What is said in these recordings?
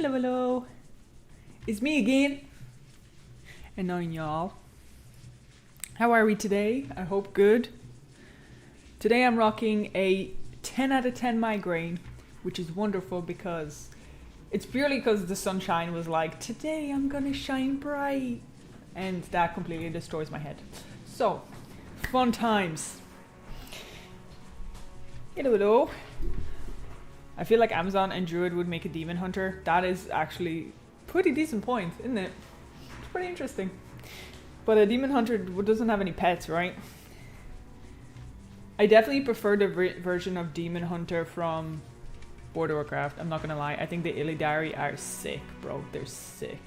Hello, hello. It's me again. And now y'all. How are we today? I hope good. Today I'm rocking a 10 out of 10 migraine, which is wonderful because it's purely because the sunshine was like, today I'm gonna shine bright. And that completely destroys my head. So, fun times. Hello, hello. I feel like Amazon and Druid would make a demon hunter. That is actually pretty decent point, isn't it? It's pretty interesting. But a demon hunter doesn't have any pets, right? I definitely prefer the version of demon hunter from World of Warcraft. I'm not gonna lie. I think the Illidari are sick, bro. They're sick.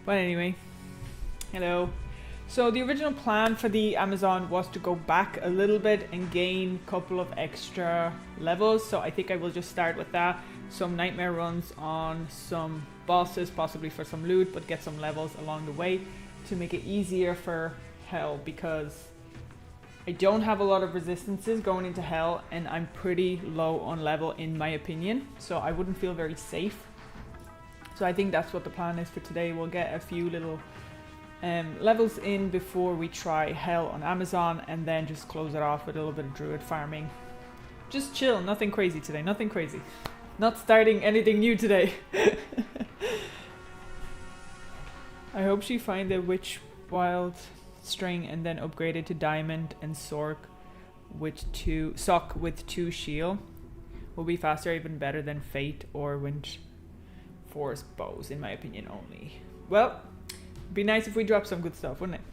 But anyway, hello. So the original plan for the Amazon was to go back a little bit and gain a couple of extra levels. So I think I will just start with that. Some nightmare runs on some bosses, possibly for some loot, but get some levels along the way to make it easier for hell, because I don't have a lot of resistances going into hell and I'm pretty low on level in my opinion. So I wouldn't feel very safe. So I think that's what the plan is for today. We'll get a few little levels in before we try hell on Amazon, and then just close it off with a little bit of druid farming. Just chill, nothing crazy today, nothing crazy. Not starting anything new today. I hope she find the witch wild string and then upgrade it to diamond and sock with 2 shield. Will be faster, even better than fate or wind force bows in my opinion only. Well, be nice if we drop some good stuff, wouldn't it?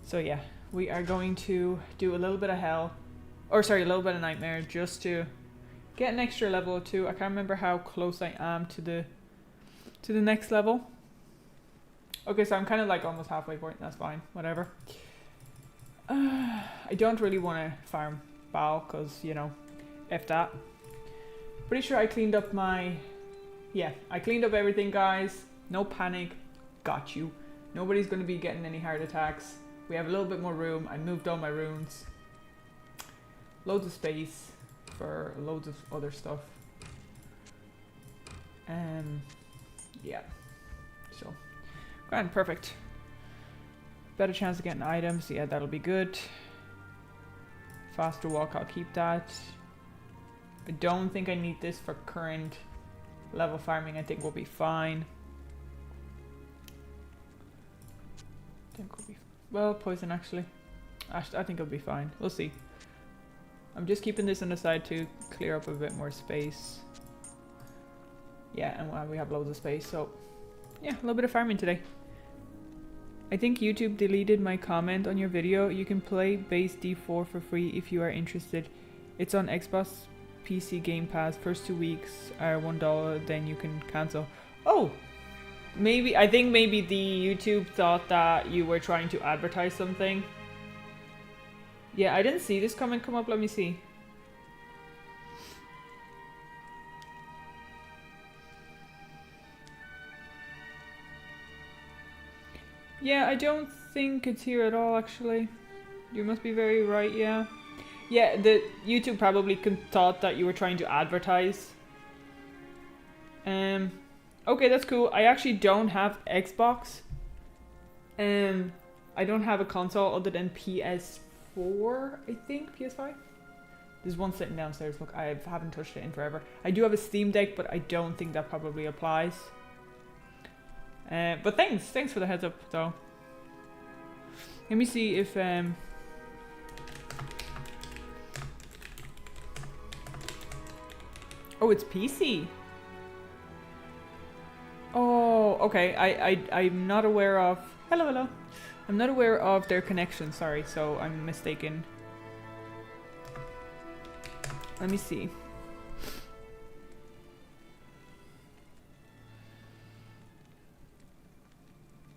So yeah, we are going to do a little bit of hell, or sorry, a little bit of nightmare, just to get an extra level or 2. I can't remember how close I am to the next level. Okay, so I'm kind of like almost halfway point. That's fine, whatever. I don't really want to farm Bao because, you know, F that. Pretty sure I cleaned up my... Yeah, I cleaned up everything, guys. No panic. Got you. Nobody's going to be getting any heart attacks. We have a little bit more room. I moved all my runes. Loads of space for loads of other stuff. Yeah. So, grand, perfect. Better chance of getting items. Yeah, that'll be good. Faster walk, I'll keep that. I don't think I need this for current level farming. I think we'll be fine. Well, poison actually. I think it'll be fine. We'll see. I'm just keeping this on the side to clear up a bit more space. Yeah, and we have loads of space, so yeah, a little bit of farming today. I think YouTube deleted my comment on your video. You can play base D4 for free if you are interested. It's on Xbox PC Game Pass. First 2 weeks are $1, then you can cancel. Oh! Maybe, I think maybe the YouTube thought that you were trying to advertise something. Yeah, I didn't see this comment come up. Let me see. Yeah, I don't think it's here at all, actually. You must be very right, yeah. Yeah, the YouTube probably thought that you were trying to advertise. Okay, that's cool. I actually don't have Xbox. I don't have a console other than PS4, I think, PS5. There's one sitting downstairs. Look, I haven't touched it in forever. I do have a Steam Deck, but I don't think that probably applies. But thanks for the heads up, though. Let me see if oh, it's PC. Oh, okay. I'm not aware of... Hello, hello. I'm not aware of their connection, sorry, so I'm mistaken. Let me see.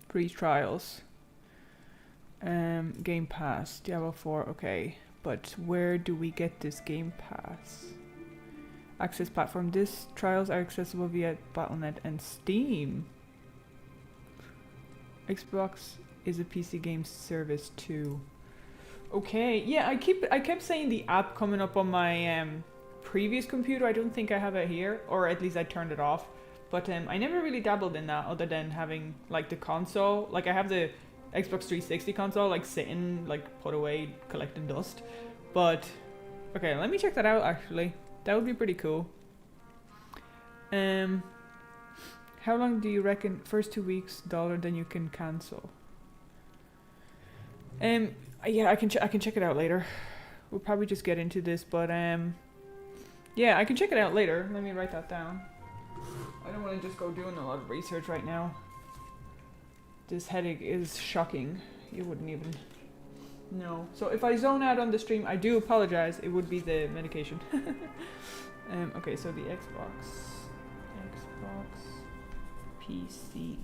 Free trials. Game Pass. Diablo 4, okay. But where do we get this Game Pass? Access platform. These trials are accessible via Battle.net and Steam. Xbox is a PC game service too. Okay, yeah, I kept saying the app coming up on my previous computer. I don't think I have it here, or at least I turned it off. But I never really dabbled in that other than having like the console. Like I have the Xbox 360 console like sitting like put away collecting dust. But okay, let me check that out actually. That would be pretty cool. How long do you reckon? First 2 weeks $1, then you can cancel. Yeah, I can check it out later. We'll probably just get into this, but yeah, I can check it out later. Let me write that down. I don't want to just go doing a lot of research right now. This headache is shocking. You wouldn't even know. So if I zone out on the stream, I do apologize. It would be the medication. Okay, so the Xbox, PC.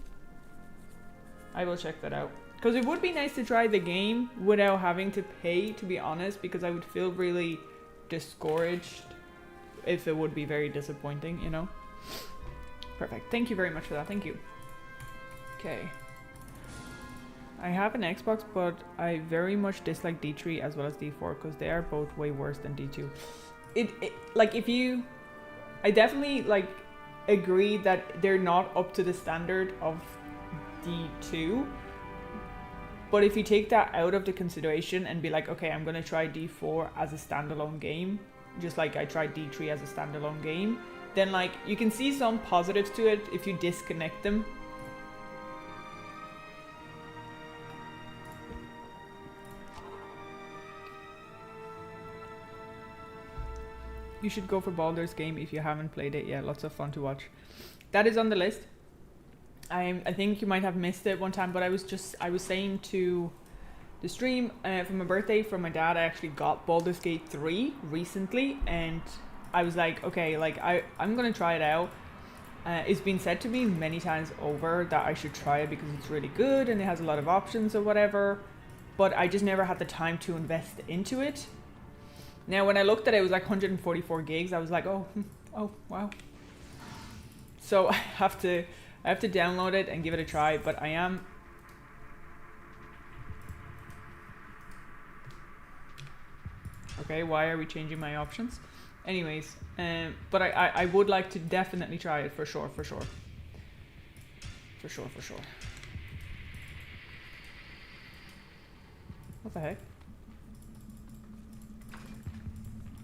I will check that out. Because it would be nice to try the game without having to pay, to be honest, because I would feel really discouraged if it would be very disappointing, you know? Perfect. Thank you very much for that. Thank you. Okay. I have an Xbox, but I very much dislike D3 as well as D4 because they are both way worse than D2. Like, if you... I definitely, like, agree that they're not up to the standard of D2. But if you take that out of the consideration and be like, okay, I'm going to try D4 as a standalone game, just like I tried D3 as a standalone game, then like you can see some positives to it if you disconnect them. You should go for Baldur's Game if you haven't played it yet. Lots of fun to watch. That is on the list. I think you might have missed it one time, but I was saying to the stream for my birthday from my dad, I actually got Baldur's Gate 3 recently, and I was like, okay, like I'm gonna try it out. It's been said to me many times over that I should try it because it's really good and it has a lot of options or whatever, but I just never had the time to invest into it. Now when I looked at it, it was like 144 gigs. I was like, oh wow. So I have to download it and give it a try, but I am... Okay, why are we changing my options? Anyways, but I would like to definitely try it for sure. What the heck?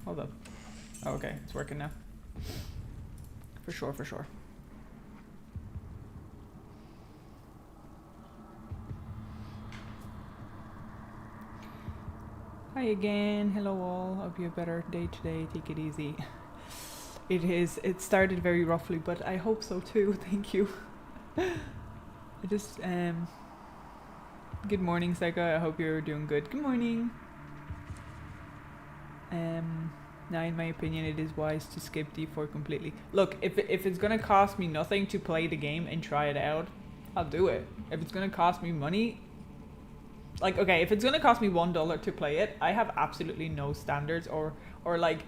Hold up. Oh, okay, it's working now. For sure. Hi again, hello all. Hope you have a better day today. Take it easy. It started very roughly, but I hope so too. Thank you. I just good morning, Psycho. I hope you're doing good. Good morning. Now in my opinion it is wise to skip D4 completely. Look, if it's gonna cost me nothing to play the game and try it out, I'll do it. If it's gonna cost me money, like, okay, if it's gonna cost me $1 to play it, I have absolutely no standards or like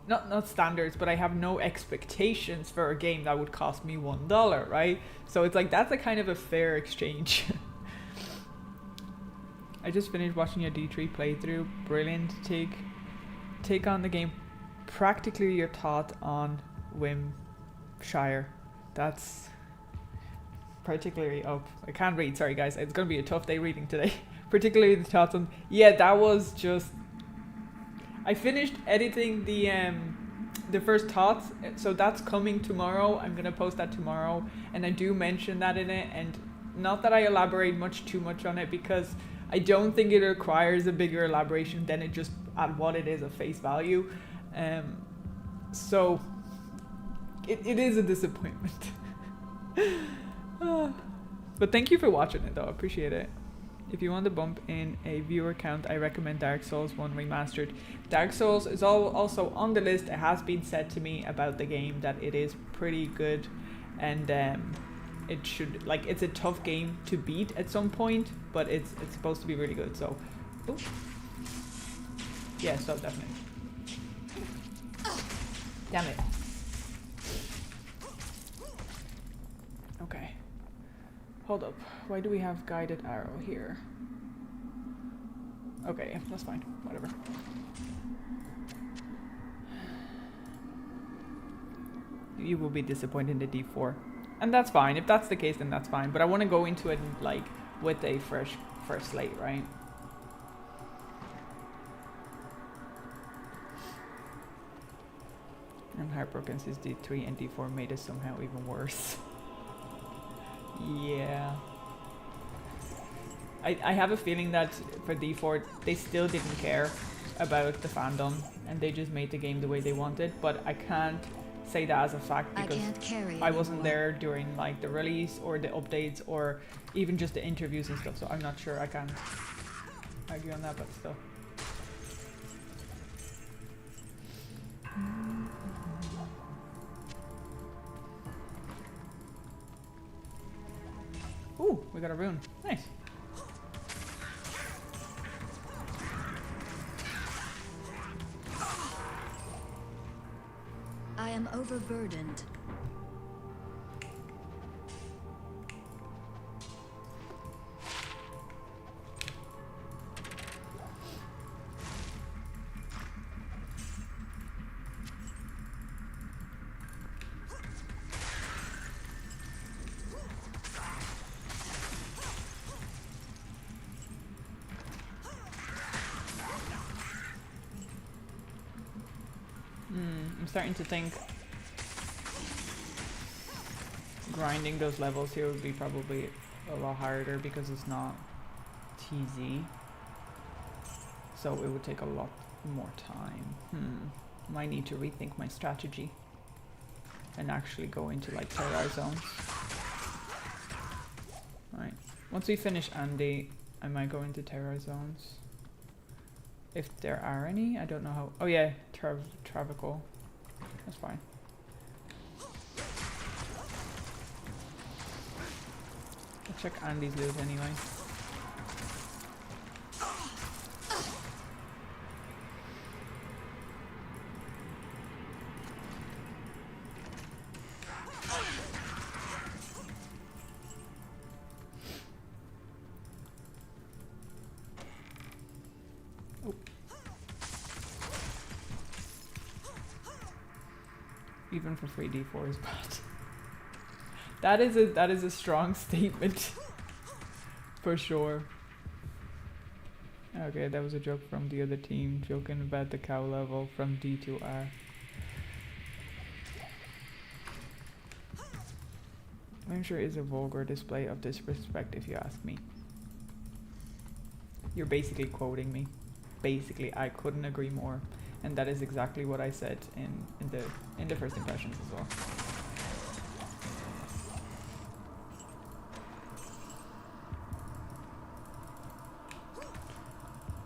not standards, but I have no expectations for a game that would cost me $1, right? So it's like that's a kind of a fair exchange. I just finished watching a D3 playthrough. Brilliant. Take on the game. Practically your thought on Wimshire. That's particularly up. I can't read, sorry guys. It's gonna be a tough day reading today. Particularly the thoughts on... Yeah, that was just... I finished editing the first thoughts, so that's coming tomorrow. I'm gonna post that tomorrow, and I do mention that in it, and not that I elaborate too much on it, because I don't think it requires a bigger elaboration than it just at what it is at face value. So it is a disappointment. But thank you for watching it though, I appreciate it. If you want to bump in a viewer count, I recommend Dark Souls 1 Remastered. Dark Souls is also on the list. It has been said to me about the game that it is pretty good, and it should, like, it's a tough game to beat at some point, but it's supposed to be really good. So, ooh. Yeah, so definitely. Damn it. Okay. Hold up. Why do we have guided arrow here? Okay, that's fine. Whatever. You will be disappointed in the D4. And that's fine. If that's the case, then that's fine. But I want to go into it like with a fresh slate, right? I'm heartbroken since D3 and D4 made it somehow even worse. Yeah. I have a feeling that for D4, they still didn't care about the fandom and they just made the game the way they wanted, but I can't say that as a fact because I wasn't there during like the release or the updates or even just the interviews and stuff, so I'm not sure. I can't argue on that, but still. Ooh, we got a rune. Nice. I am overburdened. I'm starting to think grinding those levels here would be probably a lot harder because it's not TZ. So it would take a lot more time. Might need to rethink my strategy and actually go into like terror zones. Right. Once we finish Andy, I might go into terror zones. If there are any, I don't know how. Oh yeah, Travical. That's fine. I'll check Andy's loot anyway. Even for free, D4 is bad. That is a strong statement. For sure. Okay, that was a joke from the other team, joking about the cow level from D2R. Venture is a vulgar display of disrespect if you ask me. You're basically quoting me. Basically, I couldn't agree more. And that is exactly what I said in the first impressions as well.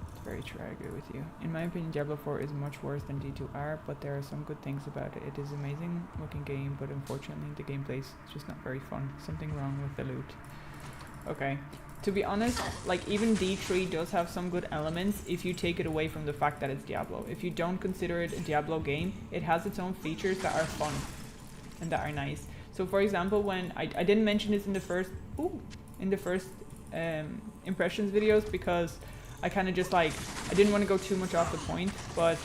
It's very true, I agree with you. In my opinion, Diablo 4 is much worse than D2R, but there are some good things about it. It is an amazing looking game, but unfortunately the gameplay is just not very fun. Something wrong with the loot. Okay. To be honest, like even D3 does have some good elements if you take it away from the fact that it's Diablo. If you don't consider it a Diablo game, it has its own features that are fun and that are nice. So for example, when I didn't mention this in the first impressions videos because I kind of just like, I didn't want to go too much off the point, but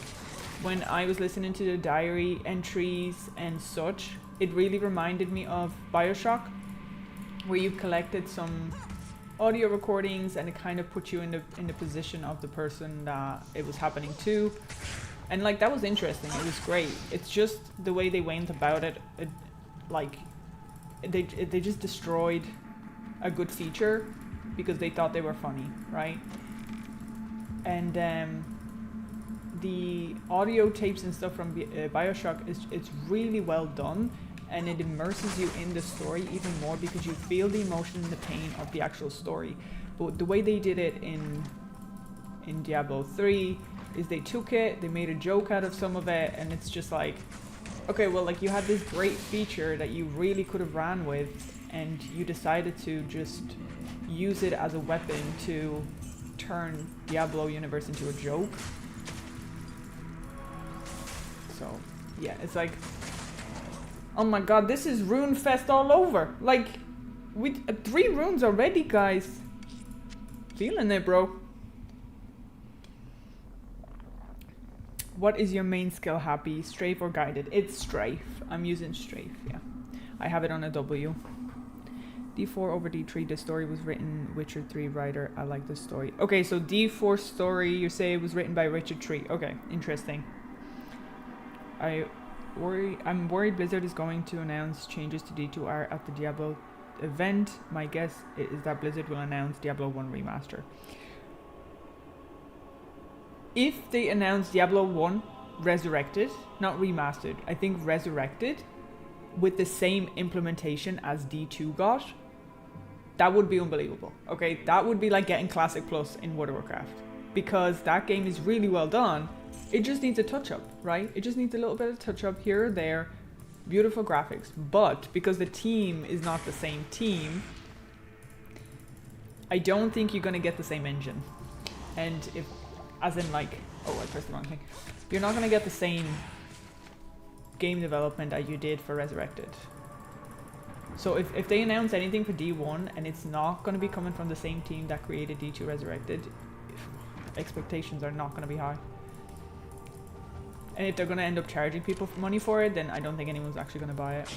when I was listening to the diary entries and such, it really reminded me of BioShock, where you collected some audio recordings and it kind of put you in the position of the person that it was happening to, and like that was interesting. It was great. It's just the way they went about it, like they just destroyed a good feature because they thought they were funny, right? And the audio tapes and stuff from BioShock it's really well done. And it immerses you in the story even more because you feel the emotion and the pain of the actual story. But the way they did it in Diablo 3 is they took it, they made a joke out of some of it, and it's just like, okay, well, like you had this great feature that you really could have ran with, and you decided to just use it as a weapon to turn Diablo universe into a joke. So, yeah, it's like, oh my god, this is Rune Fest all over. Like, with 3 runes already, guys. Feeling it, bro. What is your main skill, Happy? Strafe or guided? It's strafe. I'm using strafe, yeah. I have it on a W. D4 over D3, the story was written Witcher 3 writer. I like the story. Okay, so D4 story, you say it was written by Richard 3. Okay, interesting. I'm worried Blizzard is going to announce changes to D2R at the Diablo event. My guess is that Blizzard will announce Diablo 1 remaster. If they announce Diablo 1 resurrected, not remastered, I think resurrected with the same implementation as D2 got, that would be unbelievable. Okay, that would be like getting Classic Plus in World of Warcraft, because that game is really well done. It just needs a touch up, right? It just needs a little bit of touch up here or there. Beautiful graphics, but because the team is not the same team, I don't think you're going to get the same engine. And if, as in like, oh, I pressed the wrong thing. You're not going to get the same game development that you did for Resurrected. So if they announce anything for D1 and it's not going to be coming from the same team that created D2 Resurrected, expectations are not going to be high. And if they're going to end up charging people money for it, then I don't think anyone's actually going to buy it.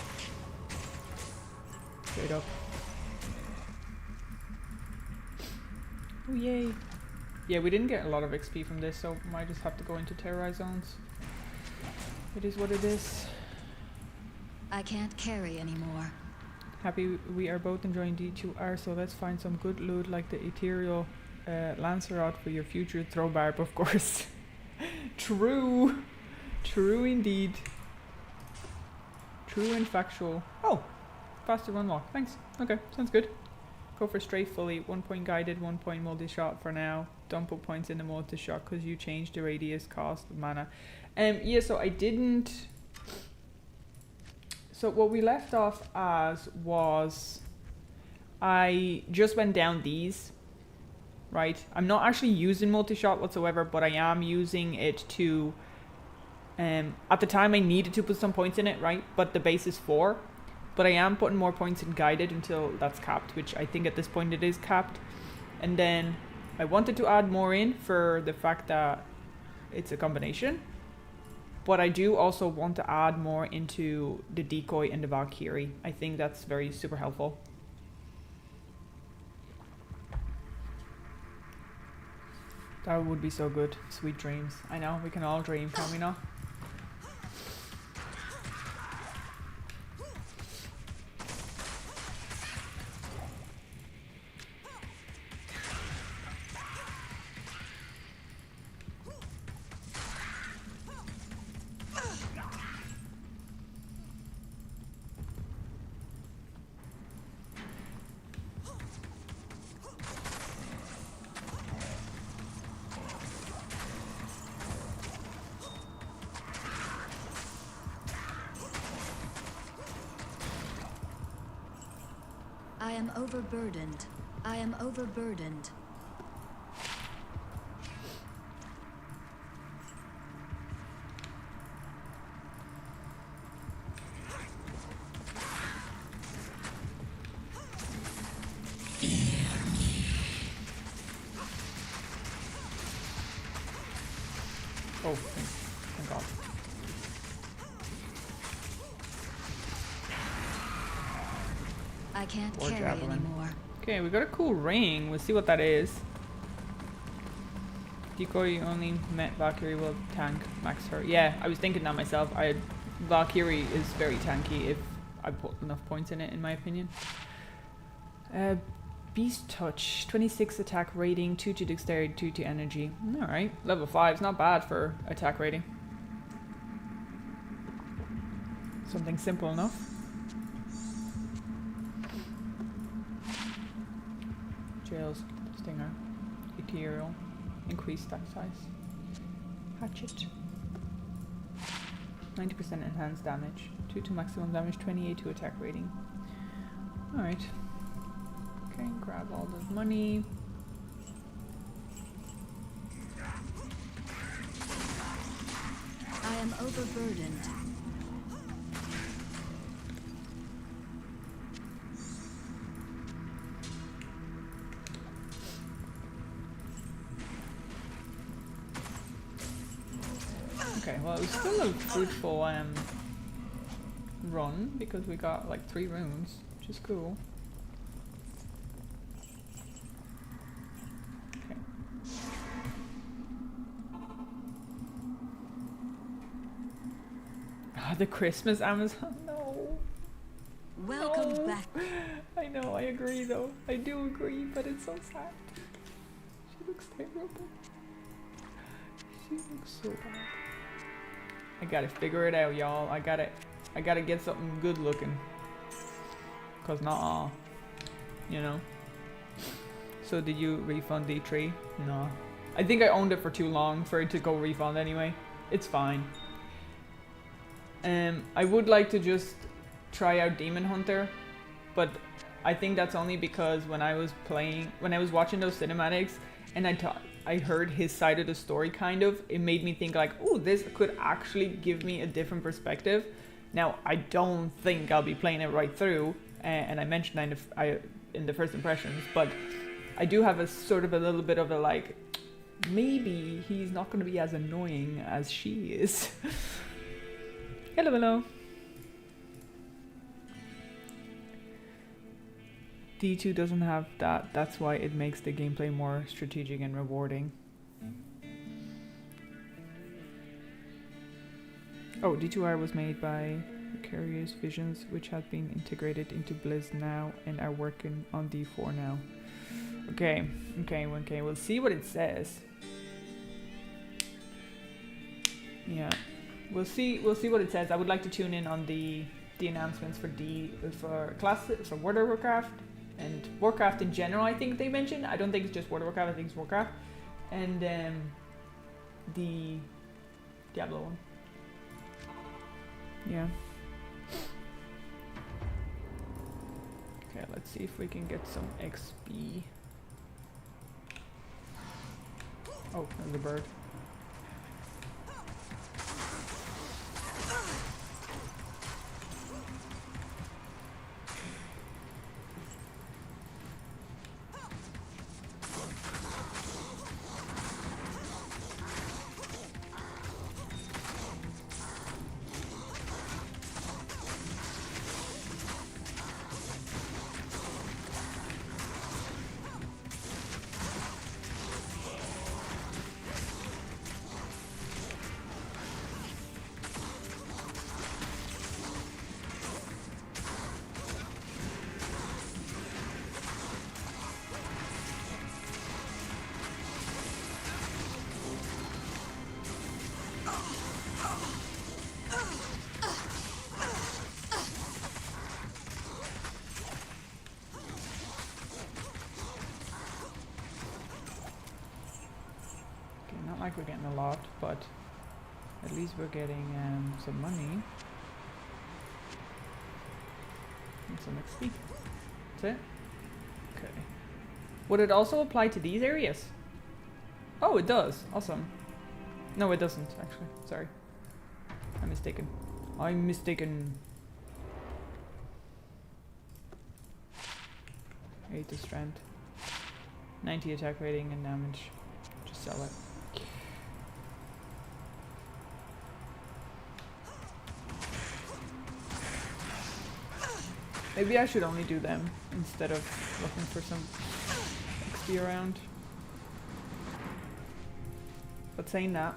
Straight up. Oh yay. Yeah, we didn't get a lot of XP from this, so might just have to go into terrorized zones. It is what it is. I can't carry anymore. Happy we are both enjoying D2R, so let's find some good loot like the ethereal Lancelot for your future throw barb, of course. True. True indeed. True and factual. Oh, faster unlock. Thanks. Okay, sounds good. Go for strafe fully. 1 point guided, 1 point multi-shot for now. Don't put points in the multi-shot because you changed the radius cost of mana. Yeah, so I didn't... So what we left off as was... I just went down these. Right? I'm not actually using multi-shot whatsoever, but I am using it to... at the time I needed to put some points in it, right? But the base is 4. But I am putting more points in guided until that's capped, which I think at this point it is capped. And then I wanted to add more in for the fact that it's a combination. But I do also want to add more into the decoy and the Valkyrie. I think that's very super helpful. That would be so good. Sweet dreams. I know, we can all dream, can we not? I am overburdened. I am overburdened. Oh, thank God. I can't Or carry javelin. anymore. Okay, we got a cool ring. We'll see what that is. Decoy only met Valkyrie will tank max her. Yeah, I was thinking that myself. Valkyrie is very tanky if I put enough points in it, in my opinion. Beast Touch, 26 attack rating, 2 to dexterity, 2 to energy. Alright, level 5 is not bad for attack rating. Something simple enough. Jails, Stinger, Ethereal, increased stack size. Hatchet. 90% enhanced damage, 2 to maximum damage, 28 to attack rating. Alright. Okay, grab all the money. I am overburdened. Okay, well it was still a fruitful run because we got like 3 rooms, which is cool. Okay. Ah, the Christmas Amazon. No. Welcome No. back. I know, I agree though. I do agree, but it's so sad. She looks terrible. She looks so bad. I gotta figure it out, y'all. I gotta get something good looking. Cause not all, you know. So did you refund D3? No. I think I owned it for too long for it to go refund anyway. It's fine. I would like to just try out Demon Hunter, but I think that's only because when I was watching those cinematics and I heard his side of the story kind of, it made me think like, ooh, this could actually give me a different perspective. Now, I don't think I'll be playing it right through, and I mentioned that in the first impressions, but I do have a sort of a little bit of a like, maybe he's not going to be as annoying as she is. Hello, hello. D2 doesn't have that. That's why it makes the gameplay more strategic and rewarding. Oh, D2R was made by Vicarious Visions, which have been integrated into Blizz now and are working on D4 now. Okay. We'll see what it says. Yeah, we'll see what it says. I would like to tune in on the announcements for World of Warcraft and Warcraft in general. I think they mentioned. I don't think it's just World of Warcraft. I think it's Warcraft and the Diablo one. Yeah. Okay, let's see if we can get some XP. Oh, there's a bird. Like we're getting a lot, but at least we're getting some money and some XP. That's it. Okay. Would it also apply to these areas? Oh, it does. Awesome. No, it doesn't actually. Sorry, I'm mistaken. 8 to strength, 90 attack rating and damage. Just sell it. Maybe I should only do them instead of looking for some XP around. But saying that,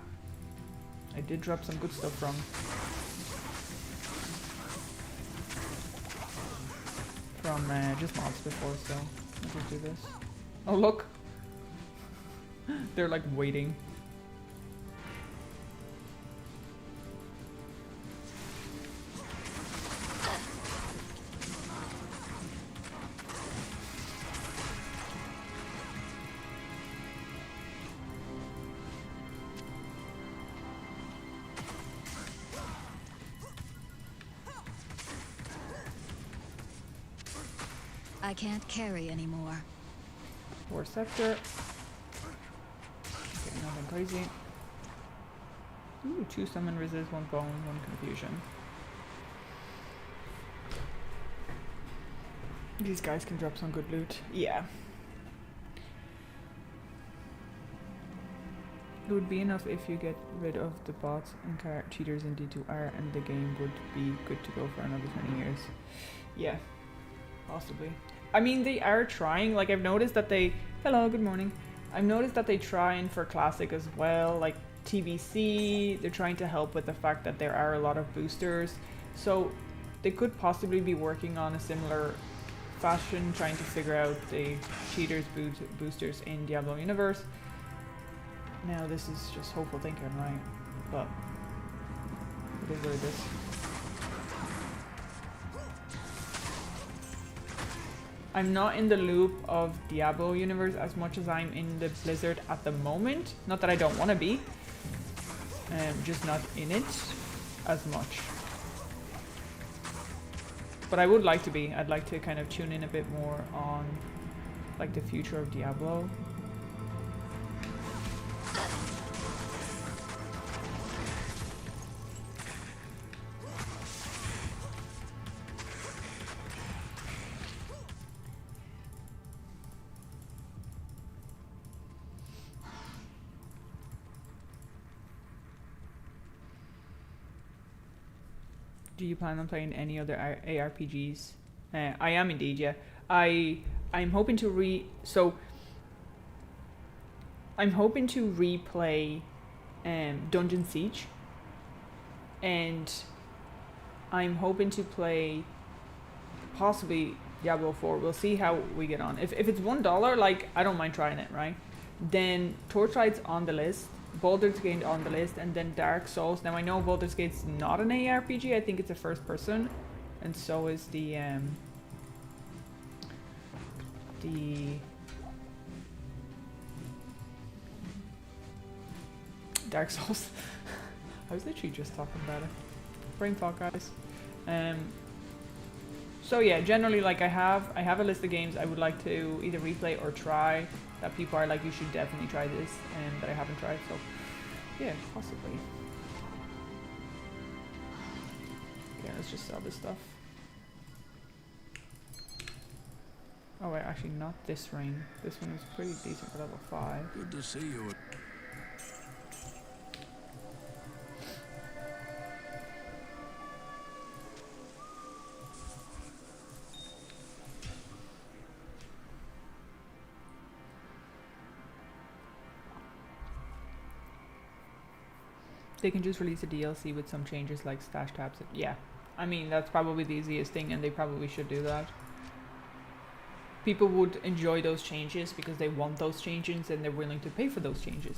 I did drop some good stuff from just mobs before, so I'll just do this. Oh look! They're like waiting. I can't carry anymore. War Scepter. Okay, nothing crazy. Ooh, 2 summon resist, 1 bone, 1 confusion. These guys can drop some good loot. Yeah. It would be enough if you get rid of the bots and cheaters in D2R and the game would be good to go for another 20 years. Yeah, possibly. I mean, they are trying. Like, I've noticed that they... Hello, good morning. I've noticed that they trying for Classic as well. Like, TBC, they're trying to help with the fact that there are a lot of boosters. So, they could possibly be working on a similar fashion, trying to figure out the cheaters, boosters in Diablo universe. Now, this is just hopeful thinking, right? But, it is what it is. I'm not in the loop of Diablo universe as much as I'm in the Blizzard at the moment. Not that I don't want to be. Just not in it as much. But I would like to be. I'd like to kind of tune in a bit more on like the future of Diablo. Do you plan on playing any other ARPGs? I am indeed, yeah. I'm hoping to I'm hoping to replay Dungeon Siege, and I'm hoping to play possibly Diablo 4. We'll see how we get on. If it's $1, like, I don't mind trying it, right? Then Torchlight's on the list. Baldur's Gate on the list, and then Dark Souls. Now I know Baldur's Gate's not an ARPG, I think it's a first person, and so is the Dark Souls. I was literally just talking about it. Brain fog, guys. So yeah, generally, like, I have a list of games I would like to either replay or try that people are like, you should definitely try this, and that I haven't tried, so yeah, possibly. Okay, let's just sell this stuff. Oh wait, actually not this ring. This one is pretty decent for level 5. Good to see you. They can just release a DLC with some changes like stash tabs. Yeah, I mean, that's probably the easiest thing, and they probably should do that. People would enjoy those changes because they want those changes and they're willing to pay for those changes.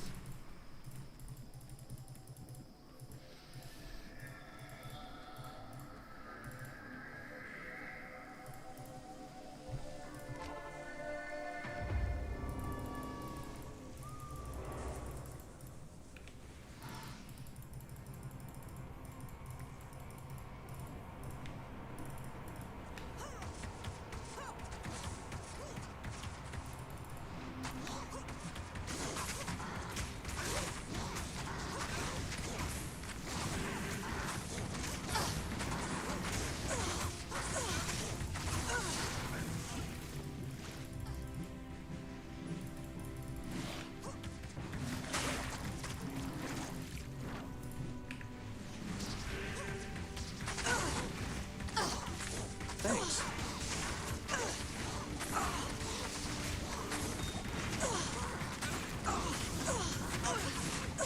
Thanks.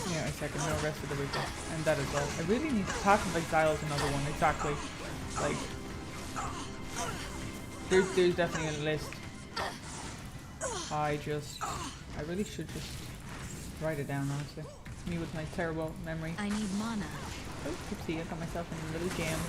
Yeah, a second, no rest of the weekend. And that as well. I really need Path of Exile is another one, exactly. Like, there's definitely a list. I really should just write it down, honestly. Me with my terrible memory. I need mana. Oh, oopsie, I got myself in a little jam.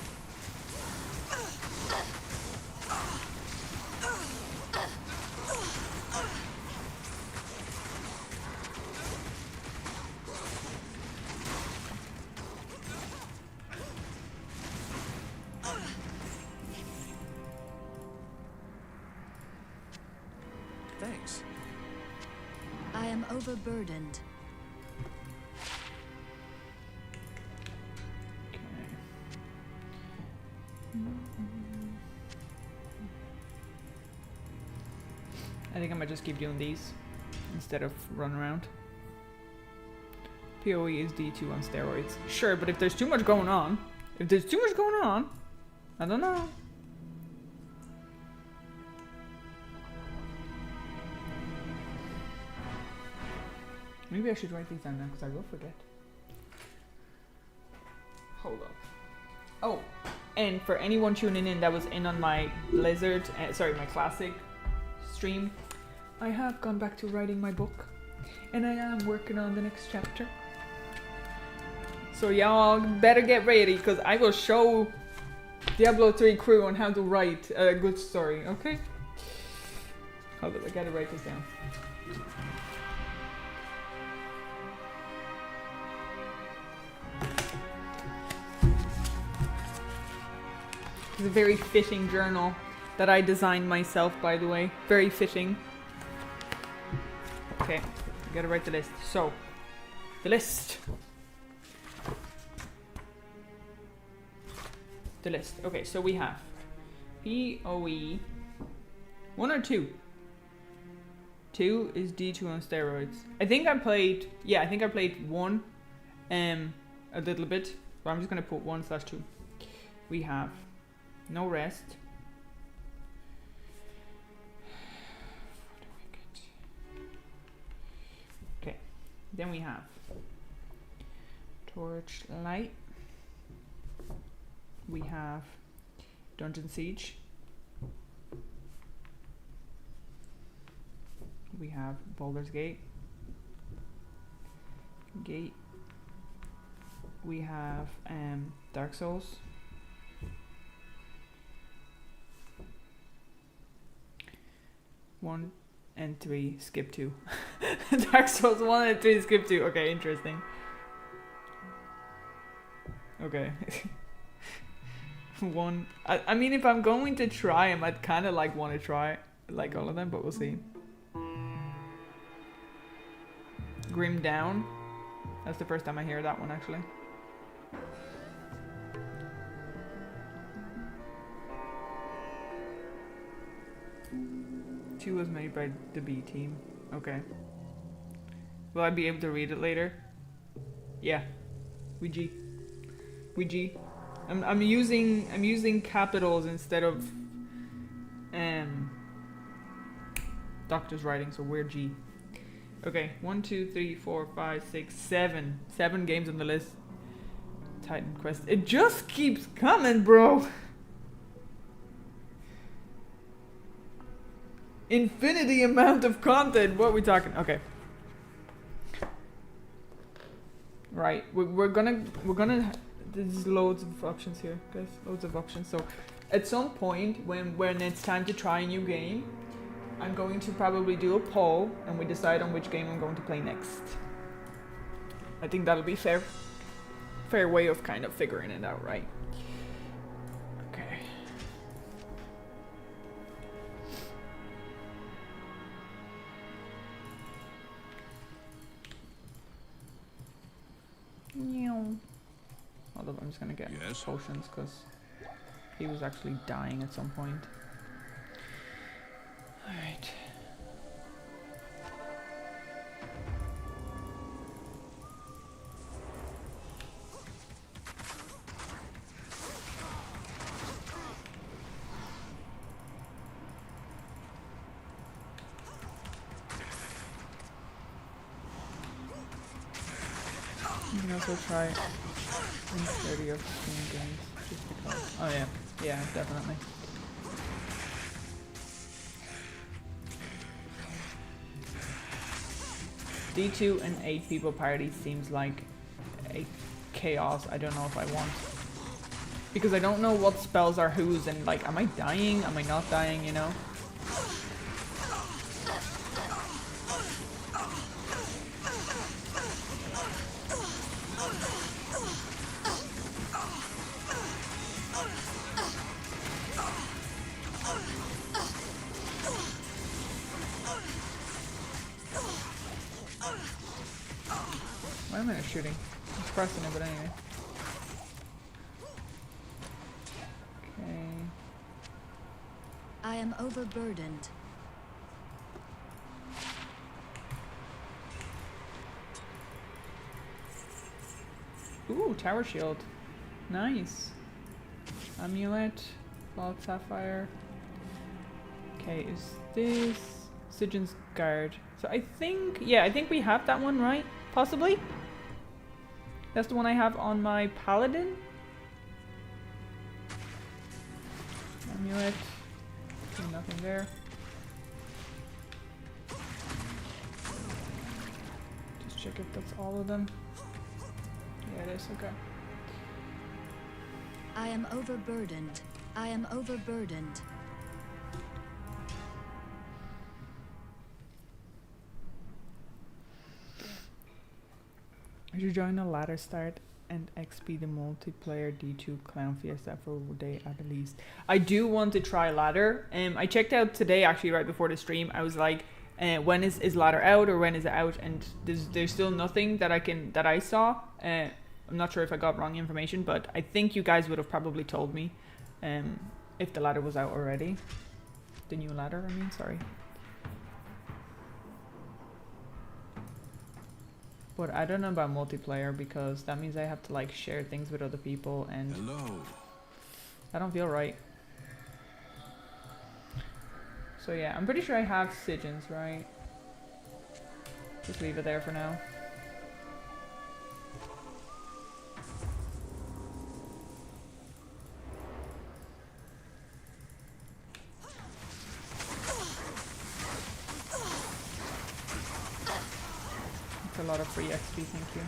Thanks. I am overburdened. I think I might just keep doing these instead of run around. PoE is D2 on steroids. Sure, but if there's too much going on, I don't know. Maybe I should write these down now because I will forget. Hold up. Oh, and for anyone tuning in that was in on my Blizzard, my Classic stream, I have gone back to writing my book, and I am working on the next chapter. So y'all better get ready, because I will show Diablo 3 crew on how to write a good story, okay? Hold up, I gotta write this down. It's a very fitting journal that I designed myself, by the way. Very fitting. Okay, I gotta write the list. So, the list. The list. Okay, so we have PoE 1 or 2. 2 is D2 on steroids. I think I played 1 a little bit, but I'm just gonna put 1/2. We have no rest. Okay, then we have Torchlight. We have Dungeon Siege. We have Baldur's Gate. We have Dark Souls. 1 and 3, skip 2. Dark Souls 1 and 3, skip 2. Okay, interesting. Okay. 1. I mean, if I'm going to try them, I'd kind of like want to try like all of them, but we'll see. Grim Down. That's the first time I hear that one, actually. Two was made by the B team. Okay. Will I be able to read it later? Yeah. We G. I'm using capitals instead of doctor's writing, so we're G. Okay, 1, 2, 3, 4, 5, 6, 7. 7 games on the list. Titan Quest. It just keeps coming, bro. Infinity amount of content. What are we talking? Okay. Right. We're gonna. There's loads of options here, guys. Loads of options. So, at some point when it's time to try a new game, I'm going to probably do a poll and we decide on which game I'm going to play next. I think that'll be fair way of kind of figuring it out, right? Okay. Hold up, I'm just gonna get potions because he was actually dying at some point. Alright. You can also try instead of Steam games, just because. Oh yeah, yeah, definitely. D2 and 8 people party seems like a chaos I don't know if I want. Because I don't know what spells are whose and like, am I dying? Am I not dying, you know? Why am I not shooting? I'm pressing it, but anyway. Okay. I am overburdened. Ooh, tower shield. Nice. Amulet. Vault sapphire. Okay, is this Sigyn's guard? So I think, yeah, I think we have that one, right? Possibly? That's the one I have on my paladin. Amulet. Okay, nothing there. Just check if that's all of them. Yeah, it is, okay. I am overburdened. I am overburdened. I should join a ladder start and XP the multiplayer D2 Clown Fiesta for a day at least. I do want to try ladder. I checked out today actually right before the stream. I was like, when is ladder out or when is it out? And there's still nothing that I saw. I'm not sure if I got wrong information, but I think you guys would have probably told me if the ladder was out already. The new ladder, I mean, sorry. But I don't know about multiplayer because that means I have to like share things with other people and Hello. I don't feel right. So yeah, I'm pretty sure I have Sigyn's, right? Just leave it there for now. A lot of free XP, thank you.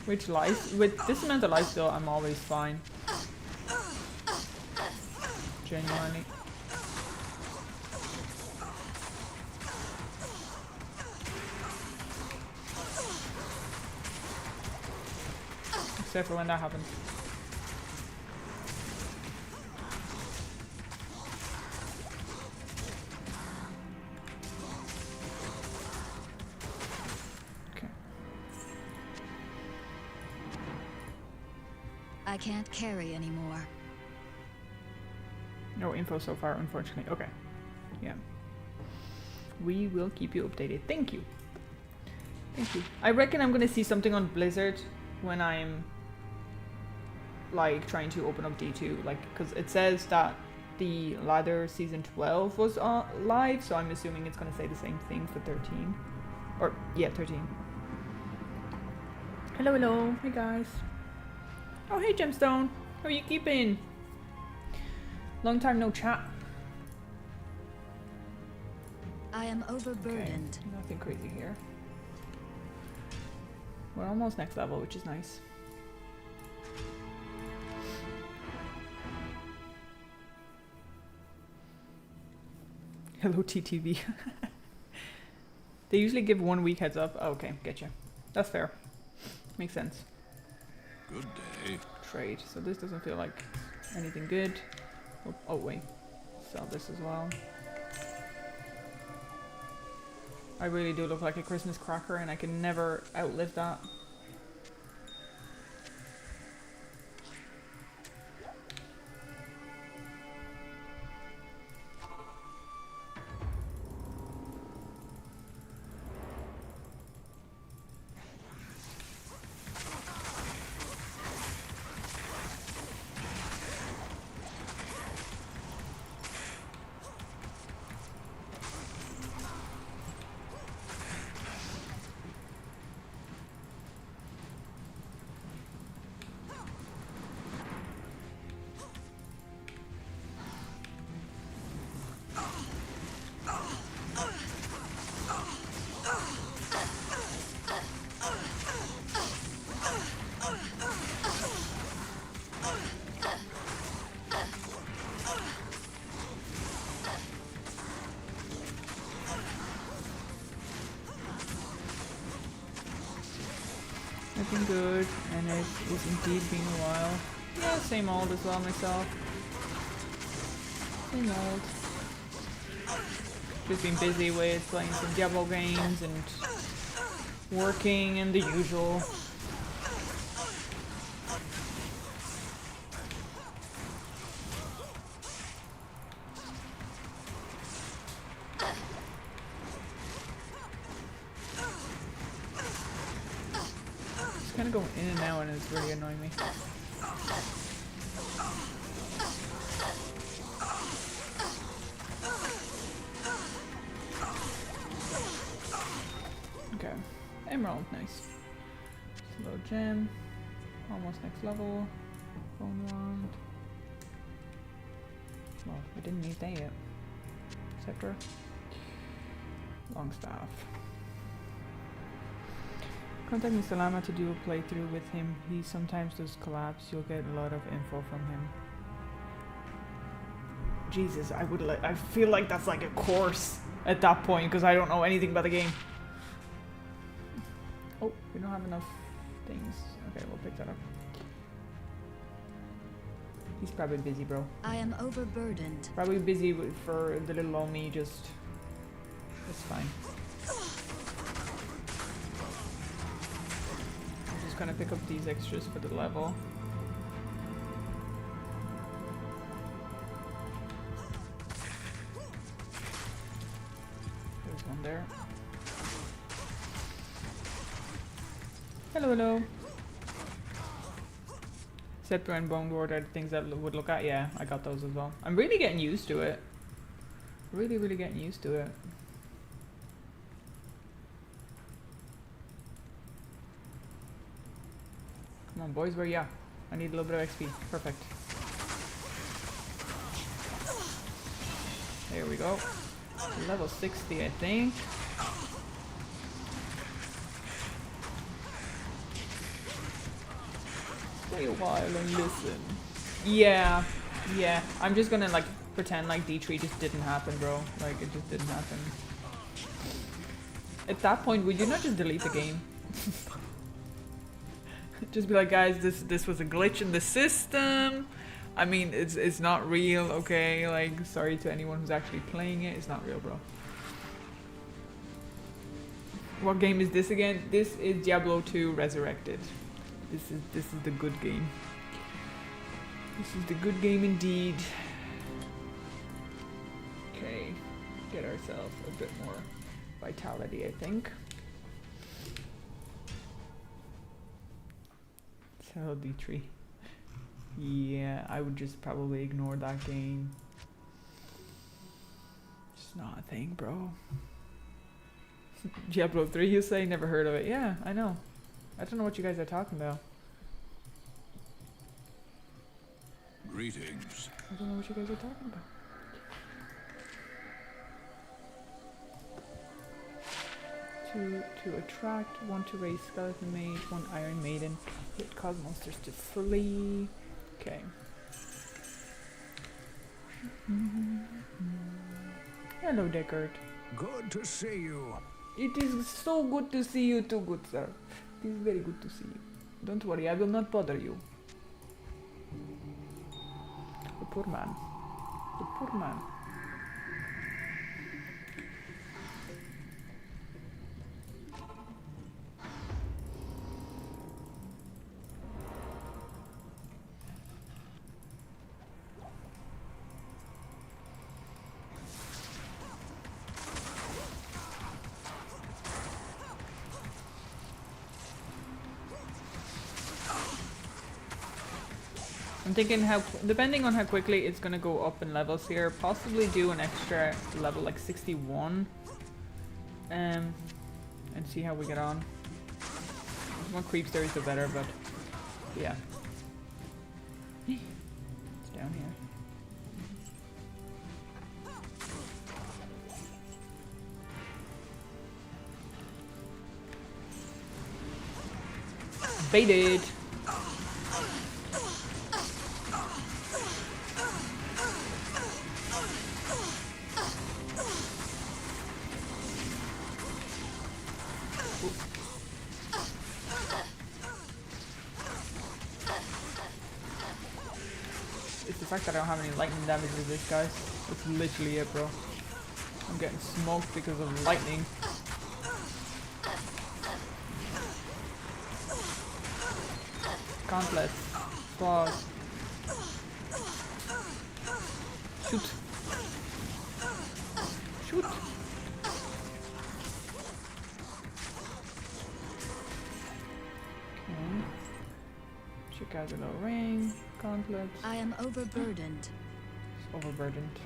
Which life? With this amount of life still, I'm always fine. Genuinely. Except for when that happens. I can't carry anymore. No info so far, unfortunately. Okay. Yeah. We will keep you updated. Thank you. Thank you. I reckon I'm gonna see something on Blizzard when I'm like trying to open up D2, like, because it says that the ladder season 12 was live, so I'm assuming it's gonna say the same thing for 13. Or yeah, 13. Hello, hello. Hey guys. Oh, hey Gemstone. How are you keeping? Long time no chat. I am overburdened. Okay, nothing crazy here. We're almost next level, which is nice. Hello TTV. They usually give 1 week heads up. Oh, okay, getcha. That's fair. Makes sense. Good day. Trade. So this doesn't feel like anything good. Oh wait. Sell this as well. I really do look like a Christmas cracker and I can never outlive that. been good, and it is indeed been a while. Yeah, same old as well myself. Same old. Just been busy with playing some Diablo games and working and the usual. It's kind of going in and out and it's really annoying me. Okay, emerald, nice. Slow gem, almost next level. Bone wand. Well, I didn't need that yet. Scepter. Long staff. Contact Mr. Lama to do a playthrough with him. He sometimes does collabs. You'll get a lot of info from him. Jesus, I feel like that's like a course at that point because I don't know anything about the game. Oh, we don't have enough things. Okay, we'll pick that up. He's probably busy, bro. I am overburdened. Probably busy for the little old me, just... It's fine. I'm just gonna pick up these extras for the level. There's one there. Hello, hello. Scepter and Bone Ward are the things that would look at. Yeah, I got those as well. I'm really getting used to it. Really, really getting used to it. Come on, boys, where you at? I need a little bit of XP. Perfect. There we go. Level 60, I think. Stay a while and listen. Yeah, yeah. I'm just gonna like pretend like D3 just didn't happen, bro. Like it just didn't happen. At that point, would you not just delete the game? Just be like, guys, this was a glitch in the system. I mean, it's not real, okay? Like, sorry to anyone who's actually playing it. It's not real, bro. What game is this again? This is Diablo 2 Resurrected. This is the good game. This is the good game indeed. Okay, get ourselves a bit more vitality, I think. So D3. Yeah, I would just probably ignore that game. It's not a thing, bro. Diablo 3, you say? Never heard of it. Yeah, I know. I don't know what you guys are talking about. Greetings. I don't know what you guys are talking about. To attract, 1 to raise skeleton mage, 1 iron maiden, hit cause monsters to flee. Okay. Hello, Deckard. Good to see you. It is so good to see you too, good sir. It is very good to see you. Don't worry, I will not bother you. The poor man. The poor man. I'm thinking how, depending on how quickly it's gonna go up in levels here, possibly do an extra level like 61, and see how we get on. The more creeps there is the better, but yeah. It's down here. Baited. it's the fact that I don't have any lightning damage with this, guys. That's literally it, bro. I'm getting smoked because of lightning. Gauntlets. Claws. Shoot. Shoot. Okay. Check out the little ring. Gauntlets. I am overburdened. It's overburdened.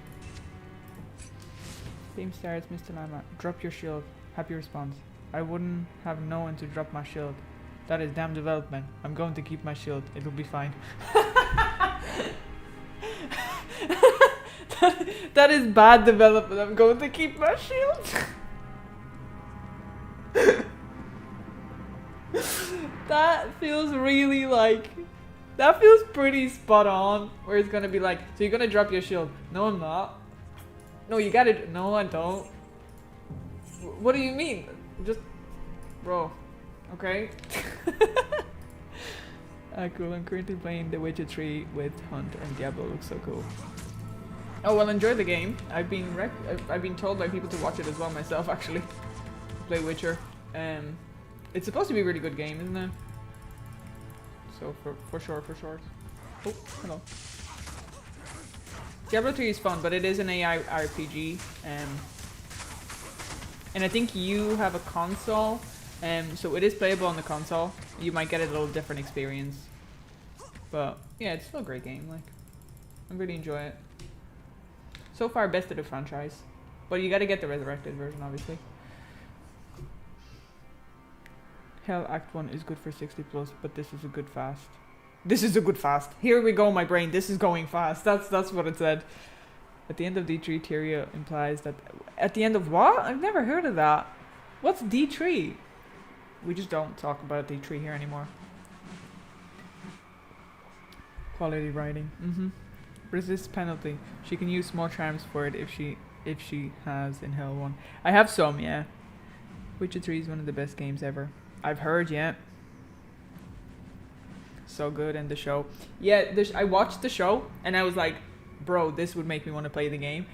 Game starts, Mr. Lama. Drop your shield. Happy response. I wouldn't have known to drop my shield. That is damn development. I'm going to keep my shield. It'll be fine. that is bad development. I'm going to keep my shield. That feels really like... That feels pretty spot on. Where it's gonna be like, so you're gonna drop your shield. No, I'm not. No, you gotta... No, I don't. What do you mean? Just... Bro. Okay. Cool. I'm currently playing The Witcher 3 with Hunt and Diablo. Looks so cool. Oh, well, enjoy the game. I've been told by people to watch it as well myself, actually. Play Witcher. It's supposed to be a really good game, isn't it? So, for sure. Oh, hello. Diablo 3 is fun, but it is an AI RPG. And I think you have a console, so it is playable on the console. You might get a little different experience. But, yeah, it's still a great game. Like, I really enjoy it. So far, best of the franchise. But you gotta get the resurrected version, obviously. Hell, Act 1 is good for 60 plus, but this is a good fast. This is a good fast. Here we go, my brain. This is going fast. That's what it said. At the end of D3, Tyria implies that... At the end of what? I've never heard of that. What's D3? We just don't talk about D3 here anymore. Quality writing. Resist penalty. She can use small charms for it if she has in Hell 1. I have some, yeah. Witcher 3 is one of the best games ever. I've heard, yeah. So good, and the show. Yeah, I watched the show, and I was like, bro, this would make me want to play the game.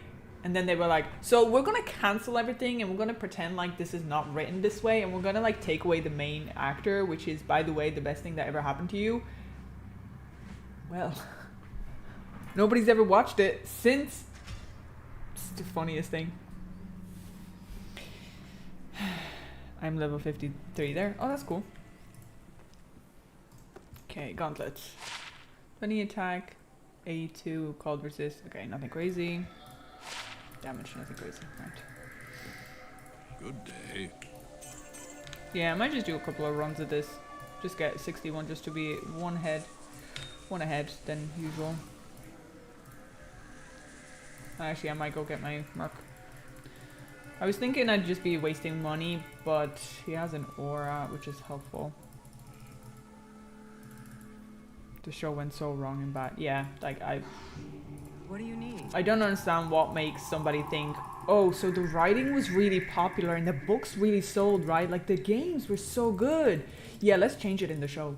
And then they were like, so we're going to cancel everything, and we're going to pretend like this is not written this way, and we're going to like take away the main actor, which is, by the way, the best thing that ever happened to you. Well, nobody's ever watched it since. It's the funniest thing. I'm level 53 there. Oh, that's cool. Okay, gauntlets. 20 attack, 82, called resist. Okay, nothing crazy. Damage, nothing crazy. Right. Good day. Yeah, I might just do a couple of runs of this. Just get 61 just to be one ahead than usual. Actually, I might go get my Merc. I was thinking I'd just be wasting money, but he has an aura, which is helpful. The show went so wrong and bad. Yeah, like What do you need? I don't understand what makes somebody think, oh, so the writing was really popular and the books really sold, right? Like the games were so good. Yeah, let's change it in the show.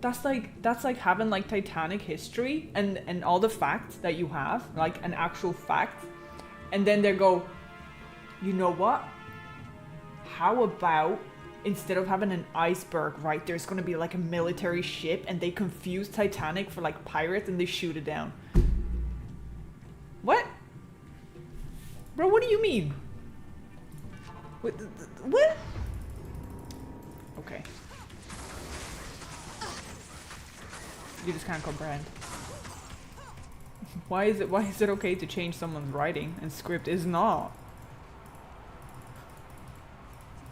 That's like having like Titanic history and all the facts that you have, like an actual fact, and then they go, you know what? How about instead of having an iceberg, right, there's gonna be like a military ship, and they confuse Titanic for like pirates and they shoot it down. What? Bro, what do you mean? What? Okay. You just can't comprehend. Why is it okay to change someone's writing and script is not?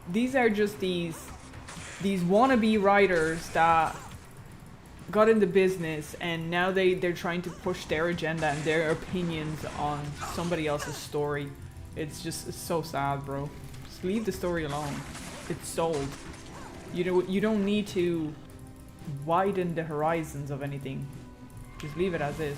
These are just these wannabe writers that got into business, and now they're trying to push their agenda and their opinions on somebody else's story. It's so sad, bro. Just leave the story alone. It's sold. You don't need to widen the horizons of anything. Just leave it as is.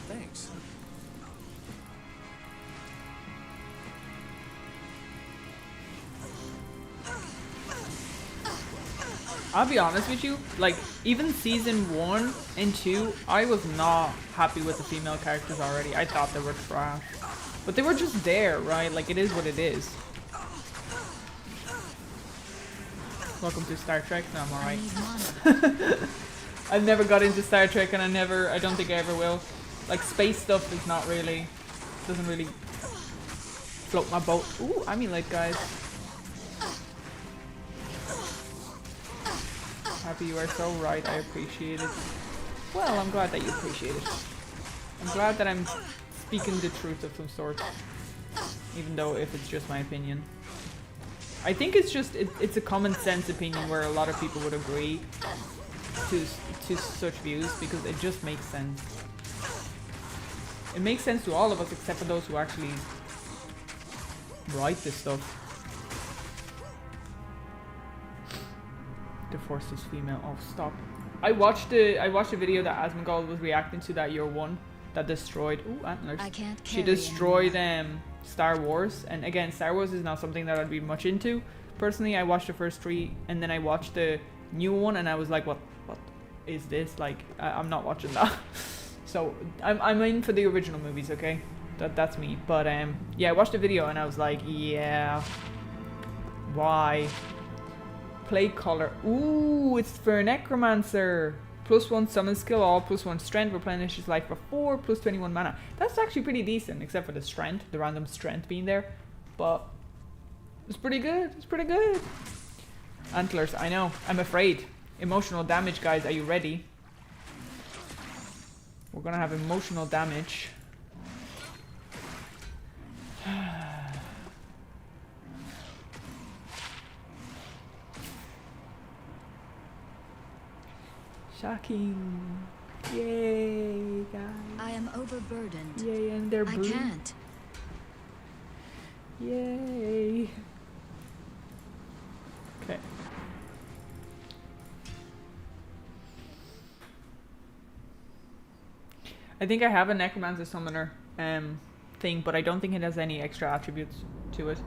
Thanks. I'll be honest with you, like, even season 1 and 2, I was not happy with the female characters already. I thought they were trash. But they were just there, right? Like, it is what it is. Welcome to Star Trek. No, I'm alright. I've never got into Star Trek and I don't think I ever will. Like, space stuff is not really, doesn't really float my boat. Ooh, I mean, like, guys. Happy you are so right, I appreciate it. Well, I'm glad that you appreciate it. I'm glad that I'm speaking the truth of some sort. Even though if it's just my opinion. I think it's just, it's a common sense opinion where a lot of people would agree to such views because it just makes sense. It makes sense to all of us except for those who actually write this stuff. The Force is female. Oh, stop. I watched a video that Asmongold was reacting to, that year 1 that destroyed. Ooh, antlers. I can't She carry destroyed anymore. Star Wars, and again, Star Wars is not something that I'd be much into. Personally, I watched the first 3, and then I watched the new one, and I was like, what is this? Like, I'm not watching that. So I'm in for the original movies, okay? That's me. But yeah, I watched the video, and I was like, yeah, why? Play color. Ooh, it's for Necromancer. +1 summon skill, all +1 strength, replenishes life for 4, +21 mana. That's actually pretty decent, except for the strength, the random strength being there. But it's pretty good. It's pretty good. Antlers, I know. I'm afraid. Emotional damage, guys. Are you ready? We're gonna have emotional damage. Shocking. Yay, guys. I am overburdened. Yay, and they're I blue. can't. Yay. Okay. I think I have a Necromancer Summoner thing, but I don't think it has any extra attributes to it.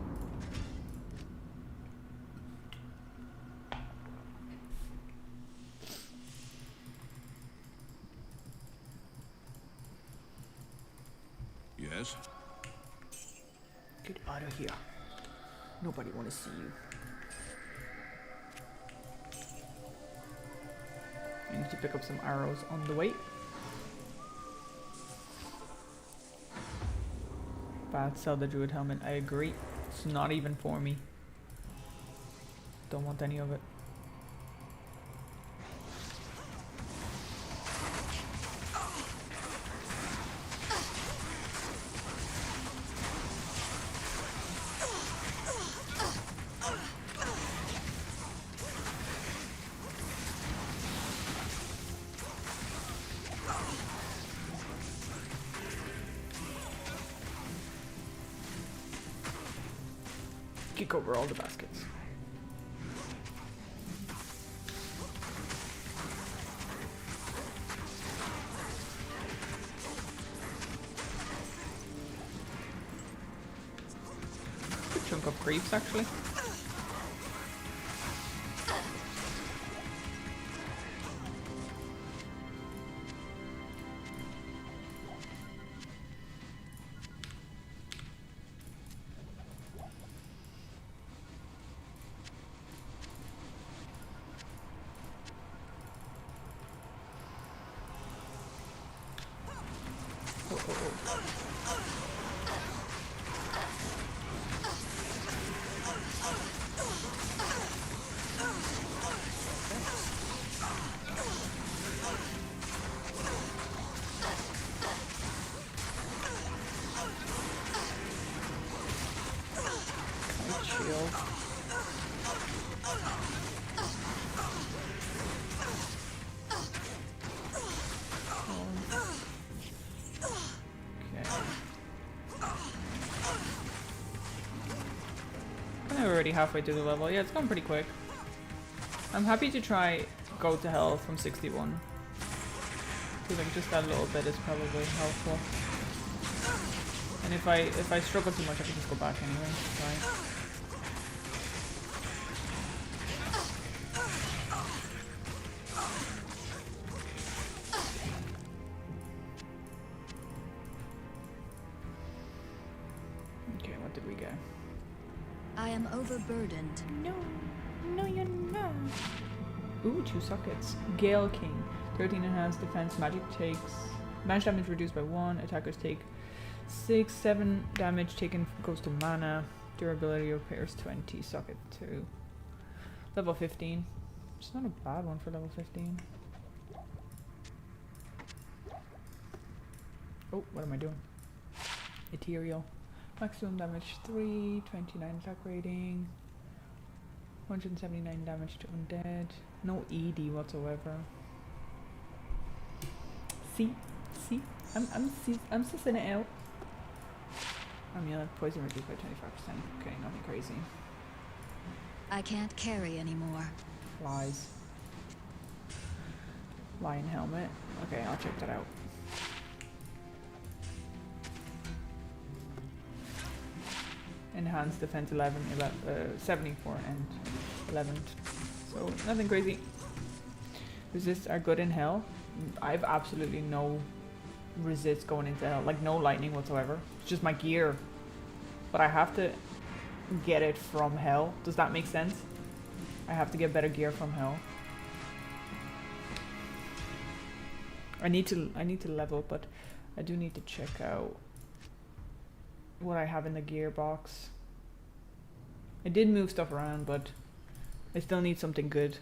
Yes? Get out of here. Nobody want to see you. I need to pick up some arrows on the way. Bad, sell the Druid helmet. I agree. It's not even for me. Don't want any of it. Kick over all the baskets. Good chunk of creeps, actually. Already halfway through the level. Yeah, it's going pretty quick. I'm happy to try go to hell from 61. I think just that little bit is probably helpful. And if I struggle too much, I can just go back anyway. Right. we go. I am overburdened. No, you're not. Ooh, 2 sockets. Gale King. 13 enhanced defense. Magic damage reduced by 1. Attackers take 6, 7 damage taken goes to mana. Durability repairs 20. Socket 2. Level 15. It's not a bad one for level 15. Oh, what am I doing? Ethereal. Maximum damage 3, 29 attack rating, 179 damage to undead. No ED whatsoever. See, I'm sussing it out. Amulet poison reduced by 25%. Okay, nothing crazy. I can't carry anymore. Lies. Lion helmet. Okay, I'll check that out. Enhanced defense 74 and 11. So nothing crazy. Resists are good in hell. I have absolutely no resist going into hell, like no lightning whatsoever. It's just my gear, but I have to get it from hell. Does that make sense? I have to get better gear from hell. I need to level, but I do need to check out what I have in the gearbox. I did move stuff around, but I still need something good.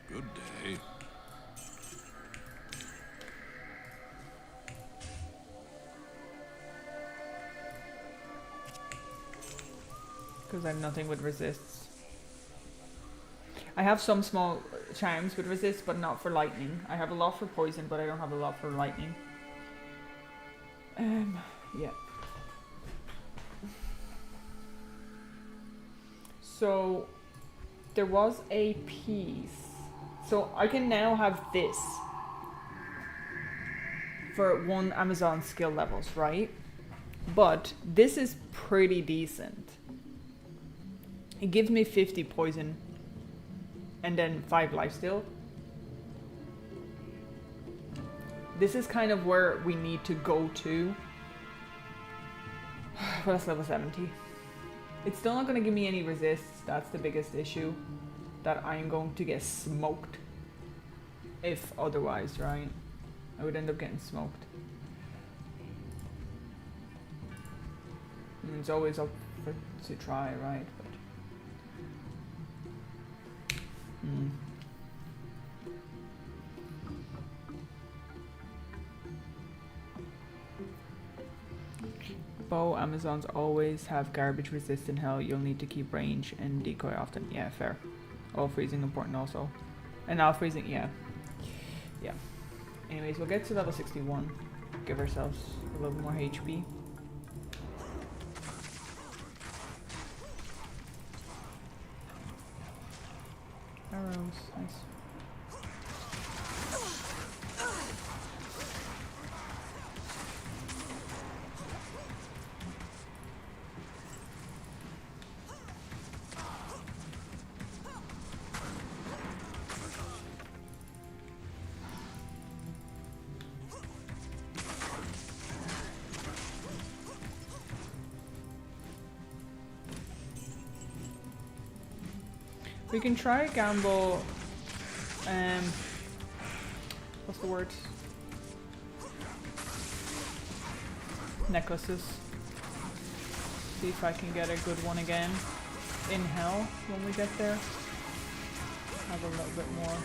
Good day. Because I have nothing with resists. I have some small charms with resist, but not for lightning. I have a lot for poison, but I don't have a lot for lightning. Yeah. So there was a piece. So I can now have this for 1 Amazon skill levels, right? But this is pretty decent. It gives me 50 poison and then 5 lifesteal. This is kind of where we need to go to. Well, that's level 70. It's still not going to give me any resists. That's the biggest issue. That I'm going to get smoked. If otherwise, right? I would end up getting smoked. And it's always up to try, right? But Bow Amazons always have garbage resist in hell. You'll need to keep range and decoy often. Yeah, fair. All freezing important also. And all freezing, yeah. Yeah. Anyways, we'll get to level 61. Give ourselves a little more HP. Arrows, nice. We can try gamble, what's the word? Necklaces. See if I can get a good one again in hell when we get there. Have a little bit more.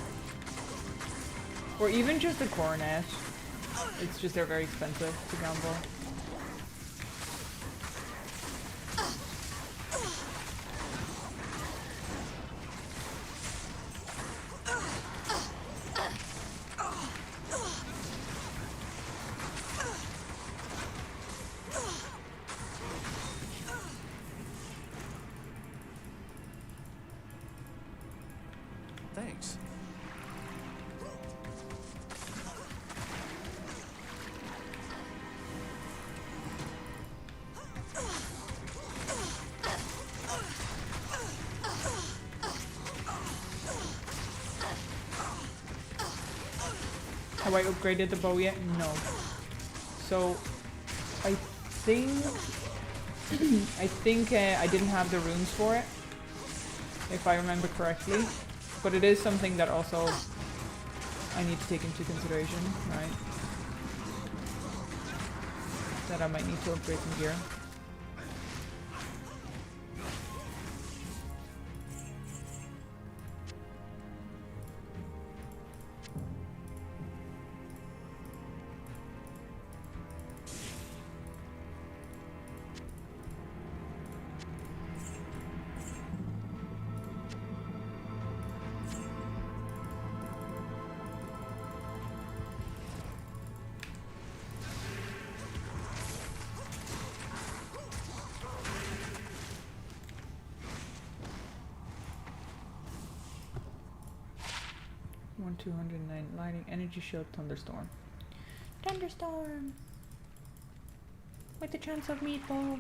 Or even just a coronet. It's just they're very expensive to gamble. Thanks. Have I upgraded the bow yet? No. So I think I didn't have the runes for it, if I remember correctly. But it is something that also I need to take into consideration, right? That I might need to upgrade some gear. One 209 lighting, energy shield, thunderstorm. Thunderstorm! With the chance of meatball.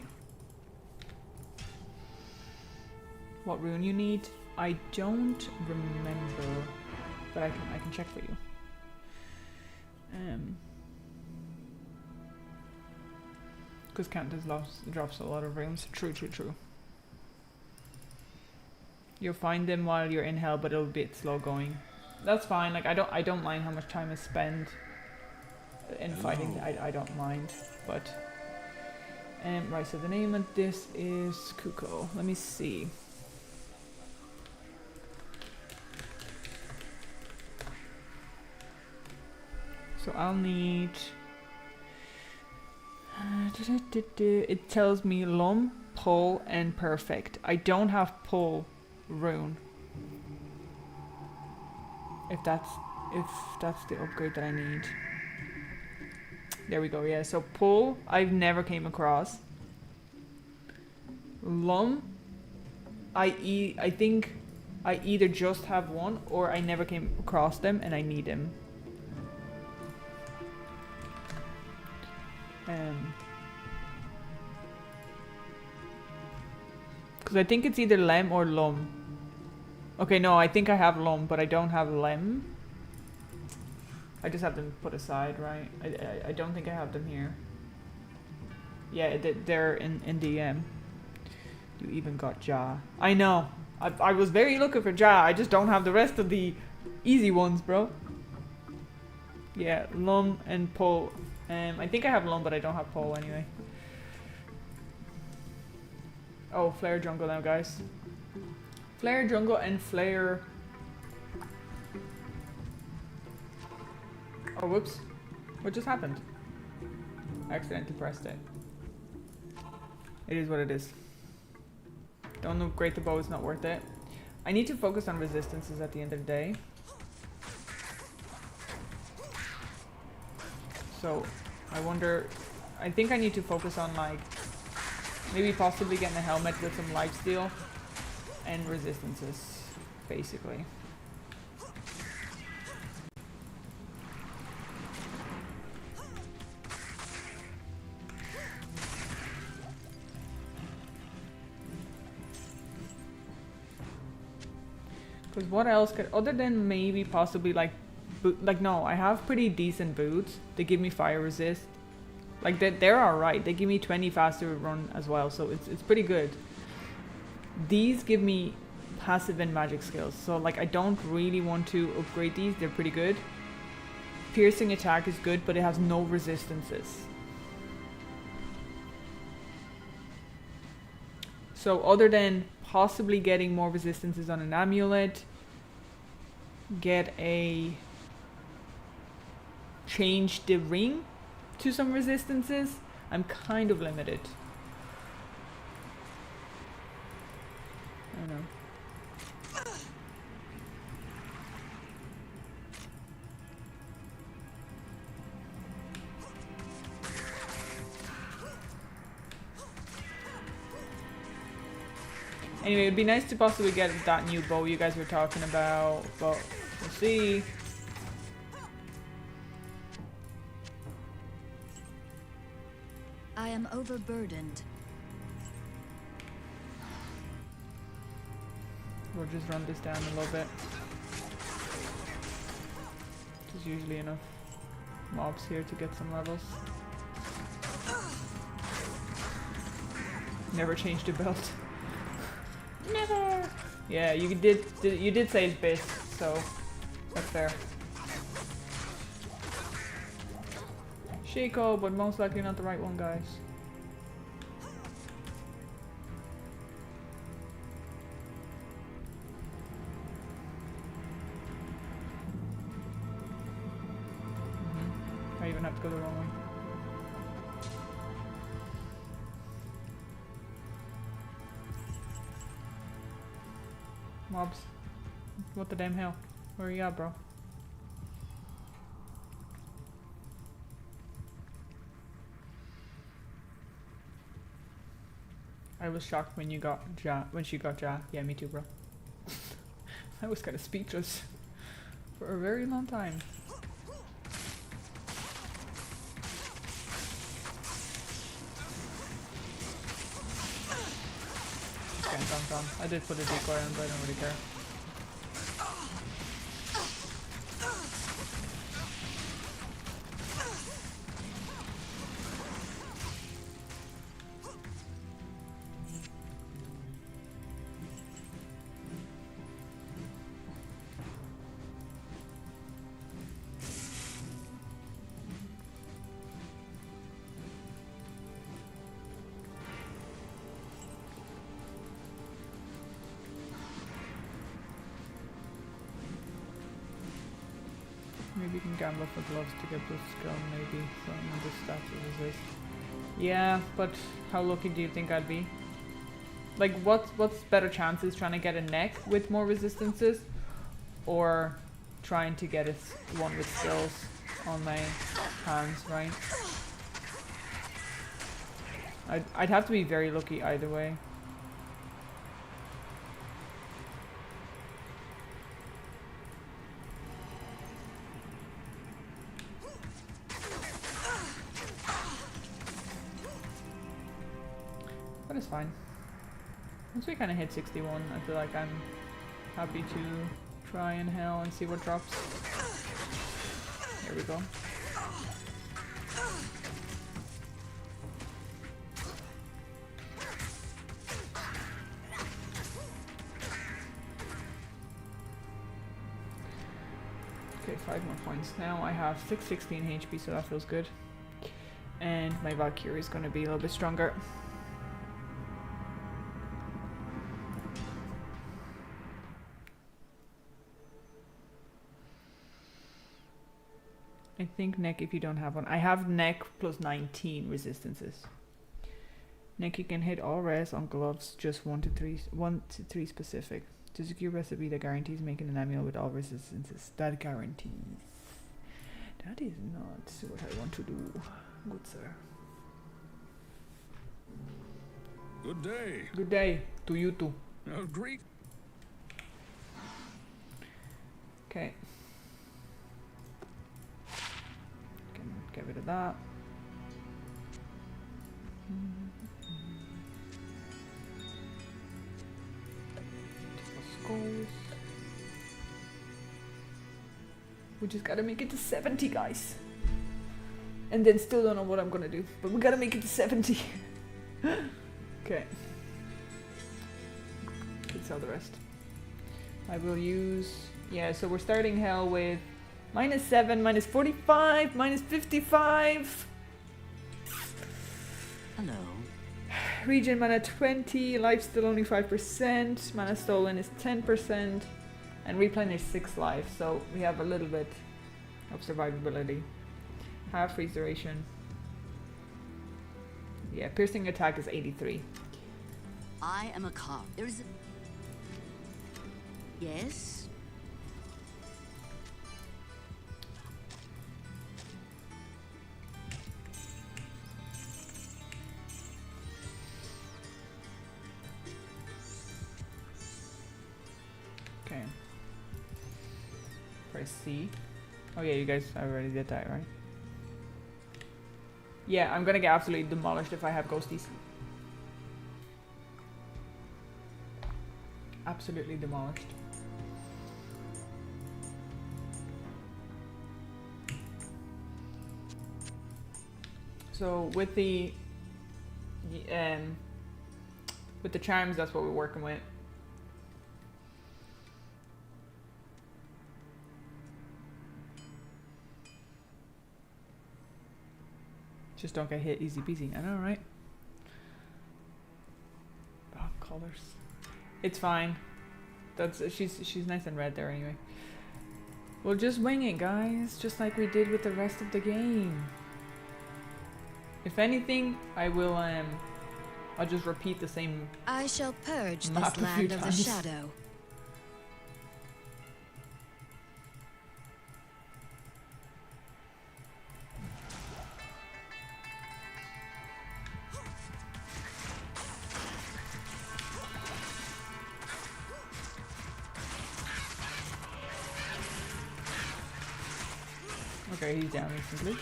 What rune you need? I don't remember, but I can check for you. Because Candace drops a lot of runes. True. You'll find them while you're in hell, but it'll be a bit slow going. That's fine. Like I don't mind how much time I spend in fighting. I don't mind. But right. So the name of this is Kuko. Let me see. So I'll need. It tells me Lum, Pull, and Perfect. I don't have Pull rune. If that's the upgrade that I need. There we go. Yeah. So Pull, I've never came across. Lum, I think I either just have one or I never came across them and I need them. Because I think it's either Lem or Lum. Okay, no, I think I have Lum, but I don't have Lem. I just have them put aside, right? I don't think I have them here. Yeah, they're in DM. You even got Ja. I know. I was very looking for Ja. I just don't have the rest of the easy ones, bro. Yeah, Lum and Pull. I think I have Lum, but I don't have Pull anyway. Oh, Flare Jungle now, guys. Flare Jungle and Flare... Oh, whoops. What just happened? I accidentally pressed it. It is what it is. Don't upgrade the bow, it's not worth it. I need to focus on resistances at the end of the day. So, I wonder... I think I need to focus on, like... Maybe possibly getting a helmet with some lifesteal. And resistances, basically. Because what else could... Other than maybe possibly, like... no, I have pretty decent boots. They give me fire resist. Like, they're alright. They give me 20 faster run as well, so it's pretty good. These give me passive and magic skills, so like I don't really want to upgrade these. They're pretty good. Piercing attack is good, but it has no resistances. So other than possibly getting more resistances on an amulet, change the ring to some resistances, I'm kind of limited. I don't know. Anyway, it'd be nice to possibly get that new bow you guys were talking about, but we'll see. I am overburdened. We'll just run this down a little bit. Which is usually enough. mobs here to get some levels. Never changed the belt. Never. Yeah, you did say it's base, so that's fair. Shiko, but most likely not the right one, guys. I even have to go the wrong way. Mobs. What the damn hell? Where you at, bro? I was shocked when you got Ja. When she got Ja. Yeah, me too, bro. I was kind of speechless for a very long time. Done. I did put a decoy on, but I don't really care. Maybe you can gamble for gloves to get this skill, maybe something on this stat to resist. Yeah, but how lucky do you think I'd be? Like, what's better chances, trying to get a neck with more resistances, or trying to get one with skills on my hands, right? I'd have to be very lucky either way. But it's fine. Once we kind of hit 61, I feel like I'm happy to try and hell and see what drops. Here we go. Okay, 5 more points. Now I have 616 HP, so that feels good. And my Valkyrie is going to be a little bit stronger. I think neck if you don't have one. I have neck plus 19 resistances. Neck you can hit all res on gloves, just 1 to 3 specific. To secure recipe that guarantees making an amulet with all resistances. That guarantees. That is not what I want to do. Good sir. Good day. Good day to you too. Great. Okay. Can get rid of that. Skulls. We just gotta make it to 70, guys. And then still don't know what I'm gonna do, but we gotta make it to 70. Okay. Can sell the rest. I will use, yeah, so we're starting hell with -7, -45, -55. Hello. Regen mana 20, life still only 5%, mana stolen is 10%, and replenish 6 life, so we have a little bit of survivability. Half freeze duration. Yeah, piercing attack is 83. I am a cop. There's a... Yes? Okay. Press C. Oh yeah, you guys already did that, right? Yeah, I'm gonna get absolutely demolished if I have ghosties. Absolutely demolished. So with the charms, that's what we're working with. Just don't get hit, easy peasy. I know, right? Oh, colors. It's fine. That's she's nice and red there anyway. We'll just wing it, guys, just like we did with the rest of the game. If anything, I will I'll just repeat the same. I shall purge Map this a few land of the times. shadow. Okay, he's down instantly.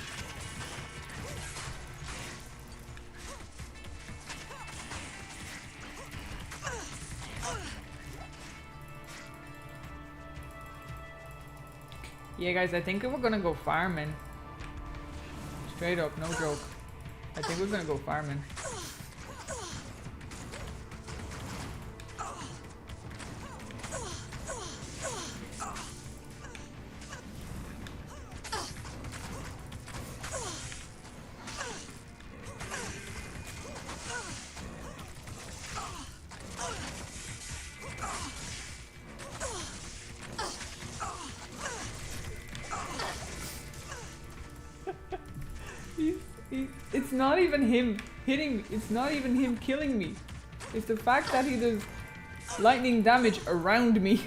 Yeah, guys, I think we're gonna go farming. Straight up, no joke. I think we're gonna go farming. It's not even him hitting me. It's not even him killing me. It's the fact that he does lightning damage around me.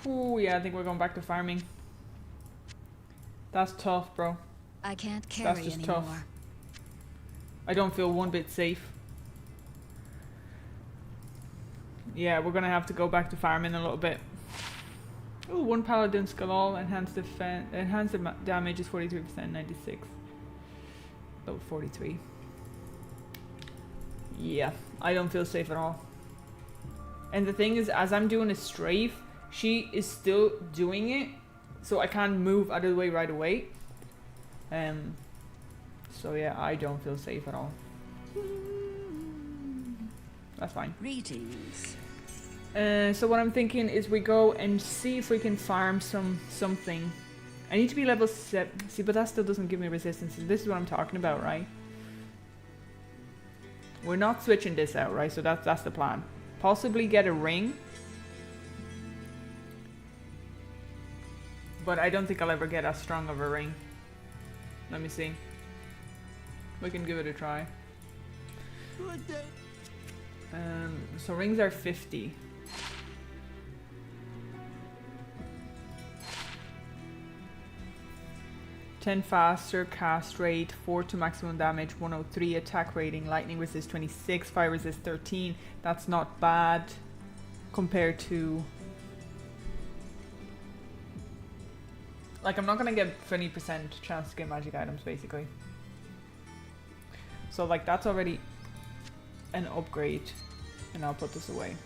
Ooh, yeah, I think we're going back to farming. That's tough, bro. I can't carry That's just anymore. tough. I don't feel one bit safe. Yeah, we're gonna have to go back to farming a little bit. Ooh, one paladin skull, enhanced defense, enhanced damage is 43%, 96. Oh, 43. Yeah, I don't feel safe at all. And the thing is, as I'm doing a strafe, she is still doing it, so I can't move out of the way right away. So yeah, I don't feel safe at all. That's fine. Greetings. So what I'm thinking is we go and see if we can farm something. I need to be level 7. See, but that still doesn't give me resistance. This is what I'm talking about, right? We're not switching this out, right? So that's the plan. Possibly get a ring. But I don't think I'll ever get as strong of a ring. Let me see. We can give it a try. So rings are 50. "10 faster cast rate, 4 to maximum damage, 103 attack rating, lightning resist 26, fire resist 13. That's not bad compared to... Like, I'm not gonna get 20% chance to get magic items, basically. So, like, that's already an upgrade. And I'll put this away.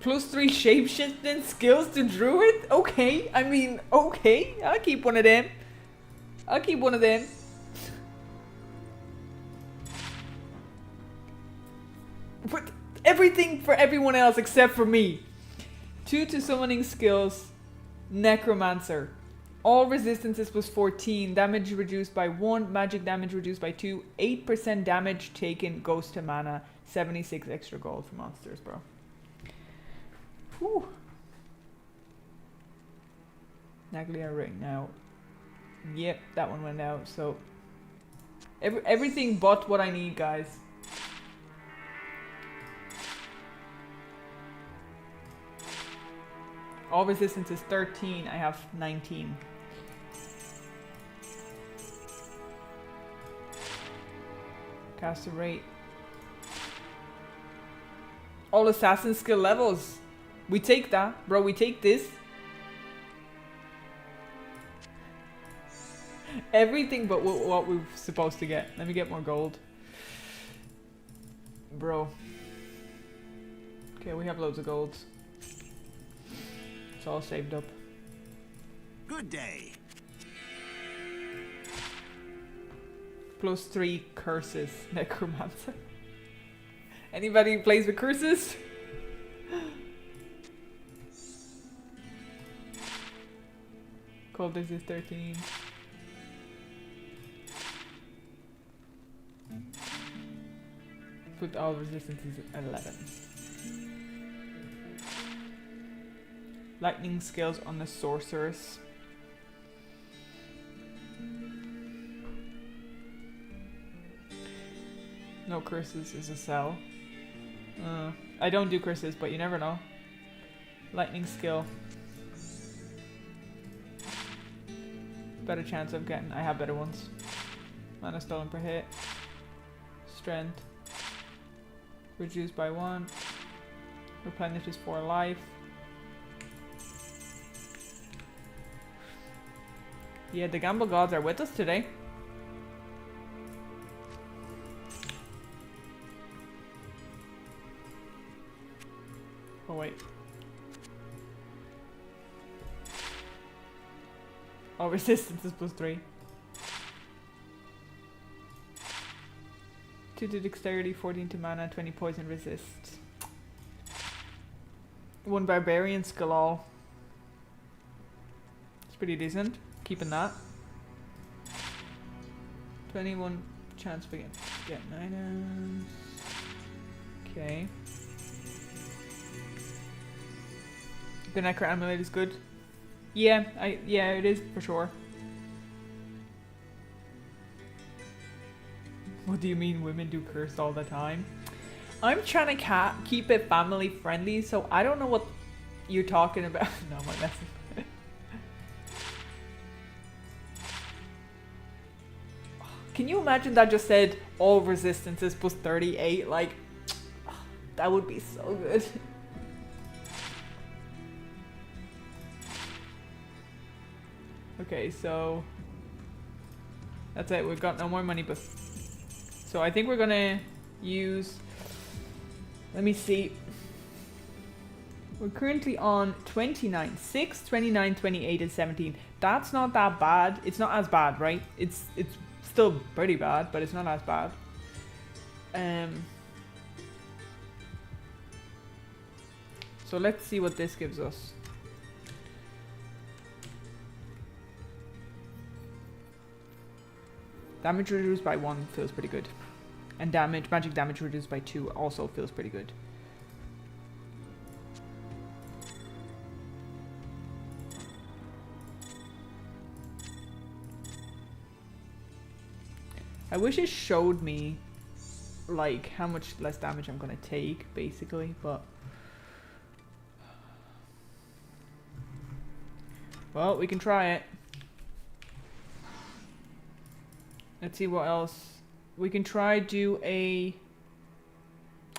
+3 shapeshifting skills to Druid? Okay, I mean, okay. I'll keep one of them. I'll keep one of them. But everything for everyone else except for me. 2 to summoning skills. Necromancer. All resistances was 14. Damage reduced by 1. Magic damage reduced by 2. 8% damage taken goes to mana. 76 extra gold for monsters, bro. Whew. Naglia ring now. Yep, that one went out. So everything but what I need, guys. All resistance is 13. I have 19. Caster rate. All assassin skill levels. We take that, bro. We take this. Everything but what we're supposed to get. Let me get more gold. Bro. Okay, we have loads of gold. It's all saved up. Good day. +3 curses. Necromancer. Anybody who plays with curses? Cold is 13. Put all resistance is 11. Lightning skills on the sorceress. No curses is a sell. I don't do curses, but you never know. Lightning skill. Better chance of getting. I have better ones. Mana stolen per hit. Strength. Reduced by 1. Replenishes 4 life. Yeah, the gamble gods are with us today. Oh wait. Oh, resistance is +3. 2 to dexterity, 14 to mana, 20 poison resist. 1 barbarian skull. It's pretty decent. Keeping that. 21 chance for getting items. Okay. The Necro Amulet is good. Yeah, yeah, it is for sure. What do you mean women do curse all the time? I'm trying to keep it family friendly, so I don't know what you're talking about. No, my messing. Can you imagine that just said all resistances +38? Like, that would be so good. Okay, so that's it. We've got no more money, but so I think we're gonna use. Let me see. We're currently on 29, 6, 29, 28, and 17. That's not that bad. It's not as bad, right? It's still pretty bad, but it's not as bad. So let's see what this gives us. Damage reduced by 1 feels pretty good. And magic damage reduced by 2 also feels pretty good. I wish it showed me like how much less damage I'm gonna take, basically, but well, we can try it. Let's see what else. We can try do a...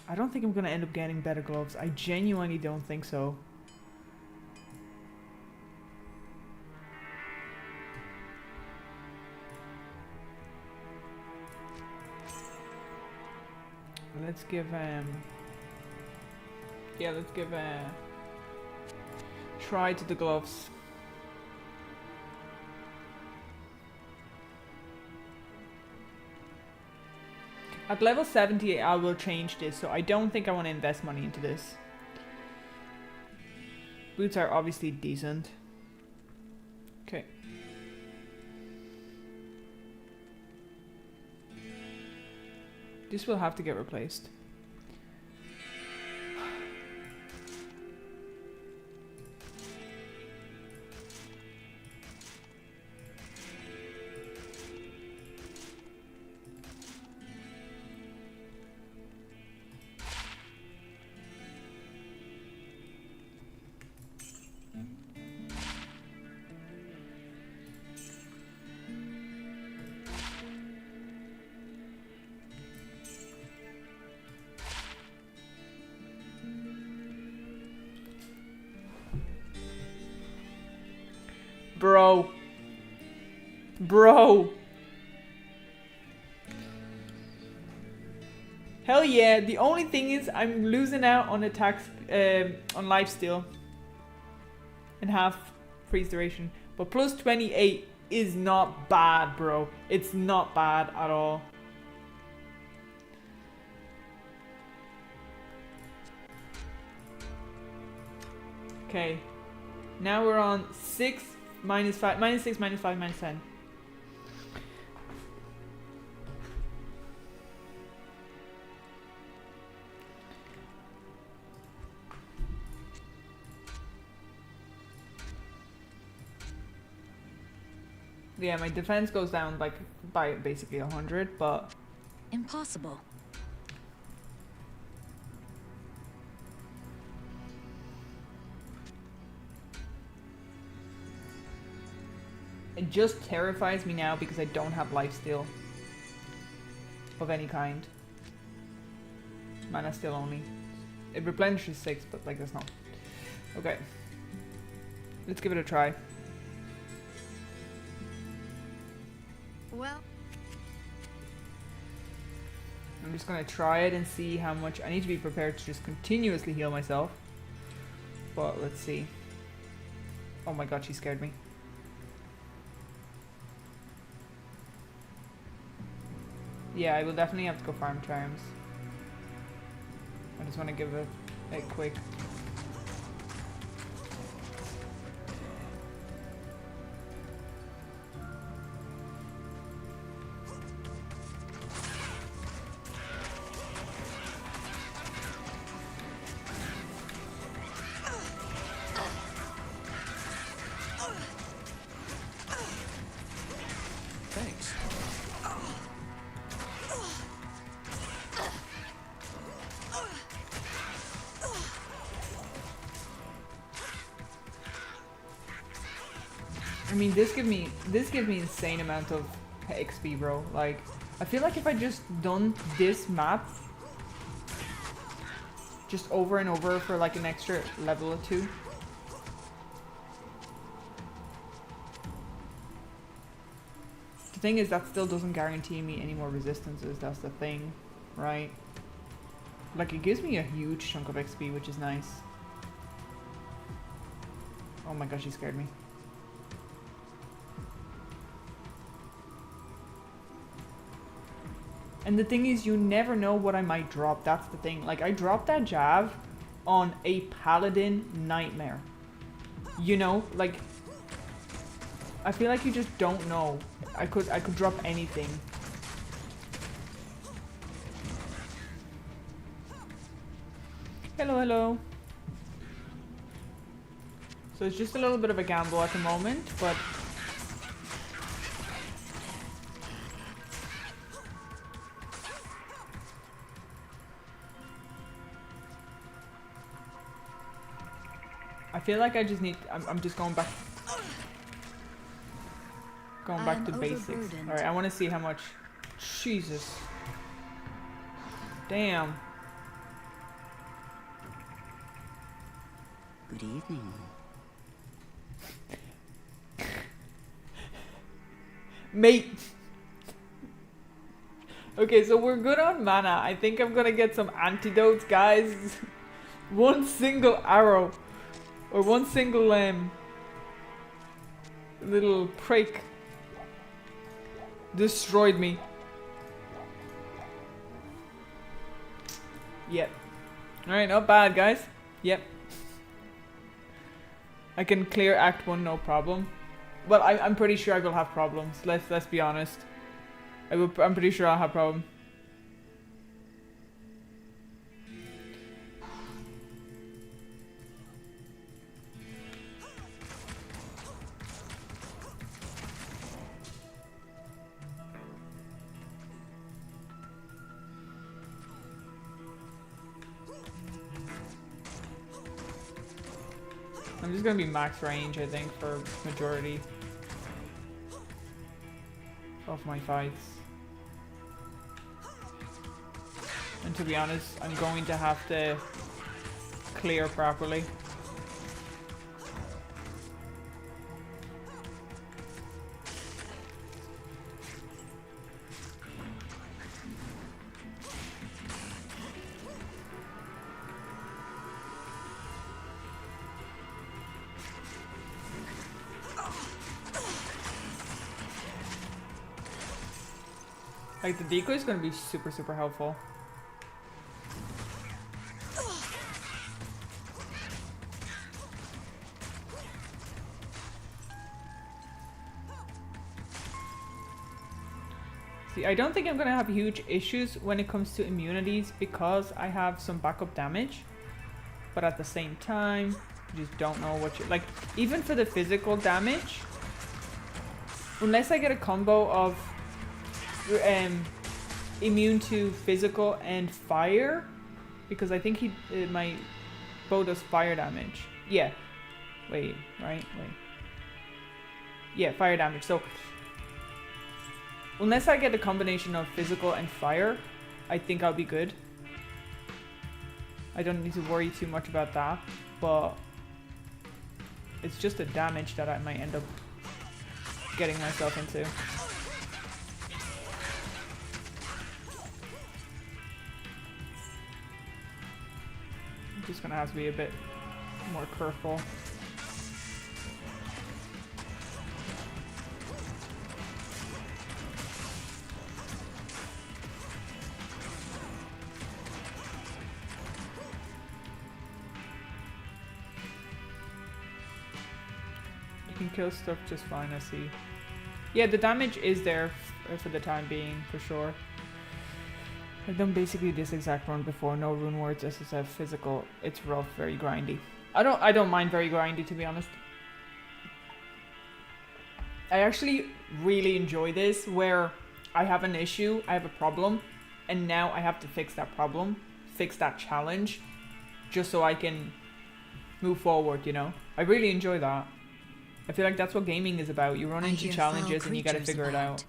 I don't think I'm gonna end up getting better gloves. I genuinely don't think so. Let's give yeah, let's give a try to the gloves. At level 70 I will change this, so I don't think I want to invest money into this. Boots are obviously decent. Okay. This will have to get replaced. Bro. Bro. Hell yeah. The only thing is I'm losing out on attacks, on lifesteal. And half freeze duration. But plus 28 is not bad, bro. It's not bad at all. Okay. Now we're on 6, minus 5, minus 6, minus 5, minus 10. Yeah, my defense goes down like by basically 100, but Impossible. it just terrifies me now because I don't have lifesteal of any kind. Mana still only. It replenishes 6, but like that's not. Okay. Let's give it a try. Well, I'm just gonna try it and see how much. I need to be prepared to just continuously heal myself. But let's see. Oh my god, she scared me. Yeah, I will definitely have to go farm charms. I just want to give it a quick. Thanks. I mean, this gives me insane amount of XP, bro. Like, I feel like if I just done this map just over and over for like an extra level or 2. The thing is, that still doesn't guarantee me any more resistances. That's the thing, right? Like, it gives me a huge chunk of XP, which is nice. Oh my gosh, he scared me. And the thing is, you never know what I might drop. That's the thing. Like, I dropped that Jav on a Paladin Nightmare. You know? Like, I feel like you just don't know. I could drop anything. Hello, hello. So it's just a little bit of a gamble at the moment, but I feel like I just need. I'm just going back. Going back to basics. Alright, I want to see how much. Jesus. Damn. Good evening. Mate. Okay, so we're good on mana. I think I'm gonna get some antidotes, guys. One single arrow. Or one single little prick destroyed me. Yep. Alright, not bad, guys. Yep. I can clear Act 1 no problem. Well, I'm pretty sure I will have problems. Let's be honest. I'm pretty sure I'll have problems. I'm just gonna be max range, I think, for majority of my fights. And to be honest, I'm going to have to clear properly. Like, the decoy is going to be super, super helpful. See, I don't think I'm going to have huge issues when it comes to immunities because I have some backup damage. But at the same time, you just don't know what you're... Like, even for the physical damage, unless I get a combo of immune to physical and fire, because I think my bow does fire damage. Yeah. Wait, right? Wait. Yeah, fire damage. So, unless I get a combination of physical and fire, I think I'll be good. I don't need to worry too much about that, but it's just the damage that I might end up getting myself into. I'm just gonna have to be a bit more careful. Can kill stuff just fine, I see. Yeah, the damage is there for the time being, for sure. I've done basically this exact run before. No rune words, SSF, physical. It's rough, very grindy. I don't mind very grindy, to be honest. I actually really enjoy this, where I have an issue, I have a problem, and now I have to fix that problem, fix that challenge, just so I can move forward, you know? I really enjoy that. I feel like that's what gaming is about. You run into challenges and you gotta figure it out.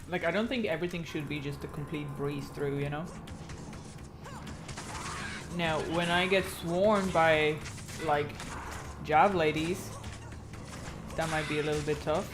Like, I don't think everything should be just a complete breeze through, you know? Now, when I get swarmed by, like, Jav ladies, that might be a little bit tough.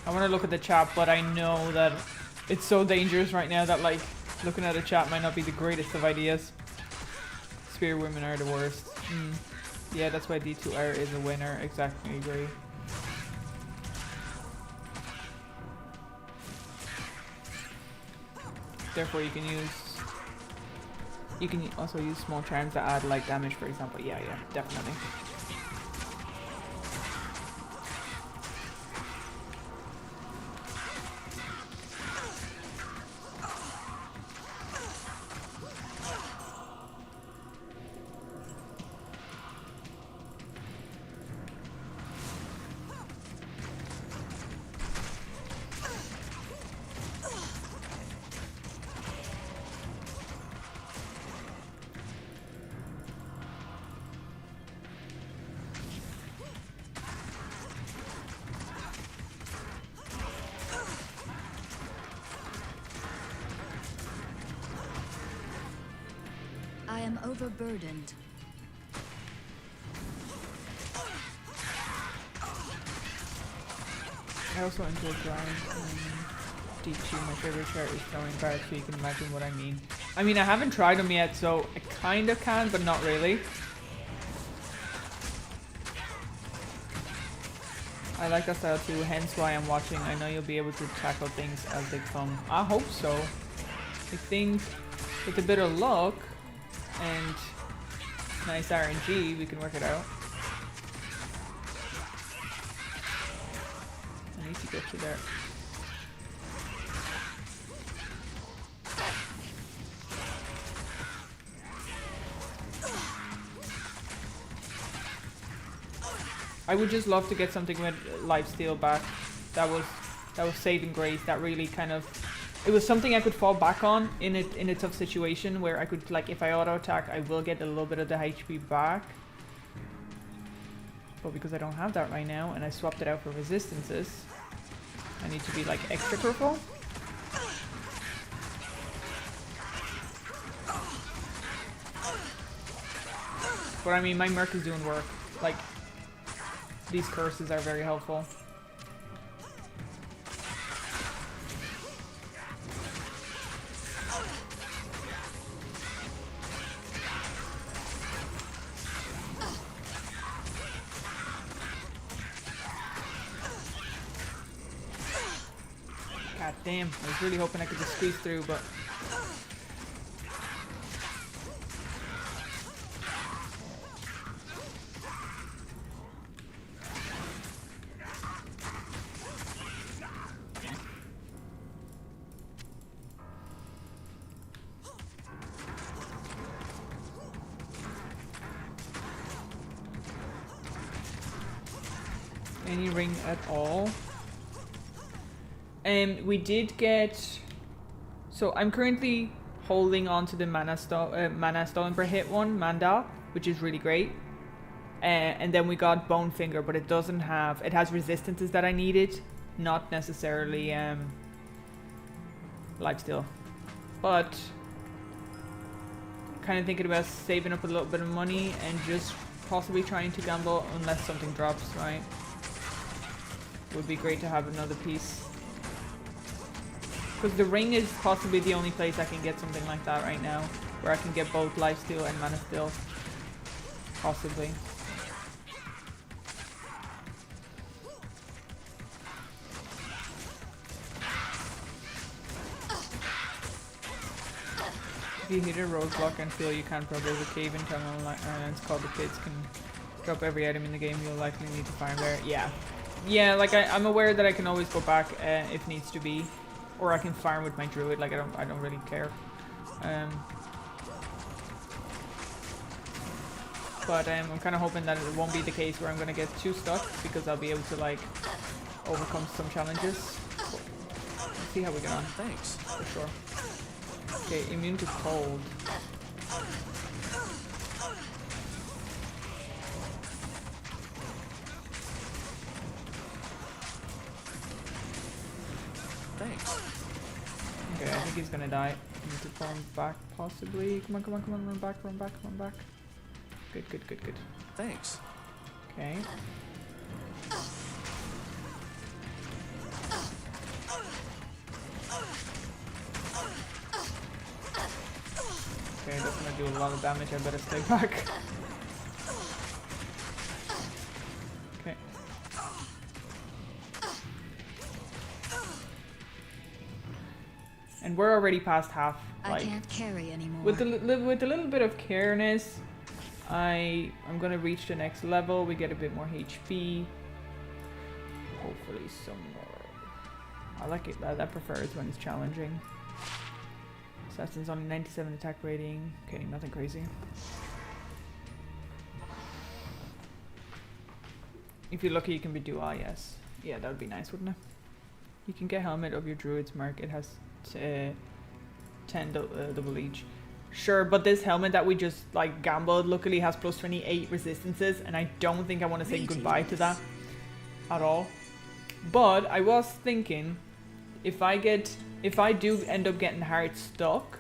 I want to look at the chat, but I know that it's so dangerous right now that, like, looking at a chat might not be the greatest of ideas. Spear women are the worst. Yeah, that's why D2R is a winner. Exactly, agree. Therefore, you can also use small charms that add light damage, for example. Yeah, definitely. I am overburdened. I also enjoy grind. D2, my favorite chart is throwing cards, so you can imagine what I mean. I mean, I haven't tried them yet, so I kind of can, but not really. I like that style too, hence why I'm watching. I know you'll be able to tackle things as they come. I hope so. I think with a bit of luck and nice RNG, we can work it out. I need to get you there. I would just love to get something with lifesteal back. That was That was saving grace. That really kind of, it was something I could fall back on in a tough situation where I could, like, if I auto attack, I will get a little bit of the HP back. But because I don't have that right now, and I swapped it out for resistances, I need to be like extra careful. But I mean, my Merc is doing work. Like, these curses are very helpful. God damn, I was really hoping I could just squeeze through, but... Any ring at all? We did get... So I'm currently holding on to the mana stolen per hit one, Manda, which is really great. And then we got Bonefinger, but it doesn't have... It has resistances that I needed, not necessarily lifesteal. But kind of thinking about saving up a little bit of money and just possibly trying to gamble unless something drops, right? Would be great to have another piece. Because the ring is possibly the only place I can get something like that right now. Where I can get both lifesteal and mana steal. Possibly. If you hit a roadblock and feel you can't progress a cave in tunnel, it's called the pits, can drop every item in the game, you'll likely need to farm there. Yeah. Yeah, like I'm aware that I can always go back if needs to be. Or I can farm with my Druid, like I don't really care. But I'm kind of hoping that it won't be the case where I'm going to get too stuck, because I'll be able to like overcome some challenges. Let's see how we get on. Thanks. For sure. Okay, immune to cold. Thanks. Okay, I think he's gonna die. I need to farm back, possibly. Come on, come on, come on, run back, run back, run back. Good, good, good, good. Thanks. Okay. Okay, that's gonna do a lot of damage. I better stay back. Okay. And we're already past half. Like, I can't carry anymore. with a little bit of careness, I'm gonna reach the next level. We get a bit more HP. Hopefully some more. I like it. I prefer it when it's challenging. Assassin's only 97 attack rating. Okay, nothing crazy. If you're lucky, you can be dual. Yes. Yeah, that would be nice, wouldn't it? You can get helmet of your Druid's mark. It has 10 double each. Sure, but this helmet that we just like gambled luckily has plus 28 resistances, and I don't think I want to say goodbye to that at all. But I was thinking, if I do end up getting hard stuck,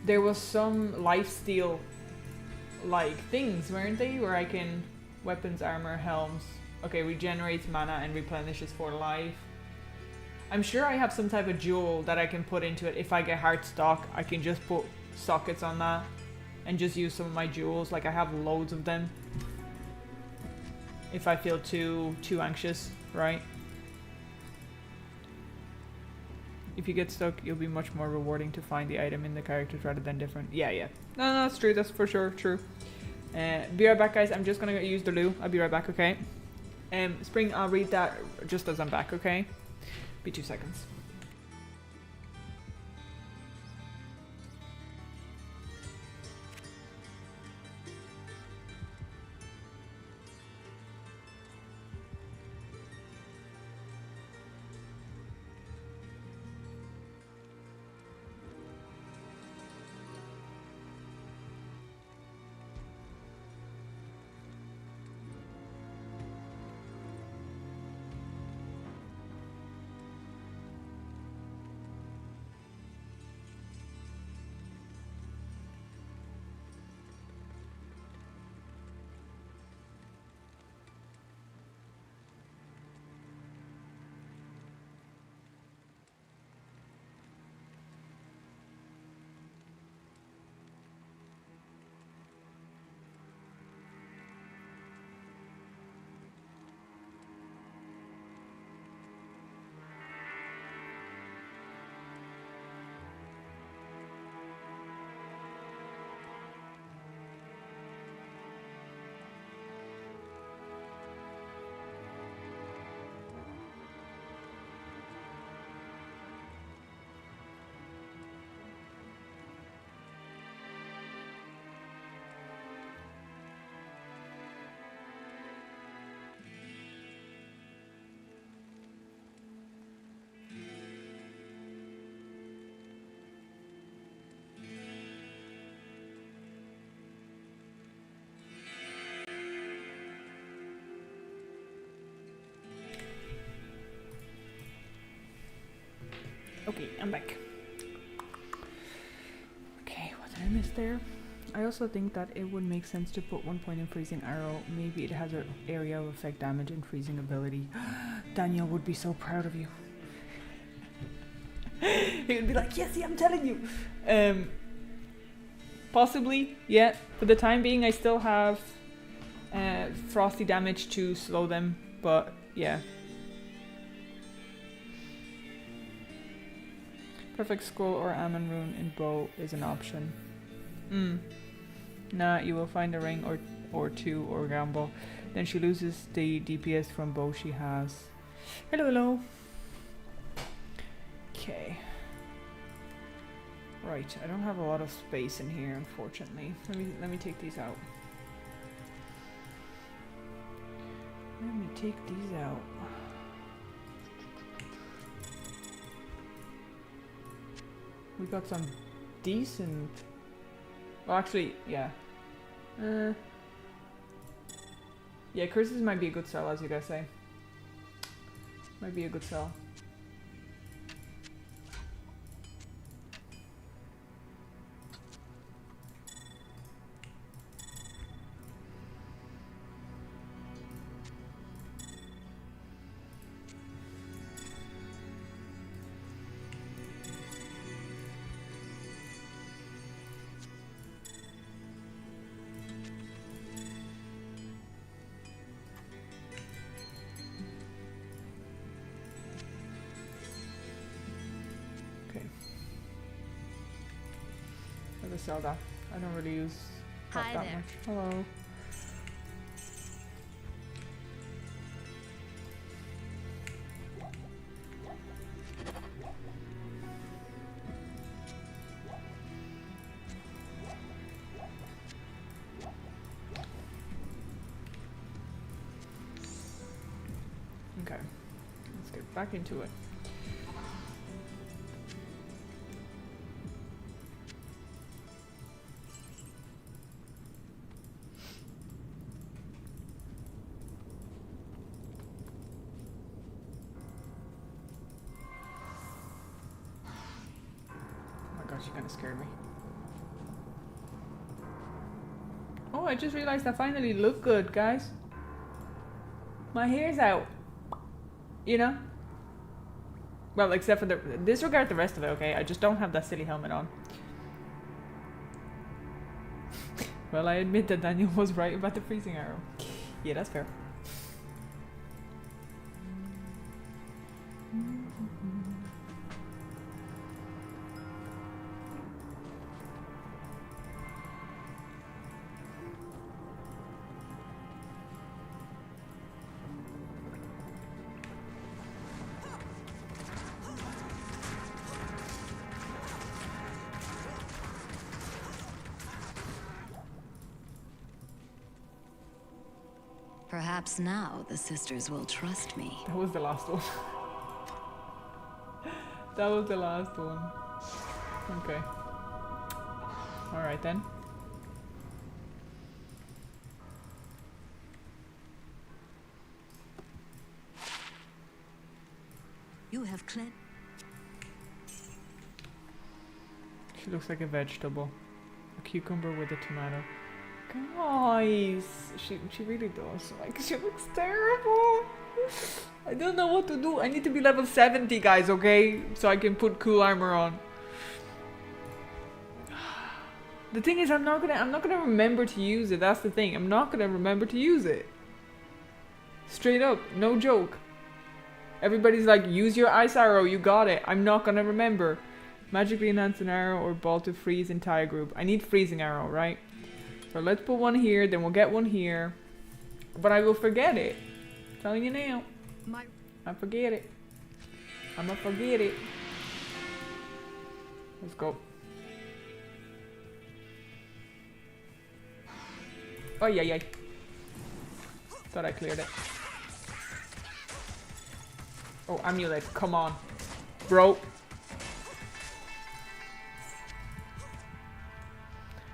there was some lifesteal like things, weren't they, where I can weapons, armor, helms. Okay, regenerates mana and replenishes for life. I'm sure I have some type of jewel that I can put into it. If I get hard stuck, I can just put sockets on that and just use some of my jewels. Like I have loads of them. If I feel too anxious, right? If you get stuck, it'll be much more rewarding to find the item in the characters rather than different. Yeah, yeah. No, that's true. That's for sure true. Be right back, guys. I'm just gonna use the loo. I'll be right back, okay? Spring, I'll read that just as I'm back, okay? Be 2 seconds. Okay, I'm back. Okay, what did I miss there? I also think that it would make sense to put 1 point in freezing arrow. Maybe it has an area of effect damage and freezing ability. Daniel would be so proud of you. He would be like, yes, I'm telling you. Possibly, yeah. For the time being, I still have frosty damage to slow them, but yeah. Perfect Scroll or Ammon Rune in bow is an option. Nah, you will find a ring or two or gamble. Then she loses the DPS from bow she has. Hello, hello. Okay. Right, I don't have a lot of space in here, unfortunately. Let me take these out. Let me take these out. We got some decent. Well, actually, yeah. Yeah, curses might be a good sell, as you guys say. Might be a good sell. Zelda. I don't really use that Hi that there. much. Hello. Okay, let's get back into it. She kind of scared me. Oh, I just realized I finally look good, guys. My hair's out. You know? Well, except for the... Disregard the rest of it, okay? I just don't have that silly helmet on. Well, I admit that Daniel was right about the freezing arrow. Yeah, that's fair. Perhaps now the sisters will trust me. That was the last one. That was the last one. Okay. Alright then. You have cleansed. She looks like a vegetable. A cucumber with a tomato. Guys, she really does. Like, she looks terrible. I don't know what to do. I need to be level 70, guys, okay? So I can put cool armor on. The thing is, I'm not gonna remember to use it. That's the thing. I'm not gonna remember to use it. Straight up, no joke. Everybody's like, use your ice arrow, you got it. I'm not gonna remember. Magically enhance an arrow or ball to freeze entire group. I need freezing arrow, right? So let's put one here, then we'll get one here. But I will forget it. Telling you now. I forget it. I'ma forget it. Let's go. Oh yeah, yeah. Thought I cleared it. Oh, amulet, come on. Bro.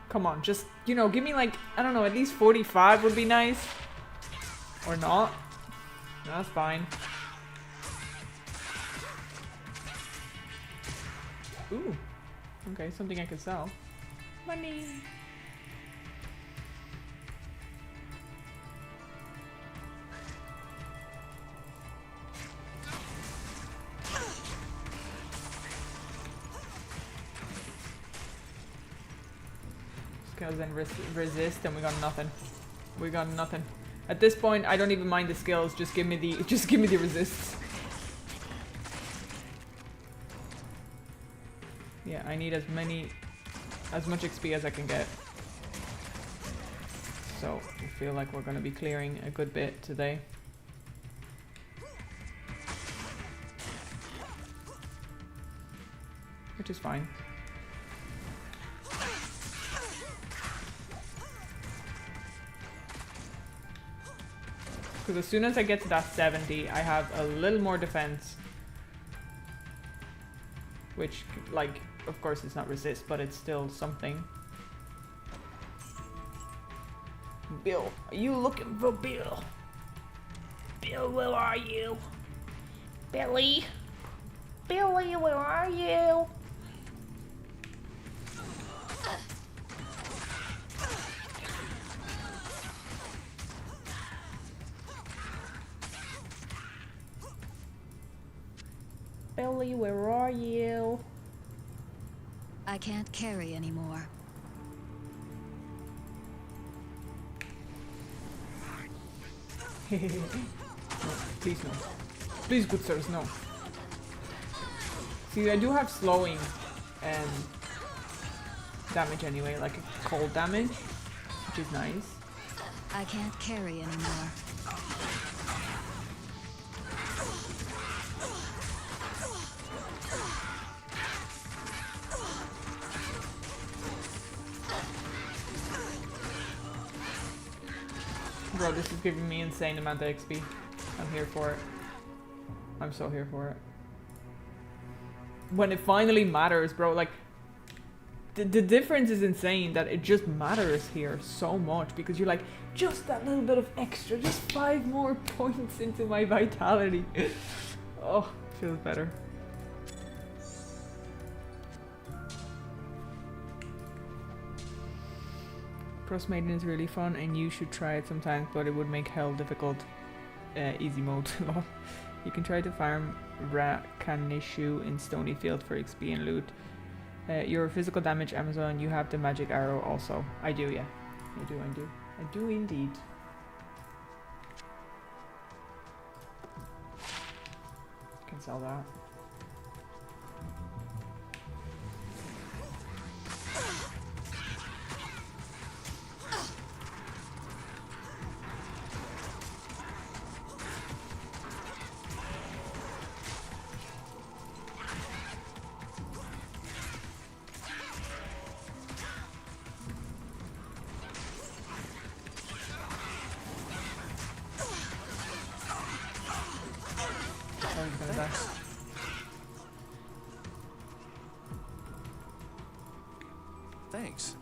Come on, just, you know, give me like, I don't know, at least 45 would be nice. Or not. That's fine. Ooh. Okay, something I can sell. Money. Skills and resist, and we got nothing. We got nothing. At this point, I don't even mind the skills. Just give me the resists. Yeah, I need as much XP as I can get. So I feel like we're going to be clearing a good bit today. Which is fine. Because as soon as I get to that 70, I have a little more defense. Which, like, of course it's not resist, but it's still something. Bill, are you looking for Bill? Bill, where are you? Billy? Billy, where are you? Billy, where are you? I can't carry anymore. No, please no. Please, good sirs, no. See, I do have slowing damage anyway, like a cold damage, which is nice. I can't carry anymore. Bro, this is giving me insane amount of XP. I'm here for it. I'm so here for it. When it finally matters, bro, like the difference is insane that it just matters here so much because you're like, just that little bit of extra, just 5 more points into my vitality. Oh, feels better. Cross Maiden is really fun and you should try it sometimes, but it would make hell difficult. Easy mode. You can try to farm Rakanishu in Stony Field for XP and loot. Your physical damage Amazon, you have the magic arrow also. I do, yeah. I do indeed. Can sell that. Thanks.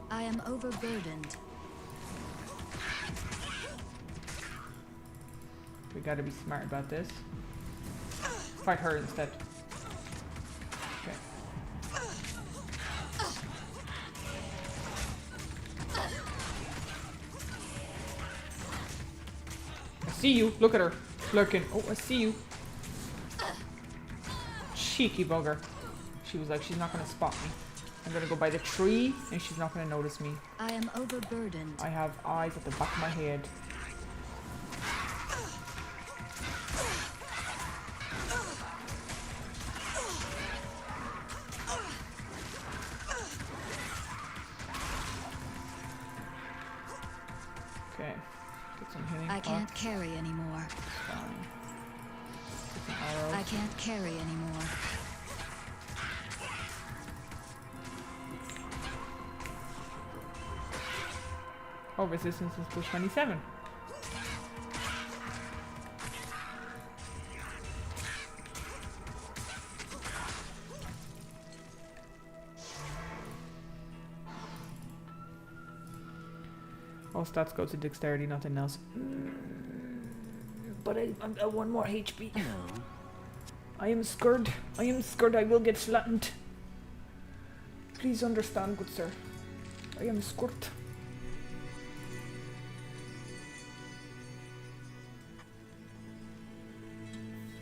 I am overburdened. We gotta be smart about this. Fight her instead. Okay. I see you. Look at her. Lurking. Oh, I see you. Cheeky bugger. She was like, she's not gonna spot me. I'm gonna go by the tree and she's not gonna notice me. I am overburdened. I have eyes at the back of my head. Okay. Get some healing. I can't carry anymore. Fine. Get some arrows. I can't carry anymore. Oh, resistance is plus 27. All stats go to dexterity, nothing else. But I want more HP. Hello. I am scared. I am scared I will get flattened. Please understand, good sir. I am scared.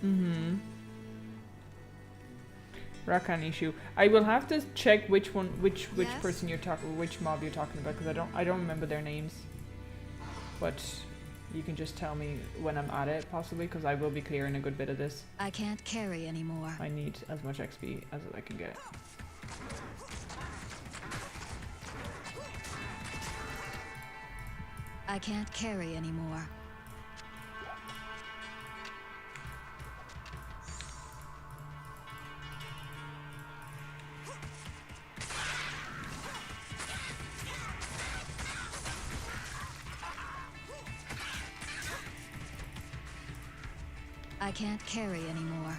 Mm-hmm. Rakan issue. I will have to check which one, which Yes? person you're talking, which mob you're talking about, because I don't remember their names. But you can just tell me when I'm at it, possibly, because I will be clearing a good bit of this. I can't carry anymore. I need as much XP as I can get. I can't carry anymore. I can't carry anymore.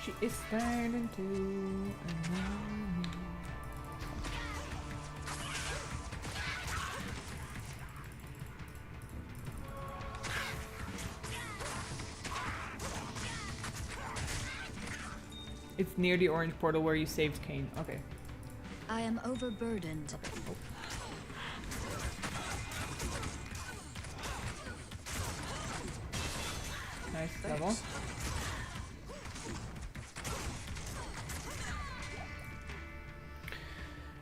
She is starting to annoy me. It's near the orange portal where you saved Kane. Okay. I am overburdened. Oh. Nice level.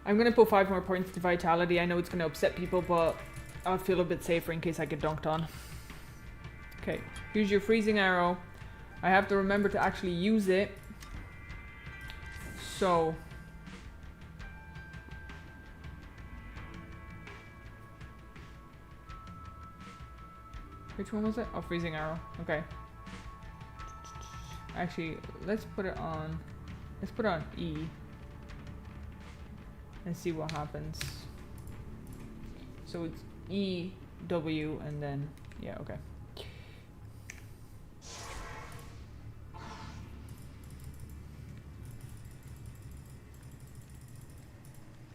I'm gonna put 5 more points to vitality. I know it's gonna upset people, but I'll feel a bit safer in case I get dunked on. Okay, here's your freezing arrow. I have to remember to actually use it. So which one was it? Oh, freezing arrow. Okay. Actually, let's put it on. Let's put it on E. And see what happens. So it's E, W, and then yeah, okay.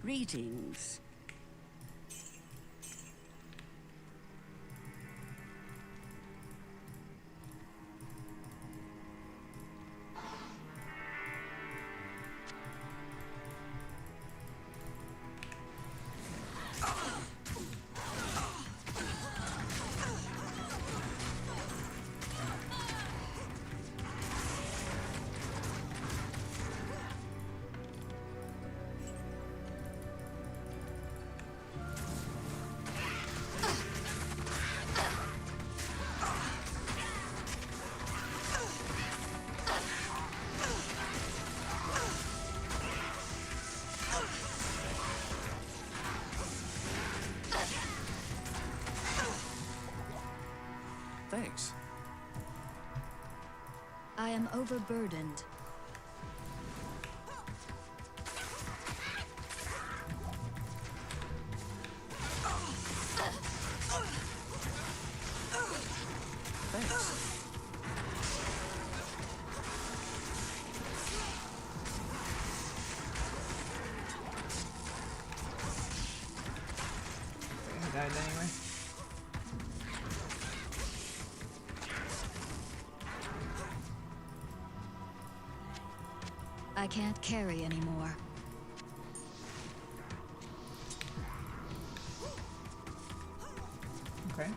Greetings. Thanks. I am overburdened. Thanks. He died anyway. I can't carry anymore. Okay.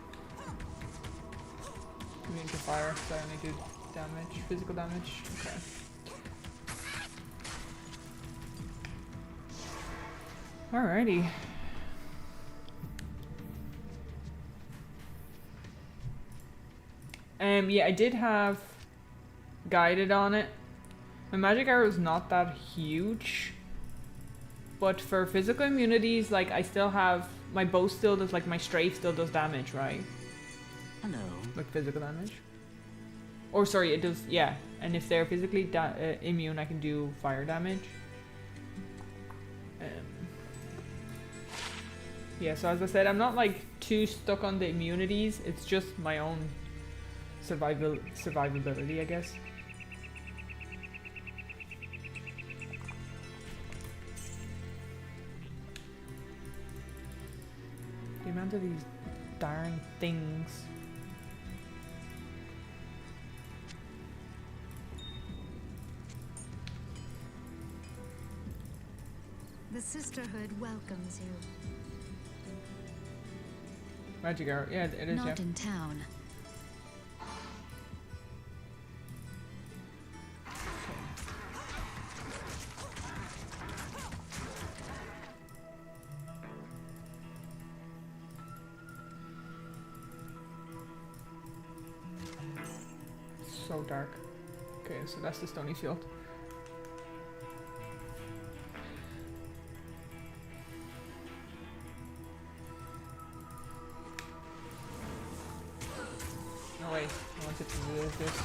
Immune to fire, so I only do damage, physical damage. Okay. Alrighty. Yeah, I did have guided on it. My magic arrow is not that huge, but for physical immunities, like I still have my bow still does, like my strafe still does damage, right? Hello. Like physical damage. Or sorry, it does, yeah. And if they're physically immune, I can do fire damage. Yeah, so as I said, I'm not like too stuck on the immunities. It's just my own survivability, I guess. The amount of these darn things. sisterhood welcomes you. Magic arrow. Yeah, it is. Not Yeah. in town. So dark. Okay, so that's the stony field. No wait, I wanted to do this.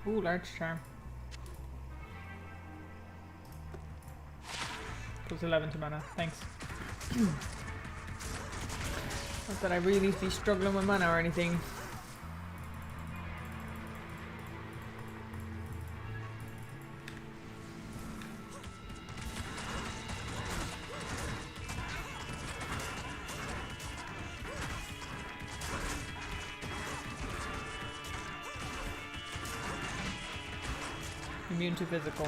Ooh, large charm. Plus 11 to mana. Thanks. Not that I really be struggling with mana or anything. Immune to physical.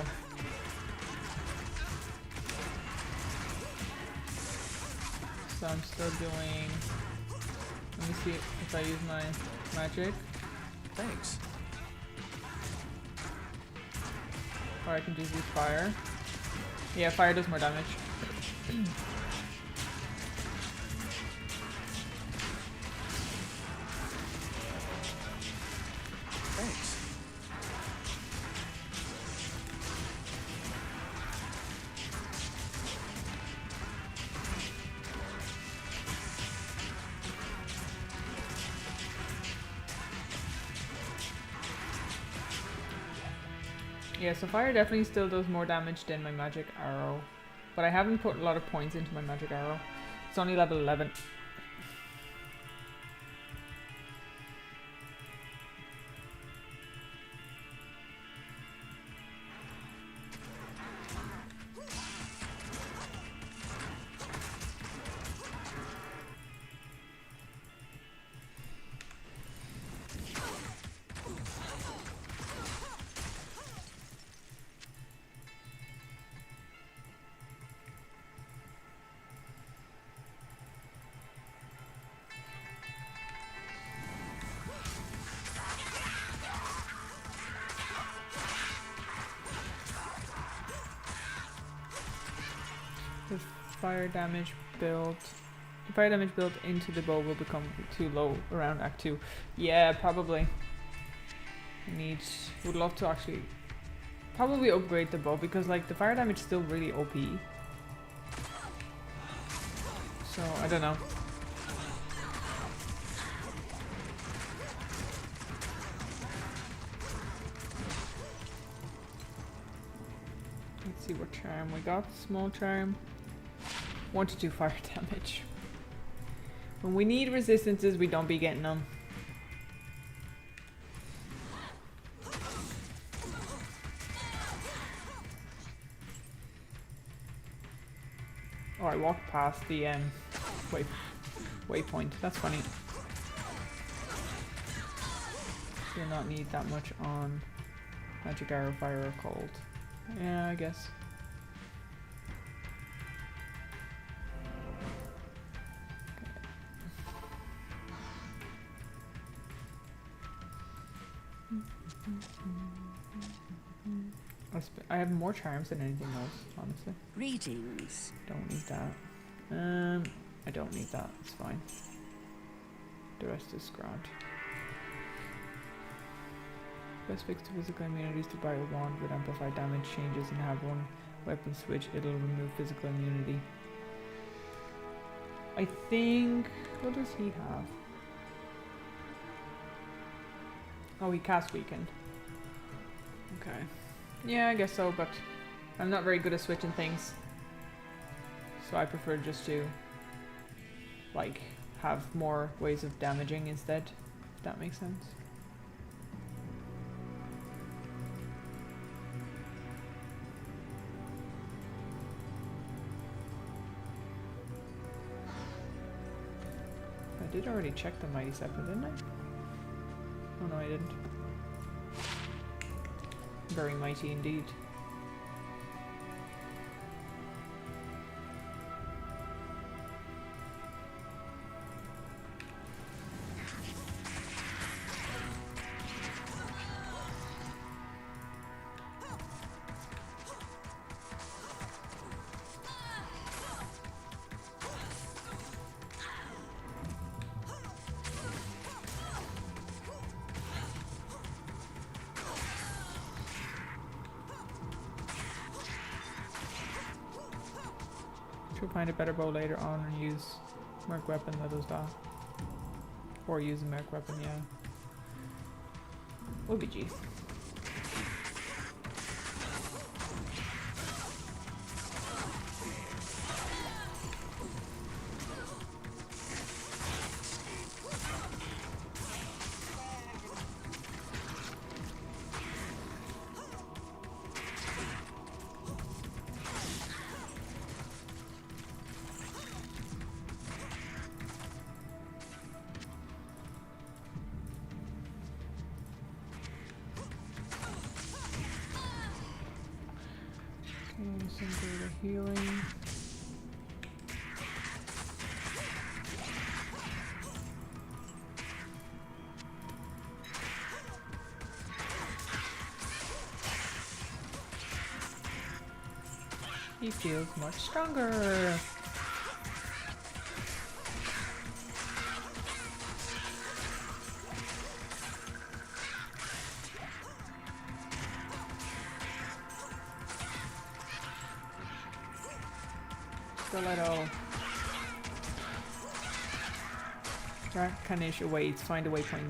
So I'm still doing... Let me see if I use my magic. Thanks. Or I can just use fire. Yeah, fire does more damage. Thanks. Yeah, so fire definitely still does more damage than my magic arrow. But I haven't put a lot of points into my magic arrow. It's only level 11. The fire damage built into the bow will become too low around Act 2. Yeah, probably. Would love to actually probably upgrade the bow because like the fire damage is still really OP. So I don't know. Let's see what charm we got. Small charm. 1 to 2 fire damage. When we need resistances, we don't be getting them. Oh, I walked past the waypoint. That's funny. Do not need that much on magic arrow, fire, or cold. Yeah, I guess. I have more charms than anything else, honestly. Greetings. Don't need that. I don't need that. It's fine. The rest is grand. Best fix to physical immunities to buy a wand with amplified damage changes and have one weapon switch. It'll remove physical immunity. I think... What does he have? Oh, he cast weakened. Okay. Yeah, I guess so, but I'm not very good at switching things. So I prefer just to, like, have more ways of damaging instead. If that makes sense. I did already check the Mighty Scepter, didn't I? Oh no, I didn't. Very mighty indeed. Should find a better bow later on and use Merc Weapon that does that. Or use a Merc Weapon, yeah. OBGs. Some greater healing. He feels much stronger. Stiletto. Carnation waits. Find a waypoint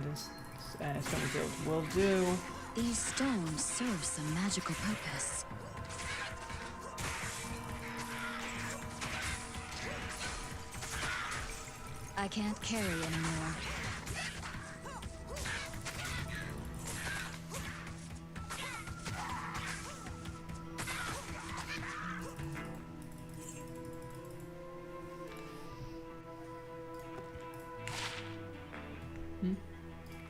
and Stony Field will do. These stones serve some magical purpose. I can't carry anymore.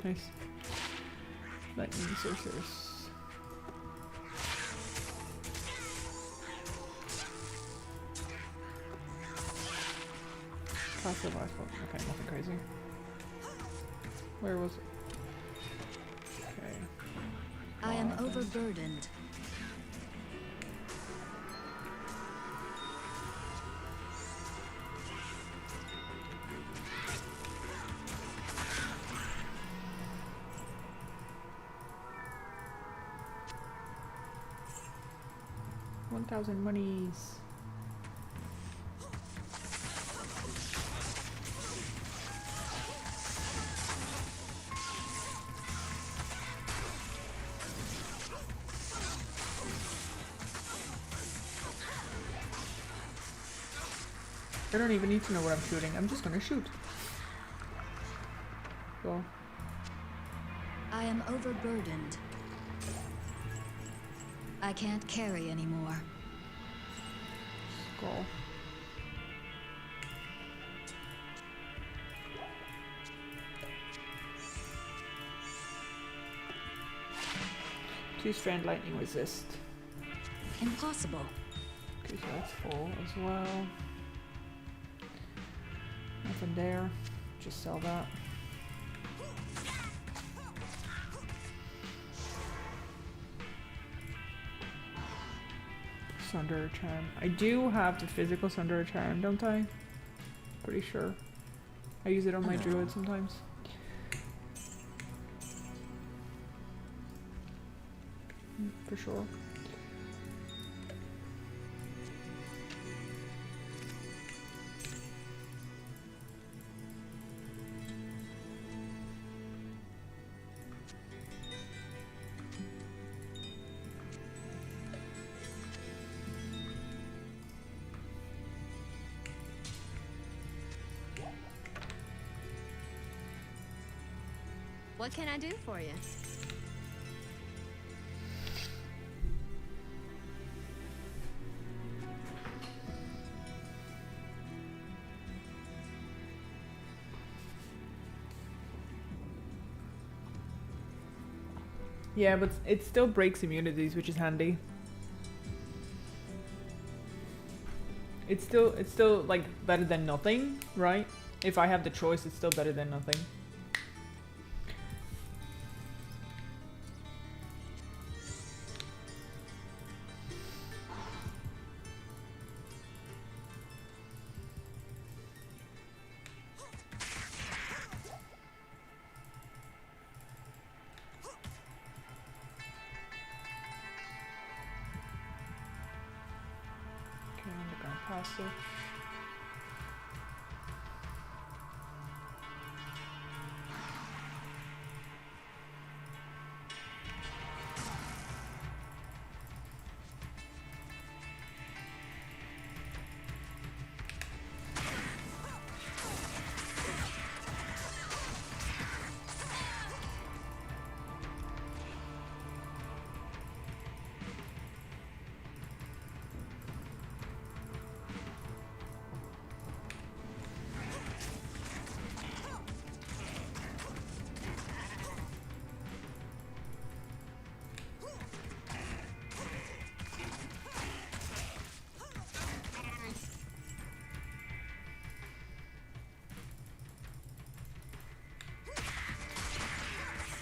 Nice. Lightning sorceress. Passive life. Okay, nothing crazy. Where was it? Okay. I am overburdened. $1,000 monies. I don't even need to know what I'm shooting. I'm just gonna shoot. Go. I am overburdened. I can't carry anymore. Skull. Two strand lightning resist. Impossible. Okay, so that's full as well. Nothing there. Just sell that. Sunderer Charm. I do have the physical Sunderer Charm, don't I? Pretty sure. I use it on my Druid sometimes. For sure. What can I do for you? Yeah, but it still breaks immunities, which is handy. It's still like better than nothing, right? If I have the choice, it's still better than nothing. Passage.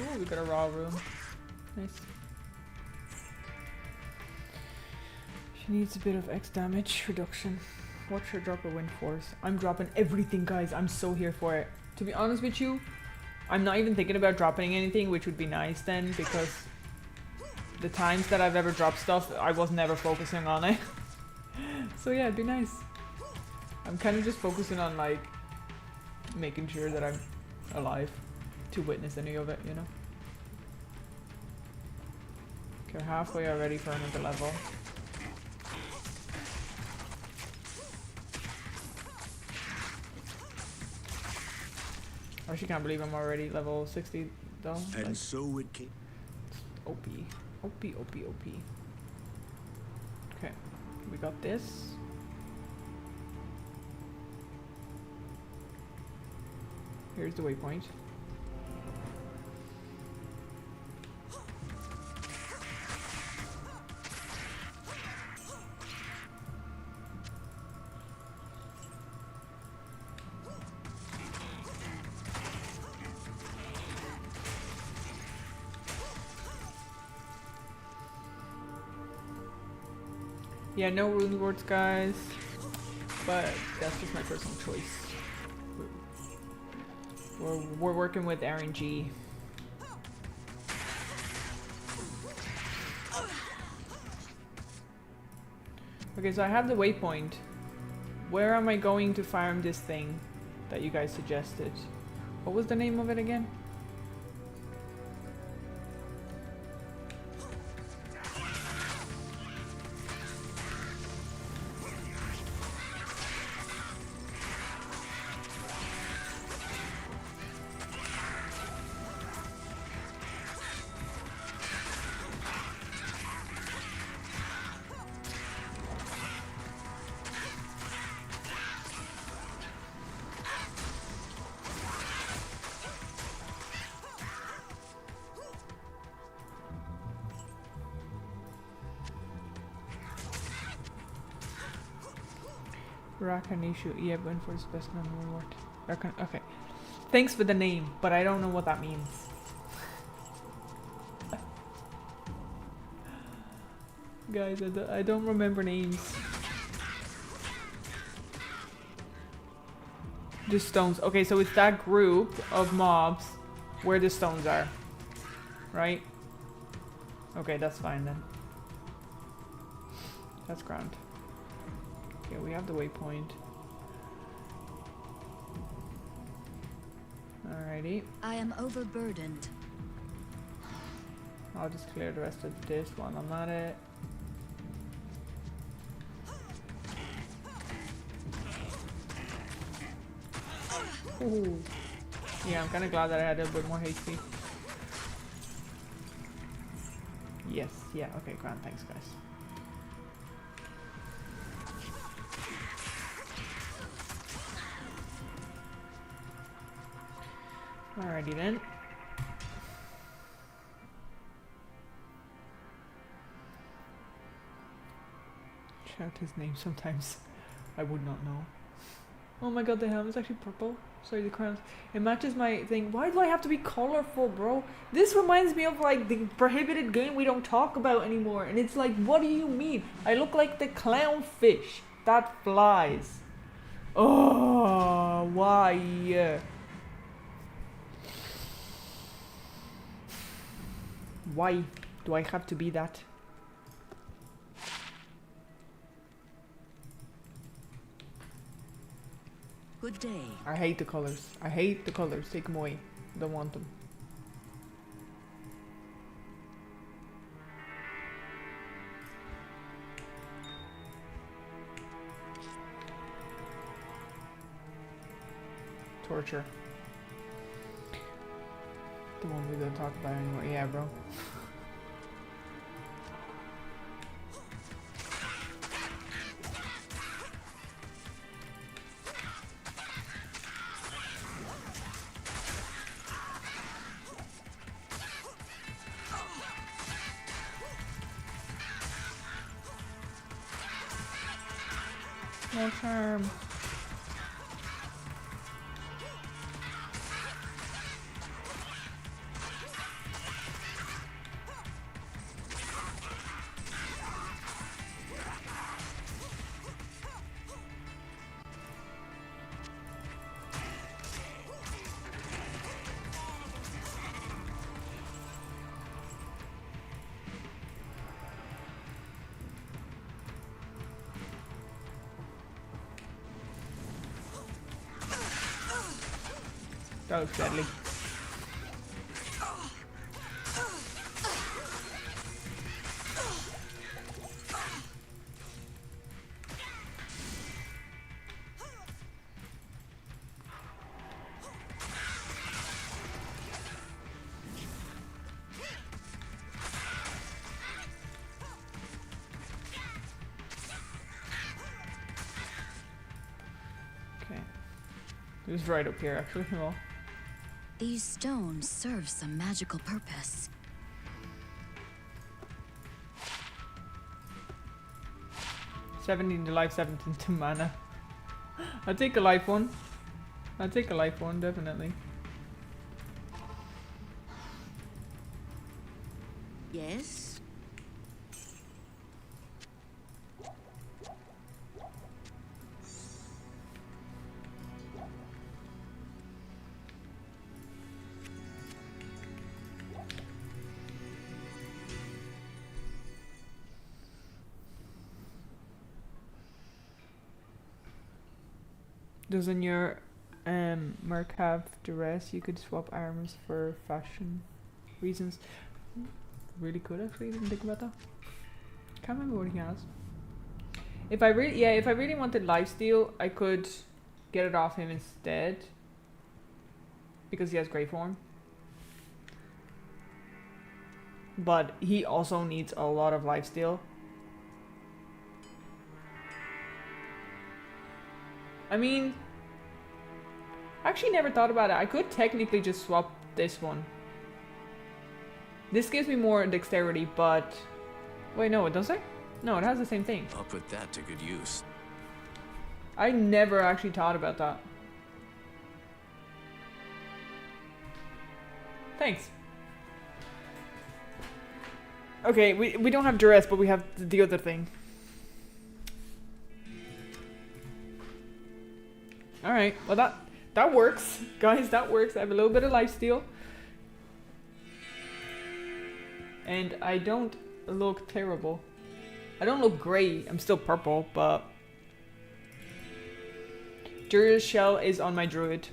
Ooh, we got a raw room. Nice. She needs a bit of X damage reduction. Watch her drop a wind force. I'm dropping everything, guys. I'm so here for it. To be honest with you, I'm not even thinking about dropping anything, which would be nice then, because the times that I've ever dropped stuff, I was never focusing on it. So yeah, it'd be nice. I'm kind of just focusing on like making sure that I'm alive to witness any of it, you know? Okay, we're halfway already for another level. I actually can't believe I'm already level 60 though. And Like, so it came. OP. OP, OP, OP. Okay, we got this. Here's the waypoint. Yeah, no rune words, guys, but that's just my personal choice. We're working with RNG. Okay, so I have the waypoint. Where am I going to farm this thing that you guys suggested? What was the name of it again? Rakanishu. Yeah, going for his best known reward. Okay. Thanks for the name, but I don't know what that means. Guys, I don't remember names. Just stones. Okay, so it's that group of mobs where the stones are. Right? Okay, that's fine then. That's grand. Okay, we have the waypoint. Alrighty. I am overburdened. I'll just clear the rest of this while I'm at it. Ooh. Yeah, I'm kind of glad that I had a bit more HP. Yes, yeah, okay, grand, thanks guys. Alrighty then. Shout his name sometimes. I would not know. Oh my god, the helm is actually purple. Sorry, the crown. It matches my thing. Why do I have to be colorful, bro? This reminds me of like the prohibited game we don't talk about anymore. And it's like, what do you mean? I look like the clownfish that flies. Oh, why? Why do I have to be that? Good day. I hate the colors. I hate the colors. Take them away. Don't want them. Torture. The one we don't talk about anymore. Yeah, bro. No charm. That looks deadly. Okay. It was right up here actually. Well. These stones serve some magical purpose. $17 to life, 17 to mana. I'll take a life one. I'll take a life one, definitely. Yes? Doesn't your merc have duress? You could swap armors for fashion reasons. Really could actually. Didn't think about that. Can't remember what he has. If I really wanted lifesteal, I could get it off him instead. Because he has Grey Form. But he also needs a lot of lifesteal. I mean, I actually never thought about it. I could technically just swap this one. This gives me more dexterity, but... Wait, no, it doesn't? No, it has the same thing. I'll put that to good use. I never actually thought about that. Thanks. Okay, we don't have duress, but we have the other thing. Alright, well that works. Guys, that works. I have a little bit of lifesteal. And I don't look terrible. I don't look great. I'm still purple, but... Druid shell is on my druid.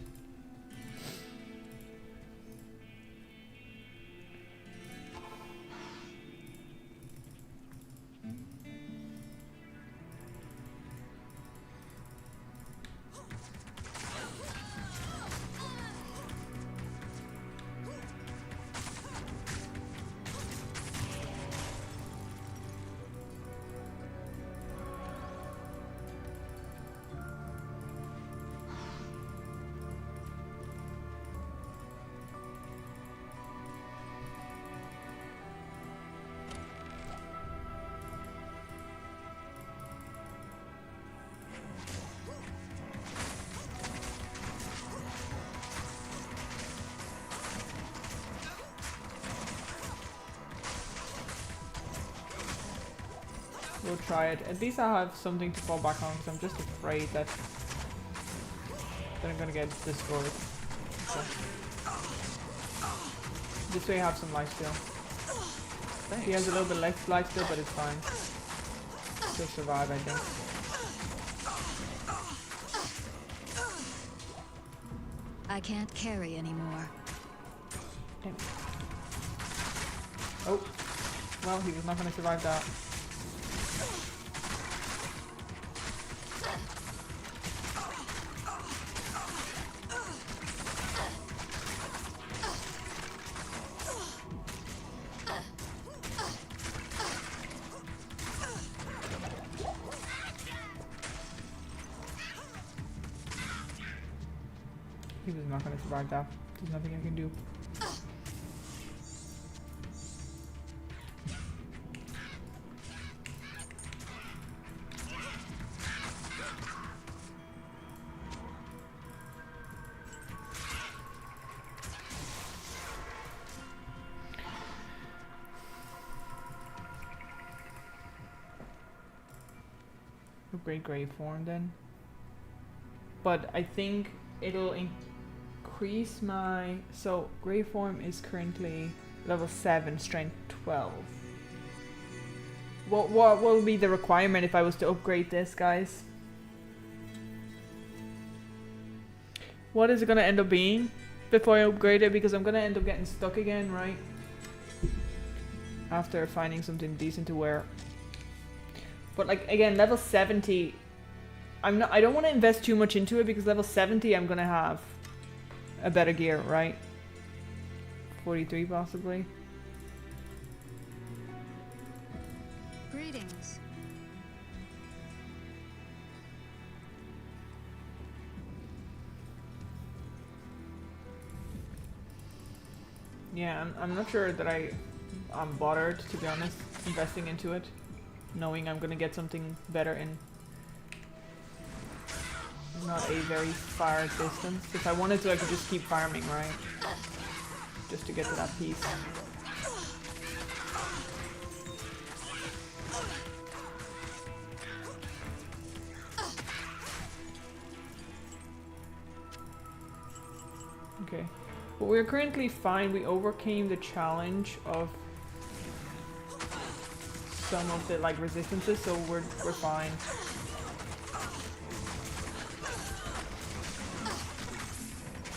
We'll try it. At least I'll have something to fall back on, because I'm just afraid that I'm gonna get destroyed. So. This way I have some life still. Thanks. He has a little bit less life still, but it's fine. He'll survive, I think. I can't carry anymore. Damn. Oh. Well, he was not gonna survive that. He was not going to survive that. There's nothing I can do. Upgrade grave form then. But I think it'll increase my... So, grave form is currently level 7, strength 12. What will be the requirement if I was to upgrade this, guys? What is it going to end up being before I upgrade it? Because I'm going to end up getting stuck again, right? After finding something decent to wear. But like, again, level 70... I don't want to invest too much into it, because level 70 I'm going to have a better gear, right? 43 possibly. Greetings. Yeah, I'm not sure that I'm bothered, to be honest, investing into it, knowing I'm going to get something better in not a very far distance. If I wanted to, I could just keep farming, right? Just to get to that piece. Okay. But we're currently fine. We overcame the challenge of some of the like resistances, so we're fine.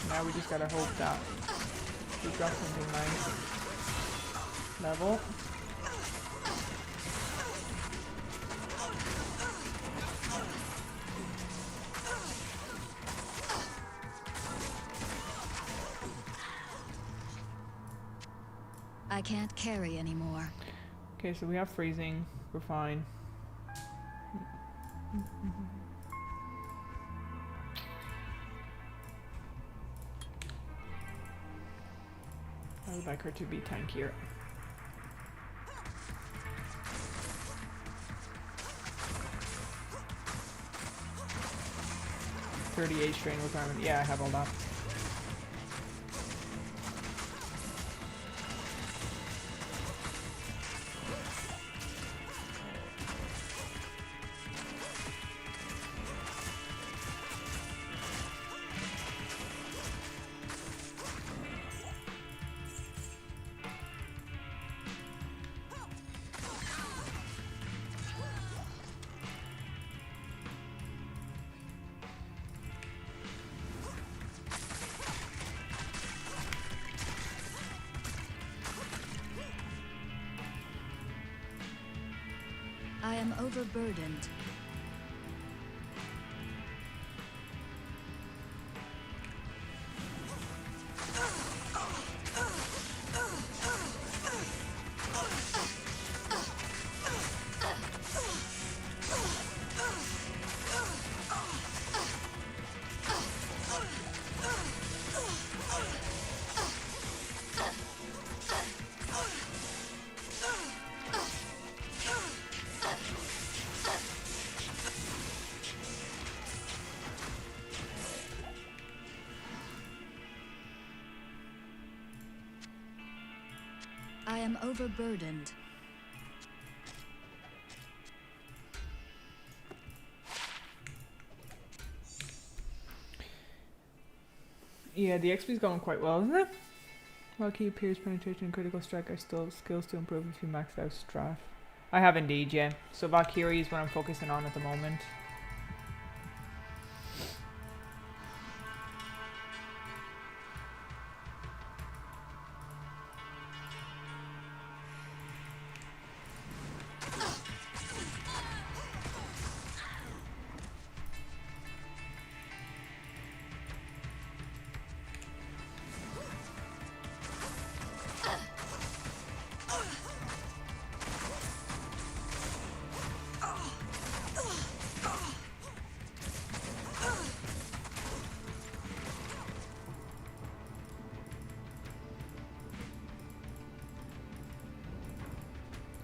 Now we just gotta hope that we got something nice. Level. I can't carry anymore. Okay, so we have freezing. We're fine. I would like her to be tankier. .38 strain requirement. Yeah, I have all that. I am overburdened. I am overburdened. Yeah, the XP's going quite well, isn't it? Valkyrie, Pierce, Penetration, and Critical Strike are still skills to improve if you max out Strath. I have indeed, yeah. So Valkyrie is what I'm focusing on at the moment.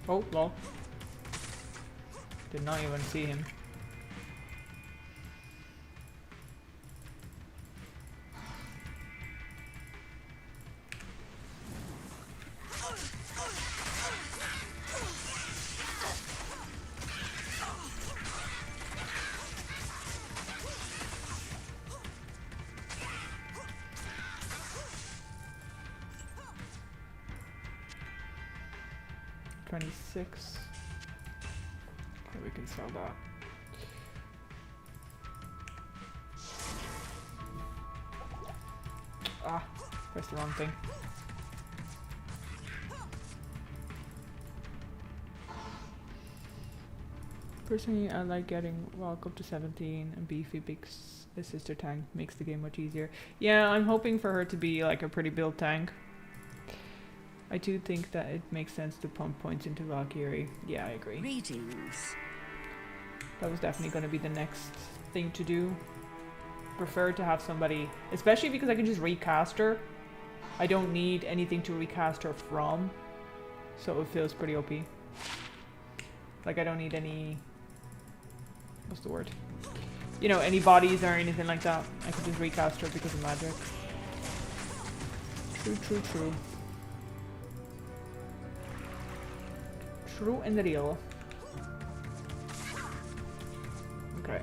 Oh, lol. Did not even see him. $26. Okay, we can sell that. Ah, pressed the wrong thing. Personally, I like getting Walk up to 17 and Beefy big sister tank makes the game much easier. Yeah, I'm hoping for her to be like a pretty built tank. I do think that it makes sense to pump points into Valkyrie. Yeah, I agree. Greetings. That was definitely going to be the next thing to do. Prefer to have somebody, especially because I can just recast her. I don't need anything to recast her from, so it feels pretty OP. Like I don't need any, what's the word? You know, any bodies or anything like that. I can just recast her because of magic. True, true, true. True and real. Okay.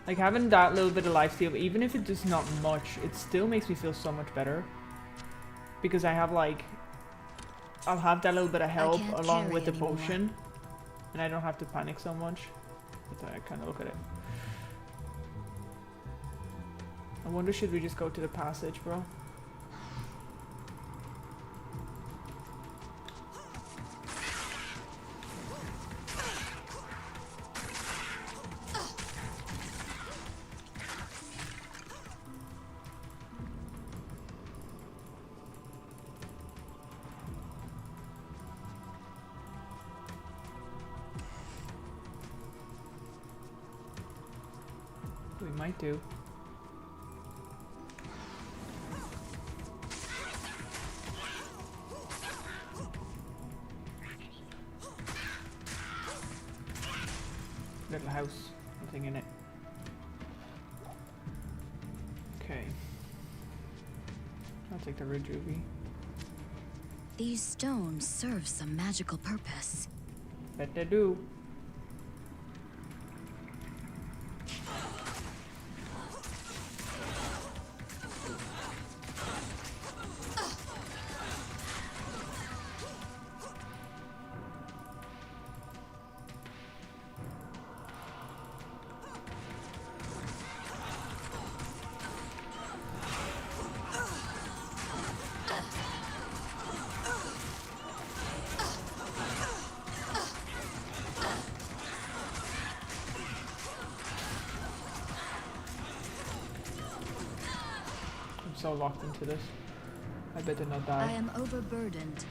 Like having that little bit of lifesteal, even if it does not much, it still makes me feel so much better. Because I have like, I'll have that little bit of help along with the potion. And I don't have to panic so much. That's how I kind of look at it. I wonder, should we just go to the passage, bro? We might do. Little house, nothing in it. Okay. I'll take the Rejuvi. These stones serve some magical purpose. Bet they do. So locked into this. I better not die. I am overburdened.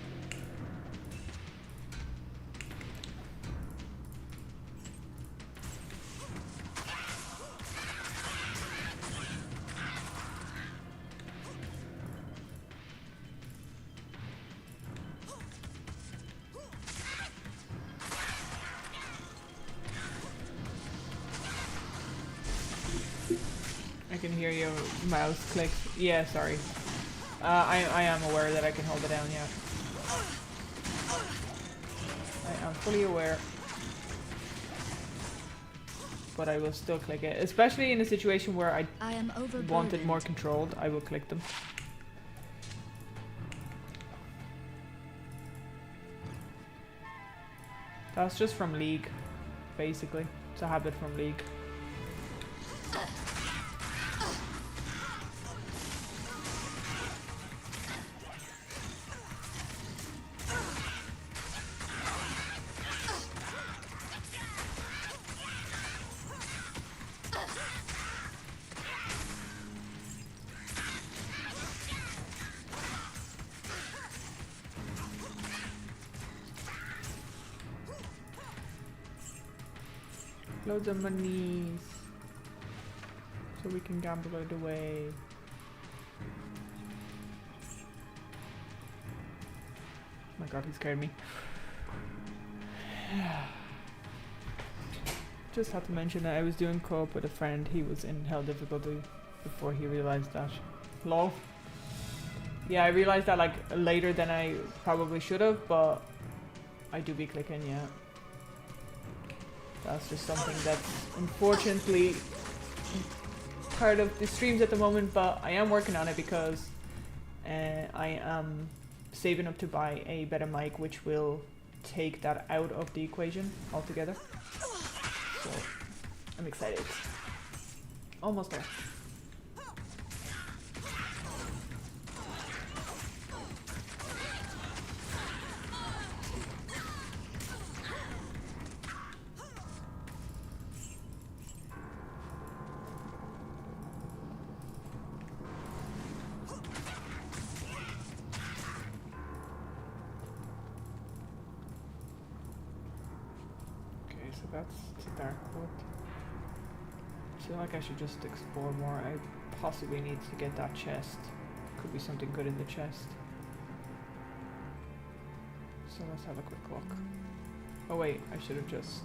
I can hear your mouse click. Yeah, sorry. I am aware that I can hold it down, yeah. fully aware. But I will still click it. Especially in a situation where I am overburdened. want it more controlled, I will click them. That's just from League, basically. It's a habit from League. Loads of monies. So we can gamble it away. Oh my god, he scared me. Just had to mention that I was doing co-op with a friend. He was in hell difficulty before he realized that. Lol. Yeah, I realized that like later than I probably should have, but I do be clicking, yeah. That's just something that's unfortunately part of the streams at the moment, but I am working on it because I am saving up to buy a better mic which will take that out of the equation altogether. So I'm excited. Almost there. That's a dark wood. I feel like I should just explore more. I possibly need to get that chest. Could be something good in the chest. So let's have a quick look. Oh wait, I should have just...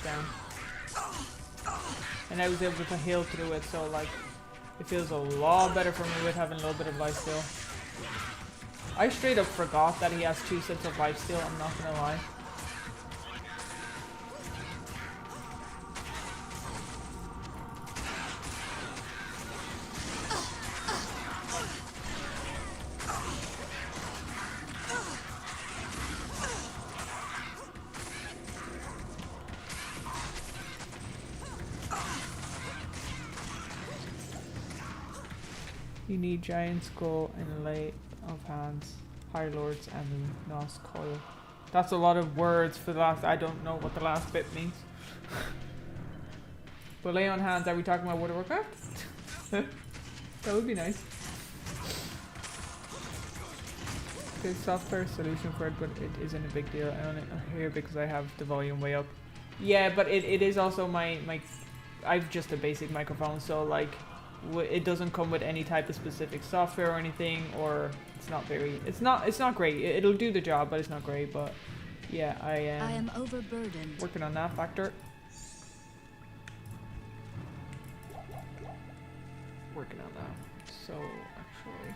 down. And I was able to heal through it, so like it feels a lot better for me with having a little bit of life steal. I straight up forgot that he has 2 sets of life steal, I'm not gonna lie. You need Giant Skull and Lay of Hands, High Lords, and Nos Coil. That's a lot of words for the last. I don't know what the last bit means. But Lay on Hands, are we talking about World of Warcraft? That would be nice. There's software solution for it, but it isn't a big deal. I only hear because I have the volume way up. Yeah, but it is also my I've just a basic microphone, so like it doesn't come with any type of specific software or anything, or it's not very, it's not great. It'll do the job, but it's not great. But yeah, I am overburdened. Working on that factor. Working on that. So actually.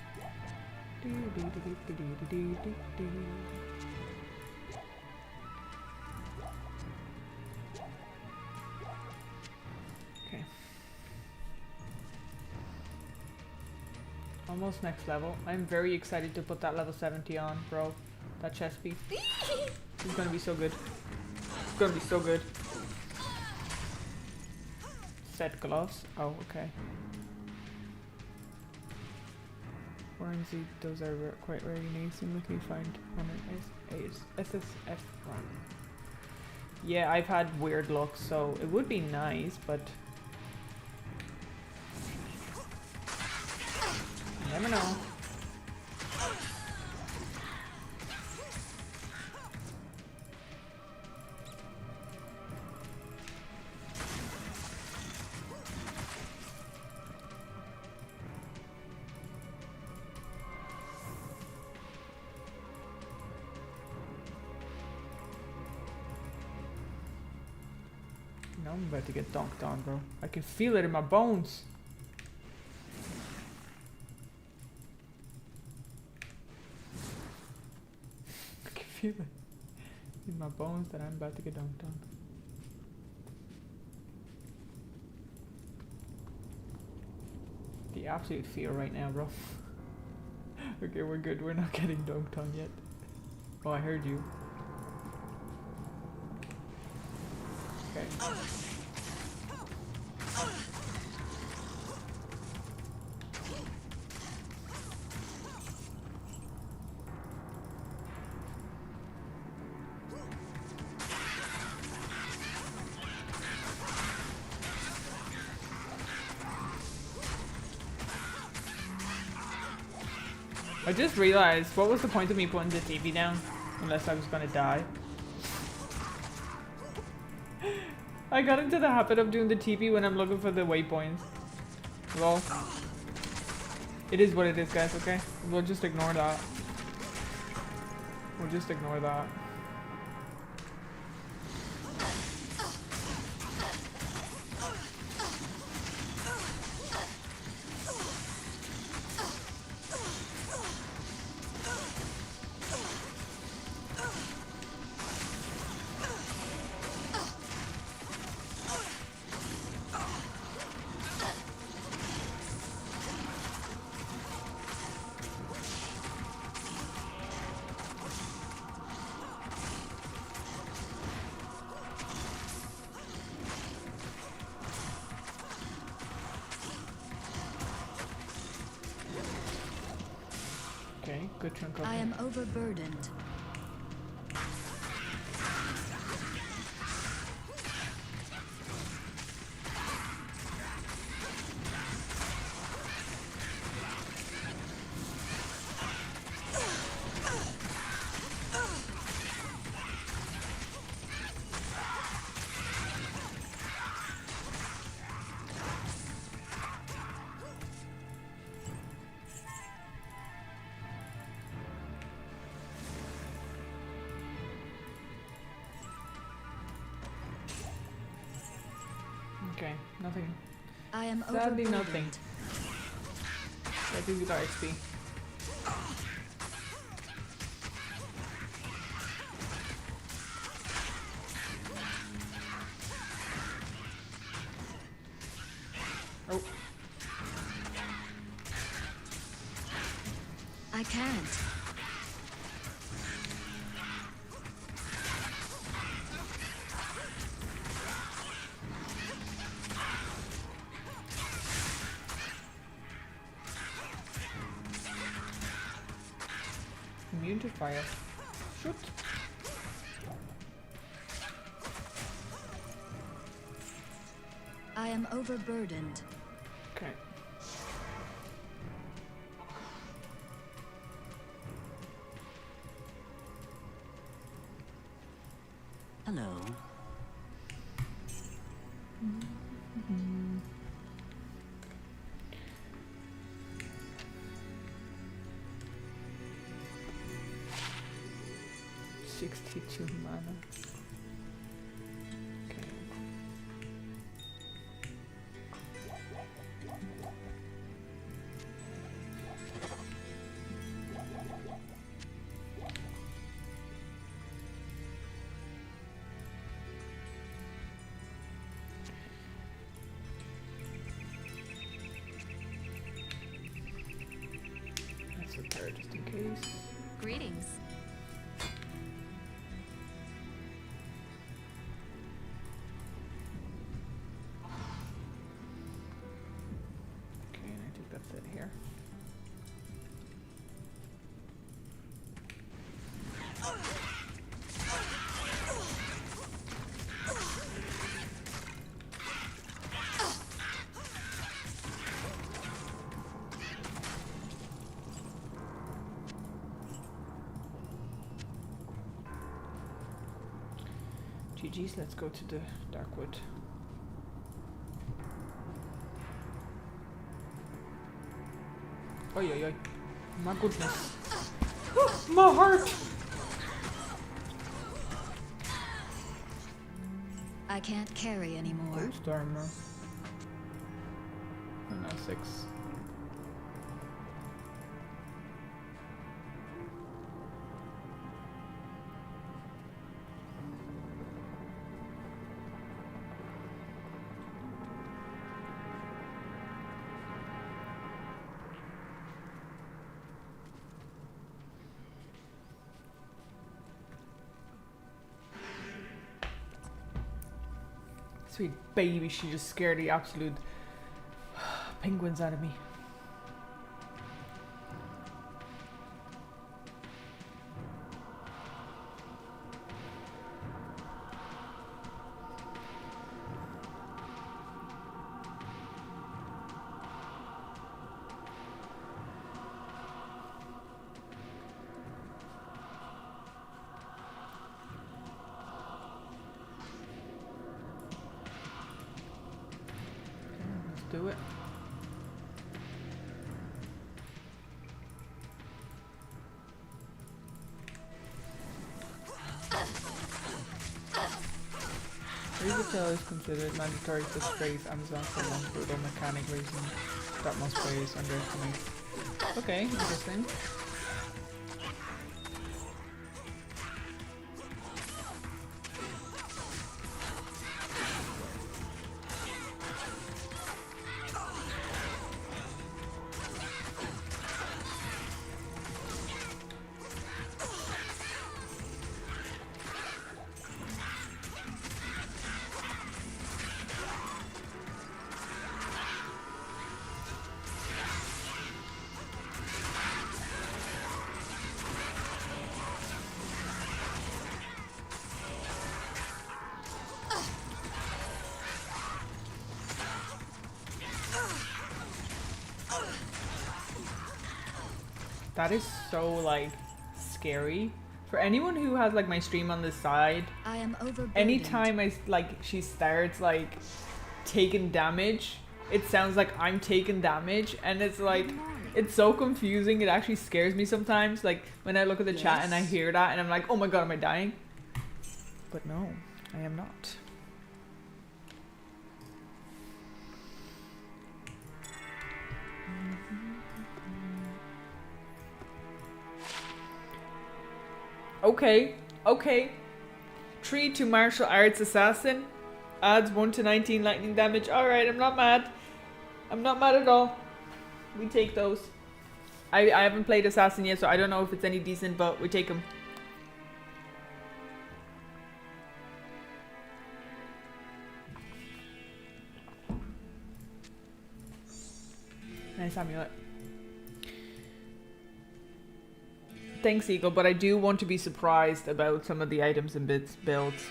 Okay. Almost next level. I'm very excited to put that level 70 on, bro. That chest piece. It's gonna be so good. It's gonna be so good. Set gloves. Oh, okay. Orange, those are quite rare. You need seem like you find on an SSF run. Yeah, I've had weird luck, so it would be nice, but you never know. Now I'm about to get dunked on, bro. I can feel it in my bones. I can feel it in my bones that I'm about to get dunked on. The absolute fear right now, bro. Okay, we're good. We're not getting dunked on yet. Oh, I heard you. Okay. I just realized, what was the point of me putting the TV down? Unless I was gonna die. I got into the habit of doing the TP when I'm looking for the waypoints. Well, it is what it is, guys, okay? We'll just ignore that. We'll just ignore that. Okay, good chunk of I am overburdened. Okay, nothing. I am Sadly, overburdened. nothing. I think we got XP. Oh, I can't. immune to fire. Shoot. I am overburdened. Okay. Hello. Mm-hmm. 62 mana. Okay. Let's repair just in case. Greetings. Okay, and I think that's it here. GG's, let's go to the Darkwood. Oi, oi, oi. My goodness. My heart! I I can't carry anymore. Ghost armor. Oh no, 6. Sweet baby, she just scared the absolute penguins out of me. Do it. Retail is considered mandatory to strafe Amazon for one brutal mechanic reason that most players underestimate. Okay, interesting. That is so like scary for anyone who has like my stream on the side. I am overburdened. Anytime she starts like taking damage, it sounds like I'm taking damage, and it's like it's so confusing. It actually scares me sometimes. Like when I look at the chat and I hear that, and I'm like, oh my god, am I dying? But no, I am not. Okay, okay. 3 to martial arts assassin. Adds 1 to 19 lightning damage. Alright, I'm not mad. I'm not mad at all. We take those. I haven't played assassin yet, so I don't know if it's any decent, but we take them. Nice amulet. Thanks, Eagle, but I do want to be surprised about some of the items and builds.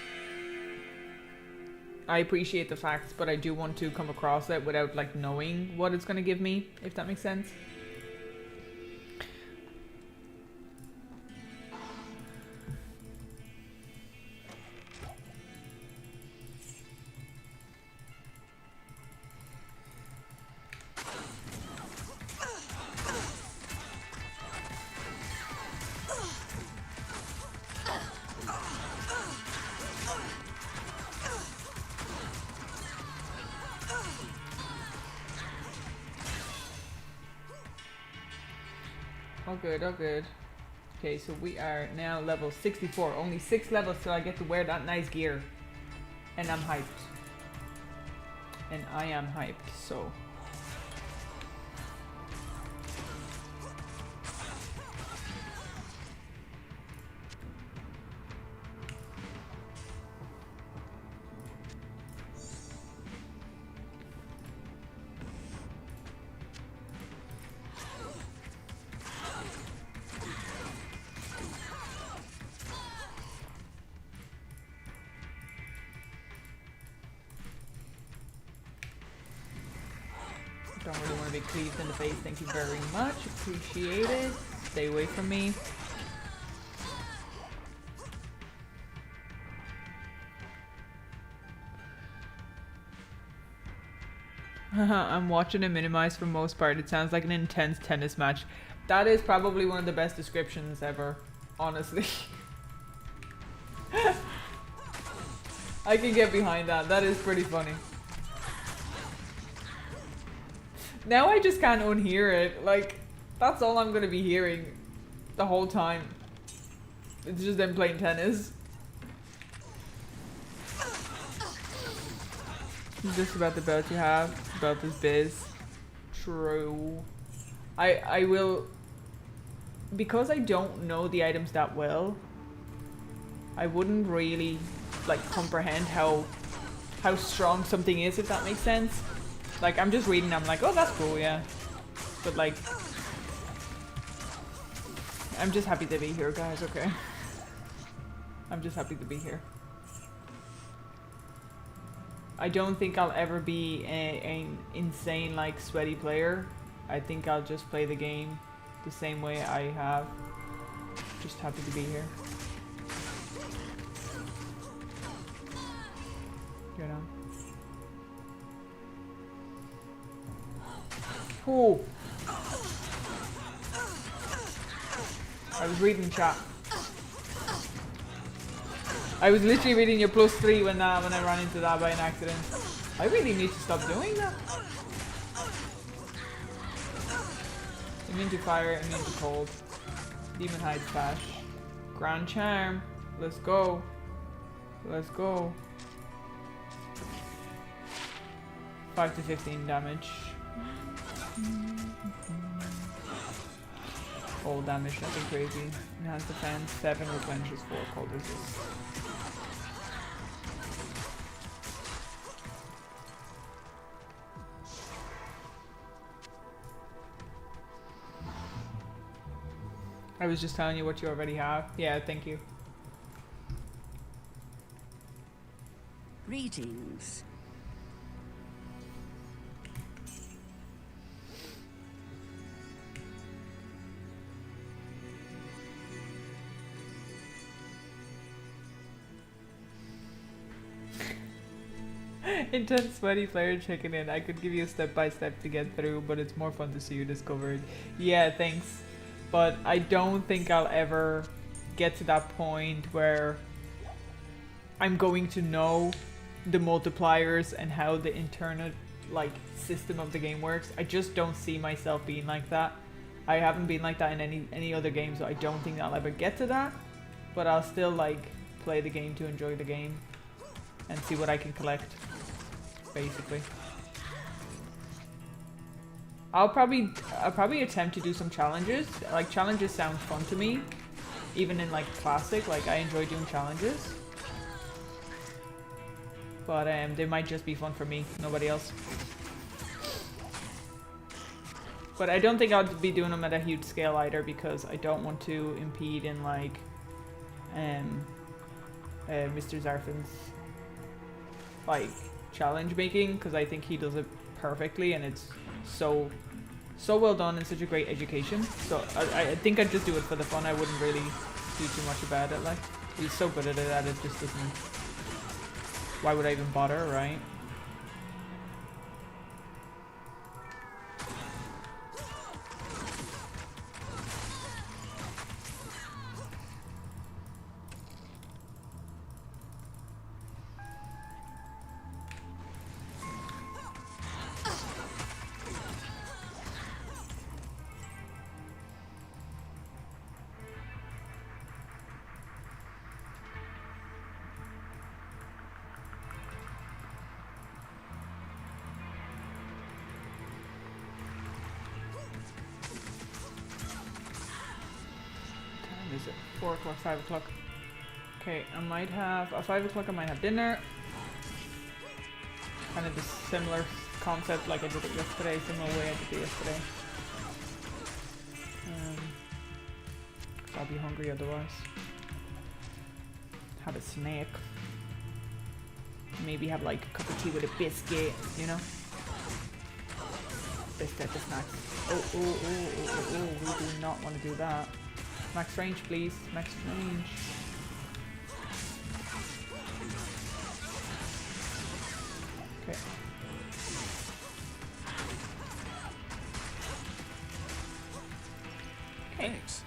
I appreciate the facts, but I do want to come across it without like knowing what it's going to give me, if that makes sense. Oh good, oh good. Okay, so we are now level 64. Only 6 levels till I get to wear that nice gear. And I'm hyped. And I am hyped, so... Don't really want to be cleaved in the face. Thank you very much. Appreciate it. Stay away from me. I'm watching it minimized for most part. It sounds like an intense tennis match. That is probably one of the best descriptions ever, honestly. I can get behind that. That is pretty funny. Now I just can't unhear it. Like, that's all I'm gonna be hearing the whole time. It's just them playing tennis. Just about the belt you have. Belt is biz. True. I will... Because I don't know the items that well, I wouldn't really, like, comprehend how strong something is, if that makes sense. Like, I'm just reading, I'm like, oh, that's cool, yeah. But, like... I'm just happy to be here, guys, okay? I'm just happy to be here. I don't think I'll ever be an insane, like, sweaty player. I think I'll just play the game the same way I have. Just happy to be here. You know? Ooh. I was reading chat. I was literally reading your +3 when I ran into that by an accident. I really need to stop doing that. Immune to fire, immune to cold. Demon Hide Slash. Grand Charm. Let's go. Let's go. 5 to 15 damage. All damage, nothing crazy. Enhanced defense, 7 replenishes 4 cold resist. I was just telling you what you already have. Yeah, thank you. Greetings. Intense sweaty player checking in. I could give you a step-by-step to get through, but it's more fun to see you discovered. Yeah, thanks. But I don't think I'll ever get to that point where I'm going to know the multipliers and how the internal, like, system of the game works. I just don't see myself being like that. I haven't been like that in any other game, so I don't think I'll ever get to that. But I'll still, like, play the game to enjoy the game and see what I can collect, basically. I'll probably attempt to do some challenges. Like, challenges sound fun to me, even in, like, classic. Like, I enjoy doing challenges, but they might just be fun for me, nobody else. But I don't think I'll be doing them at a huge scale either, because I don't want to impede in, like, Mr. Zarfin's, like, challenge making, because I think he does it perfectly and it's so well done and such a great education. So I think I'd just do it for the fun. I wouldn't really do too much about it. Like, he's so good at it that it just doesn't... Why would I even bother, right? Is it 4 o'clock, 5 o'clock? Okay, I might have, at 5 o'clock I might have dinner. Kind of a similar concept like I did it yesterday, similar way I did it yesterday. I'll be hungry otherwise. Have a snack. Maybe have like a cup of tea with a biscuit, you know? Best type of snacks. Oh, we do not want to do that. Max range, please. Max range. Okay. Thanks.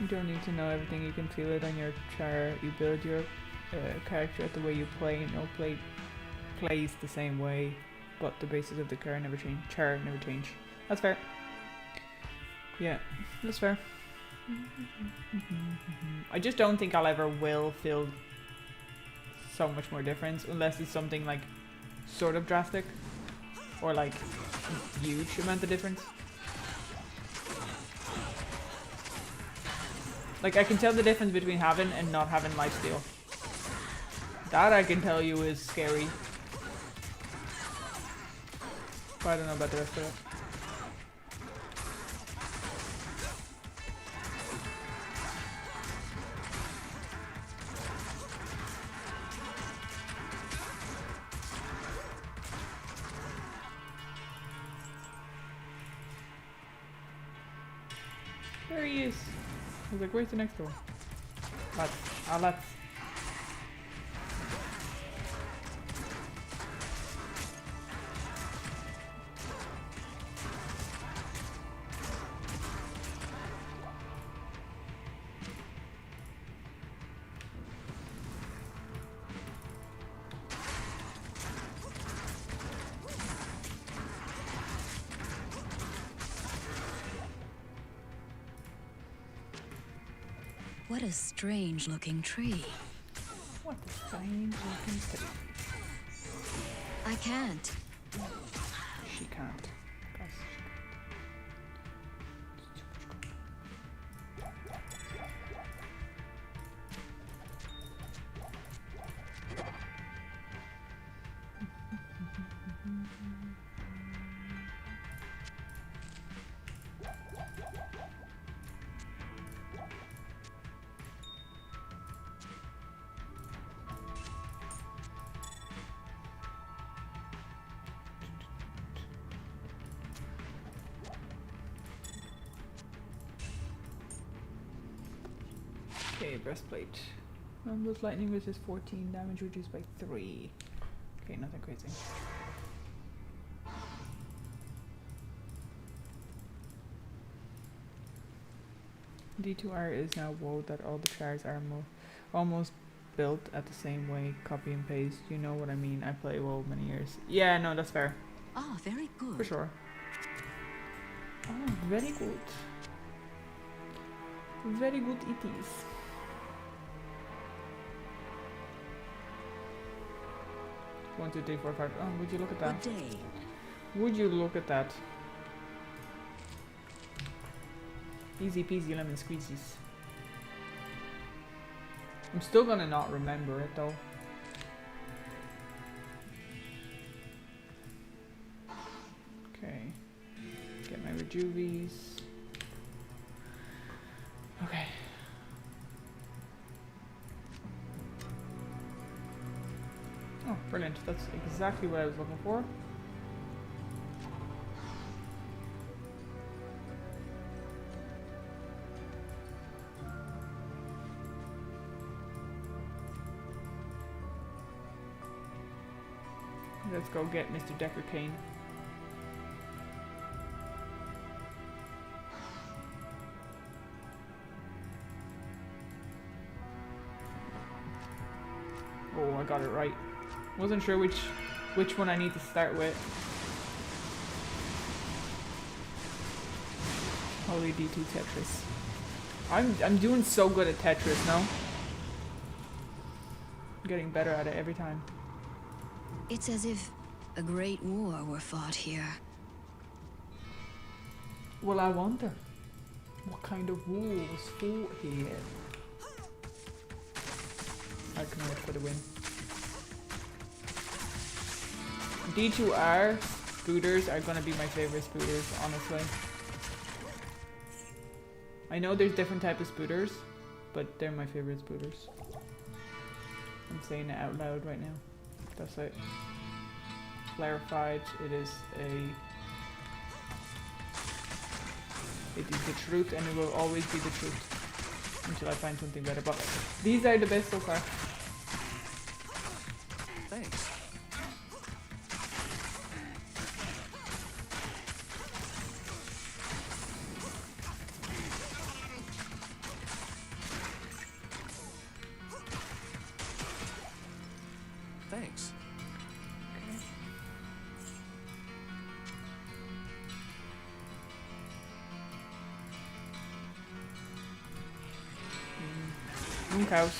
You don't need to know everything, you can feel it on your char. You build your character at the way you play. No play plays the same way, but the basis of the char never change. That's fair. Yeah, that's fair. I just don't think I'll ever will feel so much more difference unless it's something like sort of drastic or like huge amount of difference. Like I can tell the difference between having and not having lifesteal. That I can tell you is scary. But I don't know about the rest of it. There he is. I was like, where's the next door? Let's. What a strange looking tree. What a strange looking thing. I can't. She can't. Guys, okay, breastplate. Those lightning resist 14, damage reduced by 3. Okay, nothing crazy. D2R is now woe that all the chars are almost built at the same way, copy and paste. You know what I mean. I play WoW many years. Yeah, no, that's fair. Ah, very good. For sure. Oh, very good. Very good it is. One, two, three, four, five. Oh, would you look at that? Good day. Would you look at that? Easy peasy lemon squeezies. I'm still gonna not remember it though. Okay. Get my rejuvies. Okay. Oh, brilliant. That's exactly what I was looking for. Let's go get Mr. Decker Kane. Oh, I got it right. Wasn't sure which one I need to start with. Holy D2 Tetris. I'm doing so good at Tetris now. I'm getting better at it every time. It's as if a great war were fought here. Well, I wonder what kind of war was fought here. I can wait for the win. D2R spooters are gonna be my favorite spooters, honestly. I know there's different types of spooters, but they're my favorite spooters. I'm saying it out loud right now. That's it. Clarified, it is the truth, and it will always be the truth until I find something better. But these are the best so far. Thanks. Thanks. Cows.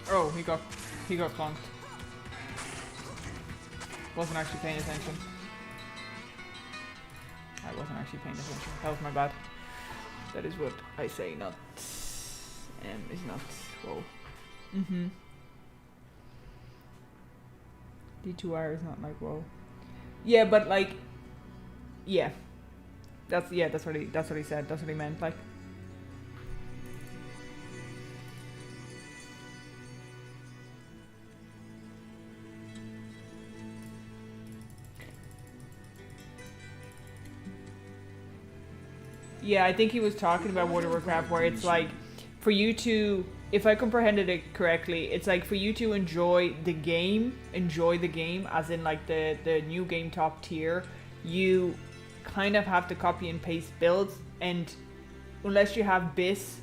Oh, he got clunked. Wasn't actually paying attention. I wasn't actually paying attention. That was my bad. That is what I say, not is not whoa. D2R is not like whoa. Yeah, but like yeah. That's what he said. That's what he meant, like. Yeah, I think he was talking about World of Warcraft, where it's like, for you to, if I comprehended it correctly, it's like for you to enjoy the game, as in like the new game top tier, you kind of have to copy and paste builds, and unless you have BIS,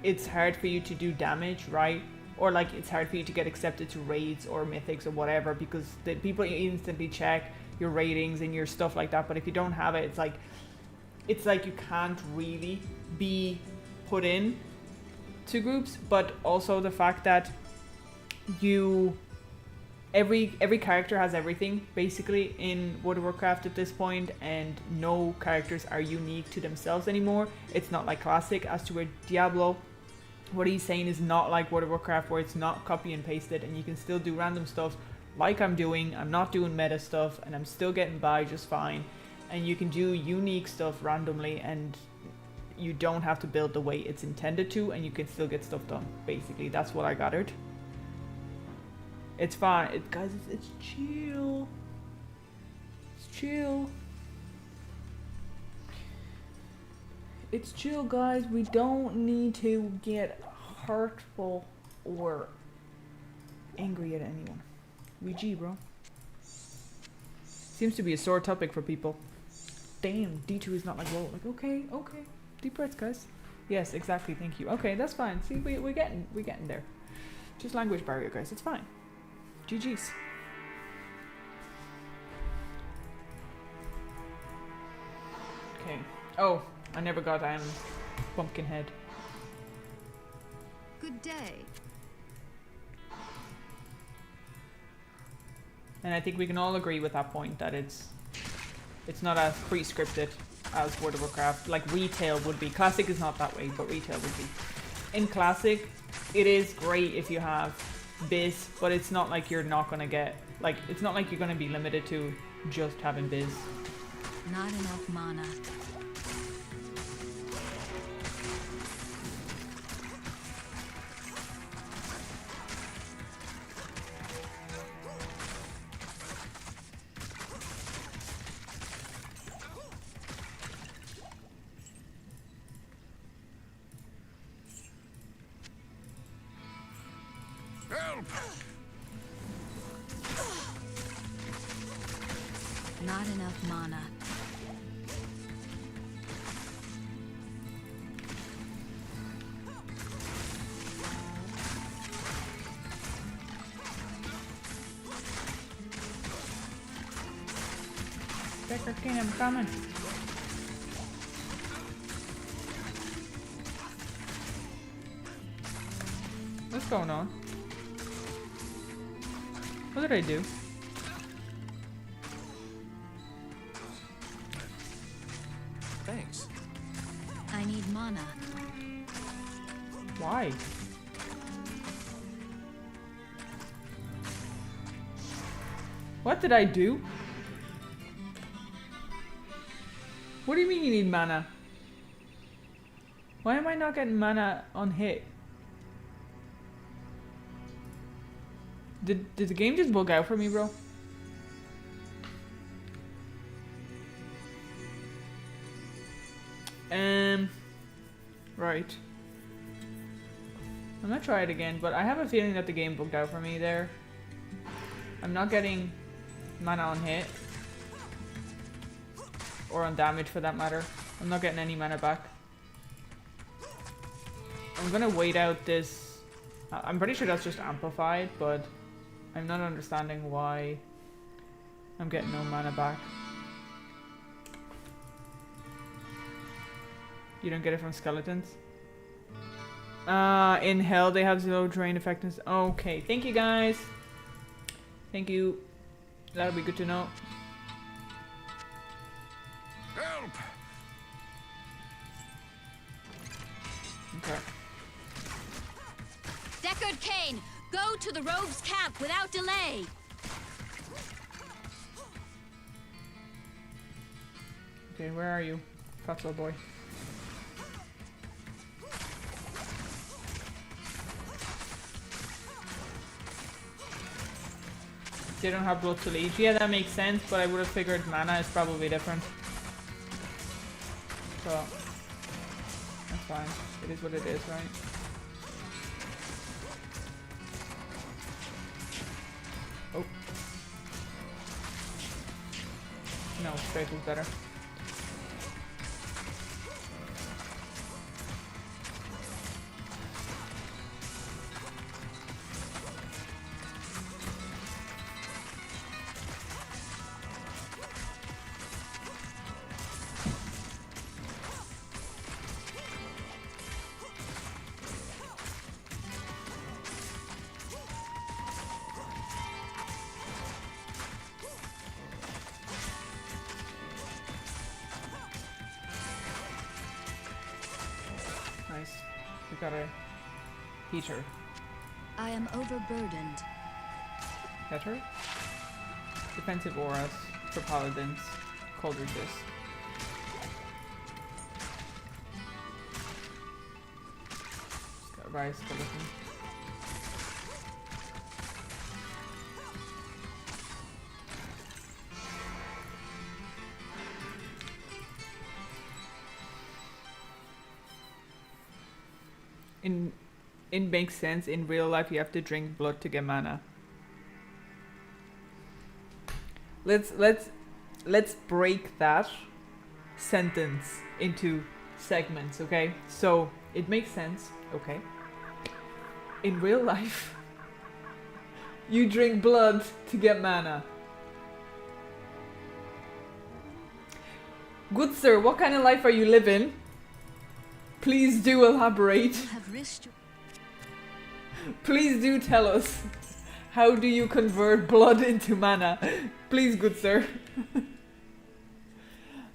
it's hard for you to do damage, right? Or like it's hard for you to get accepted to raids or mythics or whatever, because the people instantly check your ratings and your stuff like that. But if you don't have it, it's like you can't really be put in to groups. But also the fact that every character has everything basically in World of Warcraft at this point, and no characters are unique to themselves anymore. It's not like Classic, as to where Diablo, what he's saying, is not like World of Warcraft, where it's not copy and pasted and you can still do random stuff like I'm doing. I'm not doing meta stuff and I'm still getting by just fine. And you can do unique stuff randomly, and you don't have to build the way it's intended to, and you can still get stuff done. Basically, that's what I gathered. It's fine, guys. It's chill. It's chill. It's chill, guys. We don't need to get hurtful or angry at anyone. WG, bro. Seems to be a sore topic for people. Damn, D2 is not like, well, like, okay. Deep breaths, guys. Yes, exactly, thank you. Okay, that's fine. See, we're getting there. Just language barrier, guys, it's fine. GG's. Okay. Oh, I never got Pumpkinhead. Good day. And I think we can all agree with that point, that it's not as pre-scripted as World of Warcraft. Like retail would be. Classic is not that way, but retail would be. In Classic, it is great if you have Biz, but it's not like you're not gonna get, like, it's not like you're gonna be limited to just having Biz. Not enough mana. Help! Not enough mana. Decker King, I'm coming. What's going on? What did I do? Thanks. I need mana. Why? What did I do? What do you mean you need mana? Why am I not getting mana on hit? Did the game just bug out for me, bro? Right. I'm gonna try it again, but I have a feeling that the game bugged out for me there. I'm not getting mana on hit. or on damage for that matter. I'm not getting any mana back. I'm gonna wait out this. I'm pretty sure that's just amplified, but I'm not understanding why I'm getting no mana back. You don't get it from skeletons? In hell they have zero drain effectiveness. Okay, thank you guys. Thank you. That'll be good to know. Help! Okay. Deckard Cain, go to the rogues' camp without delay. Okay, where are you, fat little boy? They don't have blood to leech. Yeah, that makes sense, but I would have figured mana is probably different. So, that's fine. It is what it is, right? Oh. No, straight was better. Nice. We got a heater. I am overburdened. Heater? Defensive auras for paladins. Cold resist. Just got rise skeleton. It makes sense. In real life you have to drink blood to get mana. Let's break that sentence into segments, okay? So it makes sense, okay? In real life you drink blood to get mana. Good sir, what kind of life are you living? Please do elaborate. You have risked. Please do tell us. How do you convert blood into mana? Please, good sir.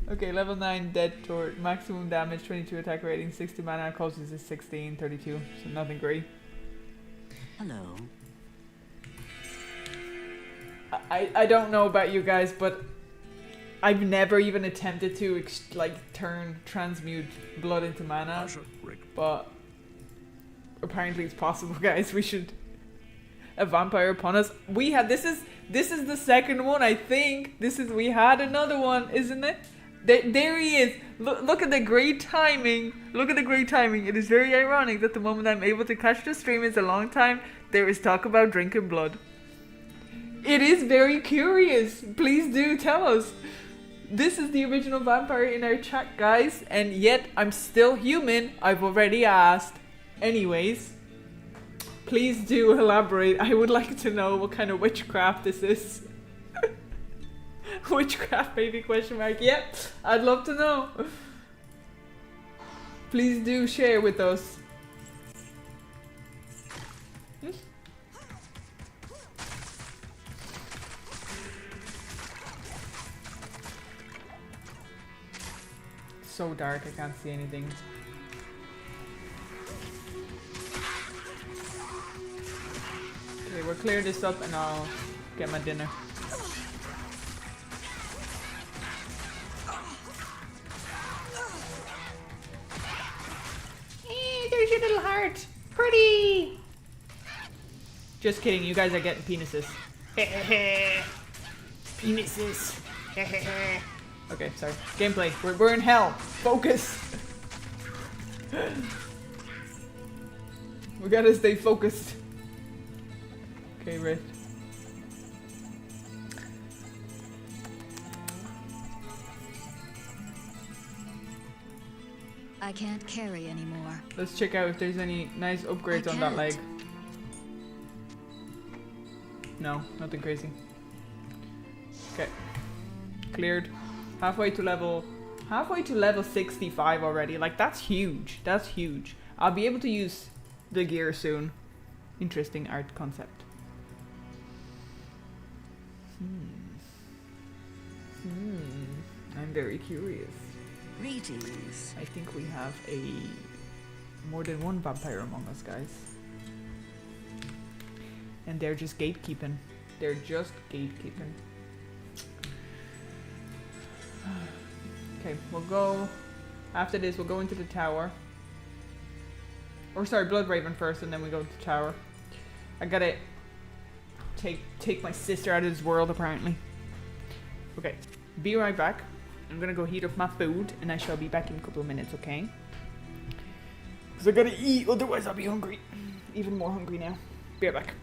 Okay, level 9 dead tort. Maximum damage, 22 attack rating, 60 mana. Closest is 16, 32. So nothing great. Hello. I don't know about you guys, but I've never even attempted to transmute blood into mana. But apparently it's possible, guys. We should. A vampire upon us. We had this is the second one, I think. We had another one, isn't it? There he is. Look at the great timing. Look at the great timing. It is very ironic that the moment I'm able to catch the stream is a long time. There is talk about drinking blood. It is very curious. Please do tell us. This is the original vampire in our chat, guys, and yet I'm still human. I've already asked. Anyways, please do elaborate. I would like to know what kind of witchcraft this is. Witchcraft, baby, question mark. Yep, I'd love to know. Please do share with us. So dark, I can't see anything. Okay, we'll clear this up and I'll get my dinner. There's your little heart. Pretty. Just kidding, you guys are getting penises. Penises. Okay, sorry. Gameplay. We're in hell. Focus. We gotta stay focused. Okay, right. I can't carry anymore. Let's check out if there's any nice upgrades on that leg. No, nothing crazy. Okay. Cleared. Halfway to level 65 already. Like, that's huge. That's huge. I'll be able to use the gear soon. Interesting art concept. I'm very curious. Greetings. I think we have more than one vampire among us, guys. And they're just gatekeeping. They're just gatekeeping. Okay, we'll go... After this, we'll go into the tower. Or sorry, Bloodraven first, and then we go to the tower. I gotta take my sister out of this world, apparently. Okay, be right back. I'm gonna go heat up my food, and I shall be back in a couple of minutes, okay? Because I gotta eat, otherwise I'll be hungry. Even more hungry now. Be right back.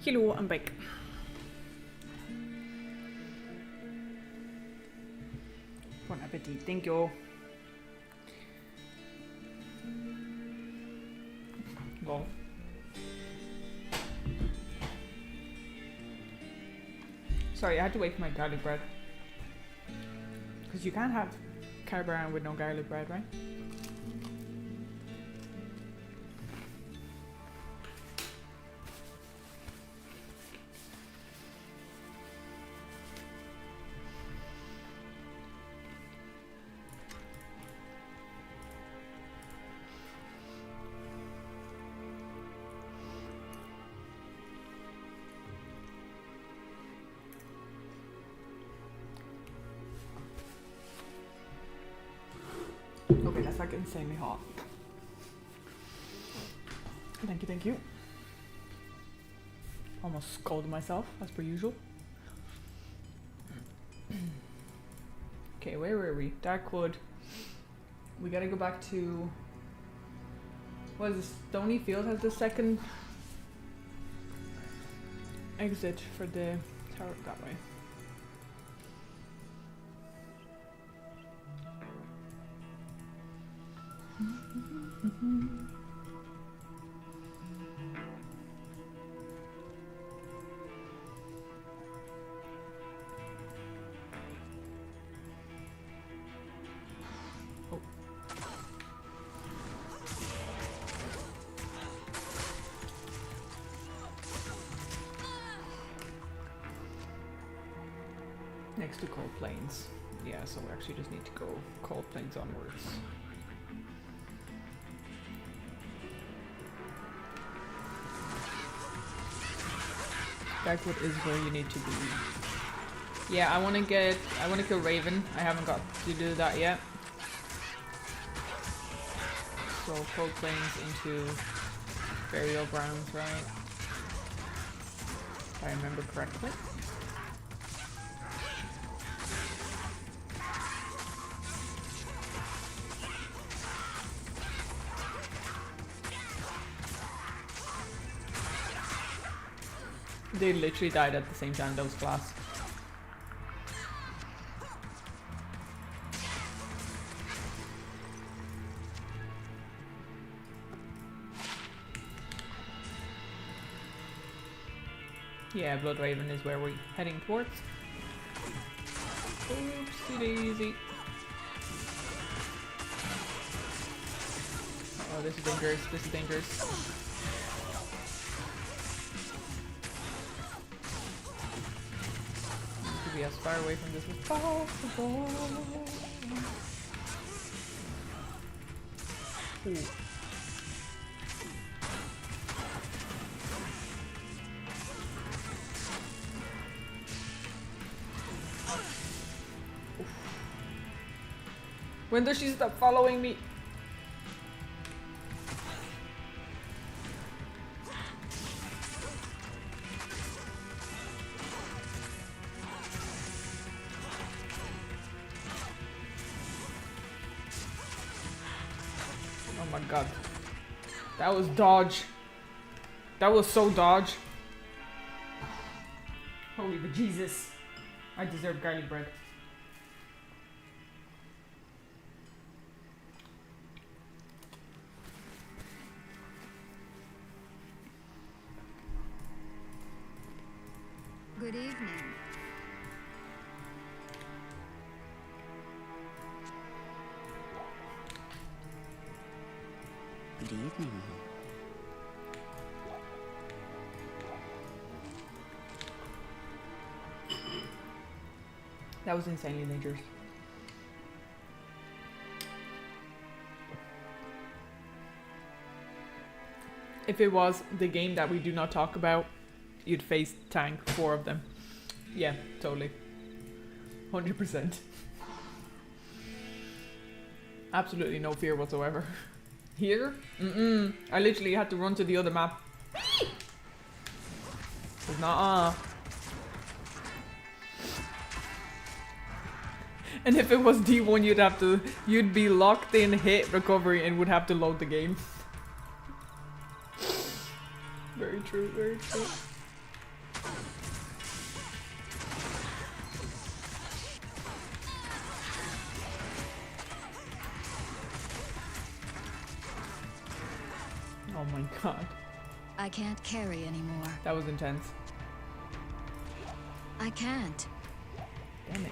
Hello, I'm back. Bon appetit, thank you. Lol. Sorry, I had to wait for my garlic bread. Because you can't have carbonara with no garlic bread, right? Okay, that's like insanely hot. Thank you, thank you. Almost scolded myself, as per usual. Okay, where were we? Darkwood. We gotta go back to... What is this? Stony Field has the second exit for the tower that way. Oh. Next to Cold Plains. Yeah, so we actually just need to go Cold Plains onwards. Darkwood is where you need to be. Yeah, I wanna kill Raven. I haven't got to do that yet. So Cold Plains into Burial Grounds, right? If I remember correctly. They literally died at the same time, those class. Yeah, Blood Raven is where we're heading towards. Oopsie daisy. Oh, this is dangerous, this is dangerous. Be as far away from this as possible. Ooh. When does she stop following me? Oh my god. That was dodge. That was so dodge. Holy bejesus. I deserve garlic bread. Good evening. Good evening. That was insanely dangerous. If it was the game that we do not talk about, you'd face tank 4 of them. Yeah, totally. 100%. Absolutely no fear whatsoever. Here? Mm-mm. I literally had to run to the other map. It's not And if it was D1, you'd be locked in hit recovery and would have to load the game. Very true, very true. god. I can't carry anymore. That was intense. I can't. Damn it.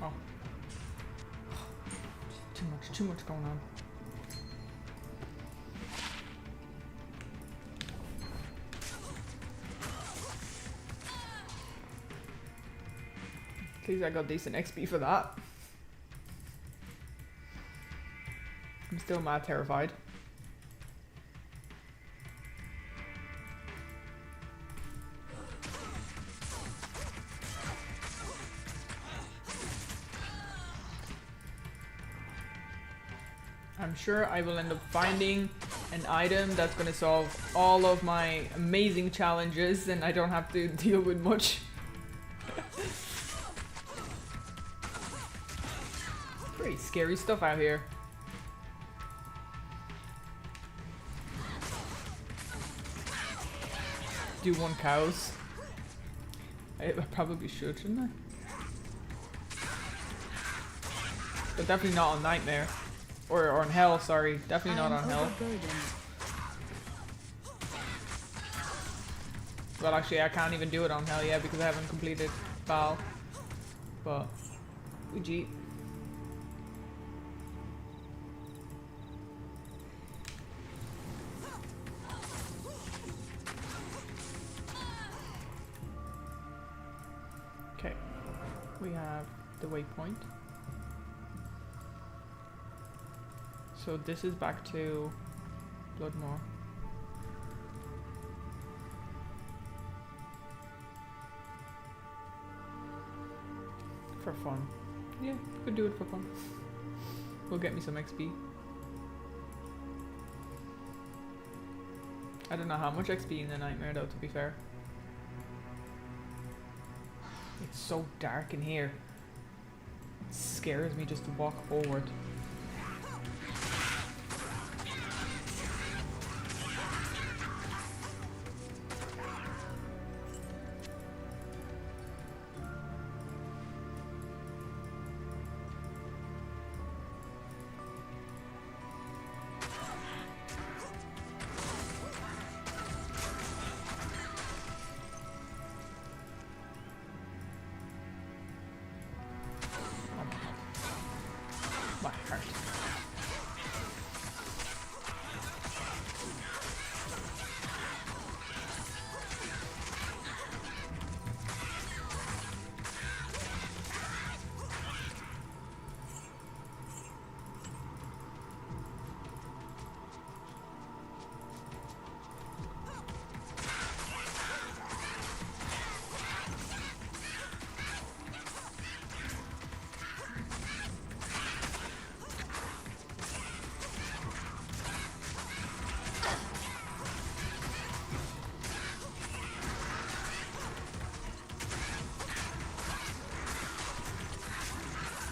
Oh. Too much going on. At least I got decent XP for that. I'm still mad terrified. I'm sure I will end up finding an item that's gonna solve all of my amazing challenges and I don't have to deal with much. Pretty scary stuff out here. Do one cows. I probably should, shouldn't I? But definitely not on Nightmare. Or on Hell, sorry. Definitely not on Hell. Overburdened. Well, actually, I can't even do it on Hell yet because I haven't completed Val. But, GG. Okay, we have the waypoint. So this is back to Bloodmore. For fun. Yeah, could do it for fun. Will get me some XP. I don't know how much XP in the Nightmare though, to be fair. It's so dark in here. It scares me just to walk forward. My heart.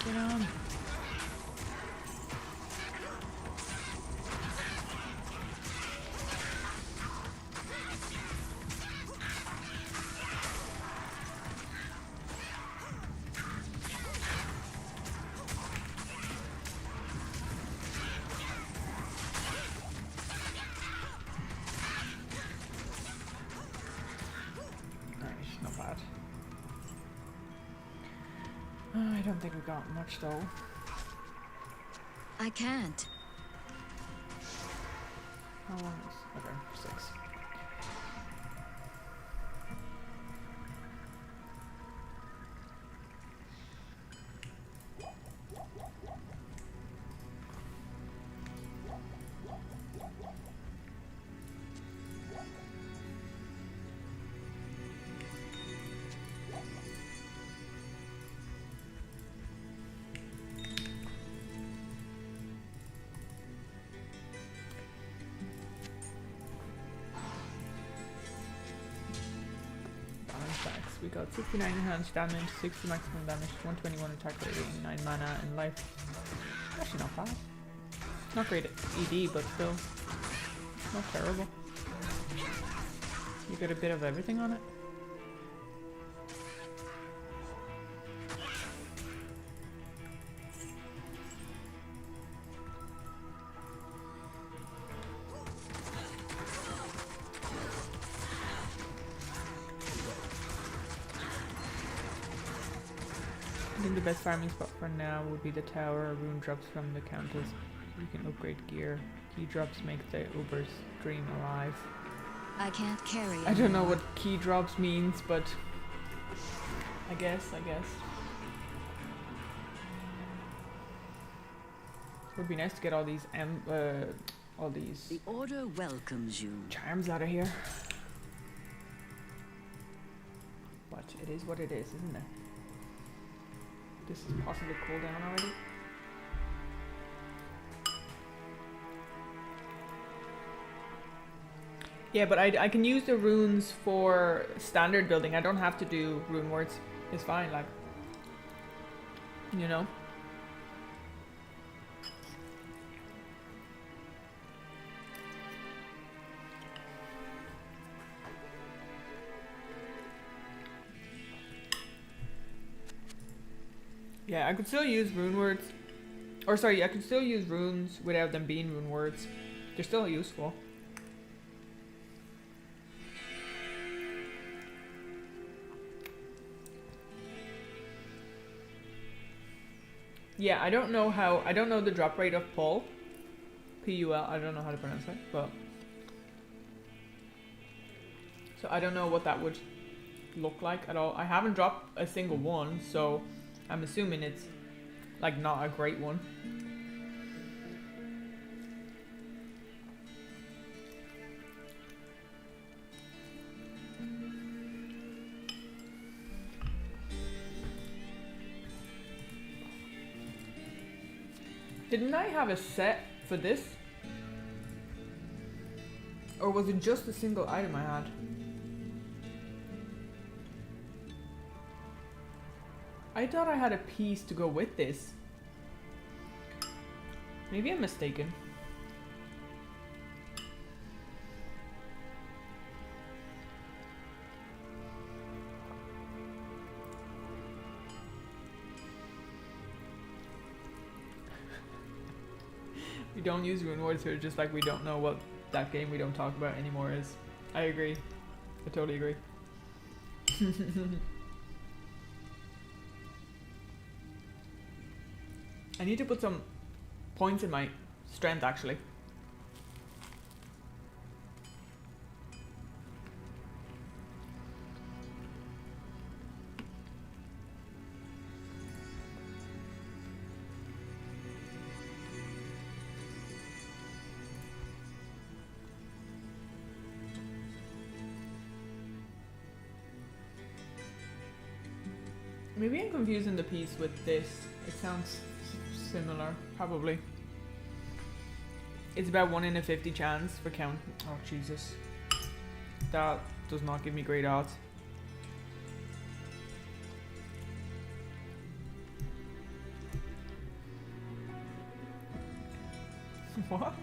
Get on. Alright, not bad. I don't think we got much though. I can't. How long is... okay, 6. We got 69 enhanced damage, 60 maximum damage, 121 attack rate, 9 mana, and life. Actually not bad. Not great at ED, but still not terrible. You get a bit of everything on it. I think the best farming spot for now would be the tower. Rune drops from the countess. You can upgrade gear. Key drops make the Uber stream alive. I can't carry I don't know anymore. what key drops means, but I guess. It would be nice to get all these The Order welcomes you. charms out of here. But it is what it is, isn't it? This is possibly cooldown already. Yeah, but I can use the runes for standard building. I don't have to do rune words. It's fine, like, you know. Yeah, I could still use rune words. Or sorry, I could still use runes without them being rune words. They're still useful. Yeah, I don't know the drop rate of pull. P-U-L, I don't know how to pronounce that, but... So I don't know what that would look like at all. I haven't dropped a single one, so I'm assuming it's, like, not a great one. Didn't I have a set for this? Or was it just a single item I had? I thought I had a piece to go with this. Maybe I'm mistaken. We don't use rune words here, just like we don't know what that game we don't talk about anymore is. I agree. I totally agree. I need to put some points in my strength, actually. Maybe I'm confusing the piece with this. It sounds similar, probably. It's about 1 in a 50 chance for count. Oh, Jesus. That does not give me great odds. What?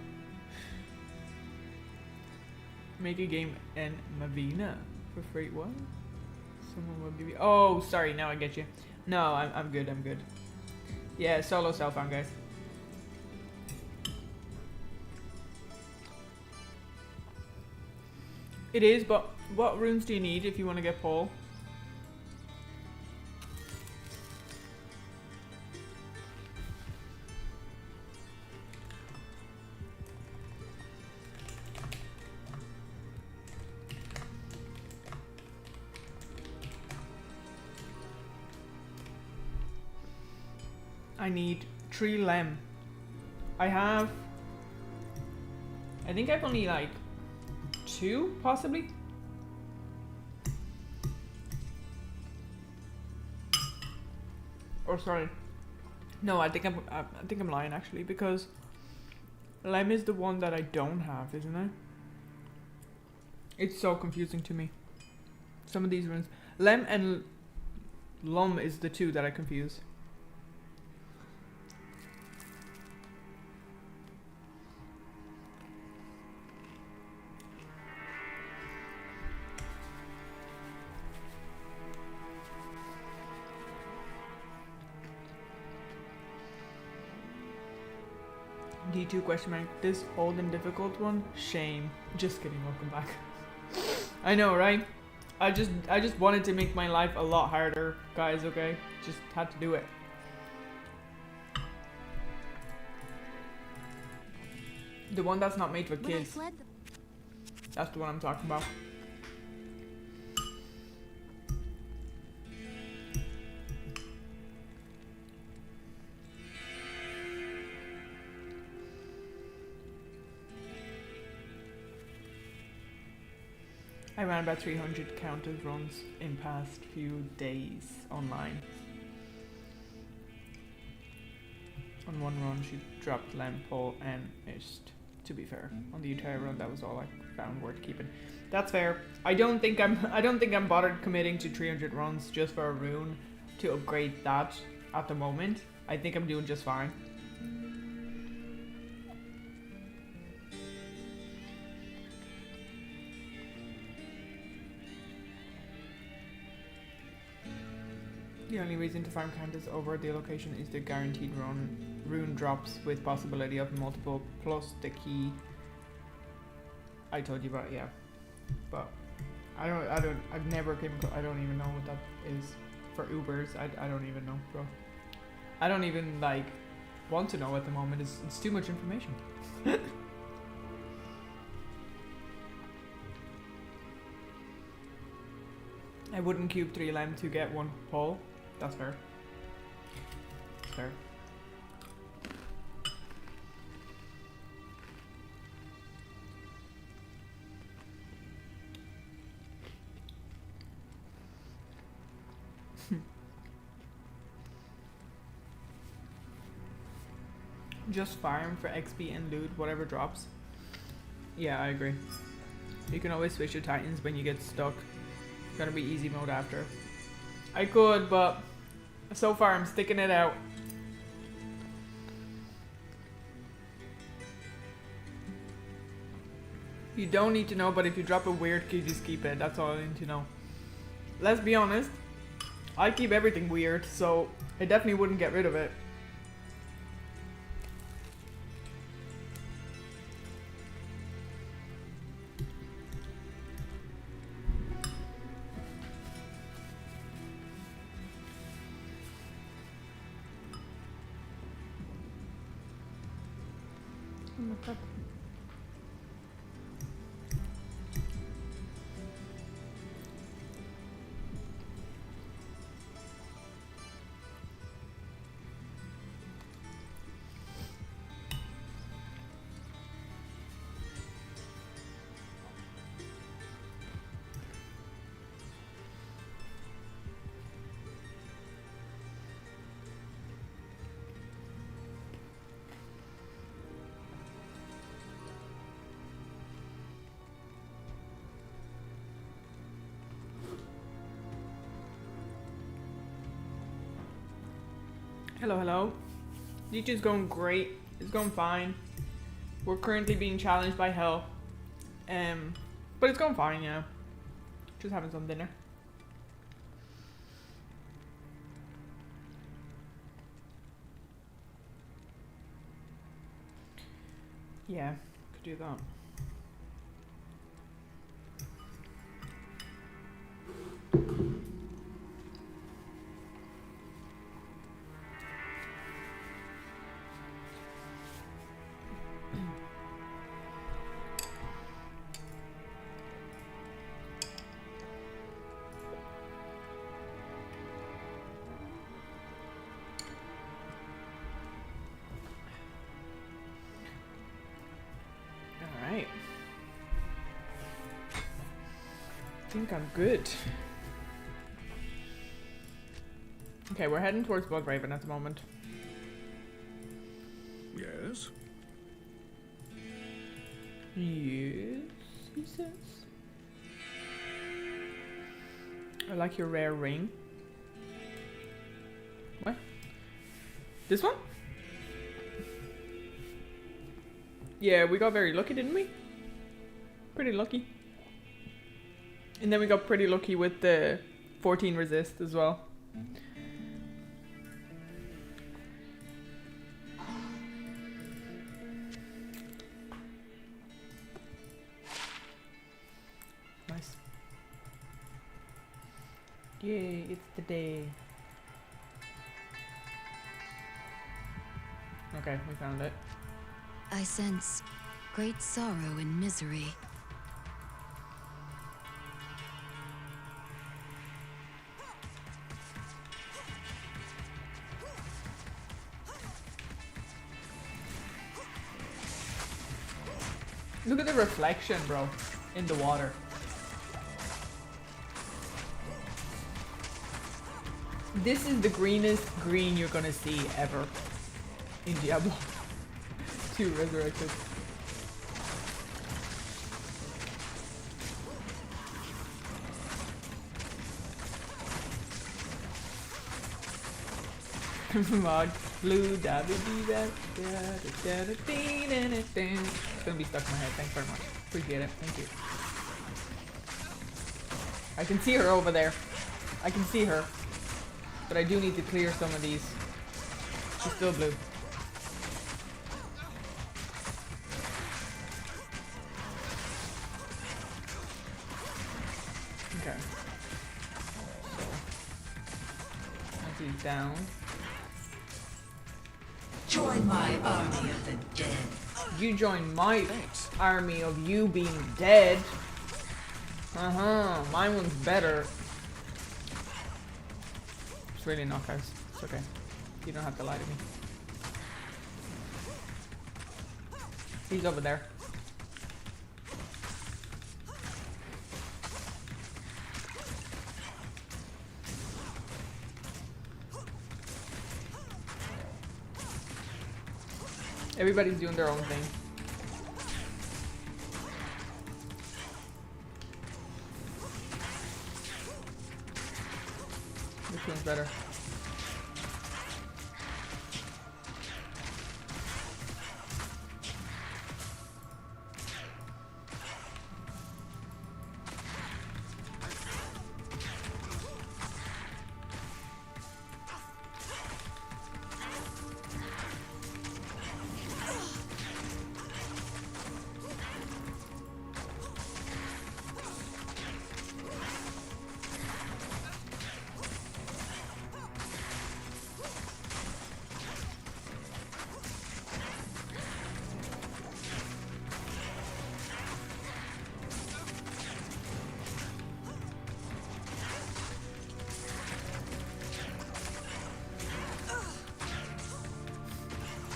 Make a game in Mavina for free. What? Someone will give you. Oh, sorry. Now I get you. No, I'm good. I'm good. Yeah, solo self-found, guys. It is, but what runes do you need if you want to get Paul? I need 3 lem. I think I've only like 2, possibly. Or sorry, no, I think I'm lying actually, because lem is the one that I don't have, isn't it? It's so confusing to me. Some of these runes, lem and lum is the 2 that I confuse. D2 question mark. This old and difficult one? Shame. Just kidding, welcome back. I know, right? I just wanted to make my life a lot harder, guys, okay? Just had to do it. The one that's not made for kids. That's the one I'm talking about. I ran about 300 counted runs in past few days online. On one run she dropped lamp pole and missed. To be fair, on the entire run that was all I found worth keeping. That's fair. I don't think I'm bothered committing to 300 runs just for a rune to upgrade that at the moment. I think I'm doing just fine. The only reason to farm counters over the location is the guaranteed rune drops with possibility of multiple plus the key I told you about, yeah. But I've never came across, I don't even know what that is for Ubers. I don't even know, bro. I don't even like want to know at the moment. It's too much information. I wouldn't cube 3 lime to get 1 pole. That's fair. That's fair. Just farm for XP and loot whatever drops. Yeah, I agree. You can always switch to Titans when you get stuck. It's gonna be easy mode after. I could, but so far I'm sticking it out. You don't need to know, but if you drop a weird key, just keep it. That's all I need to know. Let's be honest. I keep everything weird, so I definitely wouldn't get rid of it. Oh my God. Hello, hello. Leech is going great. It's going fine. We're currently being challenged by hell. But it's going fine, yeah. Just having some dinner. Yeah, could do that. Alright. I think I'm good. Okay, we're heading towards Bloodraven at the moment. Yes? Yes, he says. I like your rare ring. What? This one? Yeah, we got very lucky, didn't we? Pretty lucky. And then we got pretty lucky with the 14 resist as well. Nice. Yay, it's the day. Okay, we found it. I sense great sorrow and misery. Look at the reflection, bro, in the water. This is the greenest green you're gonna see ever in Diablo 2 Resurrected. Mog blue da da da da da da da. It's gonna be stuck in my head. Thanks very much. Appreciate it. Thank you. I can see her over there. I can see her. But I do need to clear some of these. She's still blue. Okay. So, as he's down. Join my army of the dead. You join my Thanks. army of you being dead. Mine one's better. It's really not, guys. It's okay. You don't have to lie to me. He's over there. Everybody's doing their own thing. Which one's better?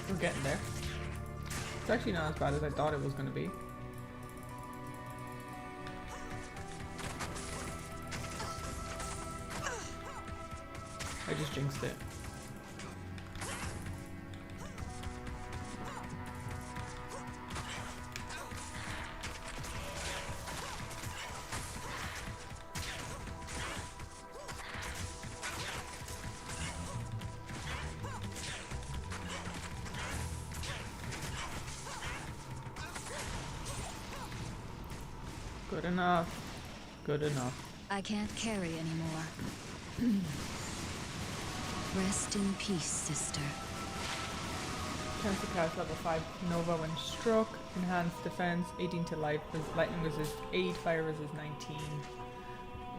We're getting there. It's actually not as bad as I thought it was going to be. I just jinxed it. Good enough. Good enough. I can't carry anymore. Rest in peace, sister. Chance to cast level 5 Nova when struck. Enhanced defense, 18 to life. Lightning resist 8, fire resist 19.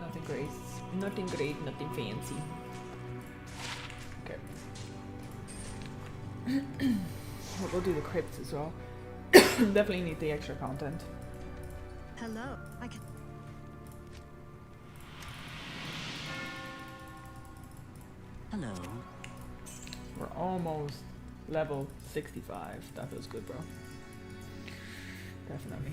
Nothing great. Nothing great, nothing fancy. Okay. We'll go do the crypts as well. Definitely need the extra content. Hello. I can. Hello. We're almost level 65. That feels good, bro. Definitely.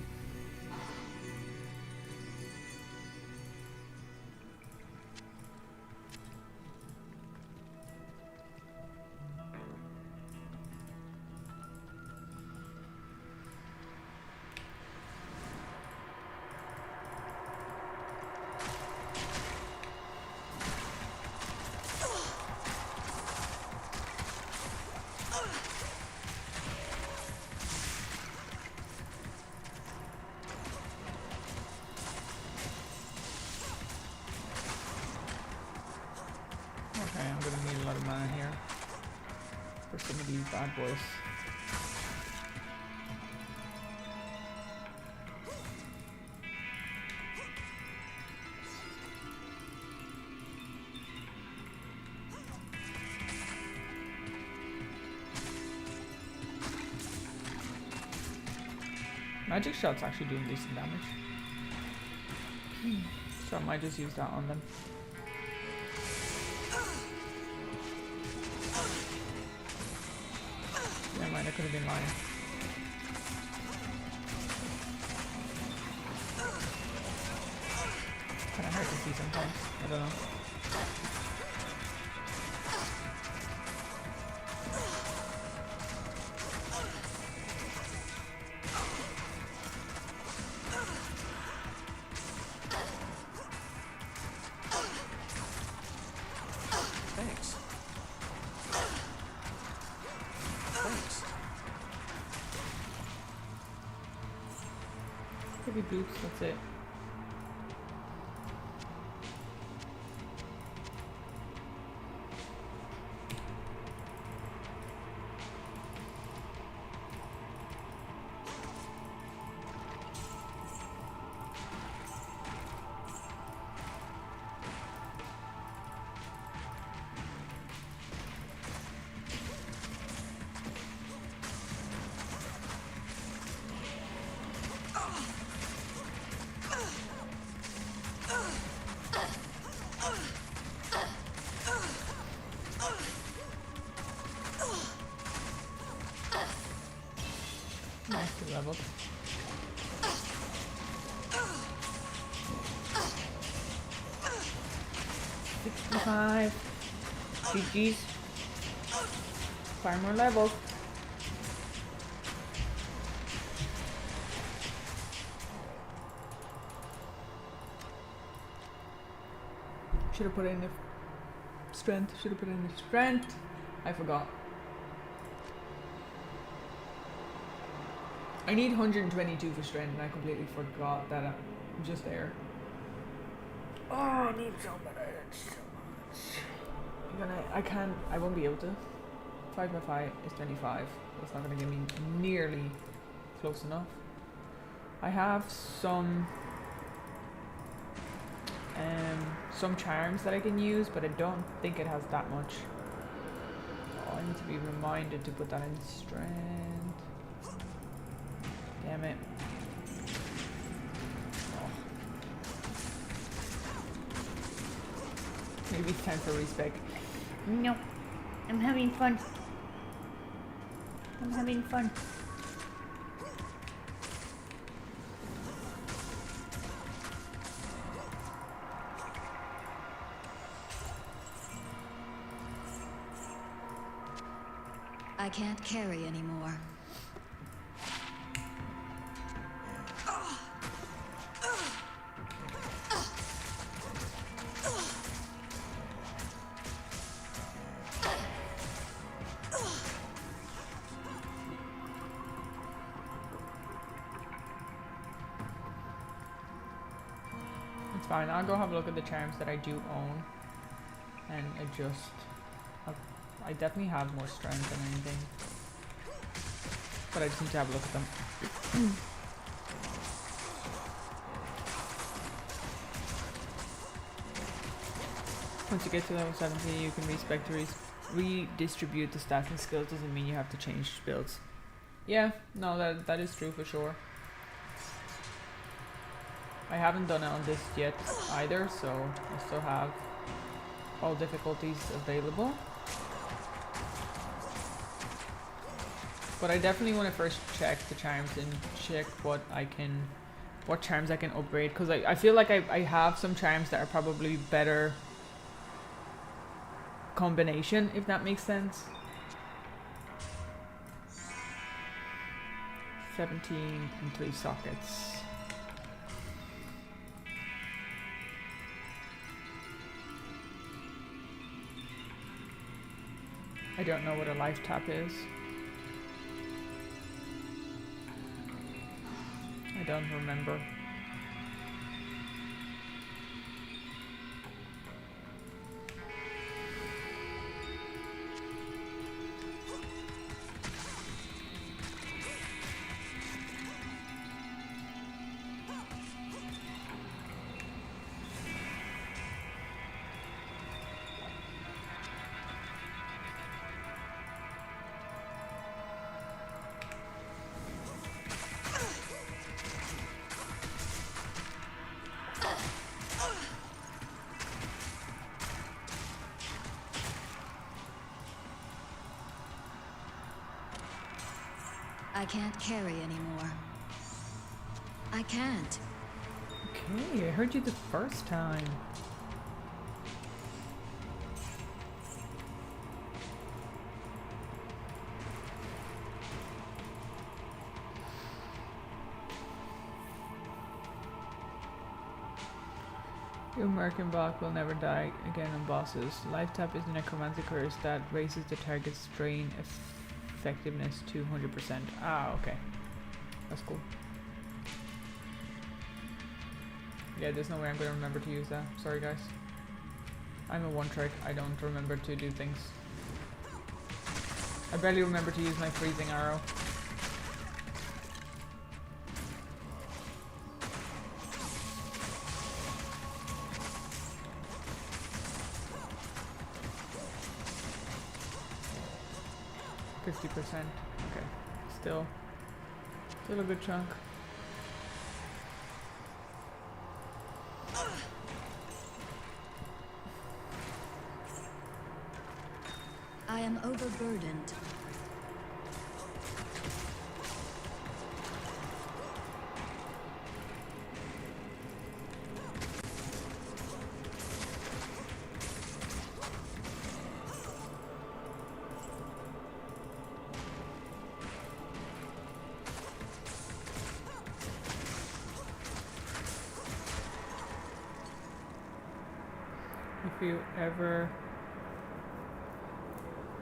Okay, I'm gonna need a lot of mana here for some of these bad boys. Magic shot's actually doing decent damage. So I might just use that on them. Never mind, I could have been lying. Kinda hard to see sometimes. I don't know. Thanks. Thanks. Heavy boots, that's it. Nicely leveled. $65. GG's. 5 more levels. Should have put in the strength. Should have put in the strength. I forgot. I need 122 for strength, and I completely forgot that I'm just there. Oh, I need so much. I won't be able to. 5 by 5 is 25. That's not gonna give me nearly close enough. I have some charms that I can use, but I don't think it has that much. Oh, I need to be reminded to put that in strength. Damn it. Oh. Maybe it's time for respec. No. I'm having fun. I'm having fun. I can't carry anymore. It's fine. I'll go have a look at the charms that I do own and adjust. I definitely have more strength than anything, but I just need to have a look at them. Once you get to level 70, you can respec to redistribute the stats and skills. Doesn't mean you have to change builds. Yeah, no, that is true for sure. I haven't done it on this yet either, so I still have all difficulties available. But I definitely want to first check the charms and check what charms I can upgrade, because I feel like I have some charms that are probably better combination, if that makes sense. 17 and 3 sockets. I don't know what a life tap is. I don't remember. I can't carry anymore. I can't. Okay, I heard you the first time. Your American block will never die again on bosses. Life tap is a necromancy curse that raises the target's strain effectiveness to 100%. Ah, okay. That's cool. Yeah, there's no way I'm gonna remember to use that. Sorry guys. I'm a one trick. I don't remember to do things. I barely remember to use my freezing arrow. %. Okay. Still a good chunk. I am overburdened.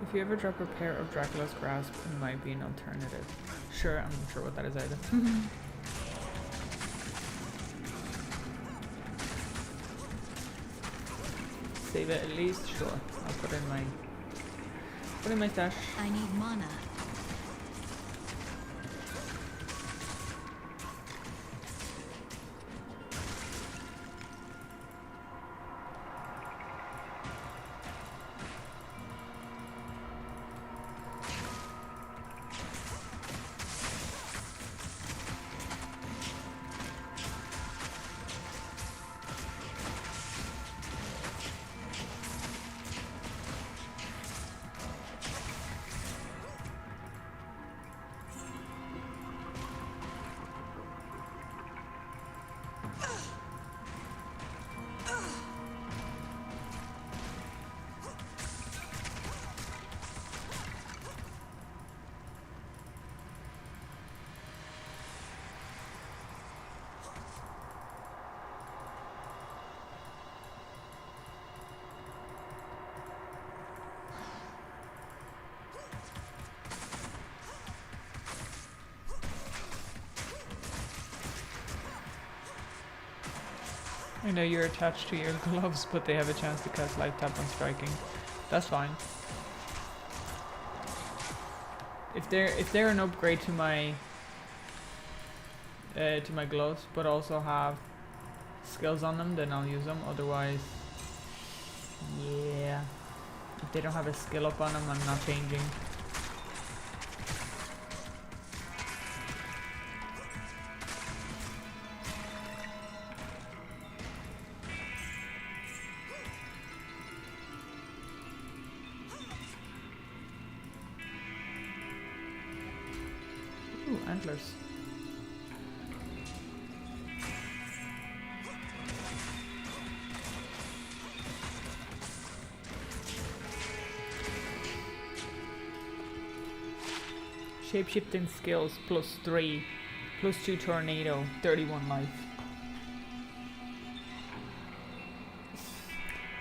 If you ever drop a pair of Dracula's Grasp, it might be an alternative. Sure, I'm not sure what that is either. Save it at least? Sure. I'll put in my stash. I need mana. I know you're attached to your gloves, but they have a chance to cast light tap on striking. That's fine. If they're an upgrade to my gloves, but also have skills on them, then I'll use them. Otherwise, yeah. If they don't have a skill up on them, I'm not changing. Ooh, antlers. Shapeshifting skills +3, +2 tornado, 31 life.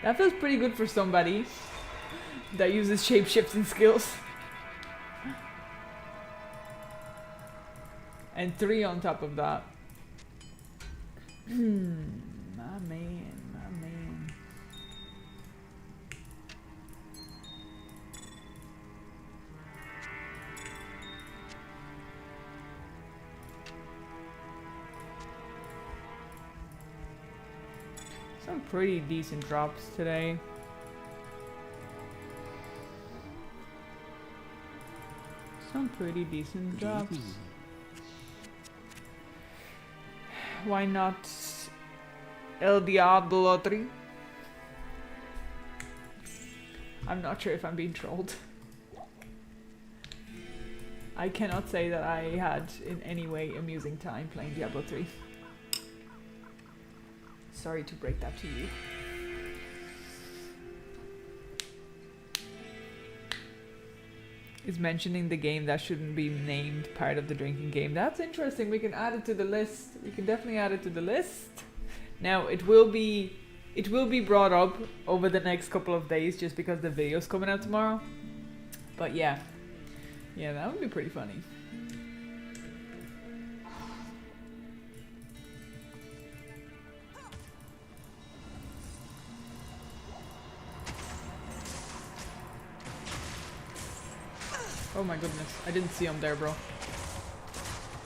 That feels pretty good for somebody that uses shapeshifting skills. And 3 on top of that. My man, my man. Some pretty decent drops today. Some pretty decent drops. Why not El Diablo 3? I'm not sure if I'm being trolled. I cannot say that I had in any way amusing time playing Diablo 3. Sorry to break that to you. Is mentioning the game that shouldn't be named part of the drinking game. That's interesting. We can add it to the list. We can definitely add it to the list. Now it will be brought up over the next couple of days just because the video's coming out tomorrow. But yeah, that would be pretty funny. Oh my goodness, I didn't see him there, bro.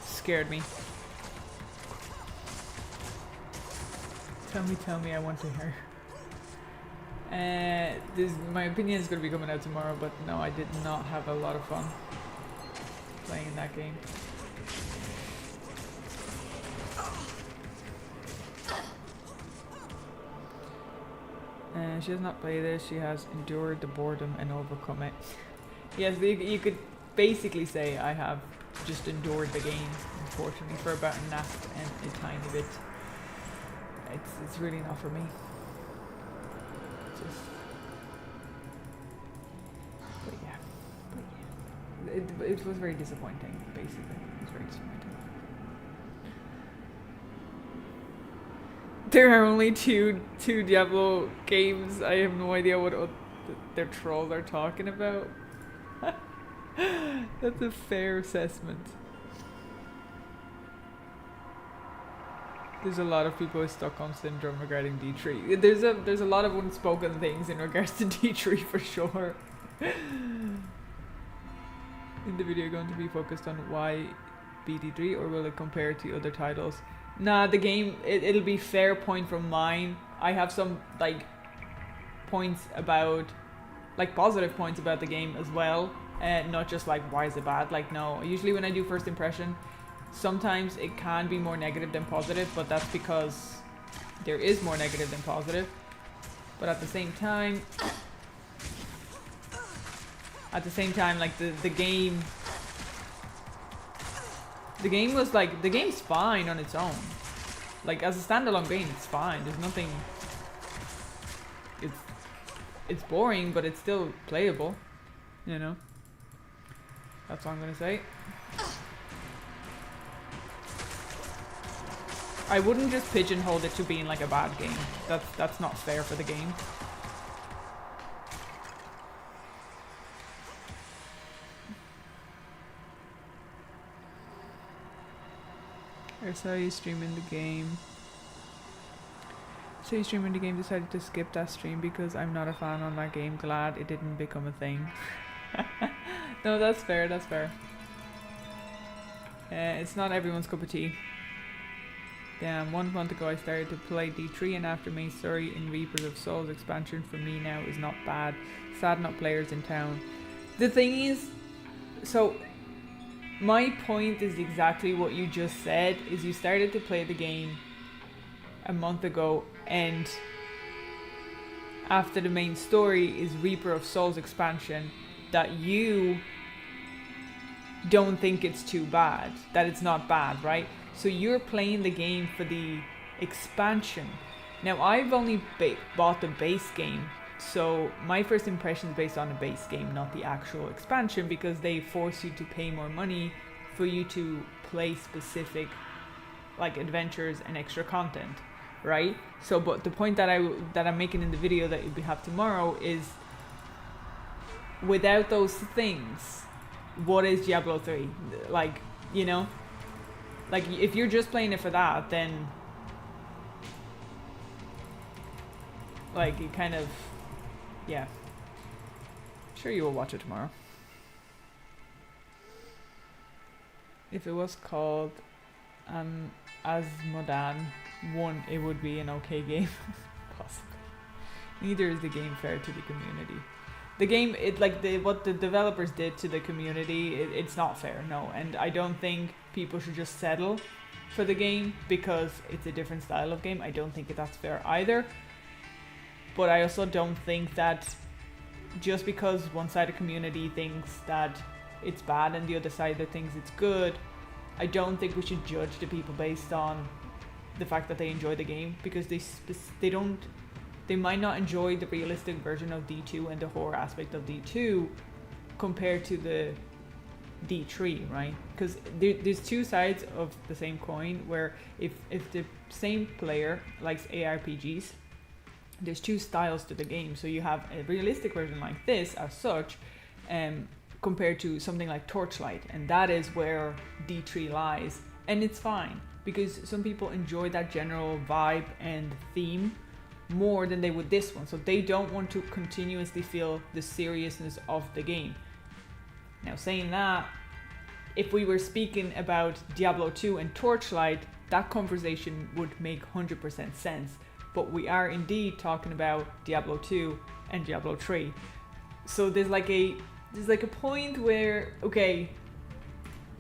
Scared me. Tell me I want to hear. My opinion is going to be coming out tomorrow, but no, I did not have a lot of fun playing that game. She has not played this, she has endured the boredom and overcome it. Yes, you could basically say I have just endured the game, unfortunately, for about a nap and a tiny bit. It's really not for me. But yeah. It was very disappointing, basically. It was very disappointing. There are only two Diablo games. I have no idea what their trolls are talking about. That's a fair assessment. There's a lot of people with Stockholm Syndrome regarding D3. There's a lot of unspoken things in regards to D3 for sure. In the video going to be focused on why BD3 or will it compare to other titles? Nah, the game, it'll be fair point from mine. I have some like points about, like positive points about the game as well. Not just like why is it bad, like no. Usually when I do first impression, sometimes it can be more negative than positive, but that's because there is more negative than positive. But at the same time like the game was like, the game's fine on its own. Like as a standalone game, it's fine. There's nothing, it's boring, but it's still playable, you know. That's all I'm gonna say. I wouldn't just pigeonhole it to being like a bad game. That's not fair for the game. I saw you streaming the game. So you streaming the game, decided to skip that stream because I'm not a fan on that game. Glad it didn't become a thing. No, that's fair, that's fair. It's not everyone's cup of tea. Damn, 1 month ago I started to play D3 and after main story in Reapers of Souls expansion for me now is not bad. Sad not players in town. The thing is, so my point is exactly what you just said, is you started to play the game a month ago and after the main story is Reaper of Souls expansion, that you don't think it's too bad, that it's not bad, right? So you're playing the game for the expansion. Now I've only bought the base game, so my first impression is based on the base game, not the actual expansion, because they force you to pay more money for you to play specific like adventures and extra content, right? So but the point that I'm making in the video that you'll have tomorrow is, without those things, what is Diablo 3? Like, you know, like if you're just playing it for that, then like it kind of, yeah. Sure, you will watch it tomorrow. If it was called Asmodan 1, it would be an okay game. Possibly. Neither is the game fair to the community. The game, what the developers did to the community, it's not fair, no. And I don't think people should just settle for the game because it's a different style of game. I don't think that's fair either. But I also don't think that just because one side of the community thinks that it's bad and the other side that thinks it's good, I don't think we should judge the people based on the fact that they enjoy the game, because they might not enjoy the realistic version of D2 and the horror aspect of D2 compared to the D3, right? Because there's two sides of the same coin, where if the same player likes ARPGs, there's two styles to the game. So you have a realistic version like this as such, compared to something like Torchlight, and that is where D3 lies, and it's fine because some people enjoy that general vibe and theme more than they would this one, so they don't want to continuously feel the seriousness of the game. Now, saying that, if we were speaking about Diablo 2 and Torchlight, that conversation would make 100% sense, but we are indeed talking about Diablo 2 and Diablo 3. So there's like a point where, okay,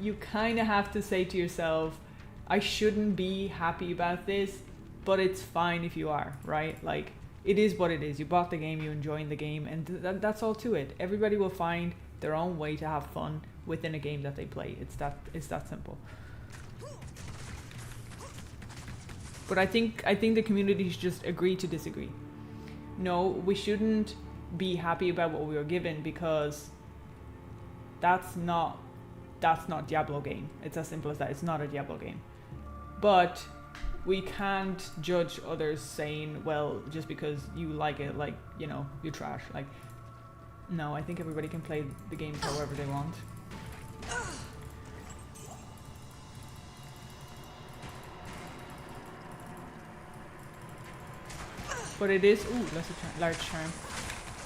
you kind of have to say to yourself, I shouldn't be happy about this, but it's fine if you are, right? Like, it is what it is. You bought the game, you're enjoying the game, and that's all to it. Everybody will find their own way to have fun within a game that they play. It's that simple. But I think the community should just agree to disagree. No, we shouldn't be happy about what we were given, because that's not Diablo game. It's as simple as that. It's not a Diablo game. But we can't judge others saying, well, just because you like it, like, you know, you're trash. Like, no, I think everybody can play the games however they want. But it is, large charm.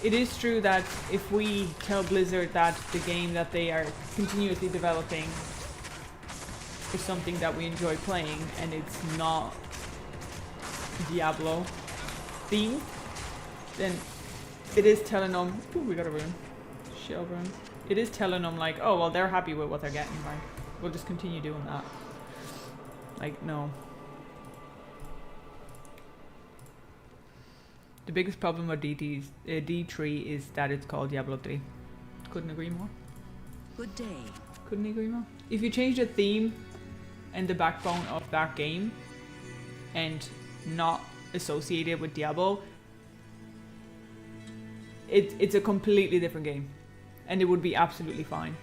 It is true that if we tell Blizzard that the game that they are continuously developing is something that we enjoy playing and it's not Diablo themed, then it is telling them, ooh, we got a rune, shell rune. It is telling them like, oh, well, they're happy with what they're getting, like, we'll just continue doing that. Like, no. The biggest problem with D3 is that it's called Diablo 3. Couldn't agree more. Good day. Couldn't agree more. If you change the theme and the backbone of that game and not associate it with Diablo, it's a completely different game. And it would be absolutely fine.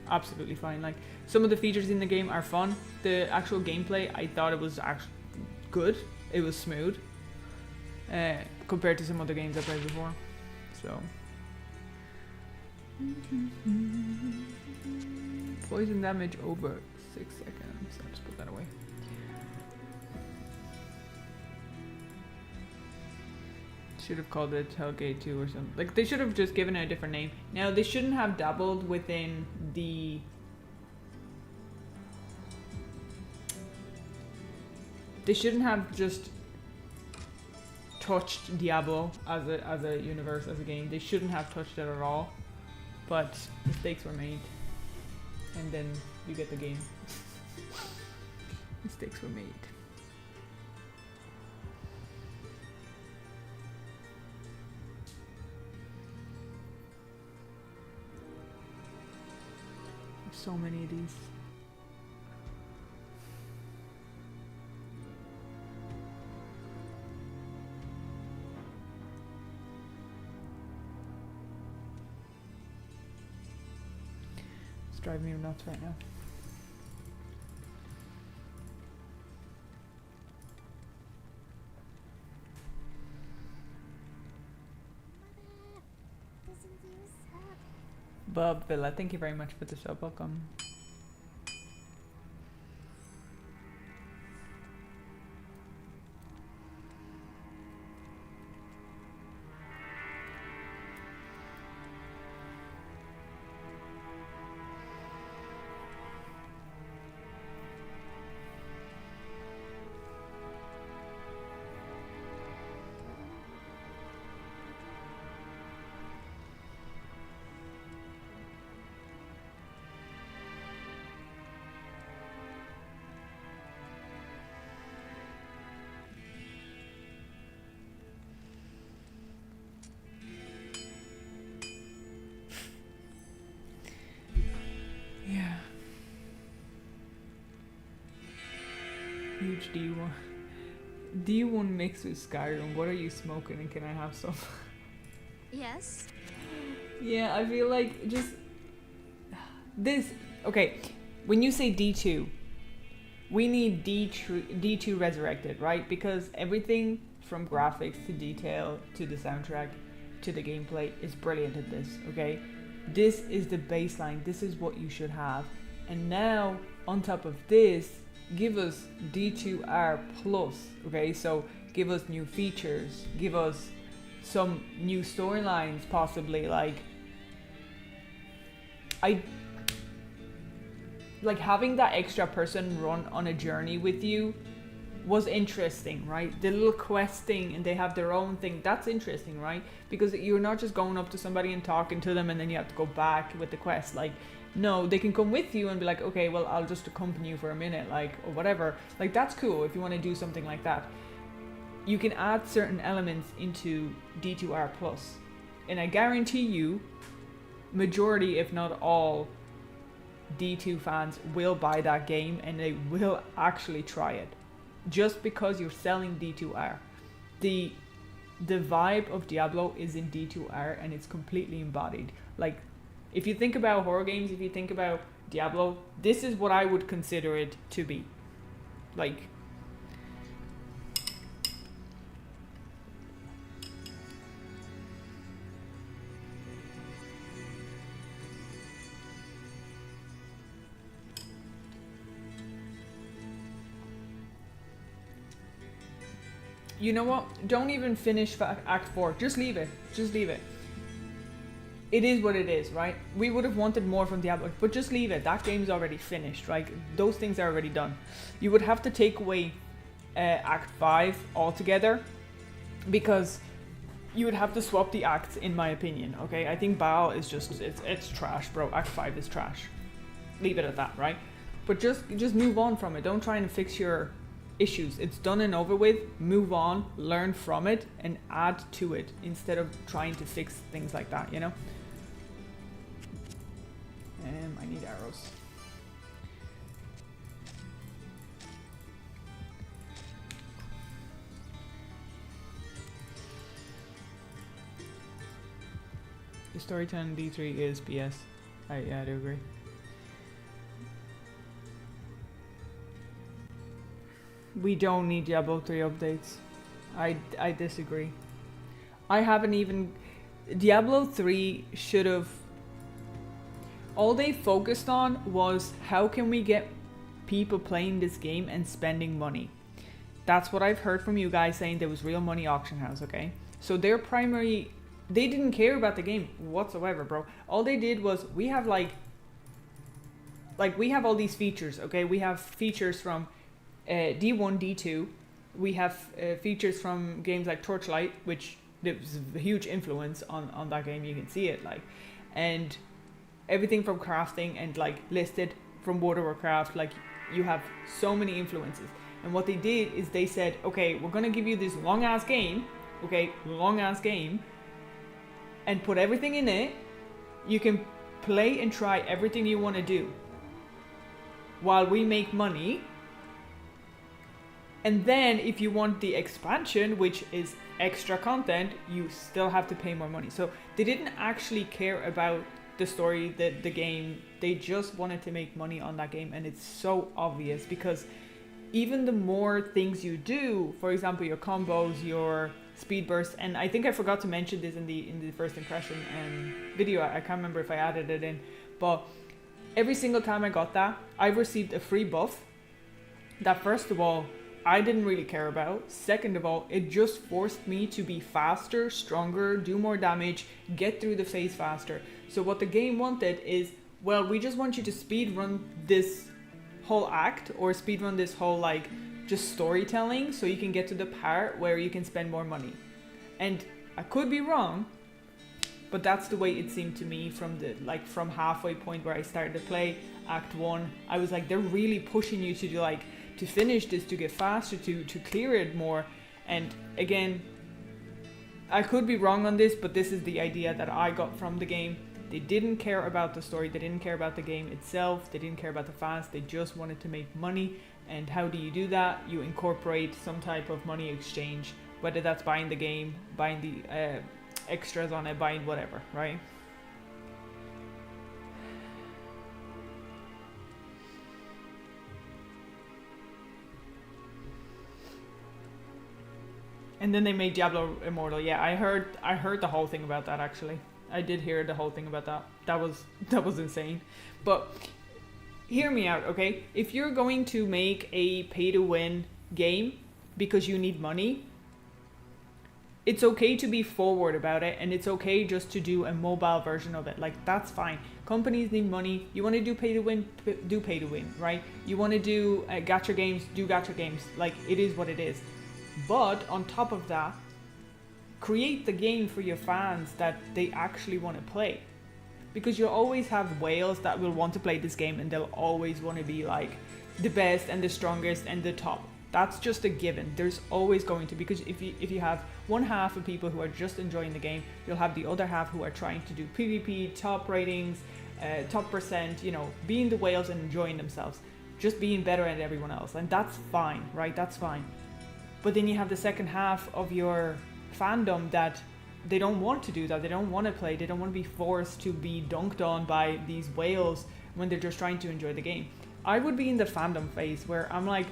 Absolutely fine. Like, some of the features in the game are fun. The actual gameplay, I thought it was actually good. It was smooth. Compared to some other games I played before. So. Poison damage over 6 seconds. I'll just put that away. Should have called it Hellgate 2 or something. Like, they should have just given it a different name. Now, they shouldn't have dabbled within the... They shouldn't have just touched Diablo as a universe, as a game. They shouldn't have touched it at all. But mistakes were made. And then you get the game. Mistakes were made. So many of these. It's driving me nuts right now. Bob Villa, thank you very much for the sub. Welcome. huge D1. D1 mixed with Skyrim. What are you smoking and can I have some? Yes? Yeah, I feel like just this. Okay, when you say D2, we need D2 resurrected, right? Because everything from graphics to detail to the soundtrack to the gameplay is brilliant at this, okay? This is the baseline. This is what you should have. And now, on top of this, give us D2R plus, okay? So give us new features, give us some new storylines, possibly. Like having that extra person run on a journey with you was interesting, right? The little quest thing, and they have their own thing. That's interesting, right? Because you're not just going up to somebody and talking to them and then you have to go back with the quest. Like, no, they can come with you and be like, okay, well, I'll just accompany you for a minute, like, or whatever. Like, that's cool if you want to do something like that. You can add certain elements into D2R plus, and I guarantee you, majority, if not all, D2 fans will buy that game and they will actually try it. Just because you're selling D2R. The vibe of Diablo is in D2R and it's completely embodied. Like, if you think about horror games, if you think about Diablo, this is what I would consider it to be. Like, you know what? Don't even finish Act 4. Just leave it. Just leave it. It is what it is, right? We would have wanted more from Diablo, but just leave it. That game's already finished, right? Those things are already done. You would have to take away Act 5 altogether, because you would have to swap the acts, in my opinion, okay? I think Baal is just, it's trash, bro. Act 5 is trash. Leave it at that, right? But just move on from it. Don't try and fix your issues. It's done and over with. Move on, learn from it, and add to it instead of trying to fix things like that, you know? I need arrows. The storytelling D3 is BS. Yeah, I do agree. We don't need Diablo 3 updates. I disagree. I haven't even... Diablo 3 should have... All they focused on was how can we get people playing this game and spending money. That's what I've heard from you guys, saying there was real money auction house, okay? So their primary... They didn't care about the game whatsoever, bro. All they did was, we have like we have all these features, okay? We have features from D1, D2. We have features from games like Torchlight, which there was a huge influence on that game. You can see it, like, and everything from crafting and like listed from World of Warcraft. Like, you have so many influences. And what they did is they said, okay, we're gonna give you this long ass game, okay, long ass game, and put everything in it. You can play and try everything you want to do while we make money. And then if you want the expansion, which is extra content, you still have to pay more money. So they didn't actually care about the story, the game. They just wanted to make money on that game. And it's so obvious, because even the more things you do, for example, your combos, your speed bursts, and I think I forgot to mention this in the first impression video. I can't remember if I added it in, but every single time I got that, I received a free buff that, first of all, I didn't really care about. Second of all, it just forced me to be faster, stronger, do more damage, get through the phase faster. So what the game wanted is, well, we just want you to speed run this whole act, or speed run this whole like just storytelling, so you can get to the part where you can spend more money. And I could be wrong, but that's the way it seemed to me from halfway point where I started to play Act 1. I was like, they're really pushing you to do to finish this, to get faster, to clear it more. And again, I could be wrong on this, but this is the idea that I got from the game. They didn't care about the story, they didn't care about the game itself, they didn't care about the fans, they just wanted to make money. And how do you do that? You incorporate some type of money exchange, whether that's buying the game, buying the extras on it, buying whatever, right? And then they made Diablo Immortal. Yeah, I heard the whole thing about that actually. I did hear the whole thing about that. That was insane. But hear me out, okay? If you're going to make a pay-to-win game because you need money, it's okay to be forward about it, and it's okay just to do a mobile version of it. Like, that's fine. Companies need money. You want to do pay-to-win, do pay-to-win, right? You want to do gacha games, do gacha games. Like, it is what it is. But on top of that, create the game for your fans that they actually want to play. Because you'll always have whales that will want to play this game, and they'll always want to be like the best and the strongest and the top. That's just a given. There's always going to, because if you have one half of people who are just enjoying the game, you'll have the other half who are trying to do PvP, top ratings, top percent, you know, being the whales and enjoying themselves, just being better than everyone else. And that's fine, right? That's fine. But then you have the second half of your fandom that they don't want to do that. They don't want to play. They don't want to be forced to be dunked on by these whales when they're just trying to enjoy the game. I would be in the fandom phase where I'm like,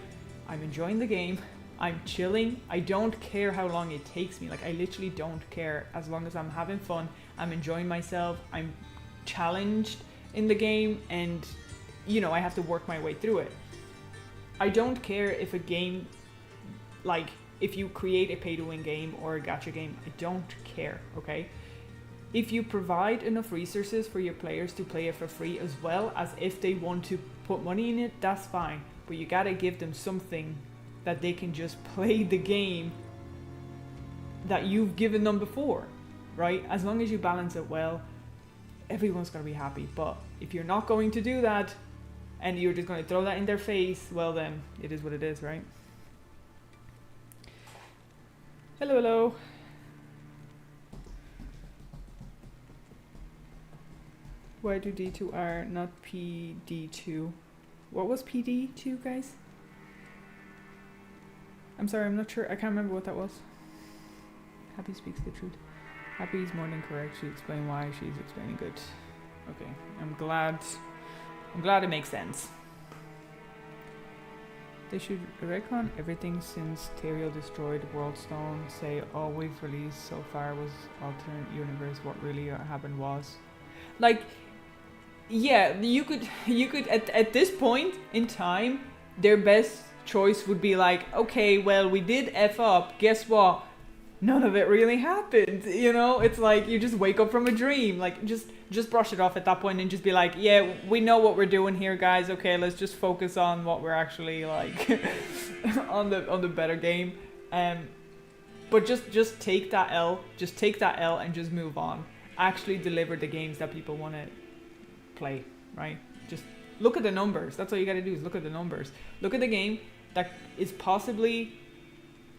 I'm enjoying the game. I'm chilling. I don't care how long it takes me. Like, I literally don't care. As long as I'm having fun, I'm enjoying myself, I'm challenged in the game, and, you know, I have to work my way through it. I don't care if a game, like, if you create a pay-to-win game or a gacha game, I don't care, okay? If you provide enough resources for your players to play it for free, as well as if they want to put money in it, that's fine. But you gotta give them something that they can just play the game that you've given them before, right? As long as you balance it well, everyone's gonna be happy. But if you're not going to do that, and you're just gonna throw that in their face, well then, it is what it is, right? Hello, hello. Why do D2R not PD2? What was PD2, guys? I'm sorry, I'm not sure. I can't remember what that was. Happy speaks the truth. Happy is more than correct. She explained why. She's explaining good. Okay, I'm glad it makes sense. They should retcon everything since Teriel destroyed Worldstone. Say all we've released so far was alternate universe. What really happened was, like, yeah, you could at this point in time, their best choice would be like, okay, well, we did F up. Guess what? None of it really happened. You know, it's like you just wake up from a dream. Like, just brush it off at that point and just be like, yeah, we know what we're doing here, guys. Okay, let's just focus on what we're actually like on the better game. But just take that L. Just take that L and just move on. Actually deliver the games that people want to play, right? Just look at the numbers. That's all you got to do, is look at the numbers. Look at the game that is possibly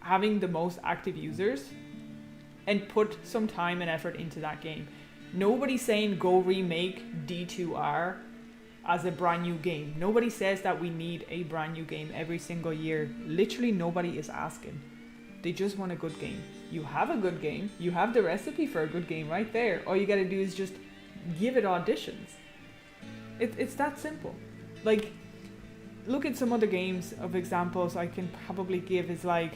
having the most active users and put some time and effort into that game. Nobody's saying go remake D2R as a brand new game. Nobody says that we need a brand new game every single year. Literally nobody is asking. They just want a good game. You have a good game. You have the recipe for a good game right there. All you gotta do is just give it auditions. It's that simple. Like, look at some other games of examples I can probably give is like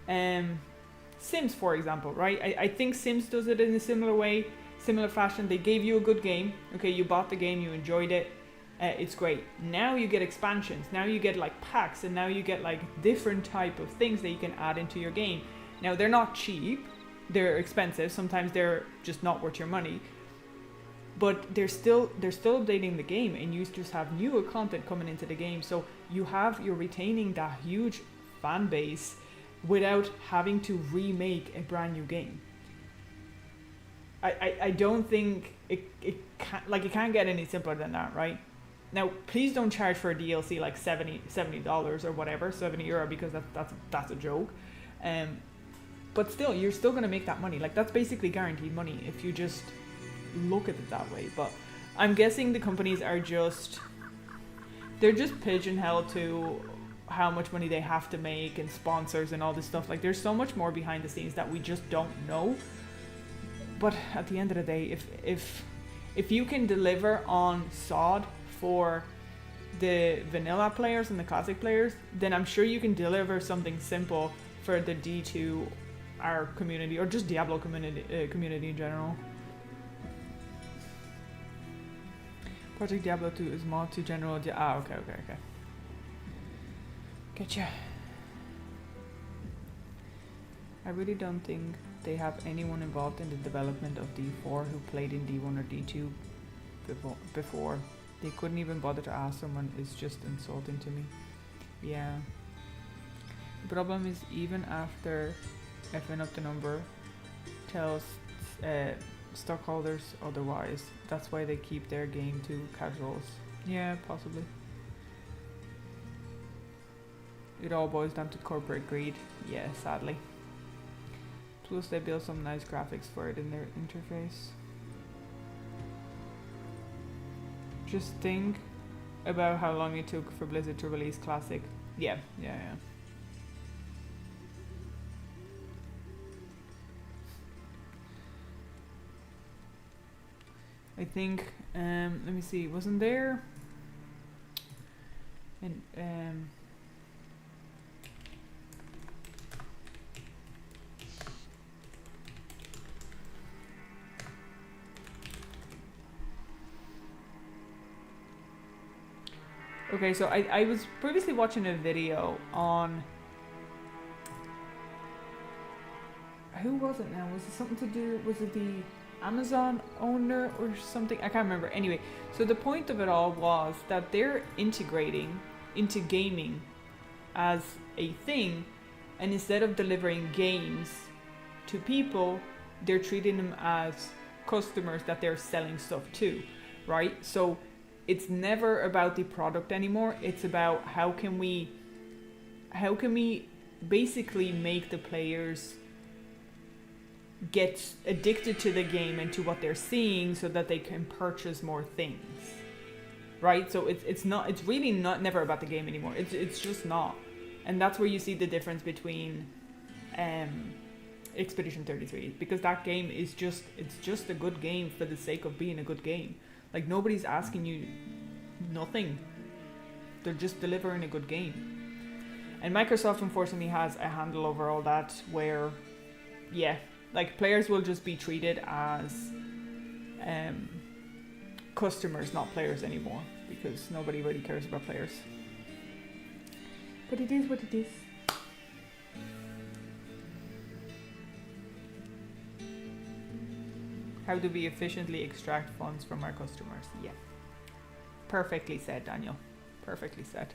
Sims, for example, right? I think Sims does it in a similar fashion. They gave you a good game. Okay, you bought the game, you enjoyed it. It's great. Now you get expansions. Now you get like packs, and now you get like different type of things that you can add into your game. Now they're not cheap. They're expensive. Sometimes they're just not worth your money. But they're still updating the game, and you just have newer content coming into the game. So you're retaining that huge fan base without having to remake a brand new game. I don't think it can't get any simpler than that, right? Now, please don't charge for a DLC like $70 or whatever, €70, because that's a joke. But still, you're still gonna make that money. Like, that's basically guaranteed money if you just look at it that way. But I'm guessing the companies are just they're just pigeonholed to how much money they have to make and sponsors and all this stuff. Like, there's so much more behind the scenes that we just don't know. But at the end of the day, if you can deliver on SOD for the vanilla players and the classic players, then I'm sure you can deliver something simple for the D2R community, or just Diablo community in general. Project Diablo 2 is mod to general. Okay. Getcha. I really don't think they have anyone involved in the development of D4 who played in D1 or D2 before. They couldn't even bother to ask someone. It's just insulting to me. Yeah. The problem is, even after F'ing up the number tells stockholders otherwise. That's why they keep their game to casuals. Yeah, possibly. It all boils down to corporate greed. Yeah, sadly. Plus they build some nice graphics for it in their interface. Just think about how long it took for Blizzard to release Classic. Yeah. I think, let me see, wasn't there? And okay, so I was previously watching a video on, who was it now? Was it something to do, was it the Amazon owner or something? I can't remember. Anyway, so the point of it all was that they're integrating into gaming as a thing, and instead of delivering games to people, they're treating them as customers that they're selling stuff to, right? So it's never about the product anymore. It's about how can we basically make the players get addicted to the game and to what they're seeing so that they can purchase more things, right? So it's really not never about the game anymore. It's just not. And that's where you see the difference between Expedition 33, because that game is just a good game for the sake of being a good game. Like, nobody's asking you nothing. They're just delivering a good game. And Microsoft unfortunately has a handle over all that, where yeah, like, players will just be treated as customers, not players anymore, because nobody really cares about players. But it is what it is. How do we efficiently extract funds from our customers? Yeah. Perfectly said, Daniel. Perfectly said.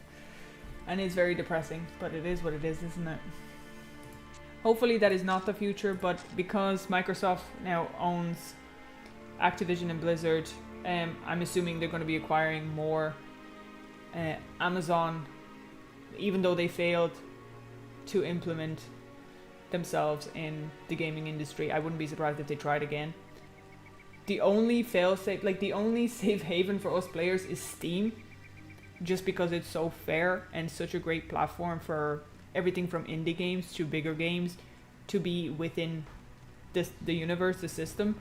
And it's very depressing, but it is what it is, isn't it? Hopefully that is not the future, but because Microsoft now owns Activision and Blizzard, I'm assuming they're going to be acquiring more. Amazon, even though they failed to implement themselves in the gaming industry, I wouldn't be surprised if they tried again. The only fail-safe, like the only safe haven for us players is Steam, just because it's so fair and such a great platform for everything from indie games to bigger games to be within the universe, the system.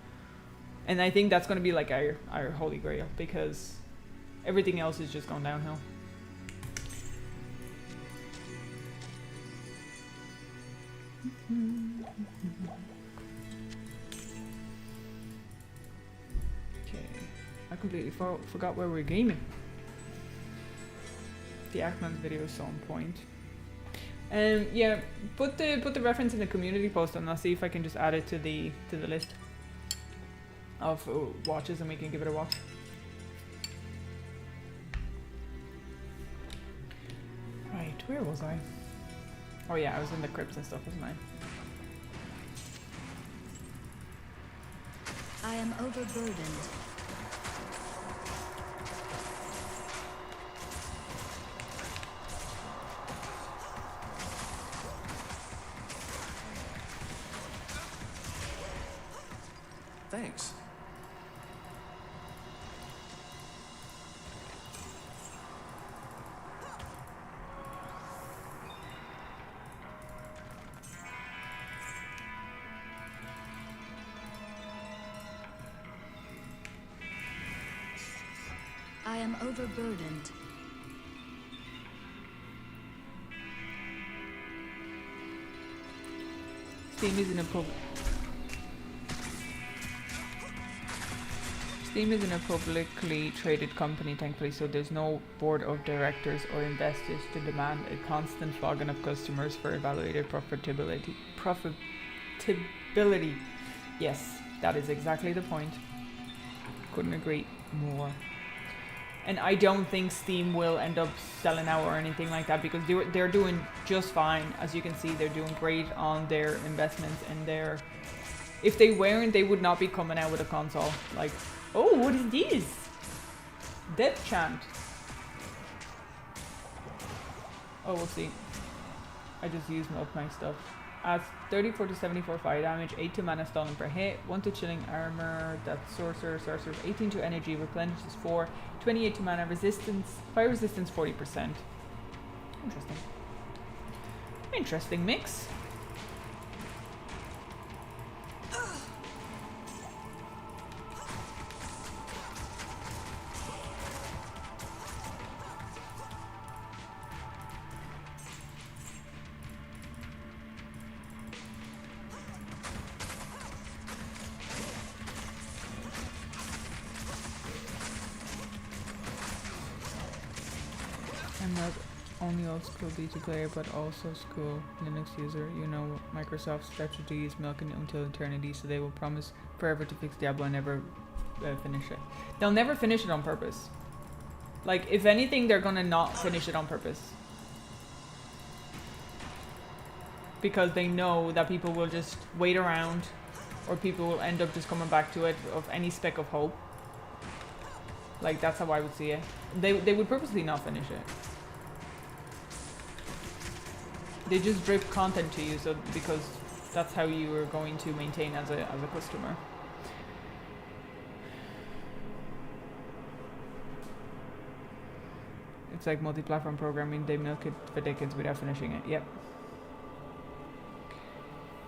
And I think that's going to be like our holy grail, because everything else is just going downhill. Okay, I completely forgot where we're gaming. The Ackman's video is so on point. Yeah, put the reference in the community post, and I'll see if I can just add it to the list of watches, and we can give it a watch. Right, where was I? Oh yeah, I was in the crypts and stuff, wasn't I? I am overburdened. Thanks. I am overburdened. Steam isn't a Steam isn't a publicly traded company, thankfully, so there's no board of directors or investors to demand a constant flogging of customers for evaluated profitability. Profitability. Yes, that is exactly the point. Couldn't agree more. And I don't think Steam will end up selling out or anything like that, because they're doing just fine. As you can see, they're doing great on their investments and their... If they weren't, they would not be coming out with a console. Like, oh, what is this? Death Chant. Oh, we'll see. I just used up my stuff. Adds 34 to 74 fire damage, 8 to mana stolen per hit, 1 to chilling armor, that's sorcerer's 18 to energy, replenishes 4, 28 to mana resistance, fire resistance 40%. Interesting. Interesting mix. I'm not only old school D2 player, but also school Linux user. You know, Microsoft's strategy is milking it until eternity, so they will promise forever to fix Diablo and never finish it. They'll never finish it on purpose. Like, if anything, they're gonna not finish it on purpose. Because they know that people will just wait around, or people will end up just coming back to it of any speck of hope. Like, that's how I would see it. They would purposely not finish it. They just drip content to you, so because that's how you are going to maintain as a customer. It's like multi-platform programming. They milk it for decades without finishing it. Yep.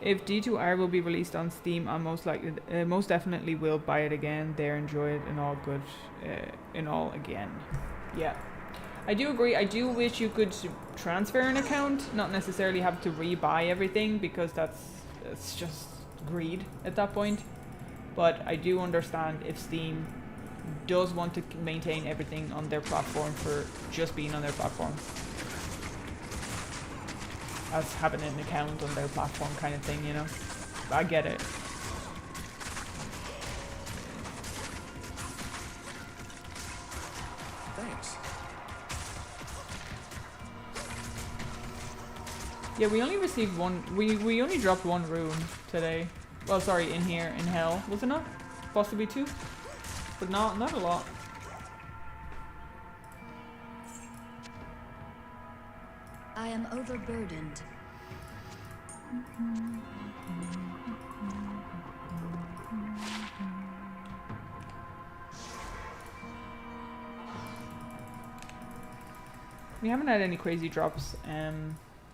If D2R will be released on Steam, I most definitely will buy it again. There, enjoy it, and all good, and all again. Yeah, I do agree. I do wish you could transfer an account, not necessarily have to rebuy everything, because that's just greed at that point. But I do understand if Steam does want to maintain everything on their platform for just being on their platform, as having an account on their platform kind of thing, you know. I get it. Thanks. Yeah, we only received one. We only dropped one rune today. Well, sorry, in here in hell, was it not? Possibly two, but not a lot. I am overburdened. We haven't had any crazy drops,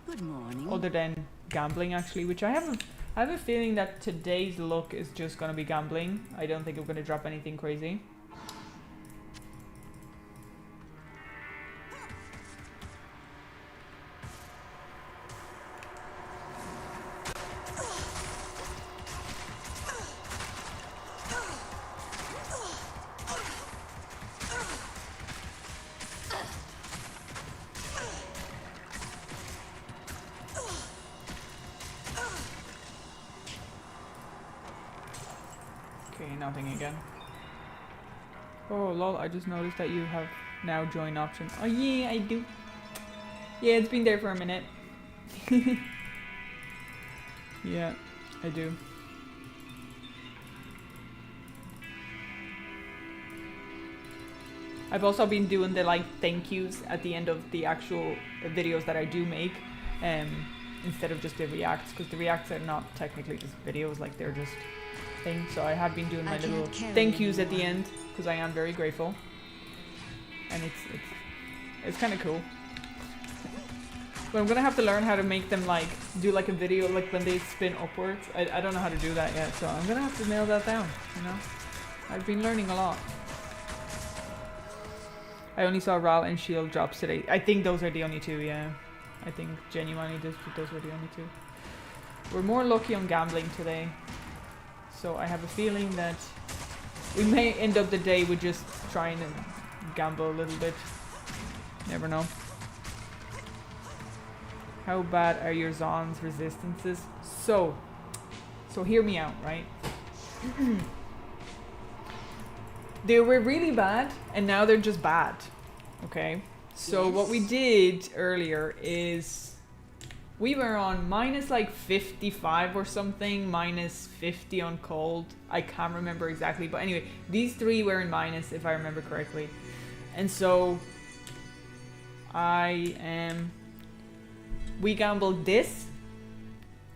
Good morning. other than gambling actually, which I have a feeling that today's luck is just gonna be gambling. I don't think we're gonna drop anything crazy. Okay, nothing again. Oh lol, I just noticed that you have now join option. Oh yeah, I do. Yeah, it's been there for a minute. Yeah, I do. I've also been doing the like thank yous at the end of the actual videos that I do make, instead of just the reacts, because the reacts are not technically just videos, like they're just things. So I have been doing my little thank yous at the end, because I am very grateful, and it's kind of cool. But I'm gonna have to learn how to make them like do like a video like when they spin upwards. I don't know how to do that yet, so I'm gonna have to nail that down, you know. I've been learning a lot. I only saw Ral and Shield drops today. I think those are the only two, yeah. I think genuinely those were the only two. We're more lucky on gambling today. So I have a feeling that we may end up the day with just trying to gamble a little bit. Never know. How bad are your Zon's resistances? So hear me out, right? They were really bad, and now they're just bad. Okay? So what we did earlier is we were on minus like 55 or something, minus 50 on cold. I can't remember exactly, but anyway, these three were in minus if I remember correctly. And so we gambled this,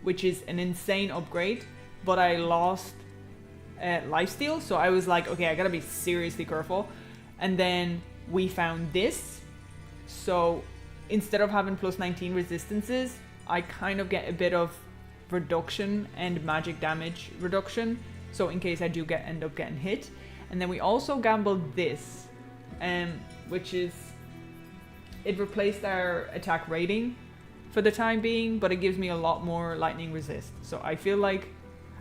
which is an insane upgrade, but I lost lifesteal, so I was like, okay, I gotta be seriously careful. And then we found this, so instead of having plus 19 resistances, I kind of get a bit of reduction and magic damage reduction, so in case I do end up getting hit. And then we also gambled this, which is, it replaced our attack rating for the time being, but it gives me a lot more lightning resist. So I feel like,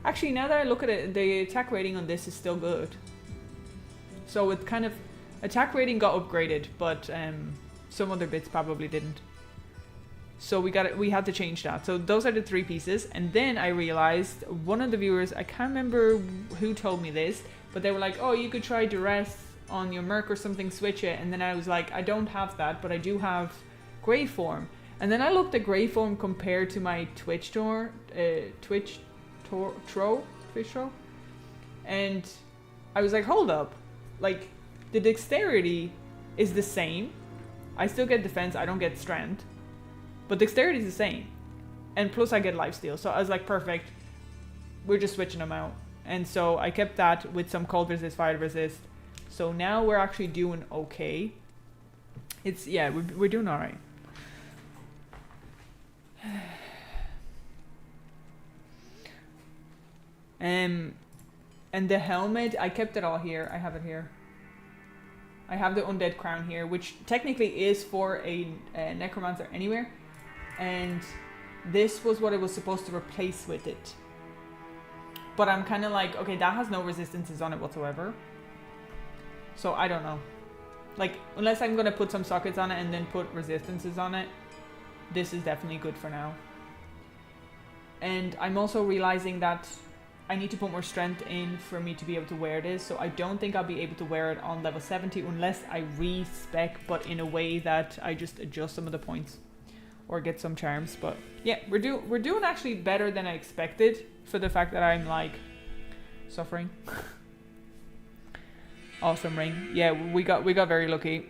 actually now that I look at it, the attack rating on this is still good. So it kind of, attack rating got upgraded, but some other bits probably didn't. So we had to change that. So those are the three pieces. And then I realized, one of the viewers, I can't remember who told me this, but they were like, oh, you could try duress on your merc or something, switch it. And then I was like, I don't have that, but I do have Grey Form. And then I looked at Grey Form compared to my Twitch Tro, and I was like, hold up, like the dexterity is the same. I still get defense, I don't get strength, but dexterity is the same, and plus I get lifesteal. So I was like, perfect, we're just switching them out. And so I kept that with some cold resist, fire resist. So now we're actually doing okay. It's, yeah, we're doing all right. And the helmet, I kept it all here. I have it here. I have the undead crown here, which technically is for a necromancer anywhere. And this was what it was supposed to replace with it. But I'm kind of like, okay, that has no resistances on it whatsoever. So I don't know. Like, unless I'm going to put some sockets on it and then put resistances on it, this is definitely good for now. And I'm also realizing that I need to put more strength in for me to be able to wear this. So I don't think I'll be able to wear it on level 70 unless I respec, but in a way that I just adjust some of the points or get some charms. But yeah, we're doing actually better than I expected for the fact that I'm like suffering. Awesome ring. Yeah, we got very lucky.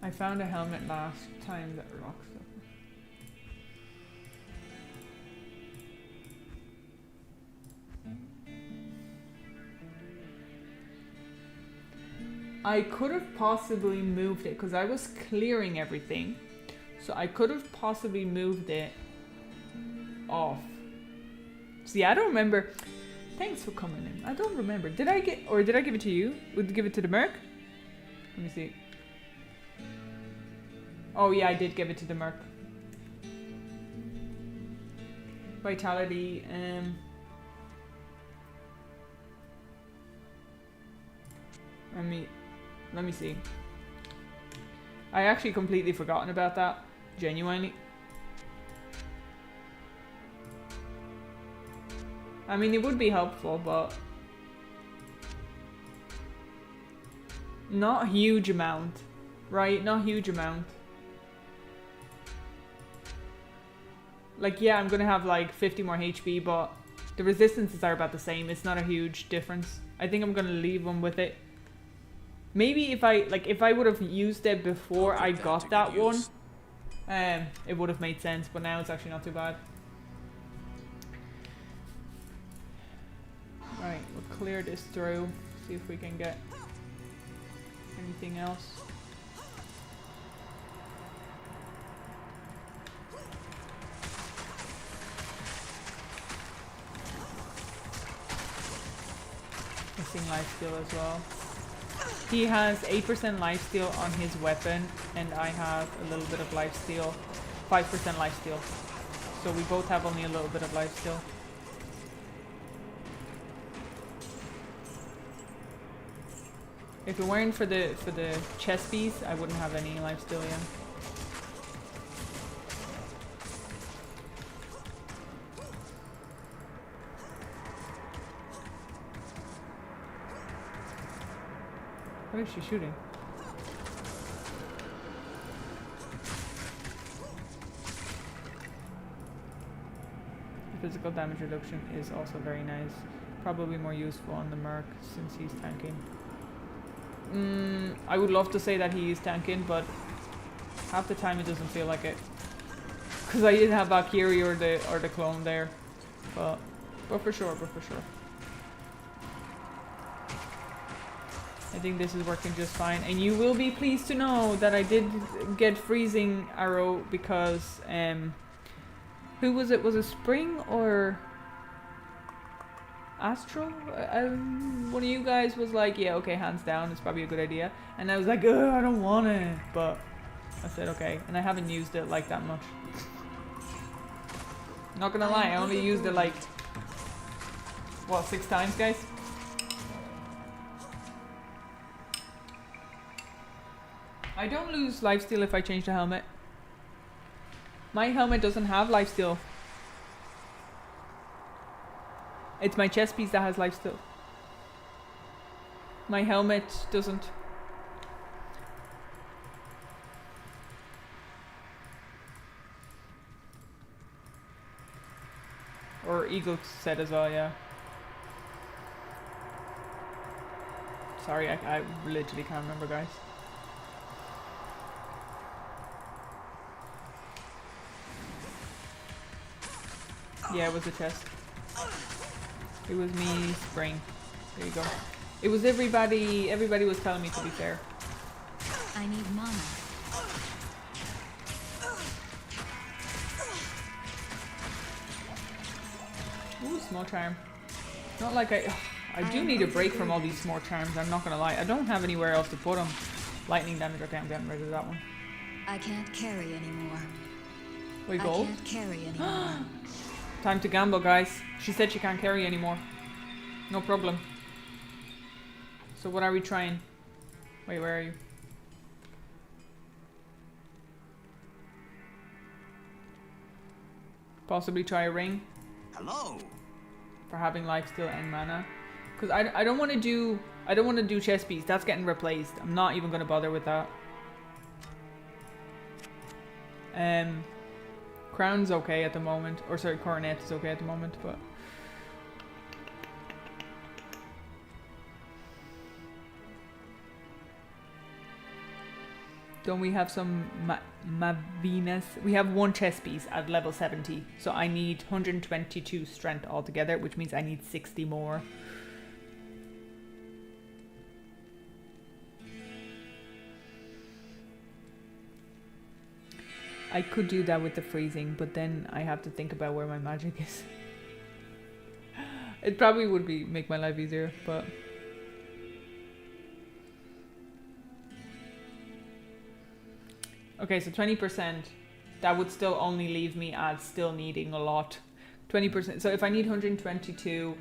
I found a helmet last time that rocks up. I could have possibly moved it because I was clearing everything. So I could have possibly moved it off. See, I don't remember. Thanks for coming in. I don't remember. Did I give it to you? Would you give it to the merc? Let me see. Oh yeah, I did give it to the merc. Vitality, let me see. I actually completely forgotten about that, genuinely. I mean, it would be helpful, but not a huge amount, right? Not a huge amount. Like, yeah, I'm gonna have like 50 more HP, but the resistances are about the same. It's not a huge difference. I think I'm gonna leave them with it. Maybe if I would have used it before I got that one, it would have made sense, but now it's actually not too bad. Right, we'll clear this through, see if we can get anything else. missing lifesteal as well. He has 8% lifesteal on his weapon, and I have a little bit of lifesteal, 5% lifesteal. So we both have only a little bit of lifesteal. If it weren't for the chest piece, I wouldn't have any lifesteal yet. What is she shooting? Physical damage reduction is also very nice. Probably more useful on the Merc since he's tanking. I would love to say that he is tanking, but half the time it doesn't feel like it. Because I didn't have Valkyrie or the clone there. But for sure. I think this is working just fine. And you will be pleased to know that I did get freezing arrow because who was it? Was it Spring or Astral? One of you guys was like, yeah, okay, hands down, it's probably a good idea. And I was like, ugh, I don't want it. But I said, okay. And I haven't used it like that much. Not gonna lie, I only used it like, what, 6 times, guys? I don't lose lifesteal if I change the helmet. My helmet doesn't have lifesteal. It's my chest piece that has lifesteal. My helmet doesn't. Or Eagle said as well, yeah. Sorry, I literally can't remember, guys. Yeah, it was a chest. It was me, Spring. There you go. It was everybody was telling me, to be fair. I need mana. Ooh, small charm. Not like I do need a break from all these small charms, I'm not gonna lie. I don't have anywhere else to put them. Lightning damage, okay, I'm getting rid of that one. I can't carry anymore. Wait, gold? I can't carry anymore. Time to gamble, guys. She said she can't carry anymore. No problem. So what are we trying? Wait, where are you? Possibly try a ring. Hello. For having lifesteal and mana. Because I don't want to do chest piece. That's getting replaced. I'm not even going to bother with that. Crown's okay at the moment. Or sorry, coronet is okay at the moment, but... Don't we have some Mavinas? We have 1 chest piece at level 70. So I need 122 strength altogether, which means I need 60 more. I could do that with the freezing, but then I have to think about where my magic is. It probably would make my life easier, but... Okay, so 20%, that would still only leave me at still needing a lot. 20%, so if I need 122,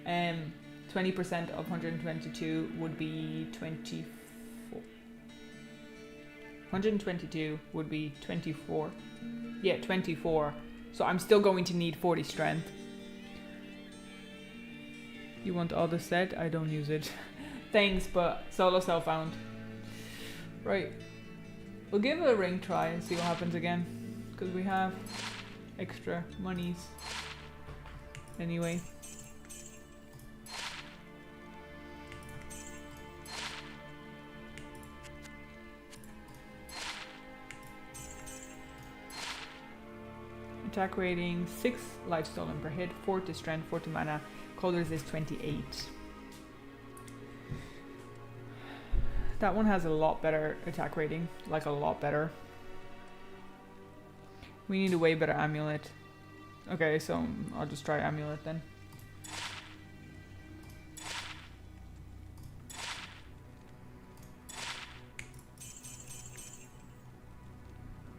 20% of 122 would be 24. 122 would be 24. Yeah, 24. So I'm still going to need 40 strength. You want all the set? I don't use it. Thanks, but solo self found. Right. We'll give a ring try and see what happens again. Because we have extra monies. Anyway. Attack rating 6 life stolen per hit, 4 to strength, 4 to mana. Colors is 28. That one has a lot better attack rating, like a lot better. We need a way better amulet. Okay, so I'll just try amulet then.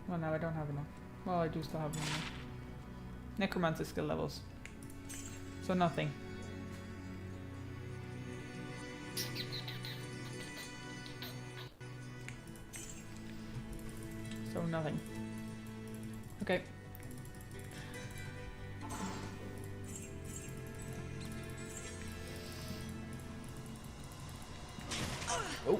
Well, now I don't have enough. Well, I do still have enough. Necromancer skill levels. So nothing. So nothing. Okay. Oh.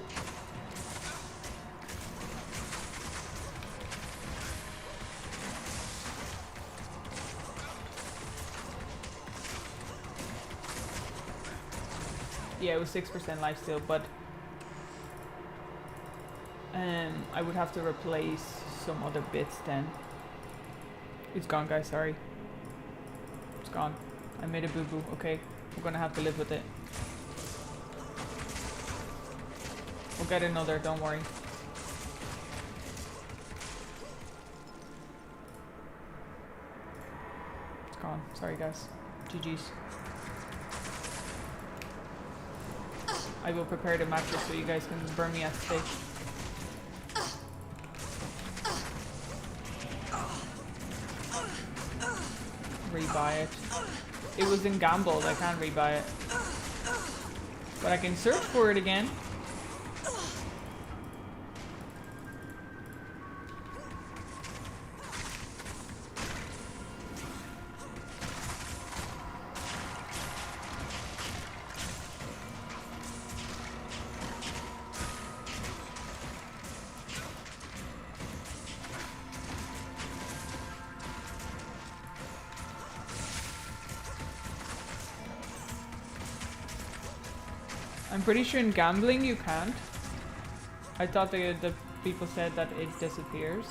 Yeah, it was 6% lifesteal, but I would have to replace some other bits then. It's gone, guys, sorry. It's gone. I made a boo-boo, okay. We're gonna have to live with it. We'll get another, don't worry. It's gone. Sorry, guys. GG's. I will prepare the mattress so you guys can burn me at the stake. Rebuy it. It was in gambled, I can't rebuy it. But I can search for it again. I'm pretty sure in gambling you can't. I thought the people said that it disappears.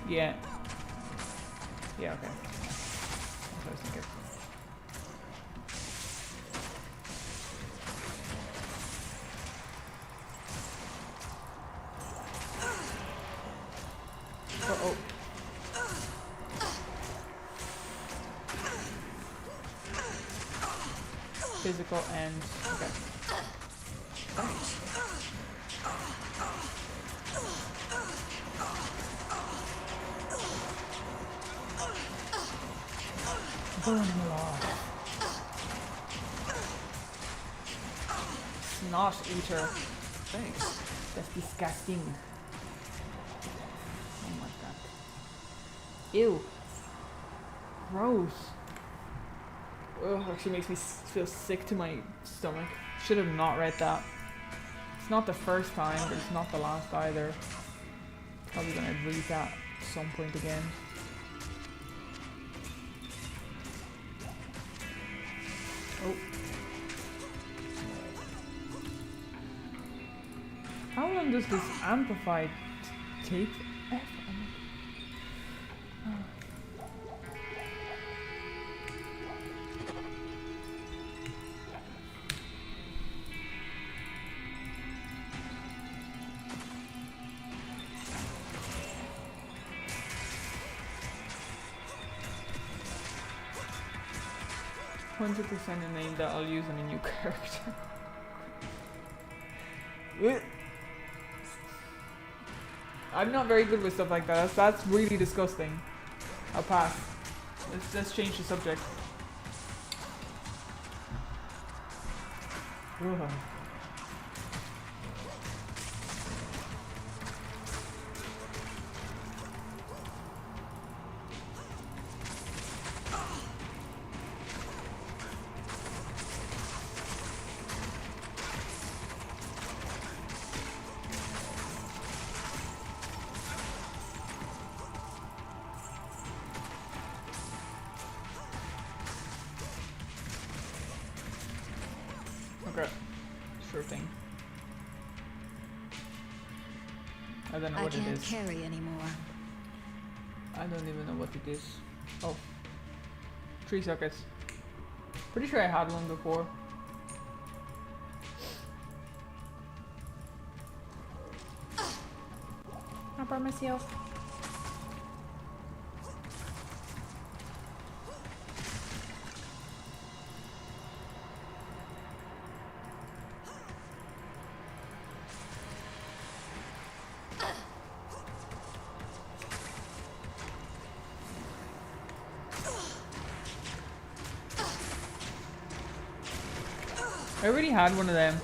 Yeah. Yeah, okay. That's what I was thinking. Uh-oh. Physical and okay. Thanks. Burn him alive. Snot eater. Thanks. That's disgusting. Oh my god. Ew. Gross. Ugh, actually makes me feel sick to my stomach. Should have not read that. It's not the first time, but it's not the last either. Probably gonna read that at some point again. Oh. How long does this amplified take? $100% a name that I'll use on a new character. I'm not very good with stuff like that. That's really disgusting. I'll pass. Let's change the subject. Ugh. Okay, sure thing. I don't know what it I can't is. carry anymore. I don't even know what it is. Oh, 3 sockets. Pretty sure I had one before. Not by myself. I already had one of them.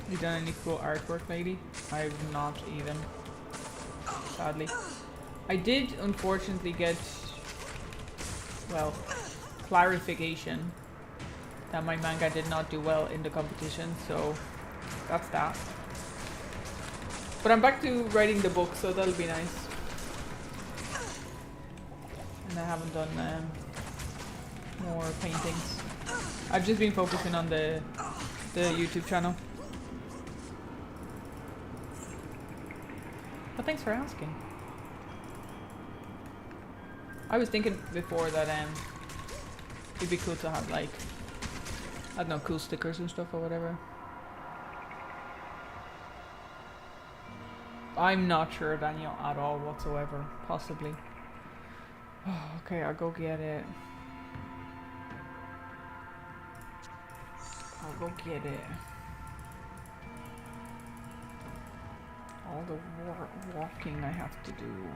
You done any cool artwork, lady? I've not even. Sadly. I did unfortunately get, well, clarification that my manga did not do well in the competition, so that's that. But I'm back to writing the book, so that'll be nice. And I haven't done more paintings. I've just been focusing on the YouTube channel. But thanks for asking. I was thinking before that it'd be cool to have like, I don't know, cool stickers and stuff or whatever. I'm not sure, Daniel, at all whatsoever. Possibly. Okay, I'll go get it. I'll go get it. All the walking I have to do.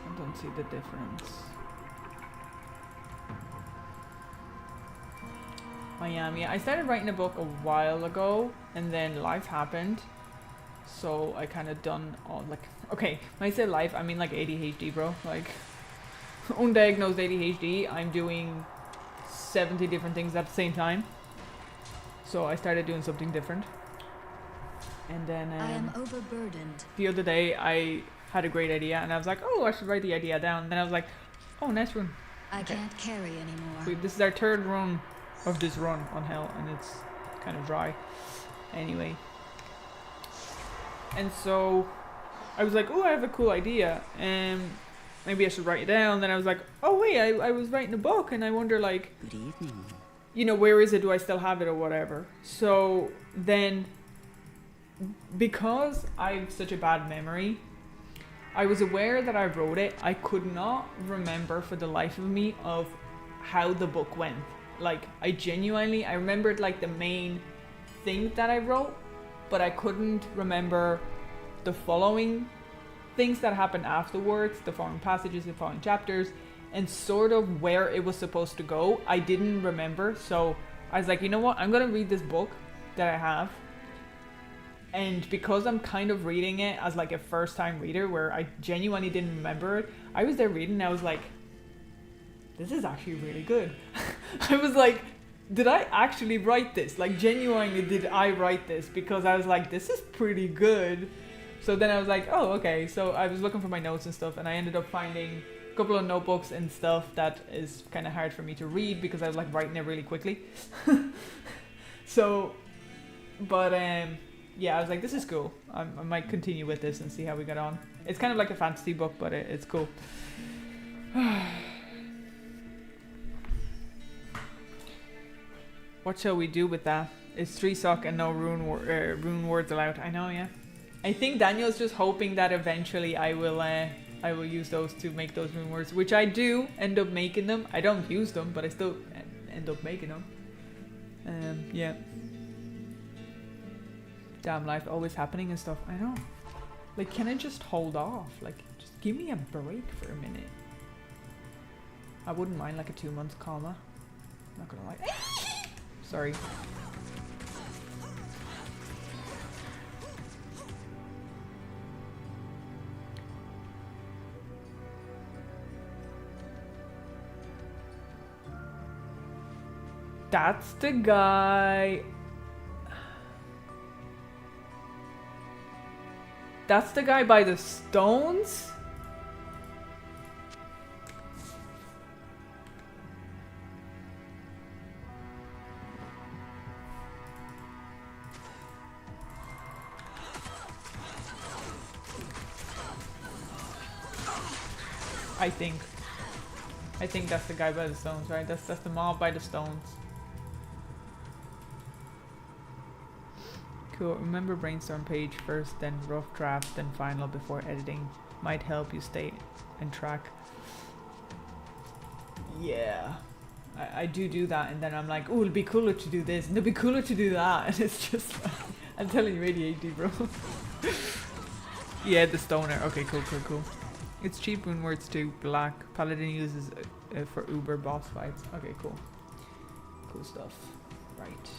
I don't see the difference. Miami. I started writing a book a while ago, and then life happened. So I kind of done all, like, okay, when I say life, I mean like ADHD, bro. Like, undiagnosed ADHD. I'm doing 70 different things at the same time. So I started doing something different. And then I am overburdened. the other day I had a great idea, and I was like, oh, I should write the idea down. And then I was like, oh, nice run. I Okay. can't carry anymore. This is our third run of this run on Hell, and it's kind of dry. Anyway. And so I was like, oh, I have a cool idea, and maybe I should write it down. Then I was like, oh wait, I was writing a book, and I wonder, like, Good evening. you know, where is it? Do I still have it or whatever? So then, because I have such a bad memory, I was aware that I wrote it. I could not remember for the life of me of how the book went. Like, I remembered like the main thing that I wrote, but I couldn't remember the following things that happened afterwards, the following passages, the following chapters, and sort of where it was supposed to go. I didn't remember, so I was like, you know what, I'm gonna read this book that I have, and because I'm kind of reading it as like a first time reader where I genuinely didn't remember it, I was there reading and I was like, this is actually really good. I was like, did I actually write this? Like, genuinely, did I write this? Because I was like, this is pretty good. So then I was like, oh, okay. So I was looking for my notes and stuff, and I ended up finding a couple of notebooks and stuff that is kind of hard for me to read because I was like writing it really quickly. So, but yeah, I was like, this is cool. I might continue with this and see how we get on. It's kind of like a fantasy book, but it's cool. What shall we do with that? It's 3 sock and no rune words allowed. I know, yeah. I think Daniel's just hoping that eventually I will use those to make those rune words, which I do end up making them. I don't use them, but I still end up making them. Yeah. Damn, life always happening and stuff. I know. Like, can I just hold off? Like, just give me a break for a minute. I wouldn't mind like a 2-month coma. Not gonna lie. Sorry. That's the guy. That's the guy by the stones? I think that's the guy by the stones, right? That's the mob by the stones. Cool. Remember brainstorm page first, then rough draft, then final before editing. Might help you stay and track. yeah, I do that, and then I'm like, oh, it'll be cooler to do this, and it'll be cooler to do that, and it's just like, I'm telling you, ADHD, bro. Yeah, the stoner. Okay, cool. It's cheap when words too. Black. Paladin uses for Uber boss fights. Okay, cool. Cool stuff. Right.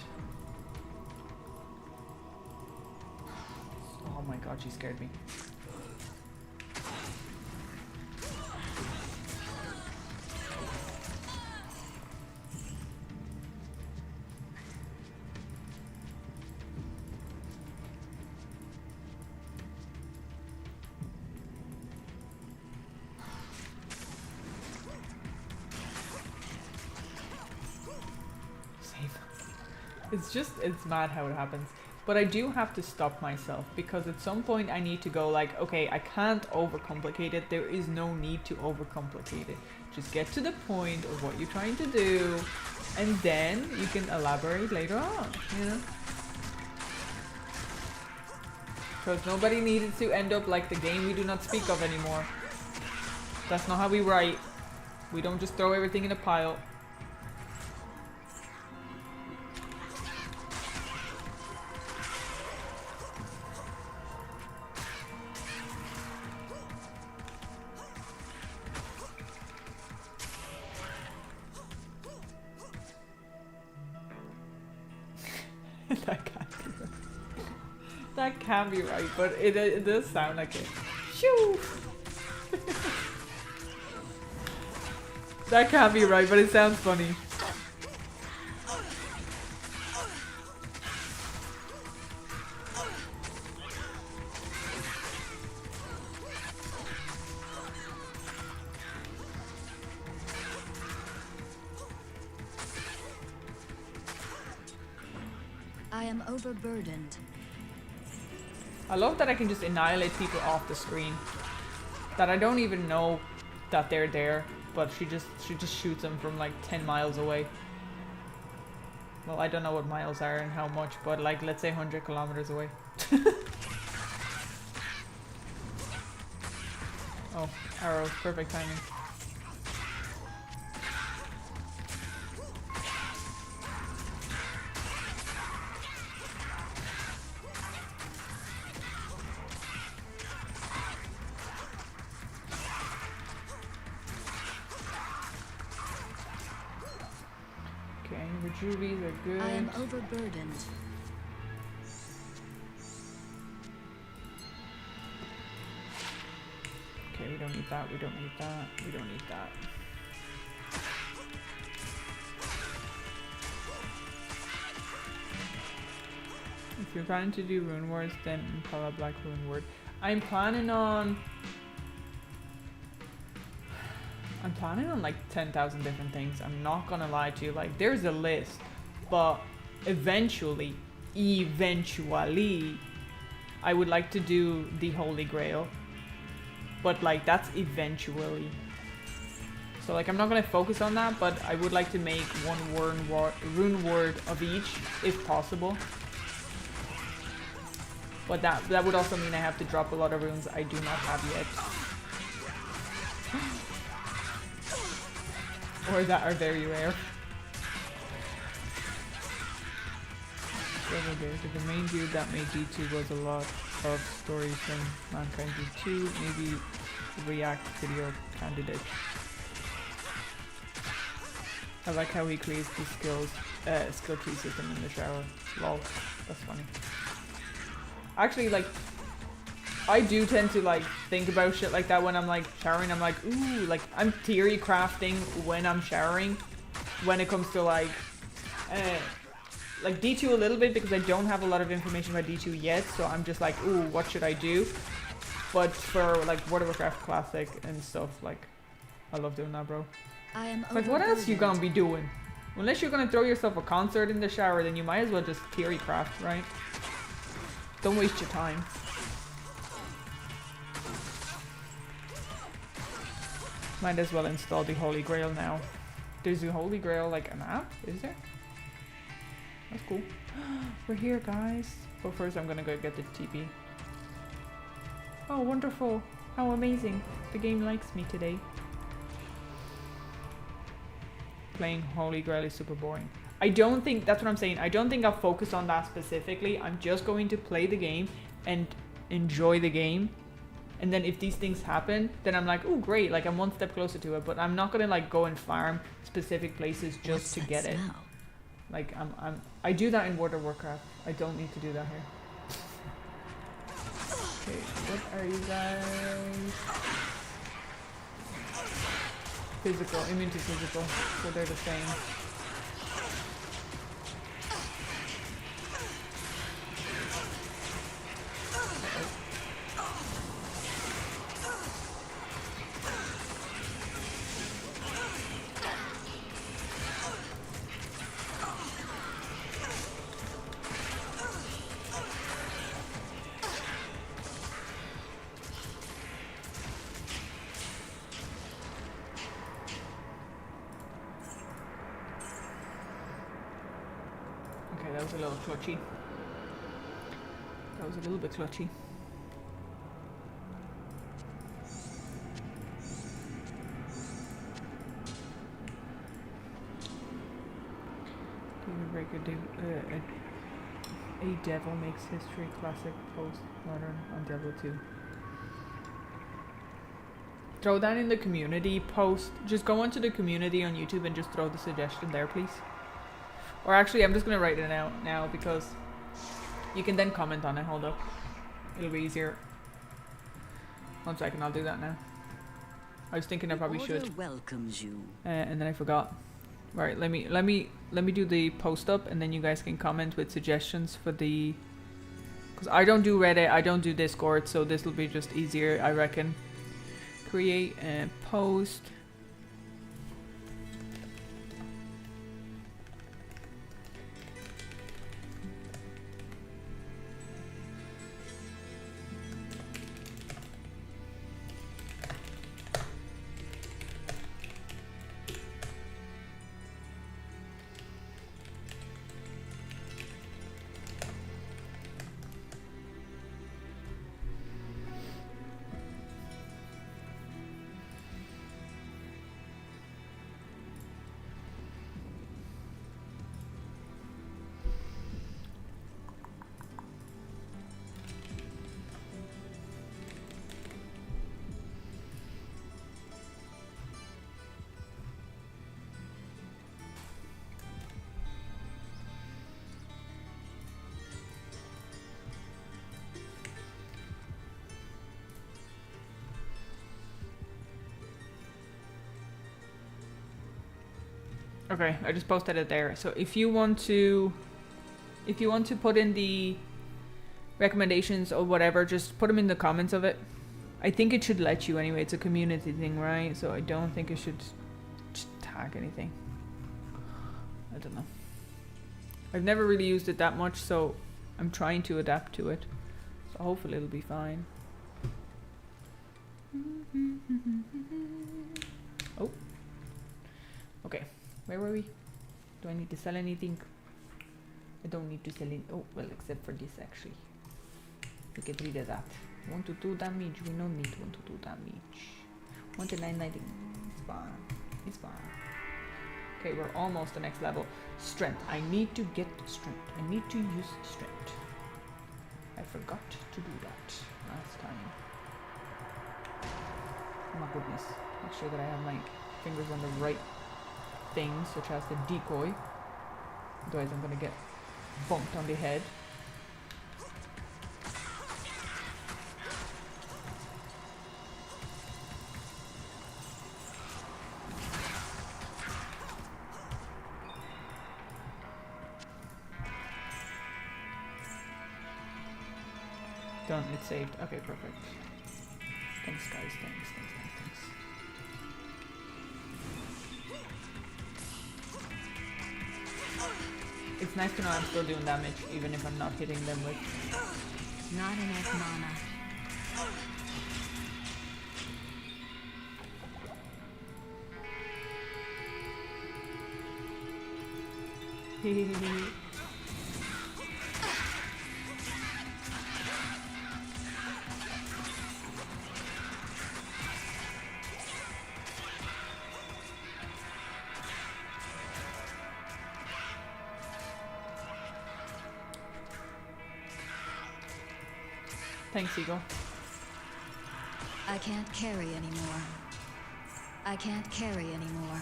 Oh my god, she scared me. It's mad how it happens. But I do have to stop myself, because at some point I need to go like, okay, I can't overcomplicate it. There is no need to overcomplicate it. Just get to the point of what you're trying to do, and then you can elaborate later on, you know? Because nobody needed to end up like the game we do not speak of anymore. That's not how we write. We don't just throw everything in a pile. That can be right, but it does sound like it. Shoo! That can't be right, but it sounds funny. I am overburdened. I love that I can just annihilate people off the screen. That I don't even know that they're there, but she just shoots them from like 10 miles away. Well, I don't know what miles are and how much, but like, let's say 100 kilometers away. Oh, arrows, perfect timing. Rubies are good. I am overburdened. Okay, we don't need that, we don't need that, we don't need that. If you're planning to do Rune Wars, then Impala Black Rune Word. I'm planning on like 10,000 different things. I'm not gonna lie to you. Like, there's a list, but eventually, I would like to do the Holy Grail. But like, that's eventually. So like, I'm not gonna focus on that, but I would like to make one rune word of each, if possible. But that would also mean I have to drop a lot of runes I do not have yet. Or that are very rare. The main dude that made D2 was a lot of stories from Mankind D2, maybe React video candidate. I like how he creates the skill tree system in the shower. Lol, that's funny. Actually, like, I do tend to like think about shit like that when I'm like showering. I'm like, ooh, like I'm theory crafting when I'm showering. When it comes to like D2 a little bit, because I don't have a lot of information about D2 yet. So I'm just like, ooh, what should I do? But for like World of Warcraft Classic and stuff, like, I love doing that, bro. I am like, what else you gonna be doing? Unless you're gonna throw yourself a concert in the shower, then you might as well just theory craft, right? Don't waste your time. Might as well install the Holy Grail now. There's the Holy Grail, like, an app? Is there? That's cool. We're here, guys. But first I'm gonna go get the TP. Oh, wonderful. How amazing. The game likes me today. playing Holy Grail is super boring. I don't think, that's what I'm saying, I don't think I'll focus on that specifically. I'm just going to play the game and enjoy the game. And then if these things happen, then I'm like, oh great, like I'm one step closer to it. But I'm not gonna like go and farm specific places just to get it. Like I do that in World of Warcraft. I don't need to do that here. Okay, what are you guys? Physical, immune to physical, so they're the same. Okay, that was a little clutchy. That was a little bit clutchy. David Breaker, a devil makes history classic post modern on Diablo 2. Throw that in the community post. Just go onto the community on YouTube and just throw the suggestion there, please. Or actually, I'm just going to write it out now because you can then comment on it. Hold up. It'll be easier. 1 second, I'll do that now. I was thinking I probably should. Welcomes you. And then I forgot. Right, let me do the post up and then you guys can comment with suggestions for the... Because I don't do Reddit, I don't do Discord, so this will be just easier, I reckon. Create and post. Okay, I just posted it there. So if you want to put in the recommendations or whatever, just put them in the comments of it. I think it should let you anyway. It's a community thing, right? So I don't think it should tag anything. I don't know. I've never really used it that much, so I'm trying to adapt to it. So hopefully it'll be fine. Oh. Okay. Where were we? Do I need to sell anything? I don't need to sell it. Oh, well, except for this actually. We get rid of that. 1 to 2 damage. We don't need 1 to 2 damage. 1 to 9, 19. It's fine. It's fine. Okay, we're almost the next level. Strength. I need to get strength. I need to use strength. I forgot to do that last time. Oh my goodness. Make sure that I have my fingers on the right things, such as the decoy. Otherwise I'm gonna get bumped on the head. Done, it's saved. Okay, perfect. Thanks guys, thanks. It's nice to know I'm still doing damage, even if I'm not hitting them with... Not enough mana. Thanks, Eagle. I can't carry anymore. I can't carry anymore.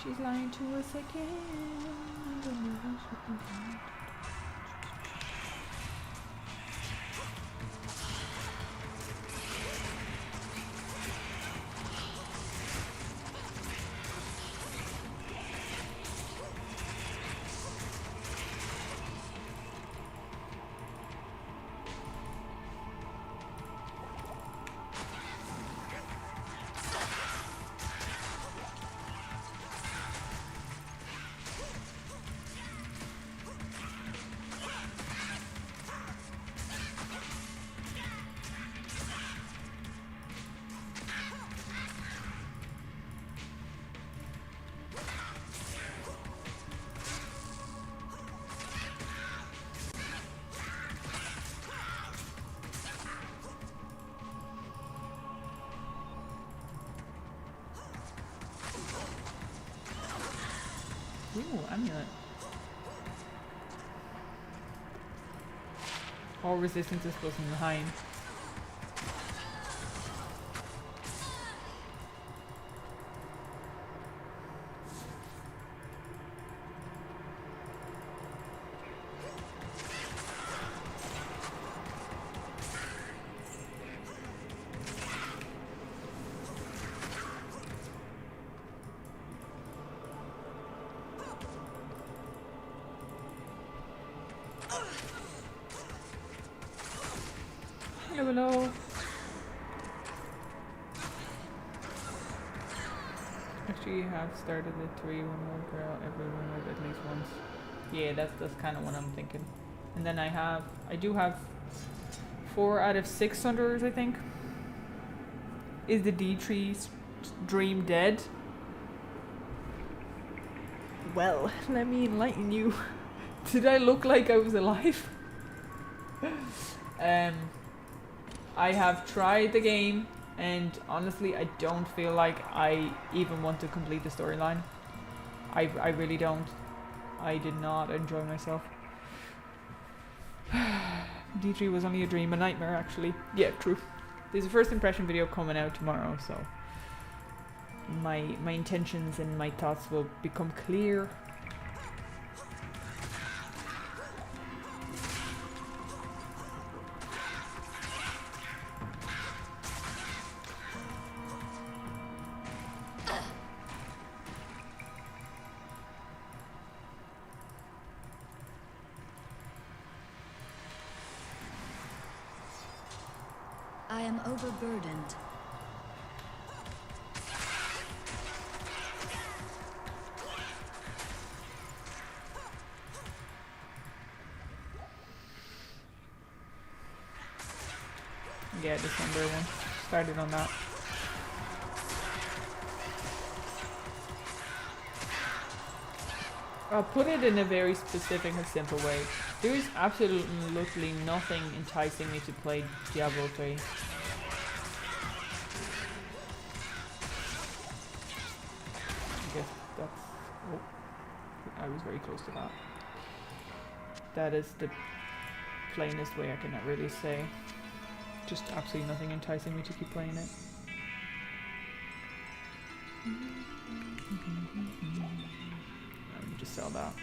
She's lying to us again. I don't know what she can do. Ooh, amulet. All resistance is plus 9. Hello, hello. Actually, you have started the 3 one more girl everyone with at least once. Yeah, that's kind of what I'm thinking. And then I do have 4 out of 6 hunters, I think. Is the D3 dream dead? Well, let me enlighten you. Did I look like I was alive? I have tried the game, and honestly, I don't feel like I even want to complete the storyline. I really don't. I did not enjoy myself. D3 was only a dream, a nightmare actually. Yeah, true. There's a first impression video coming out tomorrow, so my intentions and my thoughts will become clear. I am overburdened. Yeah, December one. Started on that. I'll put it in a very specific and simple way. There is absolutely nothing enticing me to play Diablo 3. I guess that's... Oh, I was very close to that. That is the plainest way I can really say. Just absolutely nothing enticing me to keep playing it. Let me just sell that.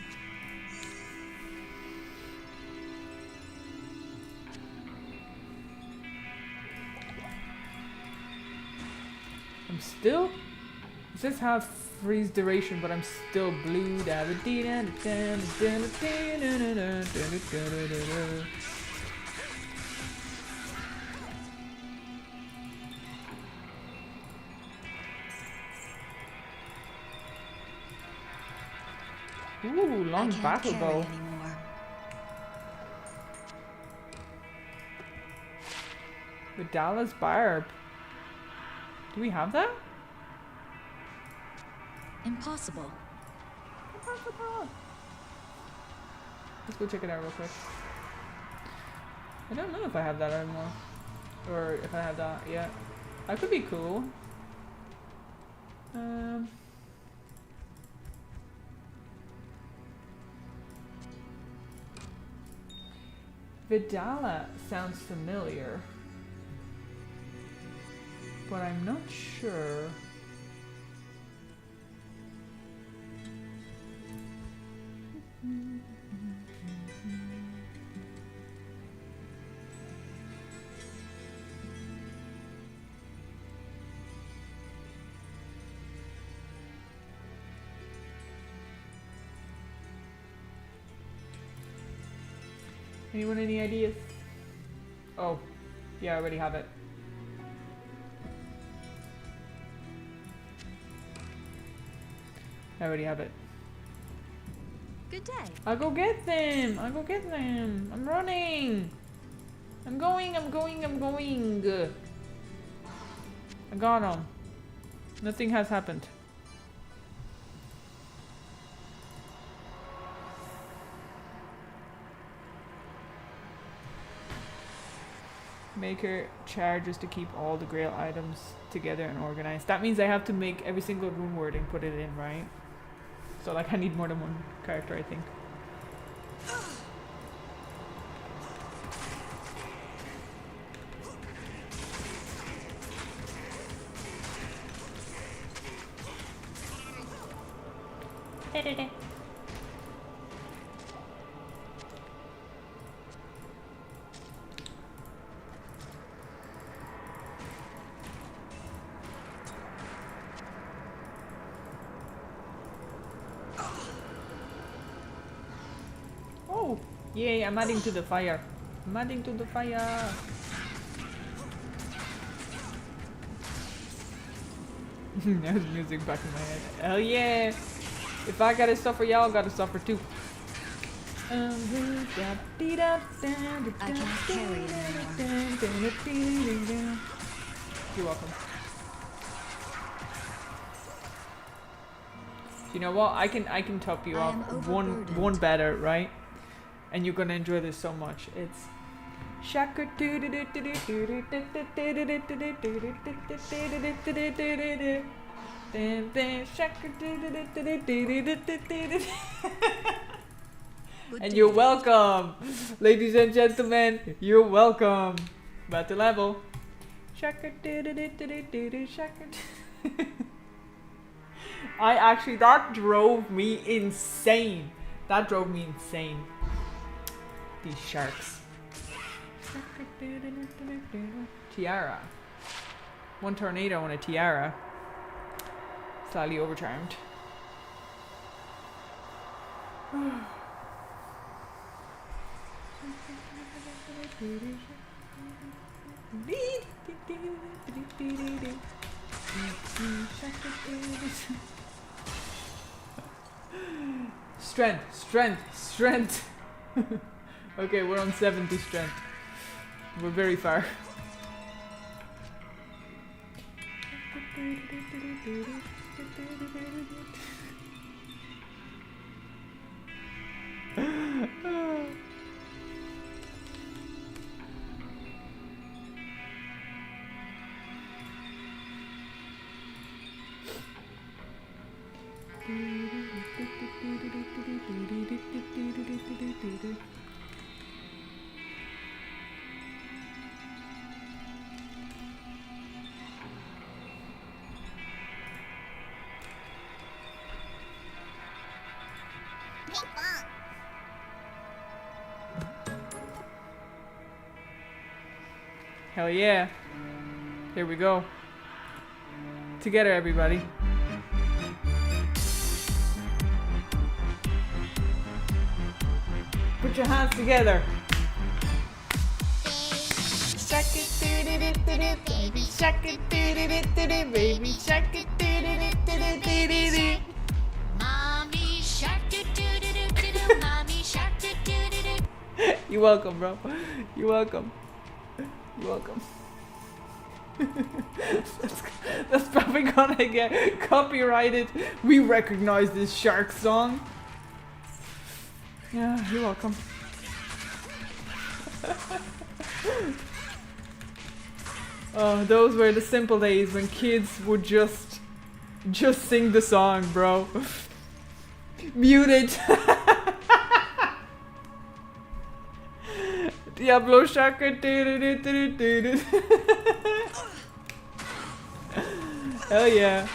I'm still... It says have freeze duration, but I'm still blue. Ooh, long battle bow. Anymore. The Dallas Barb. Do we have that? Impossible. Let's go check it out real quick. I don't know if I have that anymore. Or if I have that yet. That could be cool. Vidala sounds familiar, but I'm not sure. Anyone any ideas? Oh, yeah, I already have it. I already have it. Good day. I'll go get them! I'll go get them! I'm running! I'm going! I got them. Nothing has happened. Maker charges to keep all the grail items together and organized. That means I have to make every single rune word and put it in, right? So like I need more than one character, I think. Oh, yay, I'm adding to the fire. I'm adding to the fire. There's music back in my head. Hell yeah. If I gotta suffer, y'all gotta suffer too. I can't carry it anymore. You're welcome. You know what? I can top you I up am one overburdened. better, right? And you're gonna enjoy this so much. It's Shaka and you're welcome, ladies and gentlemen. You're welcome. Battle level. Shaka. I actually, that drove me insane. That drove me insane. These sharks. Tiara. One tornado and a tiara. Slightly overcharmed. Strength. Okay, we're on 70 strength. We're very far. Hell yeah. Here we go. Together, everybody. Put your hands together. Shake it, baby, shake it, baby, shake it, Mommy shark do do do do do do. Mommy shark do do do do. You're welcome, bro. You're welcome. You're welcome. that's probably gonna get copyrighted. We recognize this shark song. Yeah, you're welcome. Oh, those were the simple days when kids would just sing the song, bro. Mute it. Diablo Shaka. Hell yeah.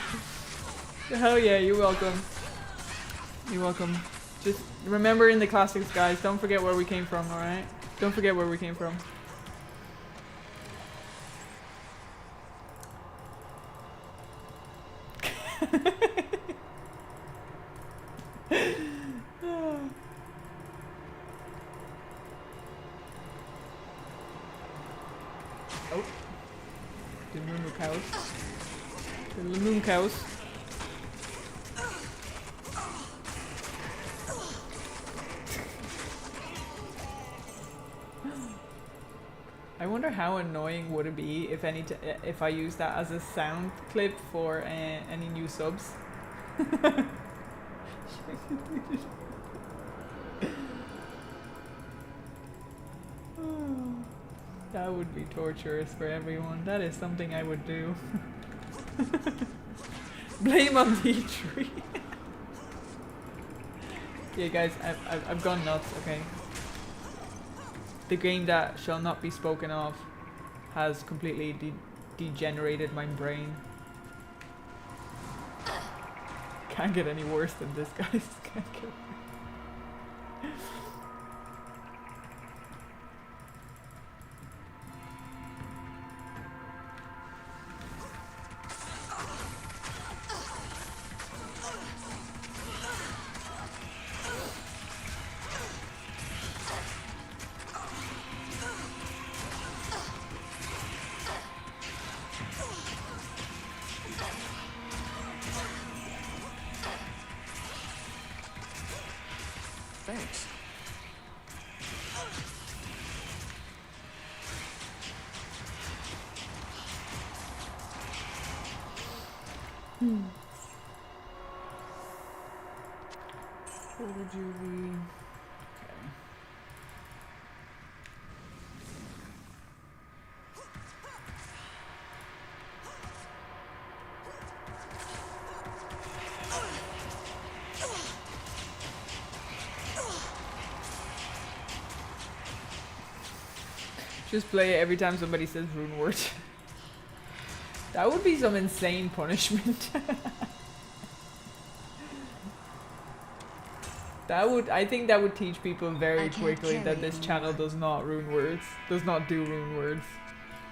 Hell yeah, you're welcome. You're welcome. Just remember in the classics, guys, don't forget where we came from, alright? Don't forget where we came from. Oh. The moo cows. The moo cows. I wonder how annoying would it be if if I use that as a sound clip for any new subs. That would be torturous for everyone. That is something I would do. Blame on D3. Yeah, guys, I've gone nuts. Okay. The game that shall not be spoken of has completely degenerated my brain. Can't get any worse than this, guys. Can't get Thanks. What would you be? Okay. Just play it every time somebody says rune word. That would be some insane punishment. I think that would teach people very quickly that this channel does not rune words. Does not do rune words.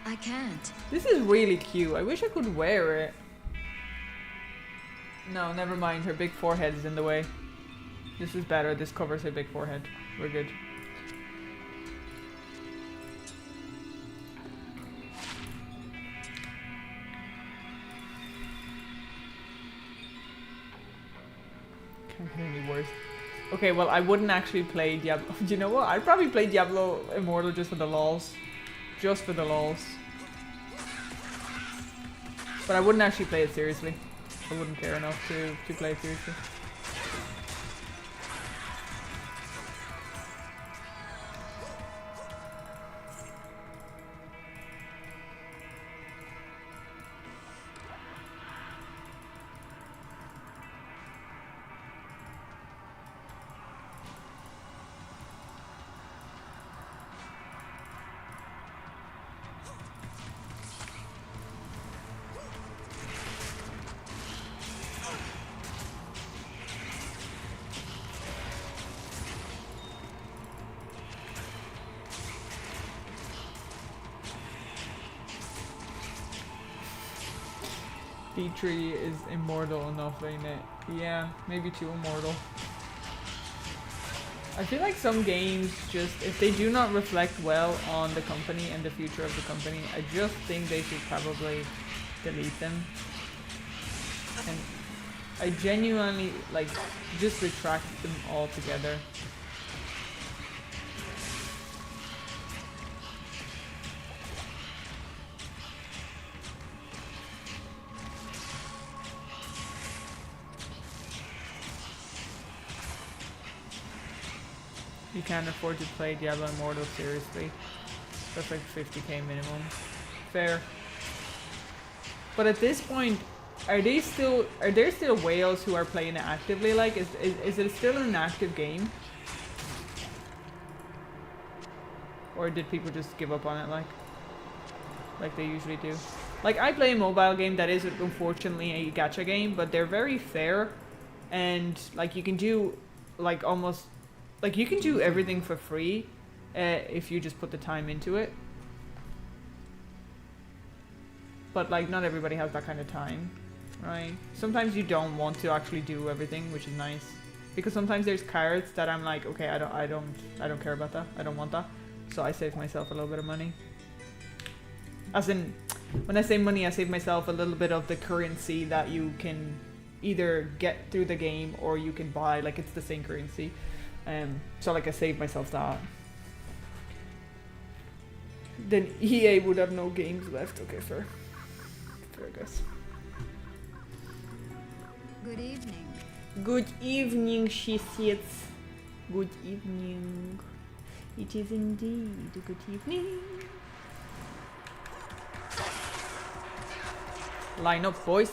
I can't. This is really cute. I wish I could wear it. No, never mind. Her big forehead is in the way. This is better. This covers her big forehead. We're good. Can't get any worse. Okay, well, I wouldn't actually play Diablo. Do you know what? I'd probably play Diablo Immortal just for the lols. Just for the lols. But I wouldn't actually play it seriously. I wouldn't care enough to play it seriously. D3 is immortal enough, ain't it? Yeah, maybe too immortal. I feel like some games just, if they do not reflect well on the company and the future of the company, I just think they should probably delete them. And I genuinely, like, just retract them all together. You can't afford to play Diablo Immortal seriously. That's like 50k minimum. Fair. But at this point, are there still whales who are playing it actively? Like, is it still an active game? Or did people just give up on it like they usually do? Like, I play a mobile game that is unfortunately a gacha game, but they're very fair, and like you can do like almost like you can do everything for free if you just put the time into it. But like not everybody has that kind of time, right? Sometimes you don't want to actually do everything, which is nice. Because sometimes there's cards that I'm like, okay, I don't care about that. I don't want that. So I save myself a little bit of money. As in, when I say money, I save myself a little bit of the currency that you can either get through the game or you can buy. Like, it's the same currency. So like I save myself that. Then EA would have no games left. Okay, fair. Fair, I guess. Good evening. Good evening, she sits. Good evening. It is indeed a good evening. Line up, boys.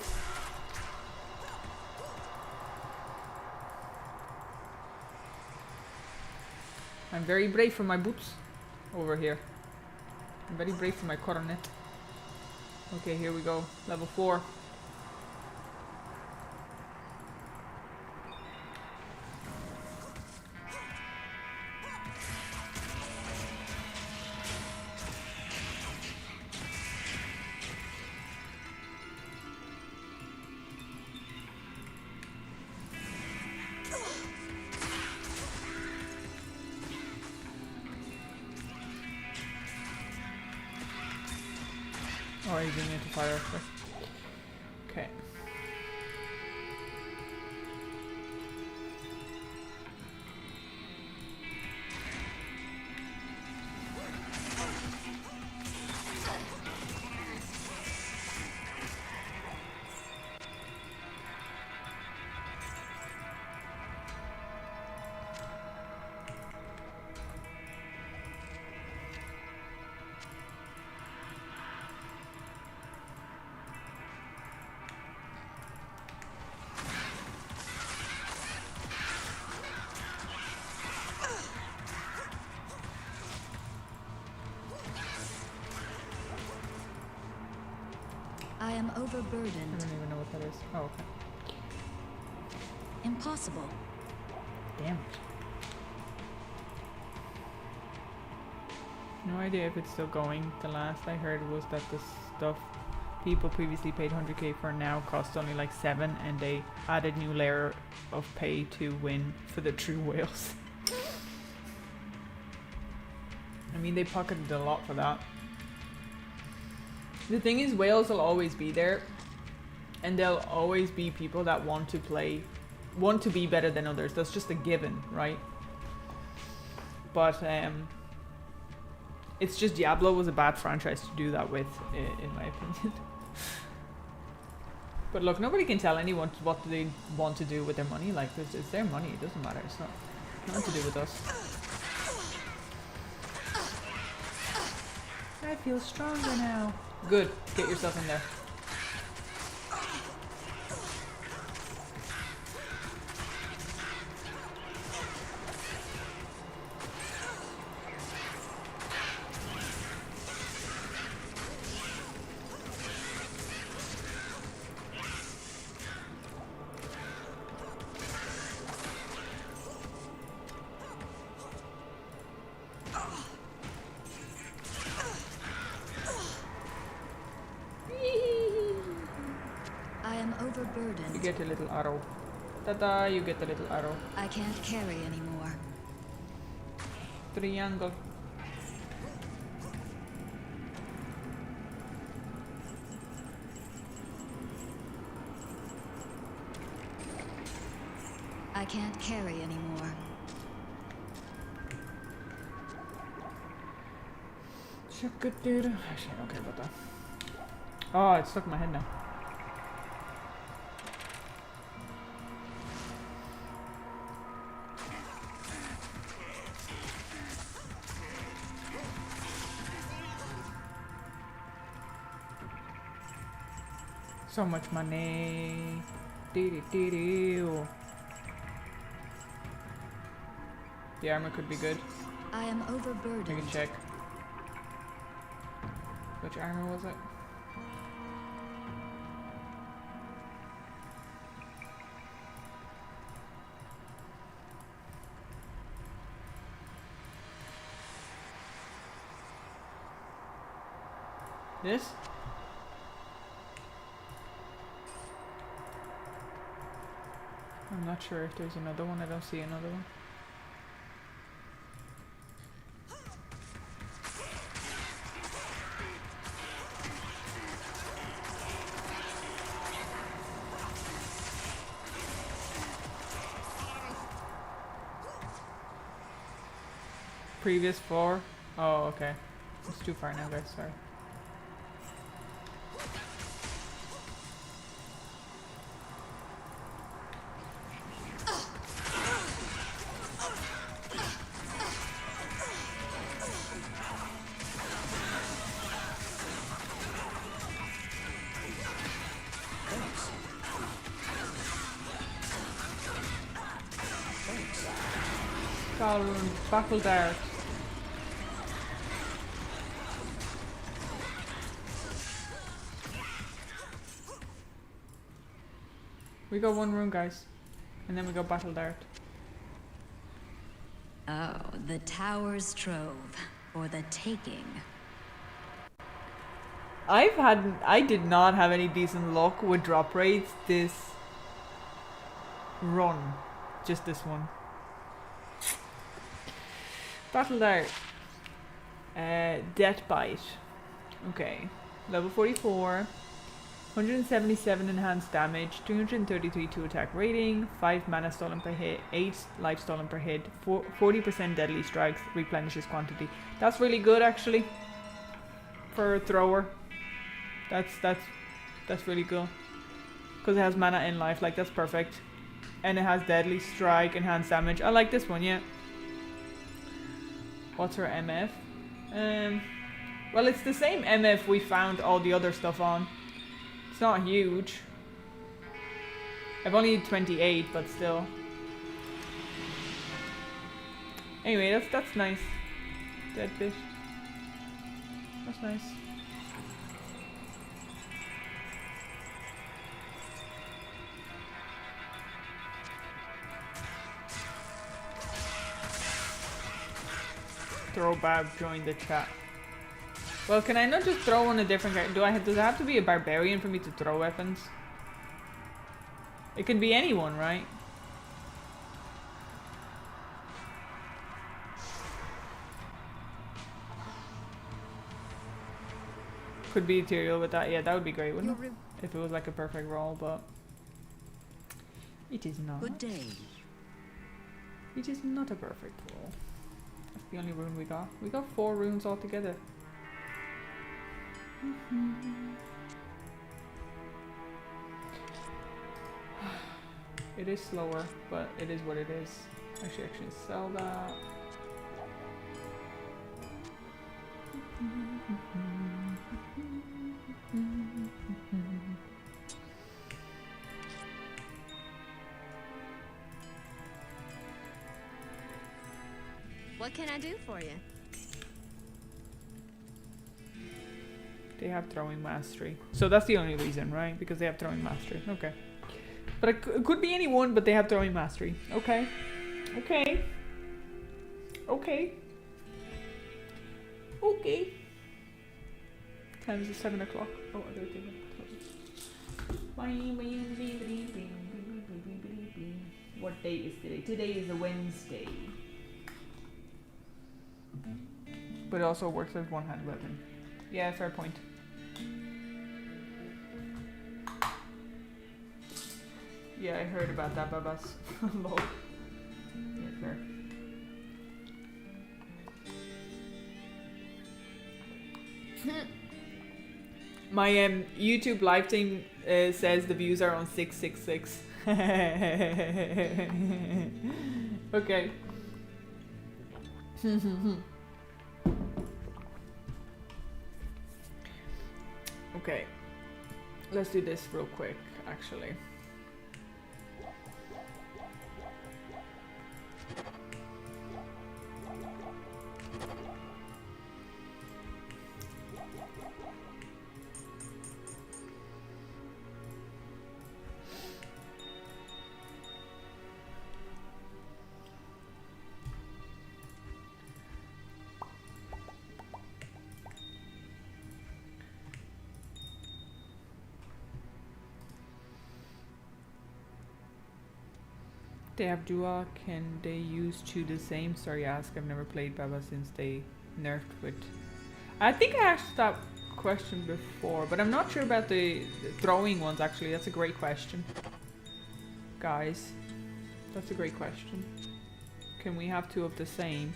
I'm very brave for my boots over here. I'm very brave for my coronet. Okay, here we go. Level 4. Oh, he's doing it to fire first. Okay. I am I overburdened. don't even know what that is. Oh, okay. Impossible. Damn it. No idea if it's still going. The last I heard was that the stuff people previously paid 100k for now costs only like 7, and they added new layer of pay to win for the true whales. I mean, they pocketed a lot for that. The thing is, whales will always be there, and there'll always be people that want to be better than others. That's just a given, right? But it's just Diablo was a bad franchise to do that with, in my opinion. But look, nobody can tell anyone what they want to do with their money. Like, it's their money. It doesn't matter. It's nothing to do with us. I feel stronger now. Good. Get yourself in there. Overburdened. You get a little arrow. Ta-da, you get a little arrow. I can't carry anymore. Triangle. I can't carry anymore. Actually, I don't care about that. Oh, it's stuck in my head now. So much money. Doo-doo-doo-doo. The armor could be good. I am I overburdened. can check. Which armor was it? This? I'm not sure if there's another one. I don't see another one. Previous floor? Oh, okay. It's too far now, guys. Sorry. Battle dart. We got one rune, guys, and then we go battle dart. Oh, the tower's trove for the taking. I did not have any decent luck with drop rates this run, just this one. Battle dart. Death bite. Okay, level 44. 177 enhanced damage, 333 2 attack rating, 5 mana stolen per hit, 8 life stolen per hit, 40% deadly strikes, replenishes quantity. That's really good actually for a thrower. That's really good because it has mana and life. Like that's perfect, and it has deadly strike, enhanced damage. I like this one. Yeah. What's her MF? Well, it's the same MF we found all the other stuff on. It's not huge. I've only 28, but still. Anyway, that's nice. Dead fish. That's nice. Throwbab joined the chat. Well, can I not just throw on a different character? Does it have to be a barbarian for me to throw weapons? It can be anyone, right? Could be Ethereal with that. Yeah, that would be great, wouldn't it? If it was like a perfect roll, but it is not. Good day. It is not a perfect roll. That's the only rune we got. We got 4 runes altogether. It is slower, but it is what it is. I should actually sell that. What can I do for you? They have throwing mastery. So that's the only reason, right? Because they have throwing mastery. Okay. But it could be anyone, but they have throwing mastery. Okay. Okay. Okay. Okay. Time is 7 o'clock. Oh, I gotta take it. What day is today? Today is a Wednesday. But it also works as one-hand weapon. Yeah, fair point. Yeah, I heard about that, Babas. Lol. Yeah, fair. My YouTube live thing says the views are on 666. Okay. Okay. Let's do this real quick, actually. They have Dua, can they use two the same? Sorry, ask. I've never played Baba since they nerfed with. I think I asked that question before, but I'm not sure about the throwing ones actually. That's a great question. Guys, that's a great question. Can we have two of the same?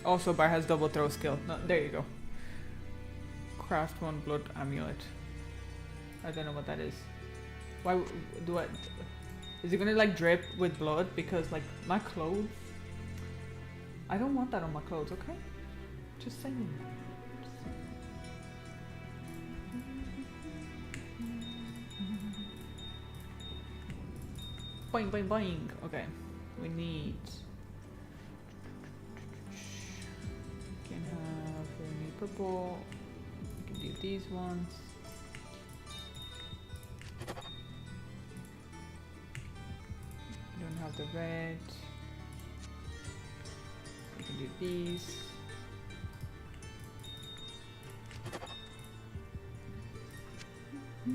Also, Bar has double throw skill. No, there you go. Craft one blood amulet. I don't know what that is. Why do I? Is it gonna like drip with blood? Because like my clothes. I don't want that on my clothes. Okay, just saying. Boing boing boing. Okay, we need. Can have we need purple. We can do these ones. Don't have the red. We can do these. We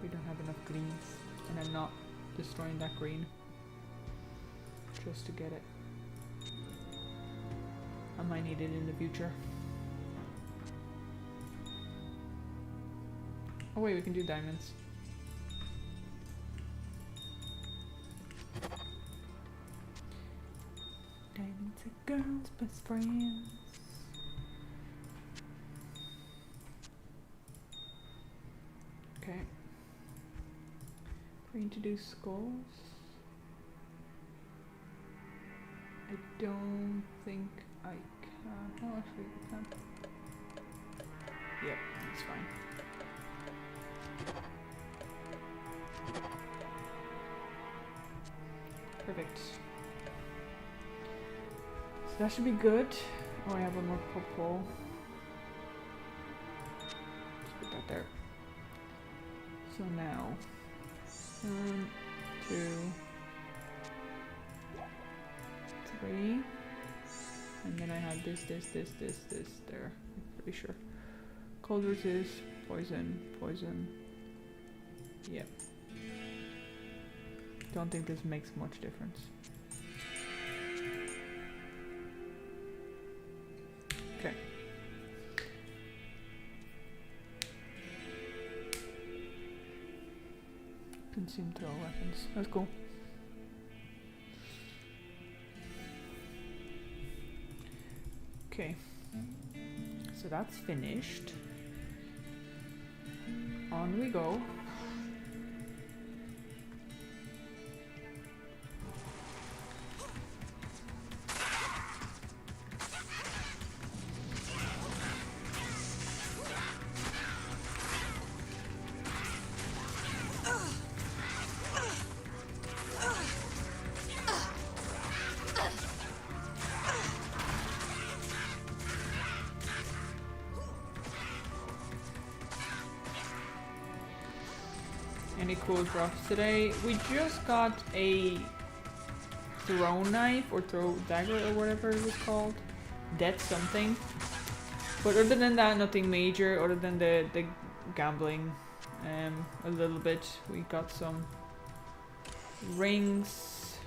don't have enough greens, and I'm not destroying that green just to get it. I might need it in the future. Oh wait, we can do diamonds. Diamonds are girls' best friends. Okay. Going to do skulls. I don't think I can. Oh, actually, I can. Yep, that's fine. Perfect. So that should be good. Oh, I have one more purple. Just put that there. So now, 1, 2, 3, and then I have this there. I'm pretty sure. Cold resist, poison, poison. Yep. Don't think this makes much difference. Okay. Consume throw weapons. That's cool. Okay. So that's finished. On we go. Any cool drops today? We just got a throw knife or throw dagger or whatever it was called. Death something. But other than that, nothing major other than the gambling. A little bit. We got some rings.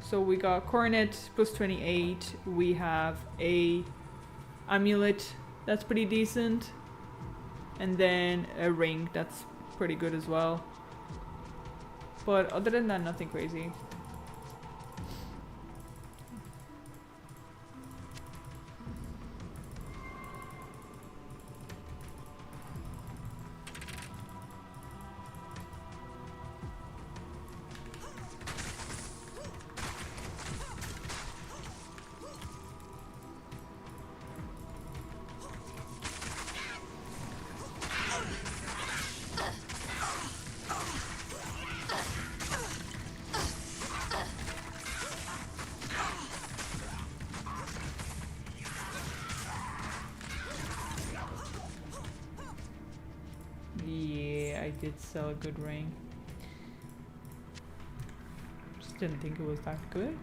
So we got coronet plus 28. We have a amulet that's pretty decent. And then a ring that's pretty good as well. But other than that, nothing crazy. I did sell a good ring. Just didn't think it was that good.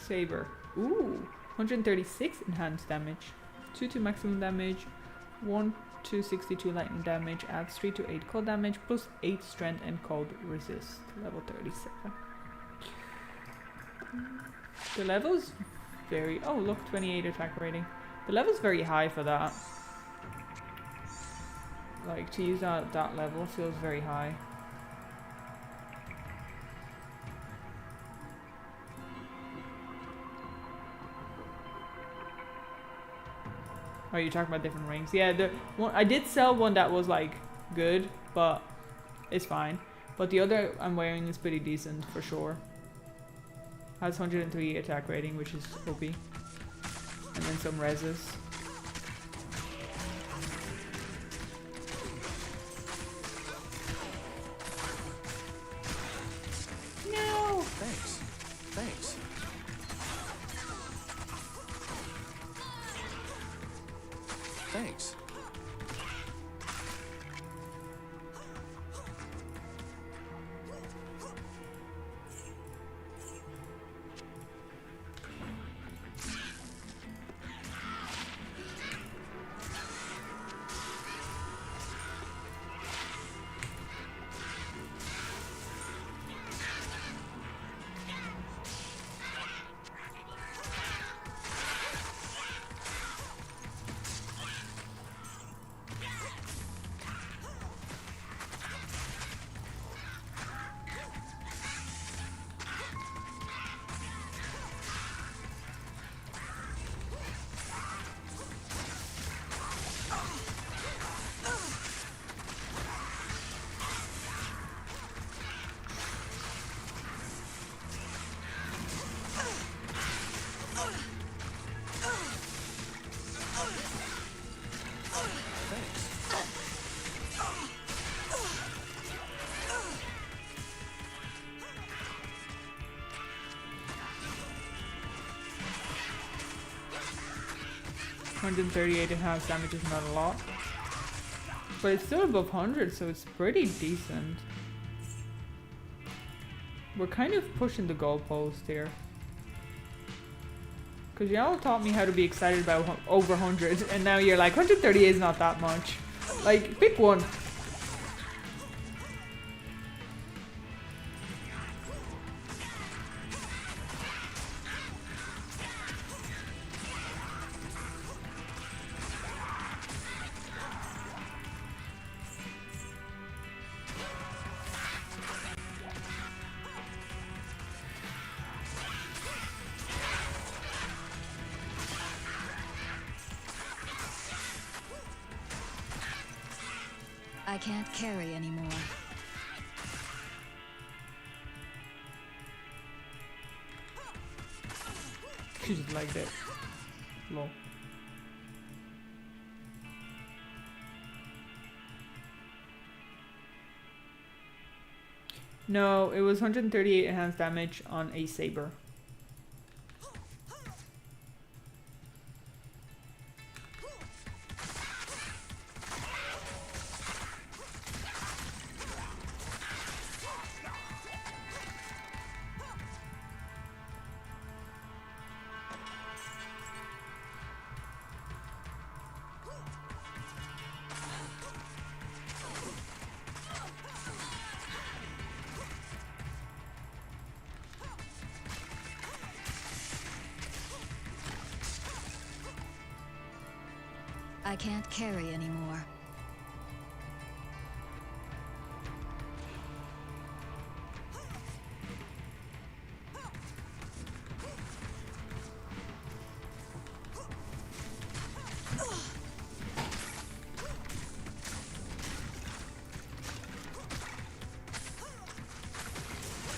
Saber. Ooh, 136 enhanced damage, 2 to maximum damage, 1 to 62 lightning damage, adds 3 to 8 cold damage, plus 8 strength and cold resist. Level 37. The level's very... Oh, look, 28 attack rating. The level's very high for that. Like, to use that at that level feels very high. Oh, you're talking about different rings. Yeah, the one I did sell one that was like good, but it's fine. But the other I'm wearing is pretty decent for sure. Has 103 attack rating, which is OP. And then some reses. No! Thanks. Thanks. Thanks. Thanks. 138 enhanced damage is not a lot. But it's still above 100, so it's pretty decent. We're kind of pushing the goalpost here. Because y'all taught me how to be excited about over 100, and now you're like, 138 is not that much. Like, pick one. I can't carry anymore. She just liked it. Lol. No, it was 138 enhanced damage on a saber. I can't carry anymore.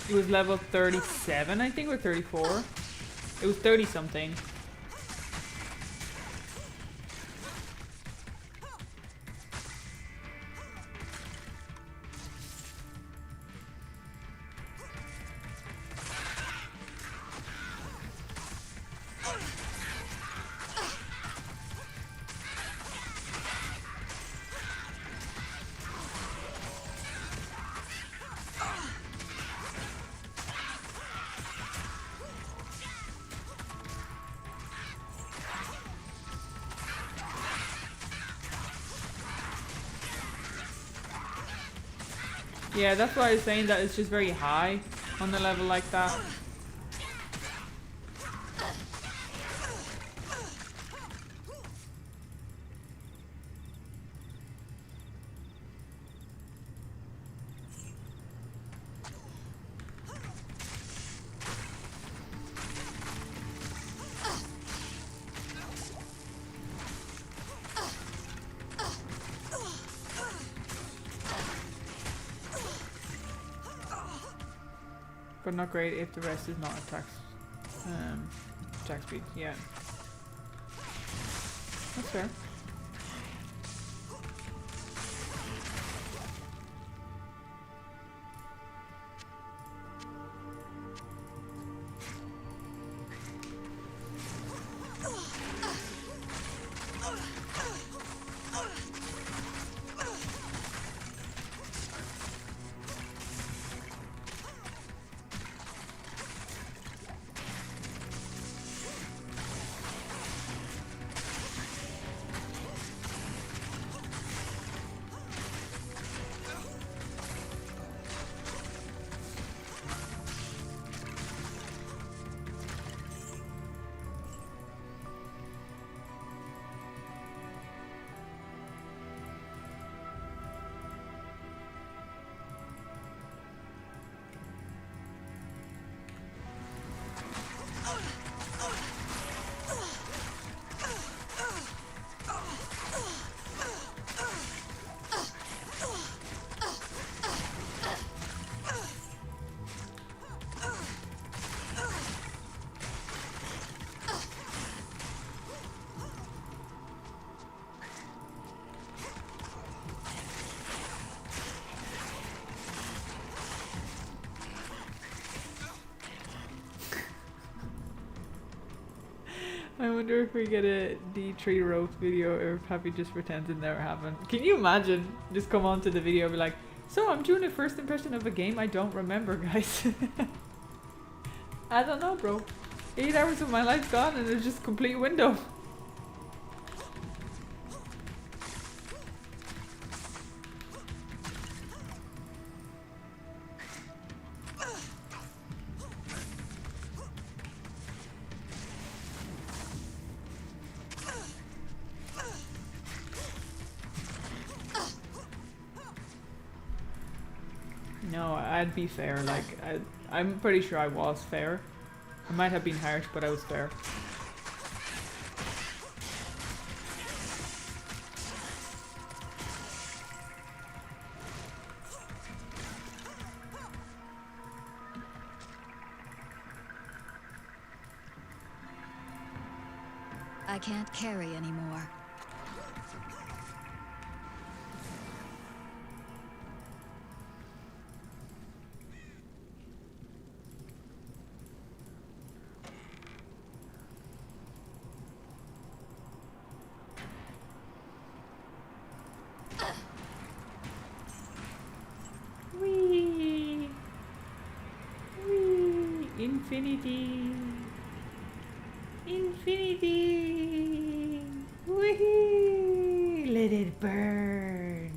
It was level 37, I think, or 34. It was 30 something. Yeah, that's why I was saying that it's just very high on a level like that. But not great if the rest is not attack speed. Yeah, that's fair. I wonder if we get a D3 roast video or if Happy just pretends it never happened. Can you imagine? Just come on to the video and be like, so I'm doing a first impression of a game I don't remember, guys. I don't know, bro. 8 hours of my life gone and it's just complete window. No, I'd be fair. Like, I'm pretty sure I was fair. I might have been harsh, but I was fair. I can't carry anymore. Wee! Wee! Infinity! Infinity! Wee! Let it burn!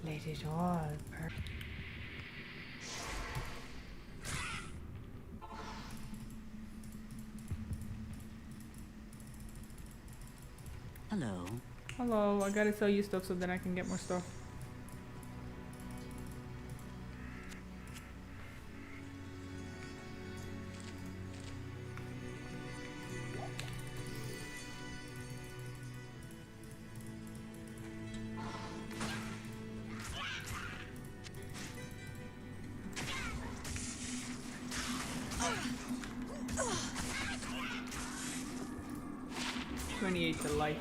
Let it all burn. Hello. Hello, I gotta sell you stuff so that I can get more stuff. To life.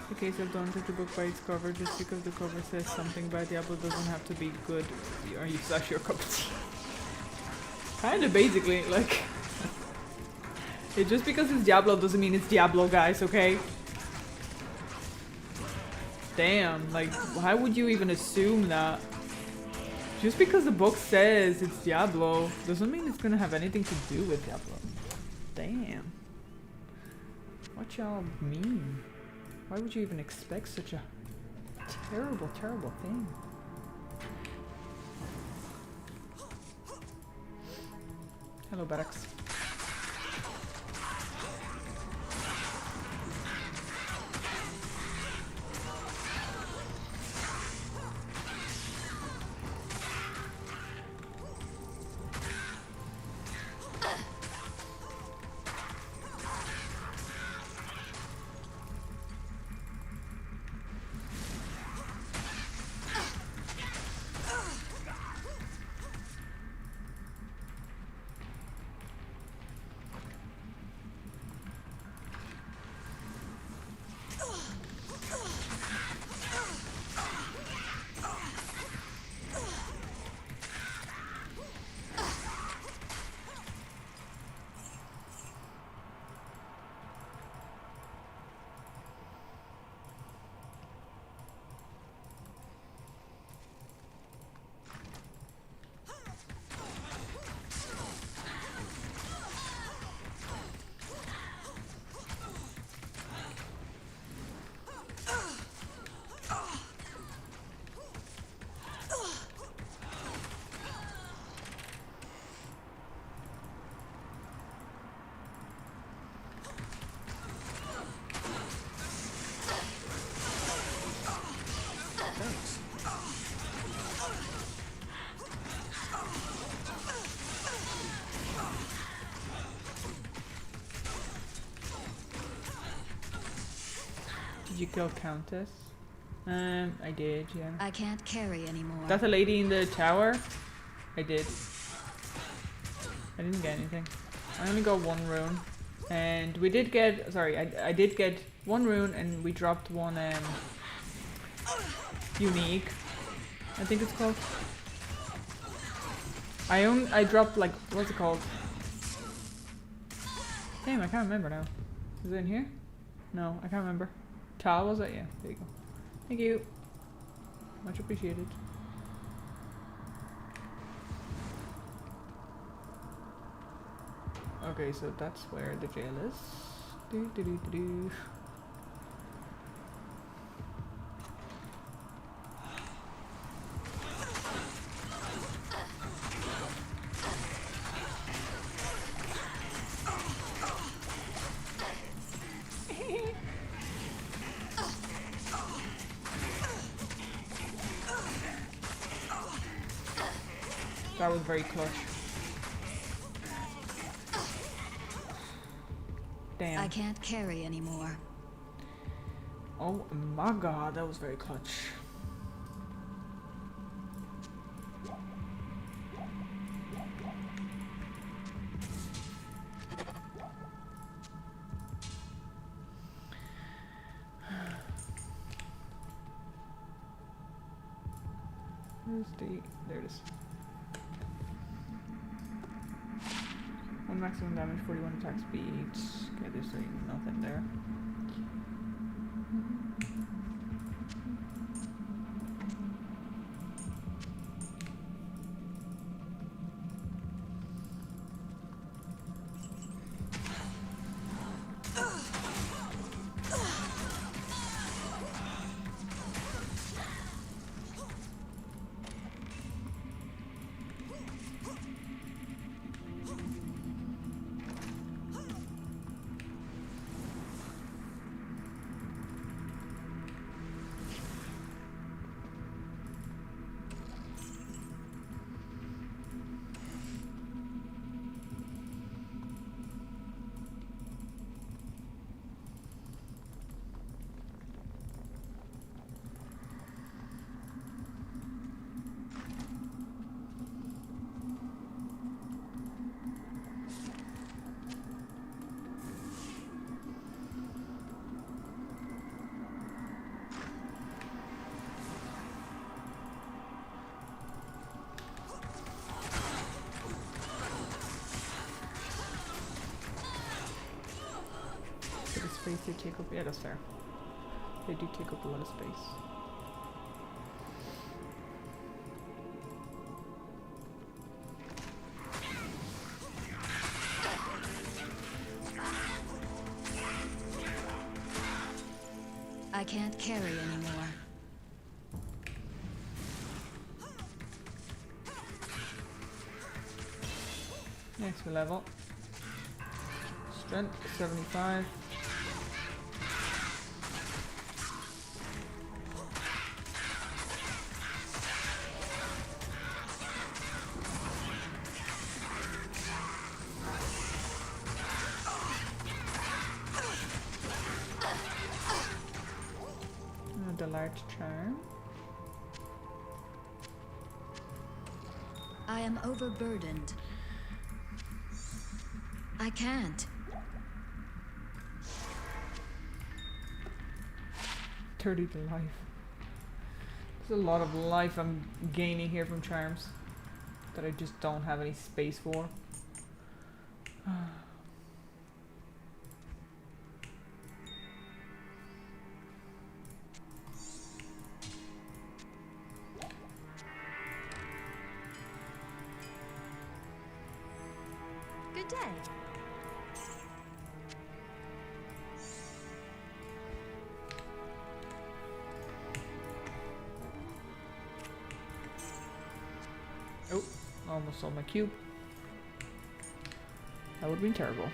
The case of don't judge a book by its cover. Just because the cover says something about Diablo doesn't have to be good or you slash your cup of tea. Kinda basically, like it just because it's Diablo doesn't mean it's Diablo, guys, okay? Damn, like why would you even assume that? Just because the book says it's Diablo doesn't mean it's gonna have anything to do with Diablo. Damn. What y'all mean? Why would you even expect such a terrible, terrible thing? Hello, Barracks. Thanks. Did you kill Countess? I did, yeah. I can't carry anymore. That's a lady in the tower? I did. I didn't get anything. I only got 1 rune. And we did get, sorry, I did get 1 rune and we dropped 1 unique, I think it's called. I dropped like, what's it called? Damn, I can't remember now. Is it in here? No, I can't remember. Tal, was it? Yeah, there you go. Thank you. Much appreciated. Okay, so that's where the jail is. Do do do do do. That was very clutch. Damn. I can't carry anymore. Oh my god, that was very clutch. Where's the... there it is. 1 maximum damage, 41 attack speeds. Okay, there's nothing there. Space they take up, yeah, that's fair. They do take up a lot of space. carry anymore. Next level. Strength 75. The large charm. I am overburdened. I can't. 30 to life. There's a lot of life I'm gaining here from charms that I just don't have any space for. Good day. Oh, almost sold my cube. That would have been terrible.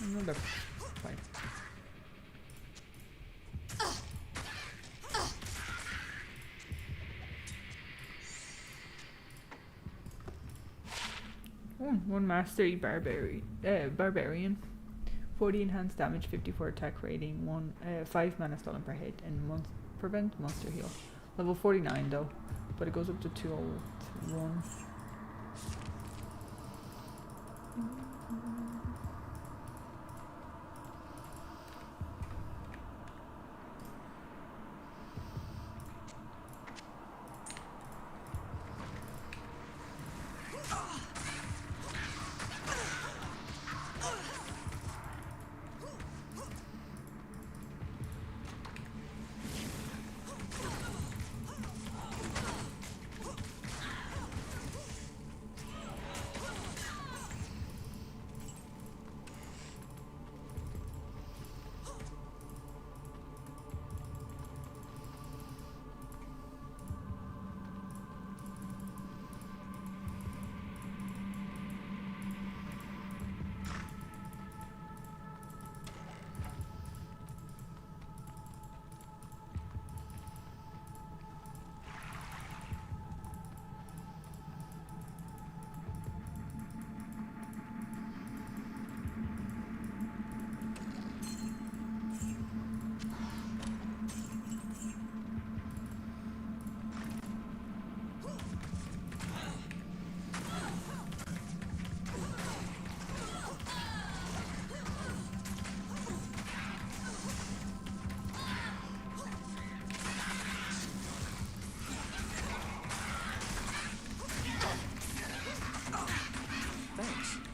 Another fight. Oh, one mastery barbarian. 40 enhanced damage, 54 attack rating, 5 mana stolen per hit, and prevent monster heal. Level 49 though, but it goes up to 201.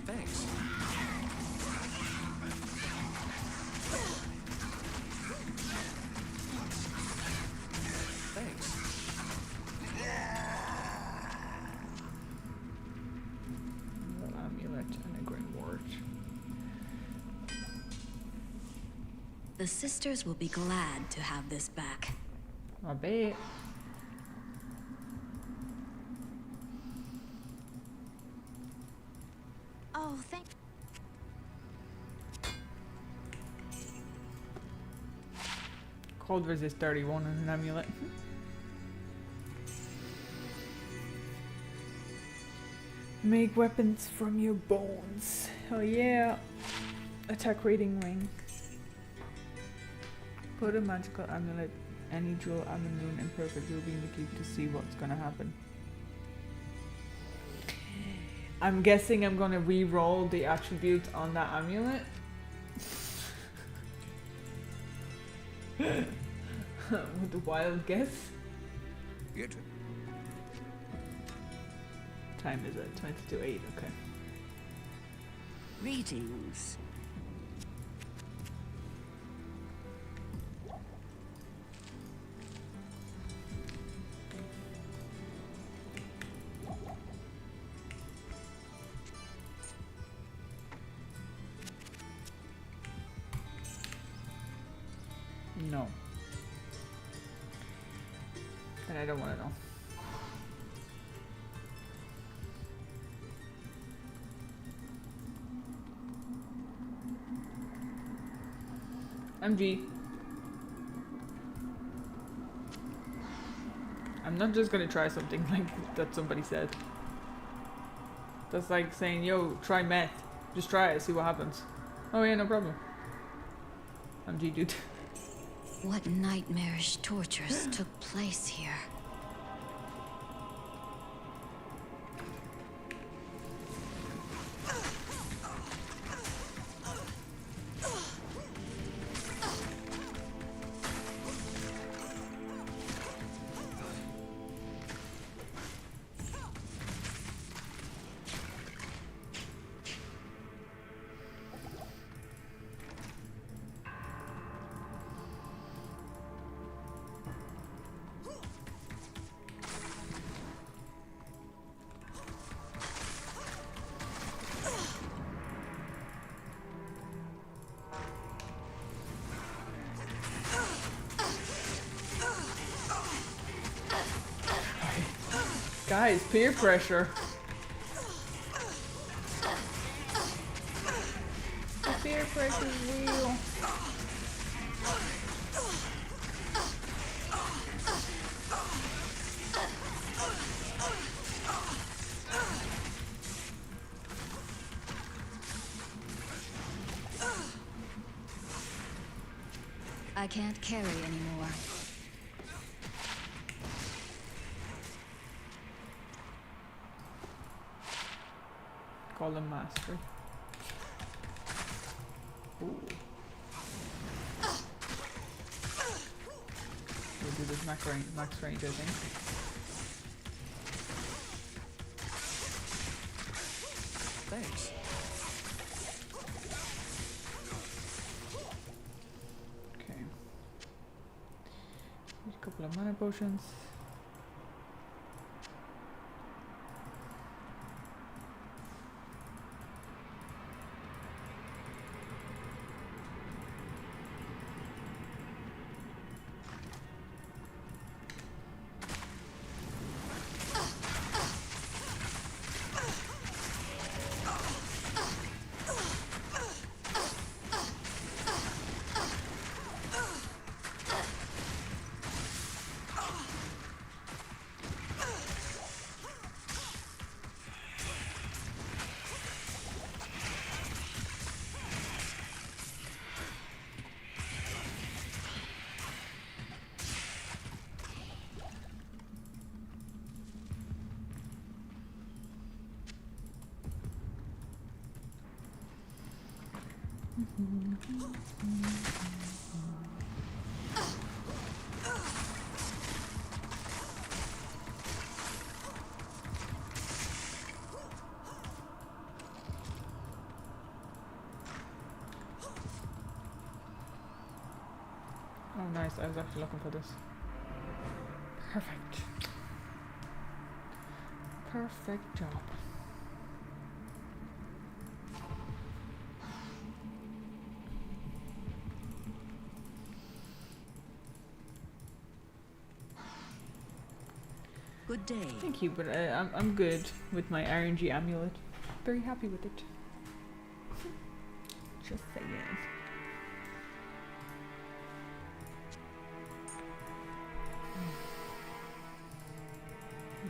Thanks. Thanks. An amulet and a grimoire. The sisters will be glad to have this back. I bet. Oh, thank. Cold resist 31 and an amulet. Make weapons from your bones. Oh yeah. Attack rating ring. Put a magical amulet, any jewel, amulet, rune, and perfect ruby in the keep to see what's gonna happen. I'm guessing I'm gonna re-roll the attribute on that amulet. With a wild guess. Get it. Time is it? 20 to 8, okay. Greetings. No. And I don't want to know. MG. I'm not just gonna try something like that somebody said. That's like saying, yo, try meth. Just try it, see what happens. Oh yeah, no problem. MG, dude. What nightmarish tortures took place here? Guys, peer pressure. The peer pressure is real. I can't carry anymore. Call him master. Ooh. We'll do this max range, I think. Thanks. Okay. Use a couple of mana potions. Oh nice, I was actually looking for this. Perfect. Perfect job. Good day. Thank you, but I'm good with my RNG amulet. Very happy with it. Just saying.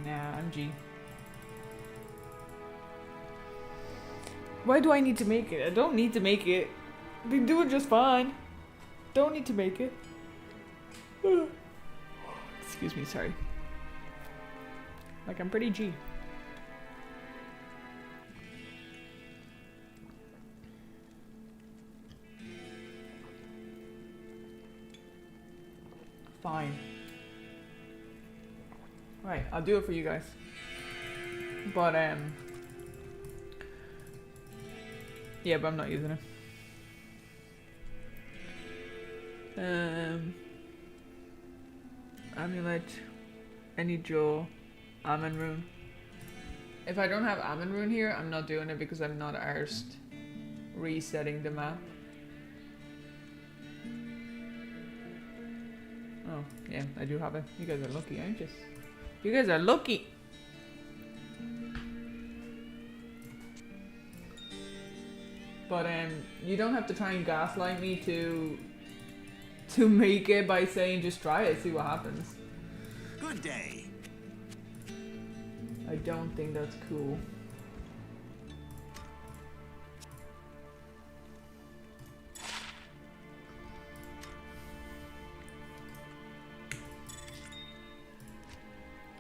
Nah, I'm G. Why do I need to make it? I don't need to make it. I've been doing just fine. Don't need to make it. Excuse me, sorry. Like, I'm pretty G. Fine. Right, I'll do it for you guys. But, yeah, but I'm not using it. Amulet. I need Joel. Ammon Rune. If I don't have Ammon Rune here, I'm not doing it because I'm not arsed resetting the map. Oh, yeah, I do have it. You guys are lucky, aren't you? You guys are lucky! But you don't have to try and gaslight me to make it by saying just try it, see what happens. Good day. I don't think that's cool.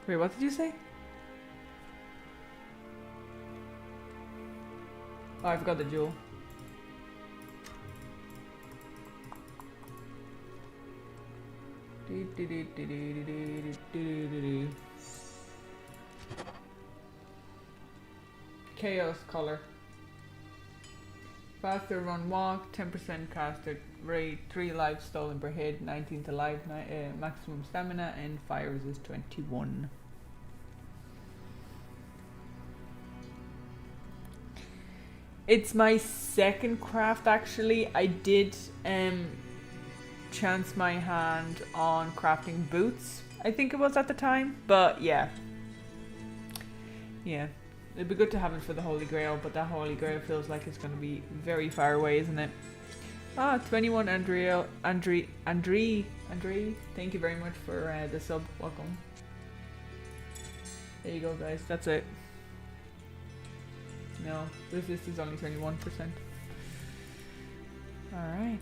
Wait, what did you say? Oh, I forgot the jewel. Chaos color. Faster run walk, 10% caster rate, 3 life stolen per hit, 19 to life, maximum stamina, and fire resist 21. It's my second craft actually. I did chance my hand on crafting boots, I think it was at the time, but yeah. Yeah. It'd be good to have it for the Holy Grail, but that Holy Grail feels like it's going to be very far away, isn't it? Ah, 21 Andre, thank you very much for the sub. Welcome. There you go, guys. That's it. No, resist is only 21%. Alright.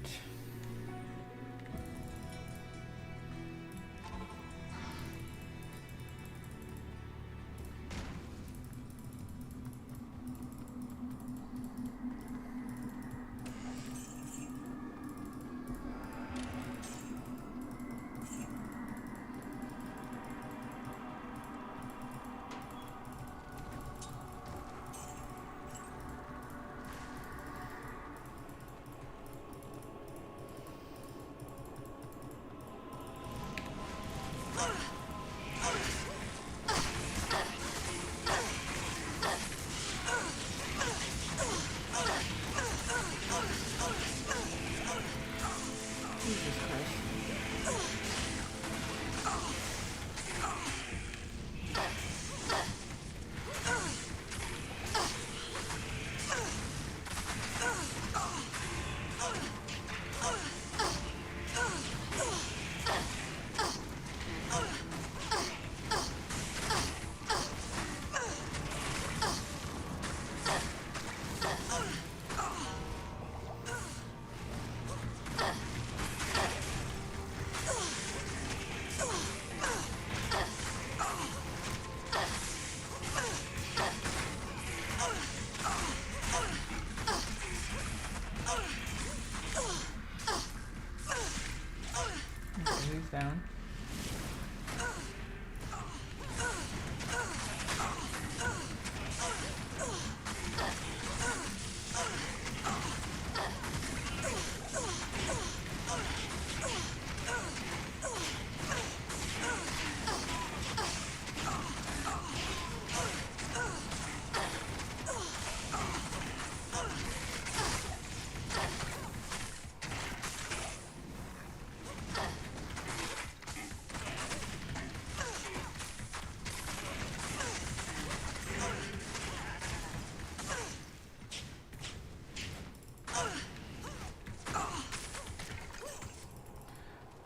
Down.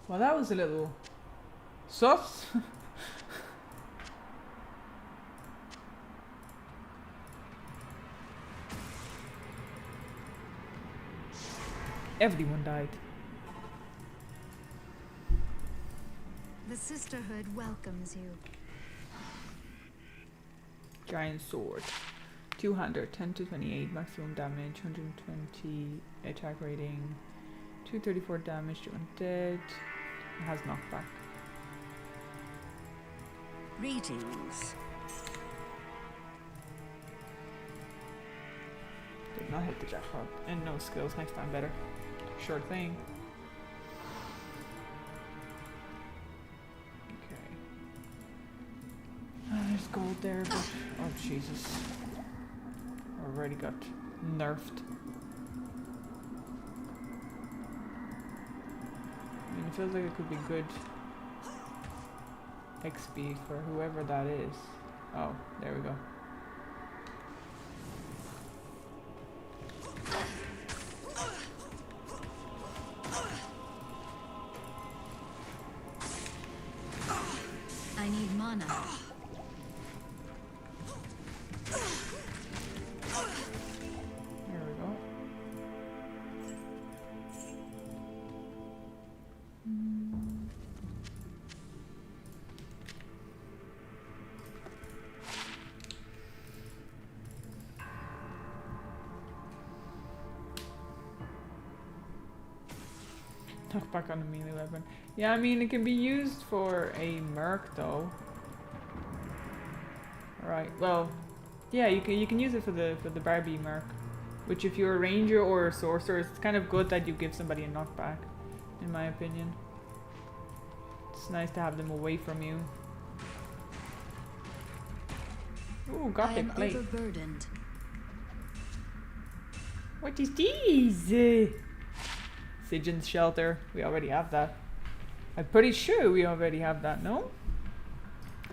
Well, that was a little sus. Everyone died. The Sisterhood welcomes you. Giant sword. 200, 10 to 28 maximum damage, 120 attack rating, 234 damage to undead. It has knockback. Greetings. Did not hit the jackpot. And no skills, next time better. Sure thing. Okay. There's gold there, but oh Jesus. Already got nerfed. I mean, it feels like it could be good XP for whoever that is. Oh, there we go. I need mana. There we go. Knock back on the melee weapon. Yeah, I mean it can be used for a merc though. Right. Well, yeah, you can use it for the Barbie merc. Which if you're a ranger or a sorcerer, it's kind of good that you give somebody a knockback, in my opinion. It's nice to have them away from you. Ooh, I gothic am plate. overburdened. What is these? Sigyn's shelter. We already have that. I'm pretty sure we already have that, no?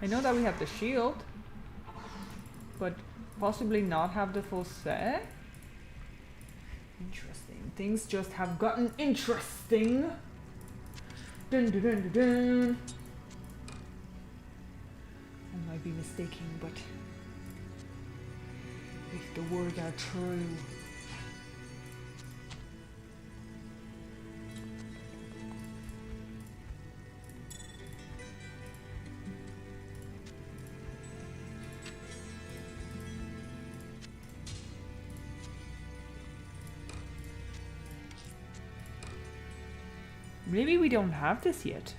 I know that we have the shield. But possibly not have the full set? Interesting. Things just have gotten interesting. Dun dun dun dun dun. I might be mistaken, but if the words are true. Maybe we don't have this yet.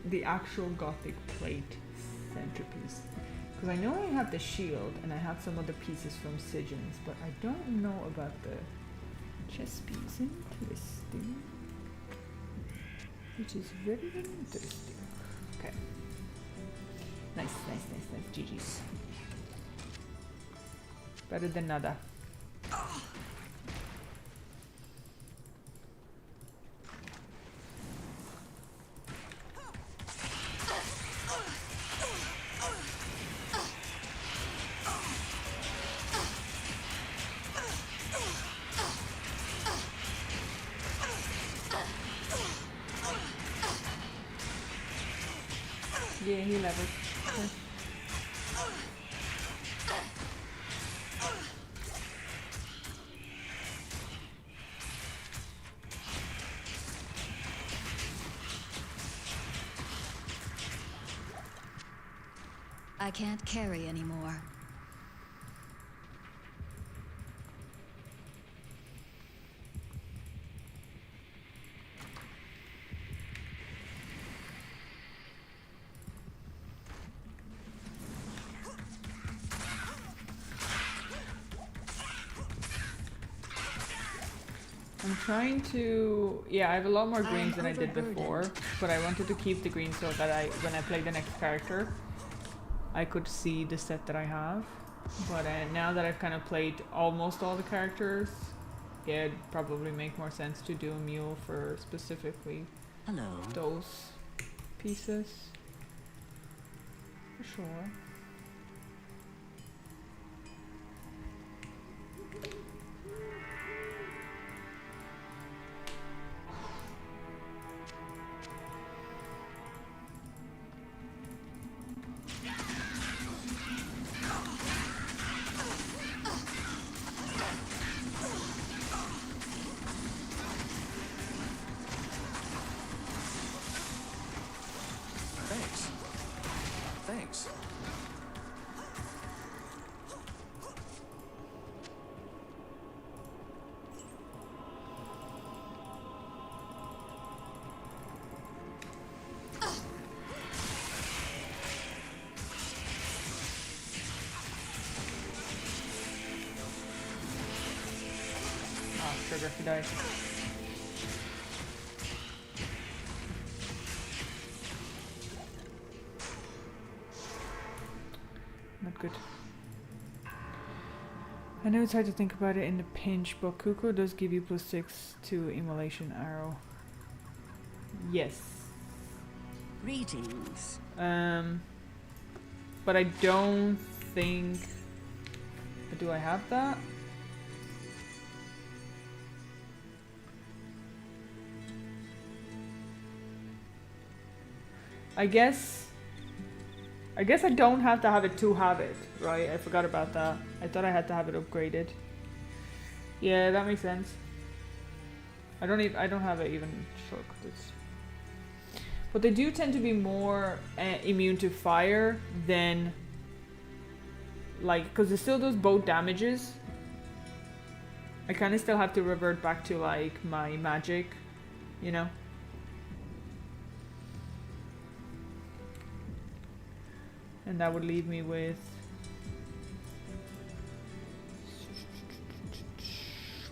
The actual gothic plate centerpiece. Because I know I have the shield and I have some other pieces from Sigyn's, but I don't know about the chest piece. Interesting. Which is very, very interesting. Okay. Nice, nice, nice, nice. GG's. Better than nada. Yeah, he leveled. Okay. I can't carry anymore. I'm trying to... Yeah, I have a lot more greens than I did before, but I wanted to keep the green so that when I play the next character, I could see the set that I have. But now that I've kind of played almost all the characters, yeah, it'd probably make more sense to do a mule for specifically those pieces. For sure. trigger if you die. Not good. I know it's hard to think about it in the pinch, but Kuko does give you +6 to immolation arrow. Yes. Greetings. But I don't think... Do I have that? I guess I don't have to have it to have it, right? I forgot about that. I thought I had to have it upgraded. Yeah, that makes sense. I don't have it even shortcuts. But they do tend to be more immune to fire than, like, because it still does both damages. I kind of still have to revert back to like my magic, you know. And that would leave me with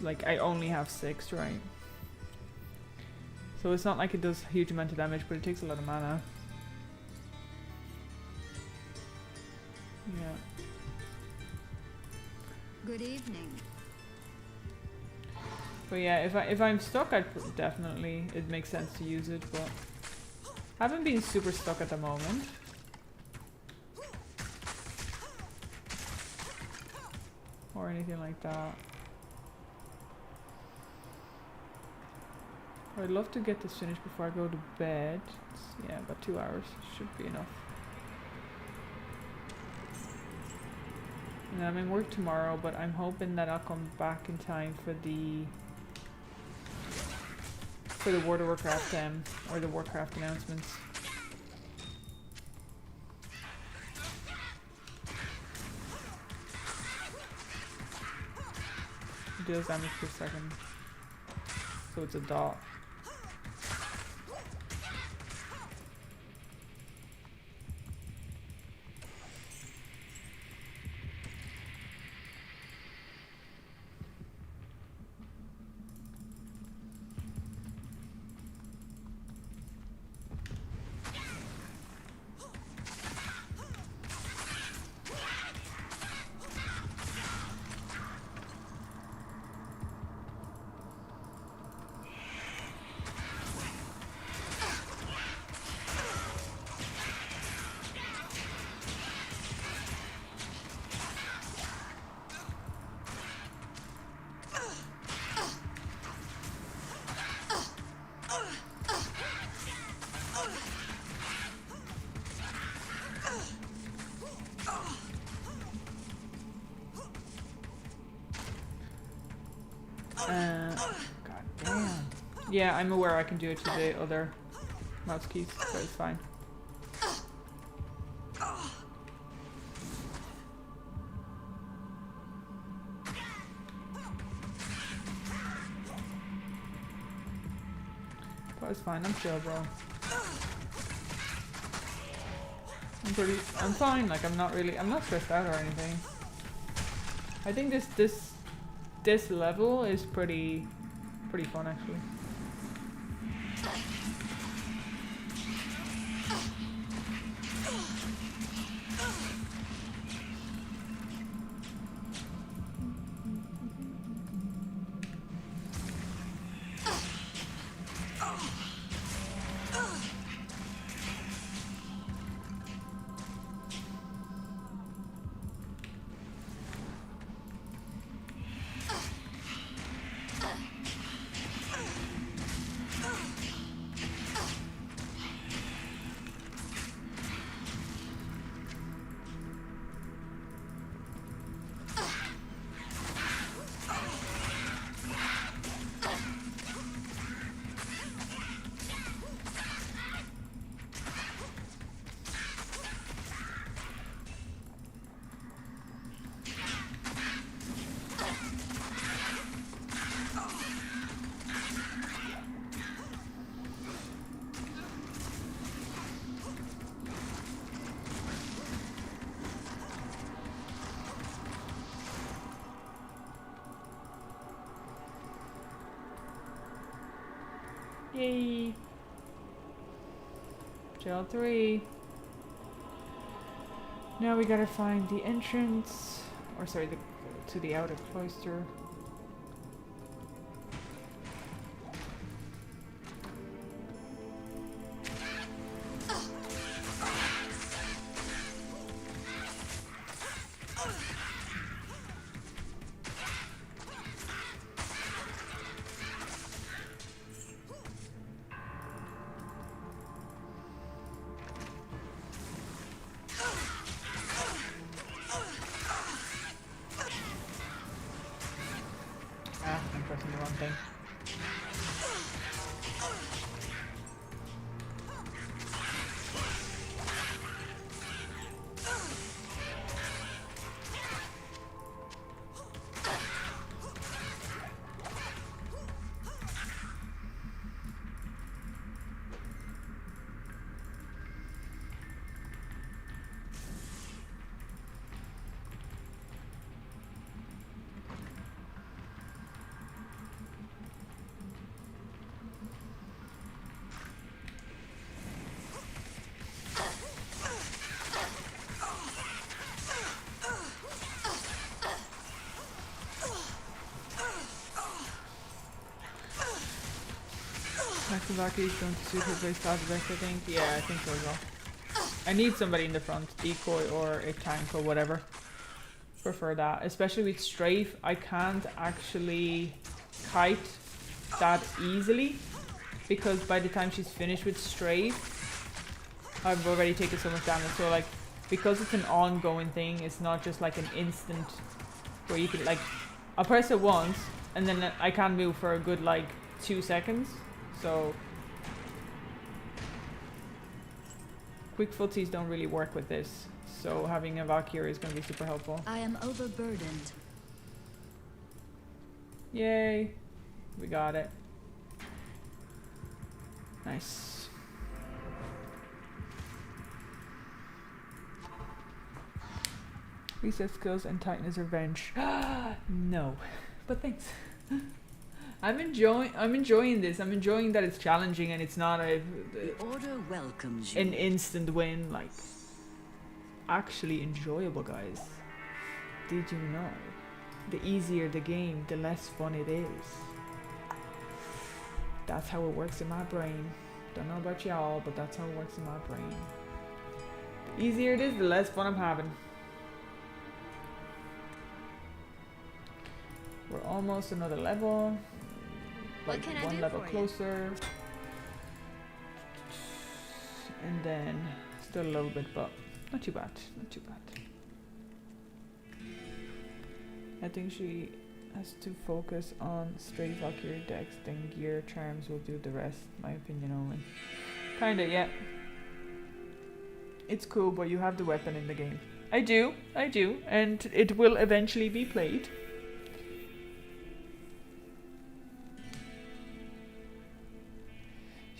like I only have 6, right? So it's not like it does a huge amount of damage, but it takes a lot of mana. Yeah. Good evening. But yeah, if I'm stuck, definitely it makes sense to use it. But I haven't been super stuck at the moment. Or anything like that. I'd love to get this finished before I go to bed. Yeah, about 2 hours should be enough. And I'm in work tomorrow, but I'm hoping that I'll come back in time for the World of Warcraft or the Warcraft announcements. It deals damage per second, so it's a dot. God damn. Yeah, I'm aware I can do it to the other mouse keys, so it's fine. But it's fine, I'm chill, bro. I'm fine, like I'm not stressed out or anything. I think this level is pretty fun actually. Yay! Jail 3. Now we gotta find the entrance, or sorry, to the outer cloister. Ah, I'm pressing the wrong thing. Maximaki is going to suit her base best, I think. Yeah, I think so as well. I need somebody in the front, decoy or a tank or whatever. Prefer that. Especially with strafe, I can't actually kite that easily. Because by the time she's finished with strafe, I've already taken so much damage. So like, because it's an ongoing thing, it's not just like an instant where you can like, I'll press it once and then I can't move for a good like 2 seconds. So quick footsies don't really work with this. So having a Valkyrie is going to be super helpful. I am overburdened. Yay. We got it. Nice. Reset skills and tightness revenge. No. But thanks. I'm enjoying this. I'm enjoying that it's challenging and it's not The Order welcomes you. an instant win. Like, actually enjoyable, guys. Did you know? The easier the game, the less fun it is. That's how it works in my brain. Don't know about y'all, but that's how it works in my brain. The easier it is, the less fun I'm having. We're almost another level. What Like can I one do level for you? closer. And then still a little bit, but not too bad. Not too bad. I think she has to focus on straight Valkyrie decks, then gear charms will do the rest. My opinion only. Kinda, yeah. It's cool, but you have the weapon in the game. I do, and it will eventually be played.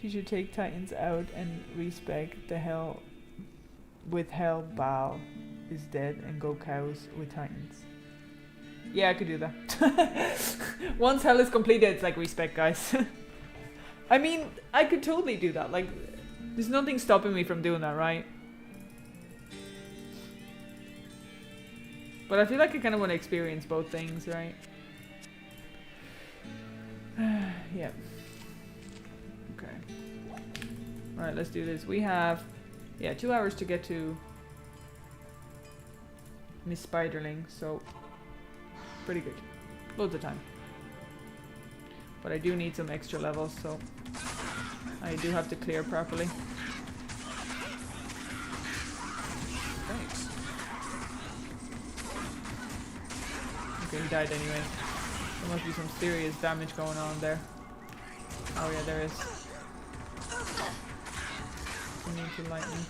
She should take Titans out and respec the hell with Hell Baal is dead and go cows with Titans. Yeah, I could do that. Once Hell is completed, it's like respec, guys. I mean, I could totally do that. Like, there's nothing stopping me from doing that, right? But I feel like I kind of want to experience both things, right? Yeah. Okay. Alright, let's do this. We have, 2 hours to get to Miss Spiderling, so pretty good. Loads of time. But I do need some extra levels, so I do have to clear properly. Thanks. Okay, he died anyway. There must be some serious damage going on there. Oh yeah, there is. We need to lightning.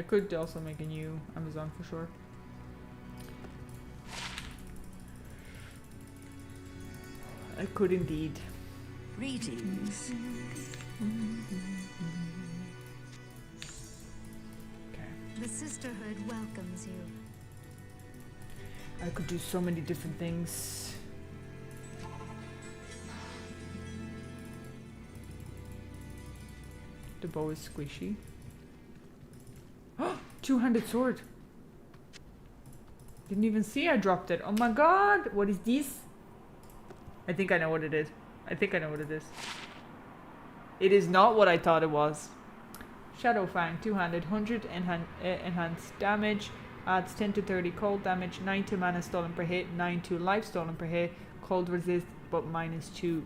I could also make a new Amazon for sure. I could indeed. Greetings. Okay. The Sisterhood welcomes you. I could do so many different things. The bow is squishy. Two-handed sword. Didn't even see I dropped it. Oh my god! What is this? I think I know what it is. I think I know what it is. It is not what I thought it was. Shadow Fang, two-handed, 100 enhanced damage. Adds 10 to 30 cold damage, 9 to mana stolen per hit, 9 to life stolen per hit. Cold resist, but -2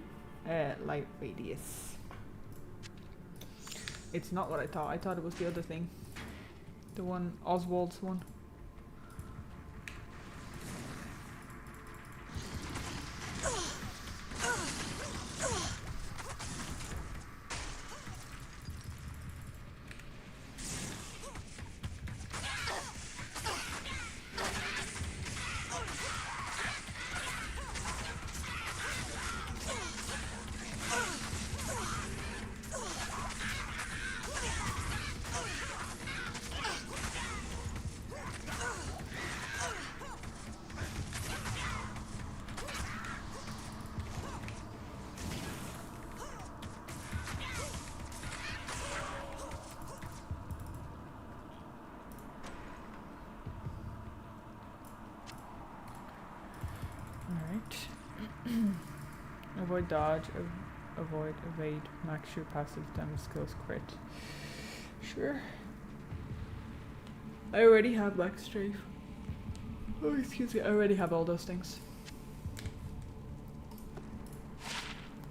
light radius. It's not what I thought. I thought it was the other thing. The one, Oswald's one. Avoid dodge, avoid, evade, max your passive damage skills, crit. Sure. I already have max strafe. Oh, excuse me, I already have all those things.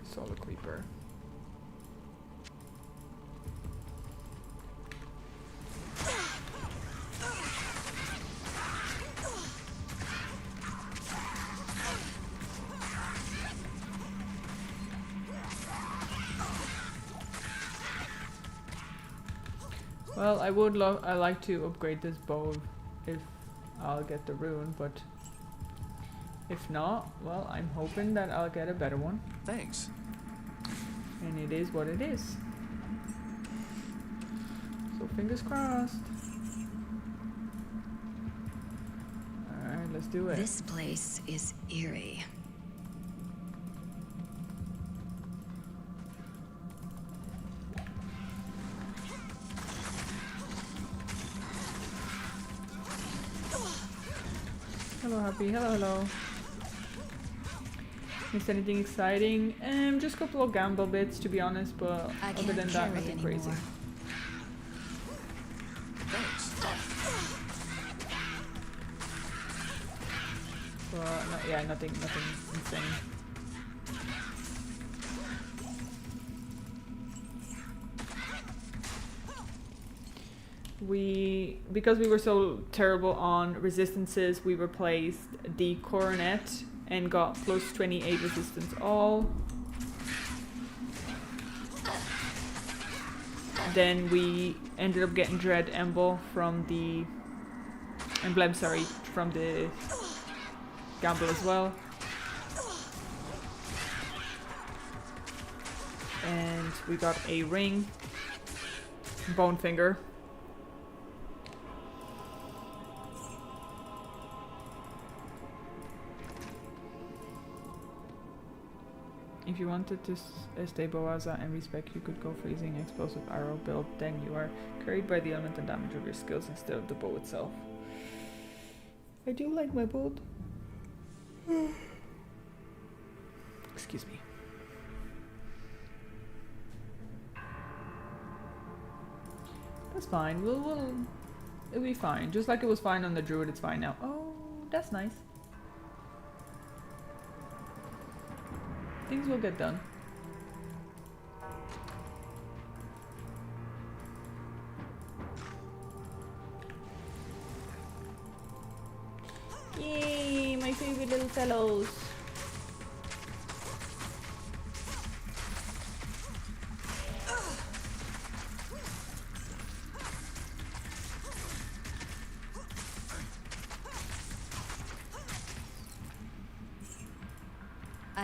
Solar Creeper. Well, I like to upgrade this bow if I'll get the rune, but if not, well, I'm hoping that I'll get a better one. Thanks. And it is what it is. So fingers crossed. Alright, let's do it. This place is eerie. Hello, Happy. Hello, hello. Missed anything exciting? Just a couple of gamble bits, to be honest, but I other can't than that, carry nothing anymore. crazy. Thanks. But no, yeah, nothing insane. Because we were so terrible on resistances, we replaced the coronet and got plus 28 resistance all. Then we ended up getting Dread Emblem from the Gamble as well. And we got a ring, Bone Finger. If you wanted to stay Boaza and respec, you could go for using explosive arrow build, then you are carried by the element and damage of your skills instead of the bow itself. I do like my build. Excuse me. That's fine. It'll be fine. Just like it was fine on the Druid, it's fine now. Oh, that's nice. Things will get done. Yay, my favorite little fellows.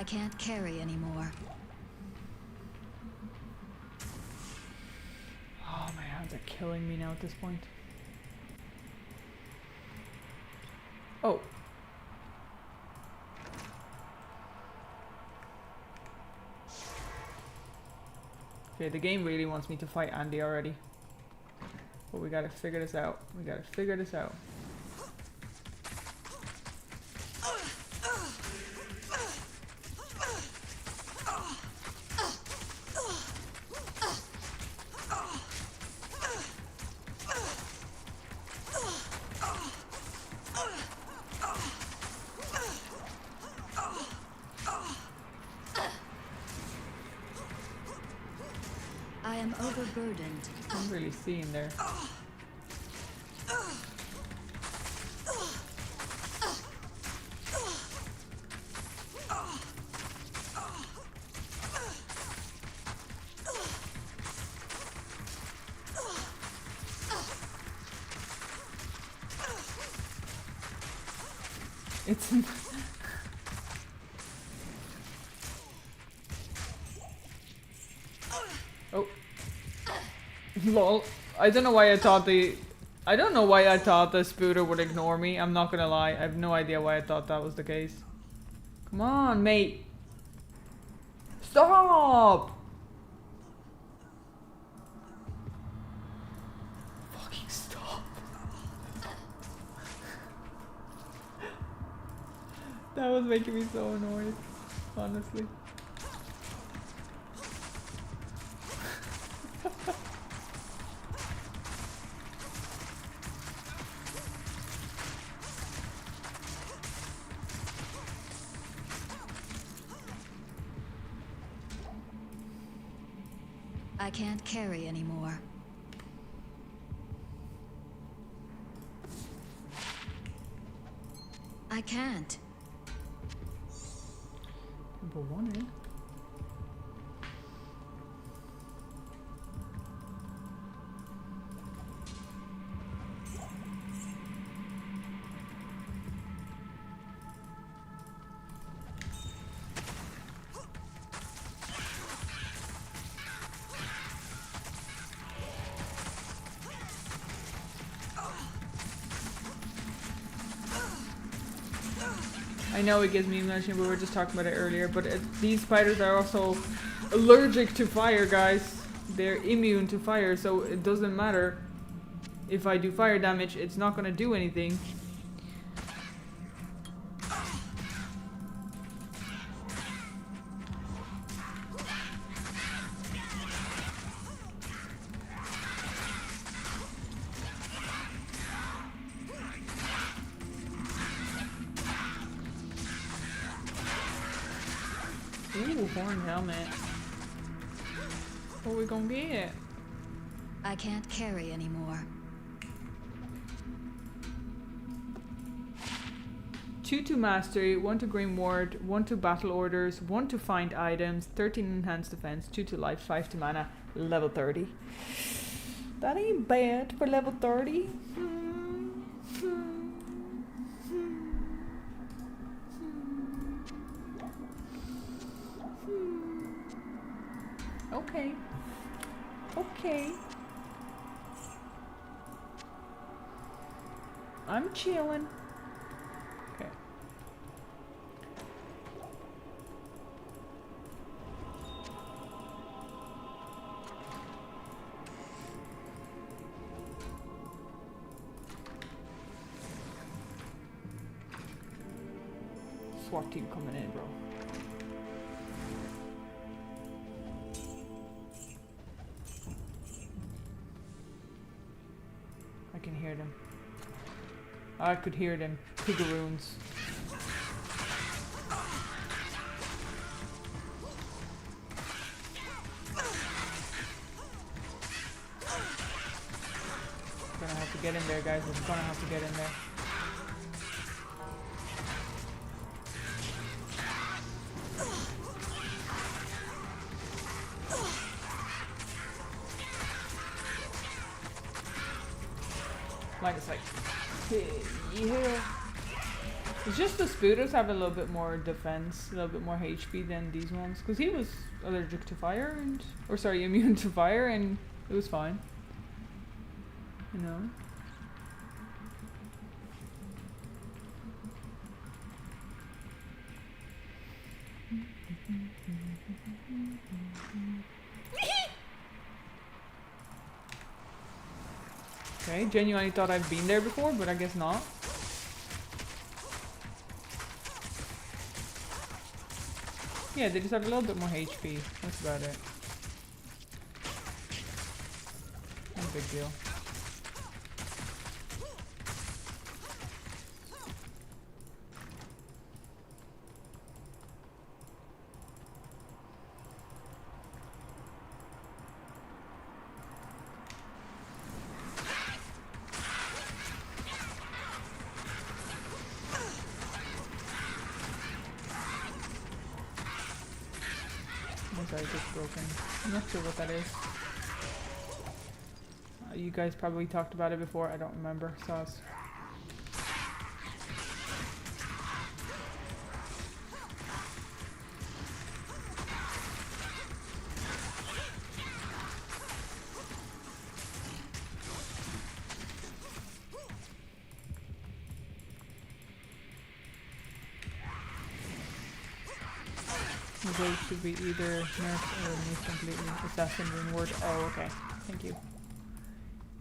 I can't carry anymore. Oh, my hands are killing me now at this point. Oh. Okay, the game really wants me to fight Andy already. But we gotta figure this out. We gotta figure this out. I am overburdened. I'm really seeing there. It's oh. Lol. I don't know why I thought the spooter would ignore me. I'm not gonna lie. I have no idea why I thought that was the case. Come on, mate. Stop! Fucking stop. That was making me so annoyed. Honestly. I can't carry anymore. I can't. Number one, eh? I know it gives me emotion, we were just talking about it earlier, but these spiders are also allergic to fire, guys. They're immune to fire, so it doesn't matter if I do fire damage, it's not gonna do anything. Ooh, horn helmet. What are we gonna get? I can't carry anymore. 2 to mastery, 1 to Greenward, 1 to battle orders, 1 to find items, 13 enhanced defense, 2 to life, 5 to mana, level 30. That ain't bad for level 30. Okay. Okay. I'm chilling. Okay. SWAT team coming in, bro. I can hear them. I could hear them. Pigaroons. Gonna have to get in there, guys. We're gonna have to get in there. Line of sight. Yeah. It's just the Spooters have a little bit more defense, a little bit more HP than these ones. Because he was allergic to fire and... Or sorry, immune to fire and it was fine. You know? Okay, genuinely thought I've been there before, but I guess not. Yeah, they just have a little bit more HP. That's about it. No big deal. Sorry, just broken. I'm not sure what that is. You guys probably talked about it before. I don't remember. Sauce. Those should be either nerfed or removed completely. Assassin reward. Oh, okay. Thank you.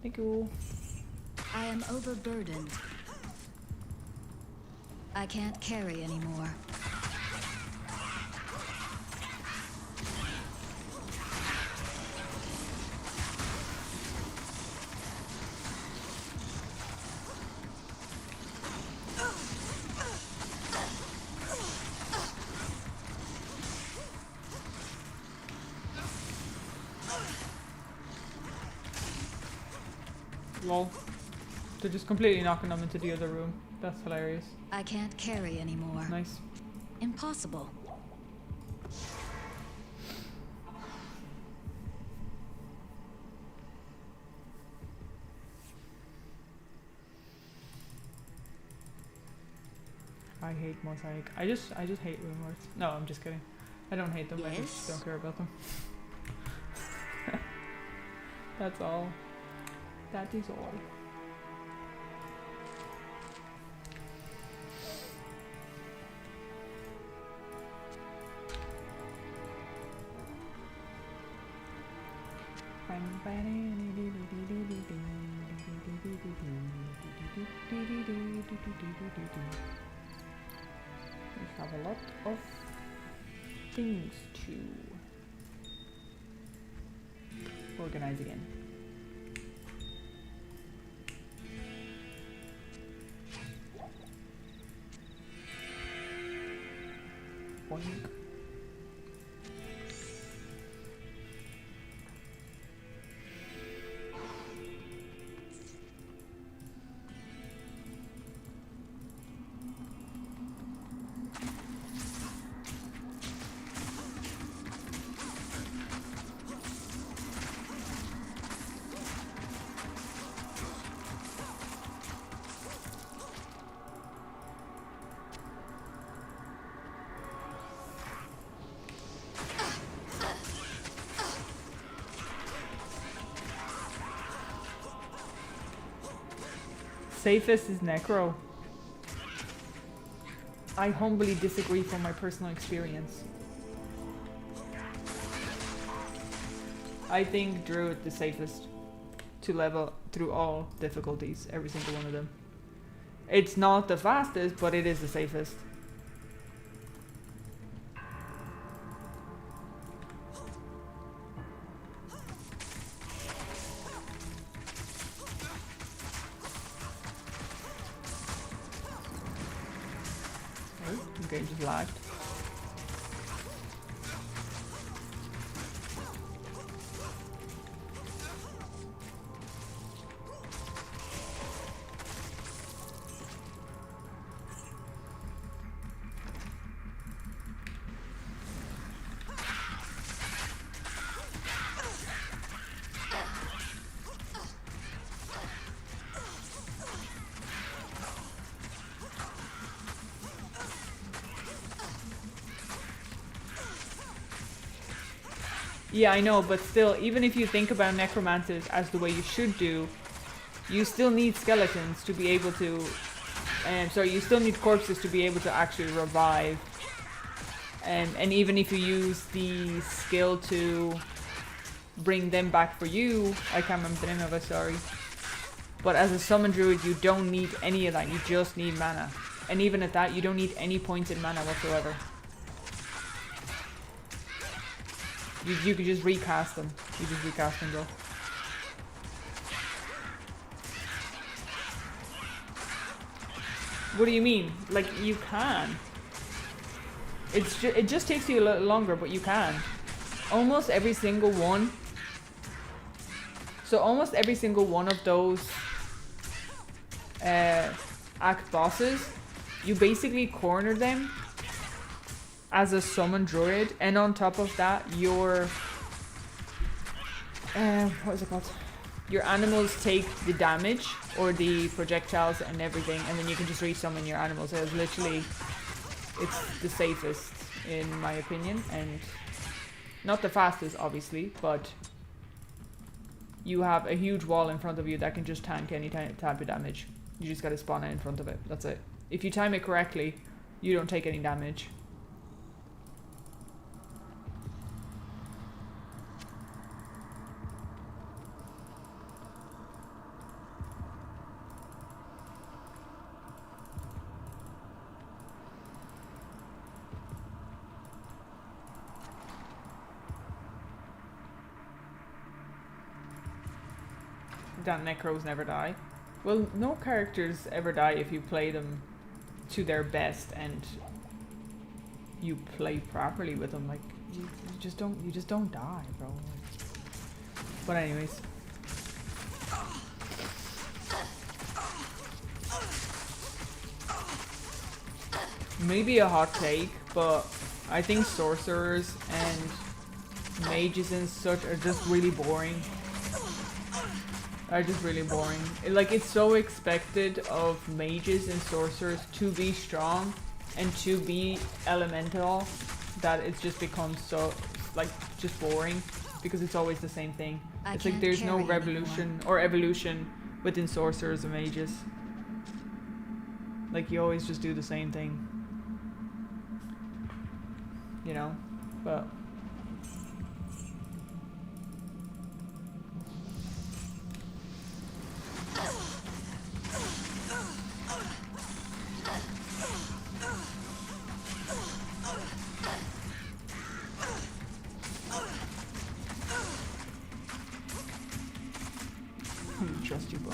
Thank you. I am overburdened. I can't carry anymore. Lol. They're just completely knocking them into the other room. That's hilarious. I can't carry anymore. Nice. Impossible. I hate Mosaic. I just hate rune words. No, I'm just kidding. I don't hate them, I just Yes? don't care about them. That's all. That is all. We have a lot of things to organize again. Boink. Safest is Necro. I humbly disagree from my personal experience. I think Druid the safest to level through all difficulties, every single one of them. It's not the fastest, but it is the safest. Okay, just lagged. Yeah, I know, but still, even if you think about necromancers as the way you should do, you still need skeletons to be able to, sorry, you still need corpses to be able to actually revive. And even if you use the skill to bring them back for you, I can't remember the name of it, sorry. But as a summon druid, you don't need any of that, you just need mana. And even at that, you don't need any points in mana whatsoever. You could just recast them. You just recast them though. What do you mean? Like, you can. It just takes you a little longer, but you can. Almost every single one. So almost every single one of those act bosses, you basically corner them as a summon druid, and on top of that, your what is it called? Your animals take the damage or the projectiles and everything, and then you can just re-summon your animals. It's literally, it's the safest in my opinion, and not the fastest, obviously, but you have a huge wall in front of you that can just tank any type of damage. You just gotta spawn it in front of it. That's it. If you time it correctly, you don't take any damage. That necros never die. Well, no characters ever die if you play them to their best and you play properly with them. Like, you just don't die, bro. But anyways, maybe a hot take, but I think sorcerers and mages and such are just really boring. Are just really boring. It's so expected of mages and sorcerers to be strong and to be elemental that it's just becomes so, just boring, because it's always the same thing. It's like there's no revolution or evolution within sorcerers and mages. Like, you always just do the same thing. You know? But trust you, bro.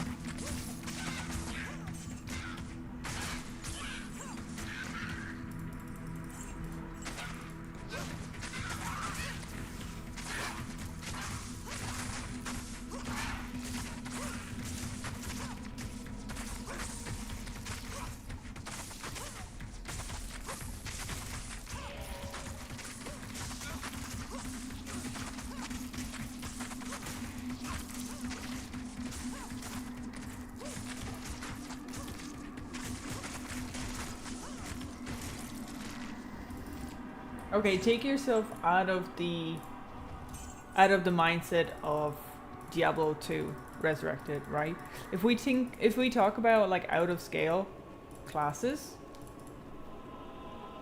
Okay, take yourself out of the mindset of Diablo 2 Resurrected, right? If we talk about like out of scale classes,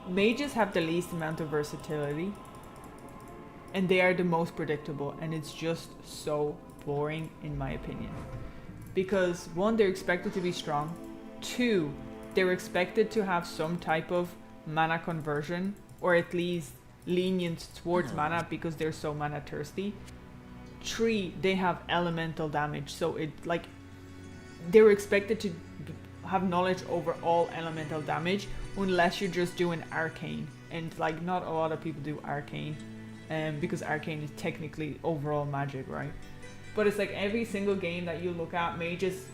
mages have the least amount of versatility and they are the most predictable, and it's just so boring in my opinion. Because one, they're expected to be strong. Two, they're expected to have some type of mana conversion, or at least lenient towards mana because they're so mana thirsty. Three, they have elemental damage, so they're expected to have knowledge over all elemental damage, unless you're just doing arcane, and like not a lot of people do arcane, because arcane is technically overall magic, right? But it's like every single game that you look at, mages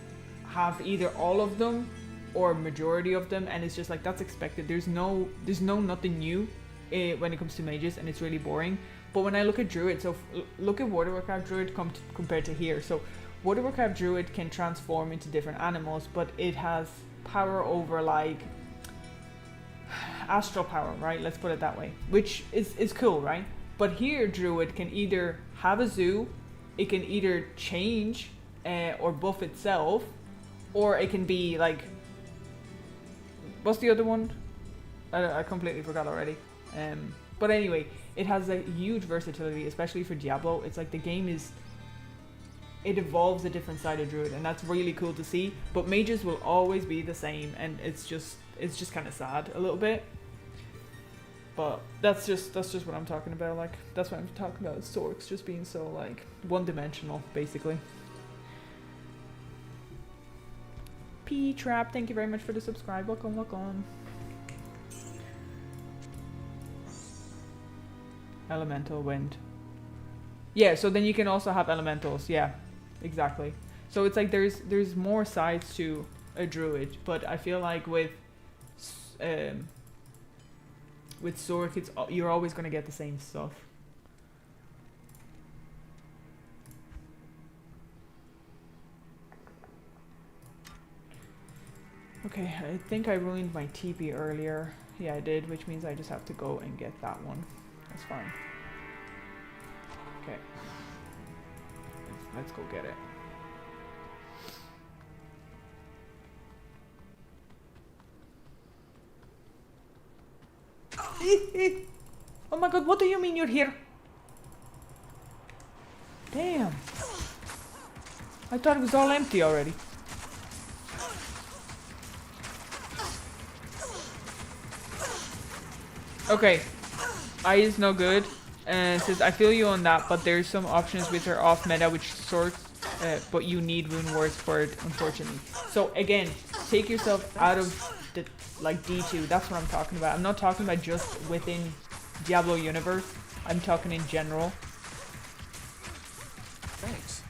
have either all of them or majority of them, and it's just like that's expected. There's no nothing new when it comes to mages, and it's really boring. But when I look at Druid, so look at World of Warcraft Druid compared to here. So World of Warcraft Druid can transform into different animals, but it has power over like astral power, right? Let's put it that way, which is cool, right? But here, Druid can either have a zoo, it can either change or buff itself, or it can be like, what's the other one? I completely forgot already. But anyway, it has a huge versatility, especially for Diablo. It's like the game is, it evolves a different side of Druid, and that's really cool to see. But mages will always be the same, and it's just kind of sad a little bit. But that's just what I'm talking about. Like, that's what I'm talking about. Sorks just being so like one-dimensional, basically. P-Trap, thank you very much for the subscribe. Welcome, welcome. Elemental wind. Yeah, so then you can also have elementals. Yeah, exactly. So it's like there's more sides to a druid, but I feel like with Sork, you're always gonna get the same stuff. Okay, I think I ruined my TP earlier. Yeah, I did, which means I just have to go and get that one. That's fine. Okay. Let's go get it. Oh my god, what do you mean you're here? Damn. I thought it was all empty already. Okay. I is no good. And says, I feel you on that, but there's some options which are off meta, which sorts, but you need rune words for it, unfortunately. So again, take yourself out of the like D2. That's what I'm talking about. I'm not talking about just within Diablo universe. I'm talking in general. Thanks.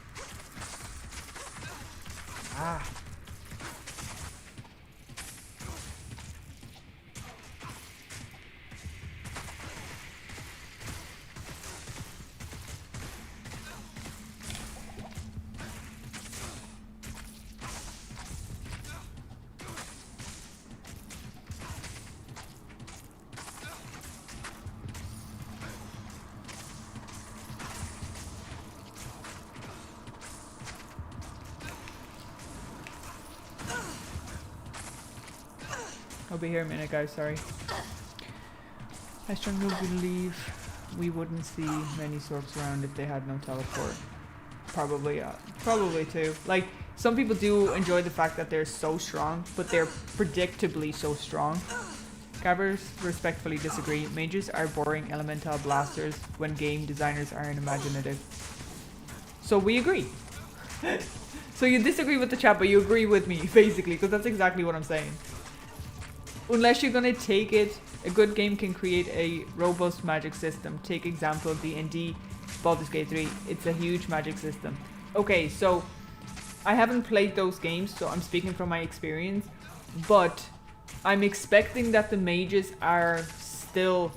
Ah. I'll be here a minute, guys, sorry. I strongly believe we wouldn't see many Sorks around if they had no teleport. Probably, probably too. Like, some people do enjoy the fact that they're so strong, but they're predictably so strong. Gabbers respectfully disagree. Mages are boring elemental blasters when game designers are imaginative. So we agree. So you disagree with the chat, but you agree with me, basically, because that's exactly what I'm saying. Unless you're gonna take it, a good game can create a robust magic system. Take example D&D, Baldur's Gate 3. It's a huge magic system. Okay, so I haven't played those games, so I'm speaking from my experience, but I'm expecting that the mages are still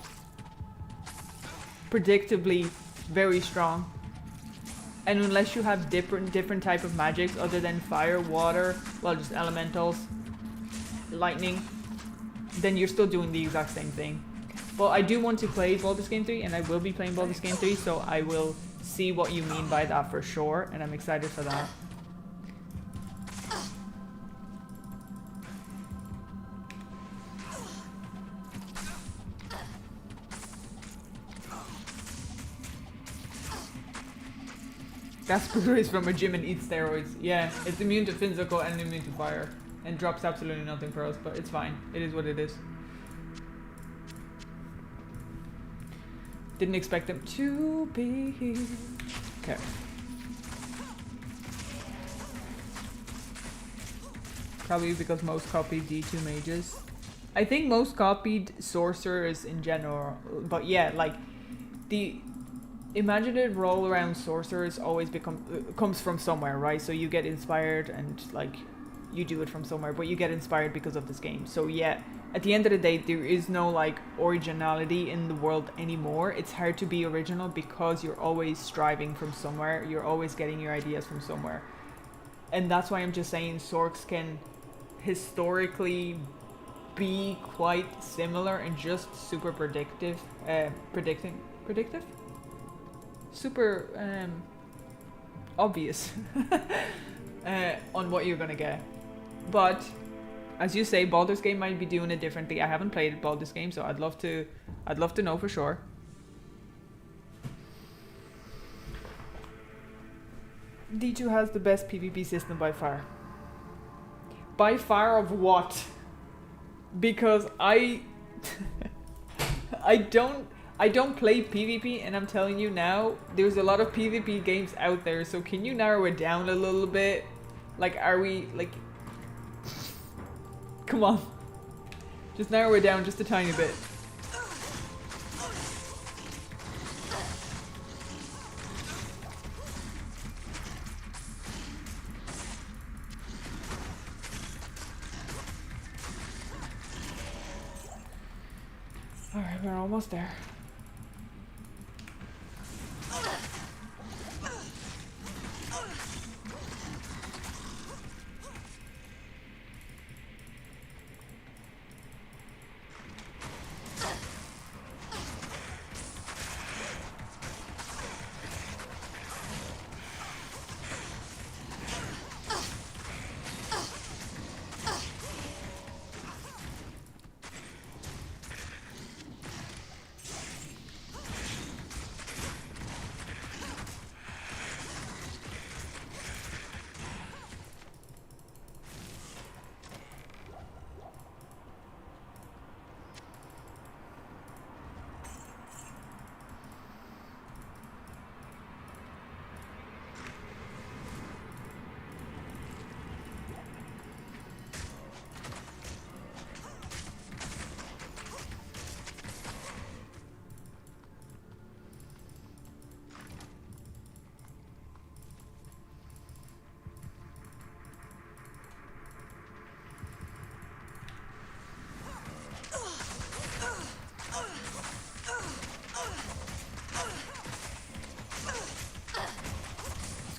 predictably very strong. And unless you have different type of magics other than fire, water, well, just elementals, lightning, then you're still doing the exact same thing. But I do want to play Baldur's Gate 3, and I will be playing Baldur's Gate 3, so I will see what you mean by that for sure, and I'm excited for that. Gasper is from a gym and eats steroids. Yeah, it's immune to physical and immune to fire. And drops absolutely nothing for us, but it's fine. It is what it is. Didn't expect them to be. Okay. Probably because most copied D2 mages. I think most copied sorcerers in general. But yeah, like the imaginative roll around sorcerers always comes from somewhere, right? So you get inspired and like you do it from somewhere, but you get inspired because of this game. So yeah, at the end of the day, there is no like originality in the world anymore. It's hard to be original because you're always striving from somewhere. You're always getting your ideas from somewhere. And that's why I'm just saying Sorks can historically be quite similar and just super predictive. Predictive? super obvious on what you're gonna get. But as you say, Baldur's Gate might be doing it differently. I haven't played Baldur's Gate, so I'd love to know for sure. D2 has the best PvP system by far. By far of what? Because I don't play PvP, and I'm telling you now, there's a lot of PvP games out there, so can you narrow it down a little bit? Like, are we, like... Come on. Just narrow it down just a tiny bit. Alright, we're almost there.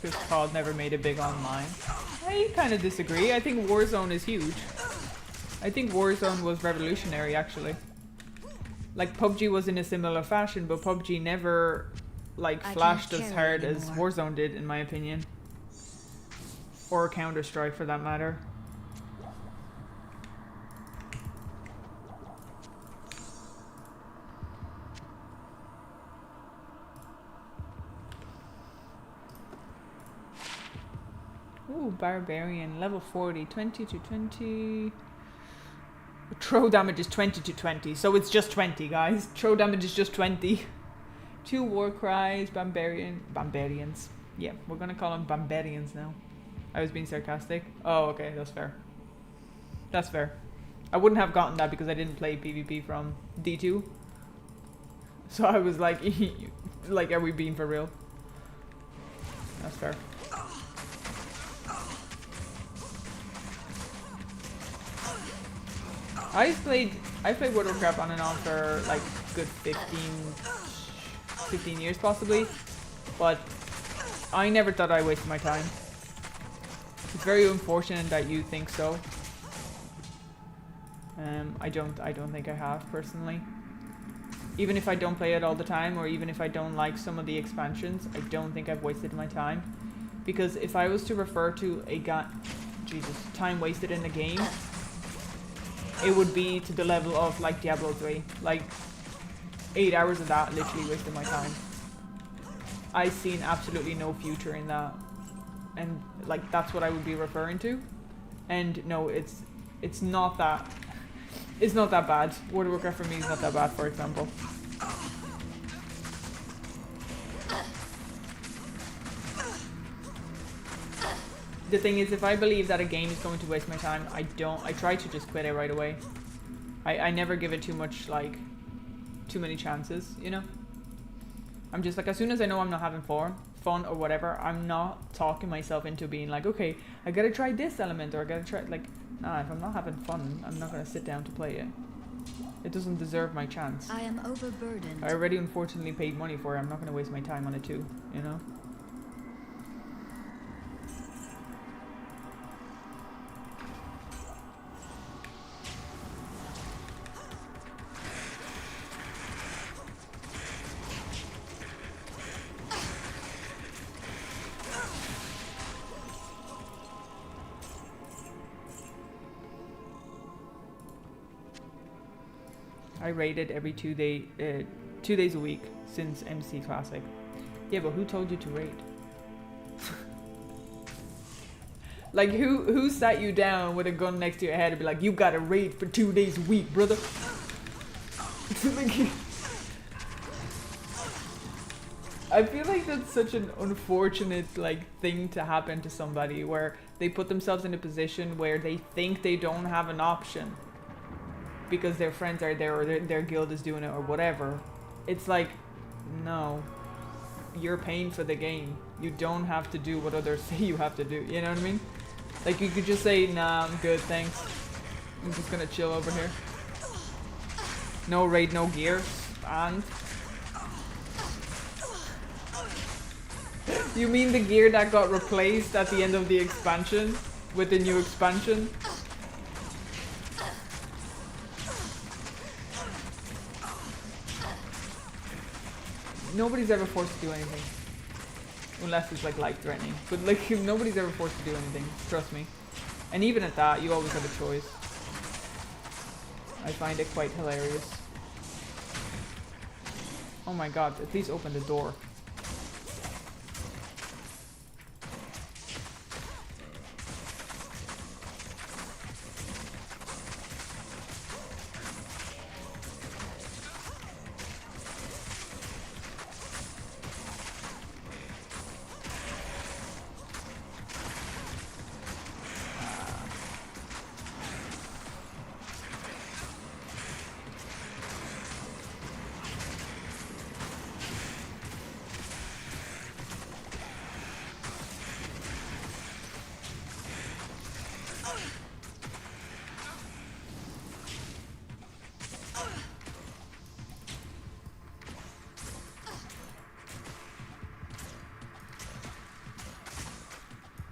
Because COD never made it big online. I kind of disagree. I think Warzone is huge. I think Warzone was revolutionary, actually. Like, PUBG was in a similar fashion, but PUBG never, like, flashed as hard as Warzone did, in my opinion. Or Counter-Strike, for that matter. Ooh, Barbarian, level 40, 20 to 20. Throw damage is 20 to 20, so it's just 20, guys. Throw damage is just 20. 2 war cries, Barbarians. Yeah, we're gonna call them Barbarians now. I was being sarcastic. Oh, okay, that's fair. That's fair. I wouldn't have gotten that because I didn't play PvP from D2. So I was like, like, are we being for real? That's fair. I played World of Warcraft on and on for like good 15 years possibly, but I never thought I wasted my time. It's very unfortunate that you think so. I don't think I have personally. Even if I don't play it all the time, or even if I don't like some of the expansions, I don't think I've wasted my time. Because if I was to refer to a time wasted in a game, it would be to the level of like Diablo 3. Like 8 hours of that literally wasted my time. I've seen absolutely no future in that. And like that's what I would be referring to. And no, it's not that bad. World of Warcraft for me is not that bad, for example. The thing is, if I believe that a game is going to waste my time, I try to just quit it right away. I never give it too many chances, you know? I'm just like, as soon as I know I'm not having fun or whatever, I'm not talking myself into being like, okay, I gotta try this element, or I gotta try, like, nah, if I'm not having fun, I'm not gonna sit down to play it. It doesn't deserve my chance. I am overburdened. I already unfortunately paid money for it, I'm not gonna waste my time on it too, you know? I raided every 2 days a week since MC Classic. Yeah, but who told you to raid? Like, who sat you down with a gun next to your head and be like, you gotta raid for 2 days a week, brother? Like, I feel like that's such an unfortunate like thing to happen to somebody, where they put themselves in a position where they think they don't have an option because their friends are there or their guild is doing it or whatever. It's like, no, you're paying for the game. You don't have to do what others say you have to do. You know what I mean? Like, you could just say, nah, I'm good, thanks. I'm just gonna chill over here. No raid, no gear. And you mean the gear that got replaced at the end of the expansion with the new expansion? Nobody's ever forced to do anything. Unless it's like life-threatening. But like, nobody's ever forced to do anything. Trust me. And even at that, you always have a choice. I find it quite hilarious. Oh my god, please open the door.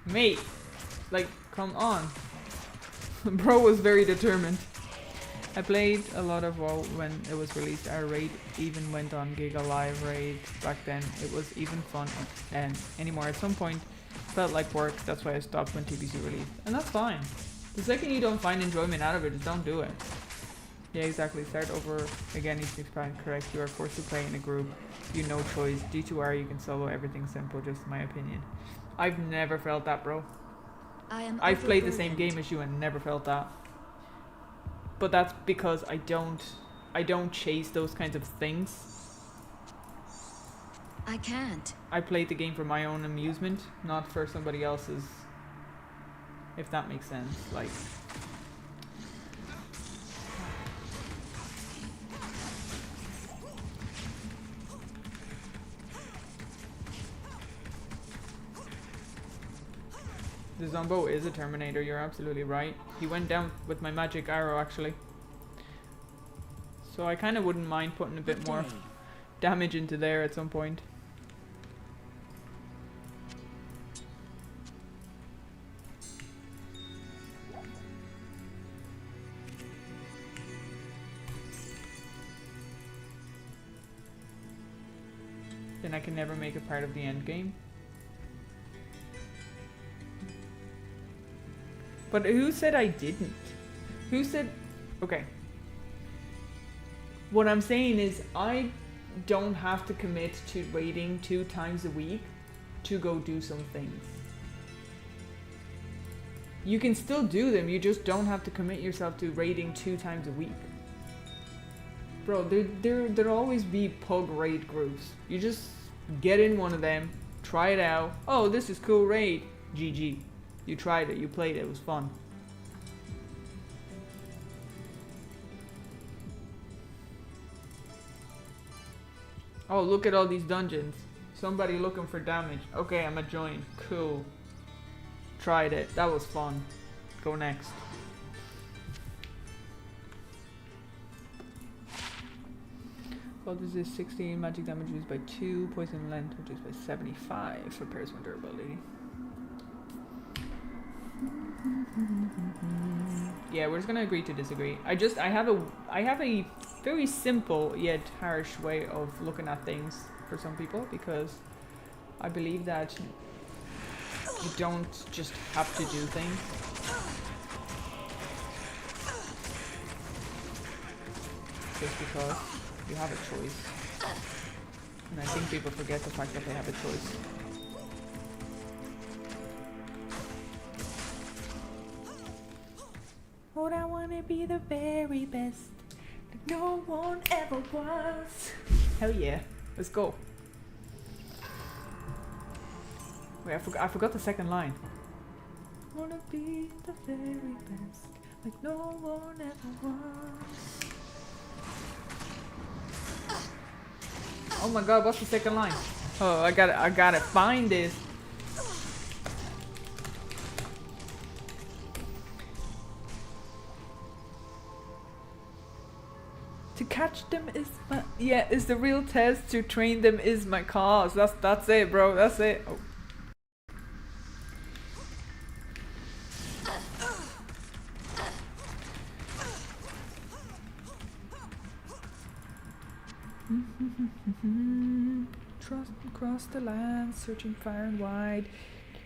Mate, like, come on. Bro was very determined. I played a lot of WoW when it was released. Our raid even went on Giga Live raid back then. It was even fun and anymore. At some point, felt like work. That's why I stopped when TBC released, and that's fine. The second you don't find enjoyment out of it, just don't do it. Yeah, exactly. Start over again. Each expand. Correct. You are forced to play in a group. You no choice. D2R. You can solo. Everything simple. Just my opinion. I've never felt that, bro. I've played the same game as you and never felt that. But that's because I don't chase those kinds of things. I can't. I played the game for my own amusement, not for somebody else's. If that makes sense. Like, the Zombo is a Terminator, you're absolutely right. He went down with my magic arrow, actually. So I kind of wouldn't mind putting a bit more damage into there at some point. Then I can never make it part of the end game. But who said I didn't? Who said... Okay. What I'm saying is I don't have to commit to raiding 2 times a week to go do some things. You can still do them, you just don't have to commit yourself to raiding 2 times a week. Bro, there'll always be pug raid groups. You just get in one of them, try it out. Oh, this is cool raid. GG. You tried it, you played it, it was fun. Oh, look at all these dungeons. Somebody looking for damage. Okay, I'm a join. Cool. Tried it. That was fun. Go next. Well, this is 16 magic damage used by 2, poison length reduced by 75 for piercing durability. Yeah, we're just gonna agree to disagree. I have a very simple yet harsh way of looking at things for some people, because I believe that you don't just have to do things. just because you have a choice. And I think people forget the fact that they have a choice. Would I wanna be the very best that no one ever was? Hell yeah. Let's go. Wait, I forgot the second line. Wanna be the very best like no one ever was. Oh my god, what's the second line? Oh, I gotta find this. To catch them is my is the real test. To train them is my cause. That's it, bro. That's it. Oh. Trust across the land, searching far and wide.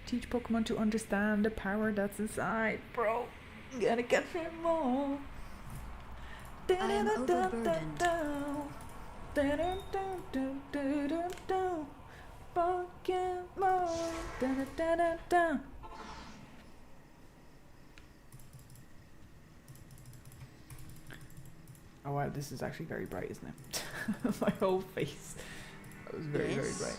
Teach Pokemon to understand the power that's inside, bro. Gotta get them all. I am overburdened. Oh wow, this is actually very bright, isn't it? My whole face. That was very, very bright.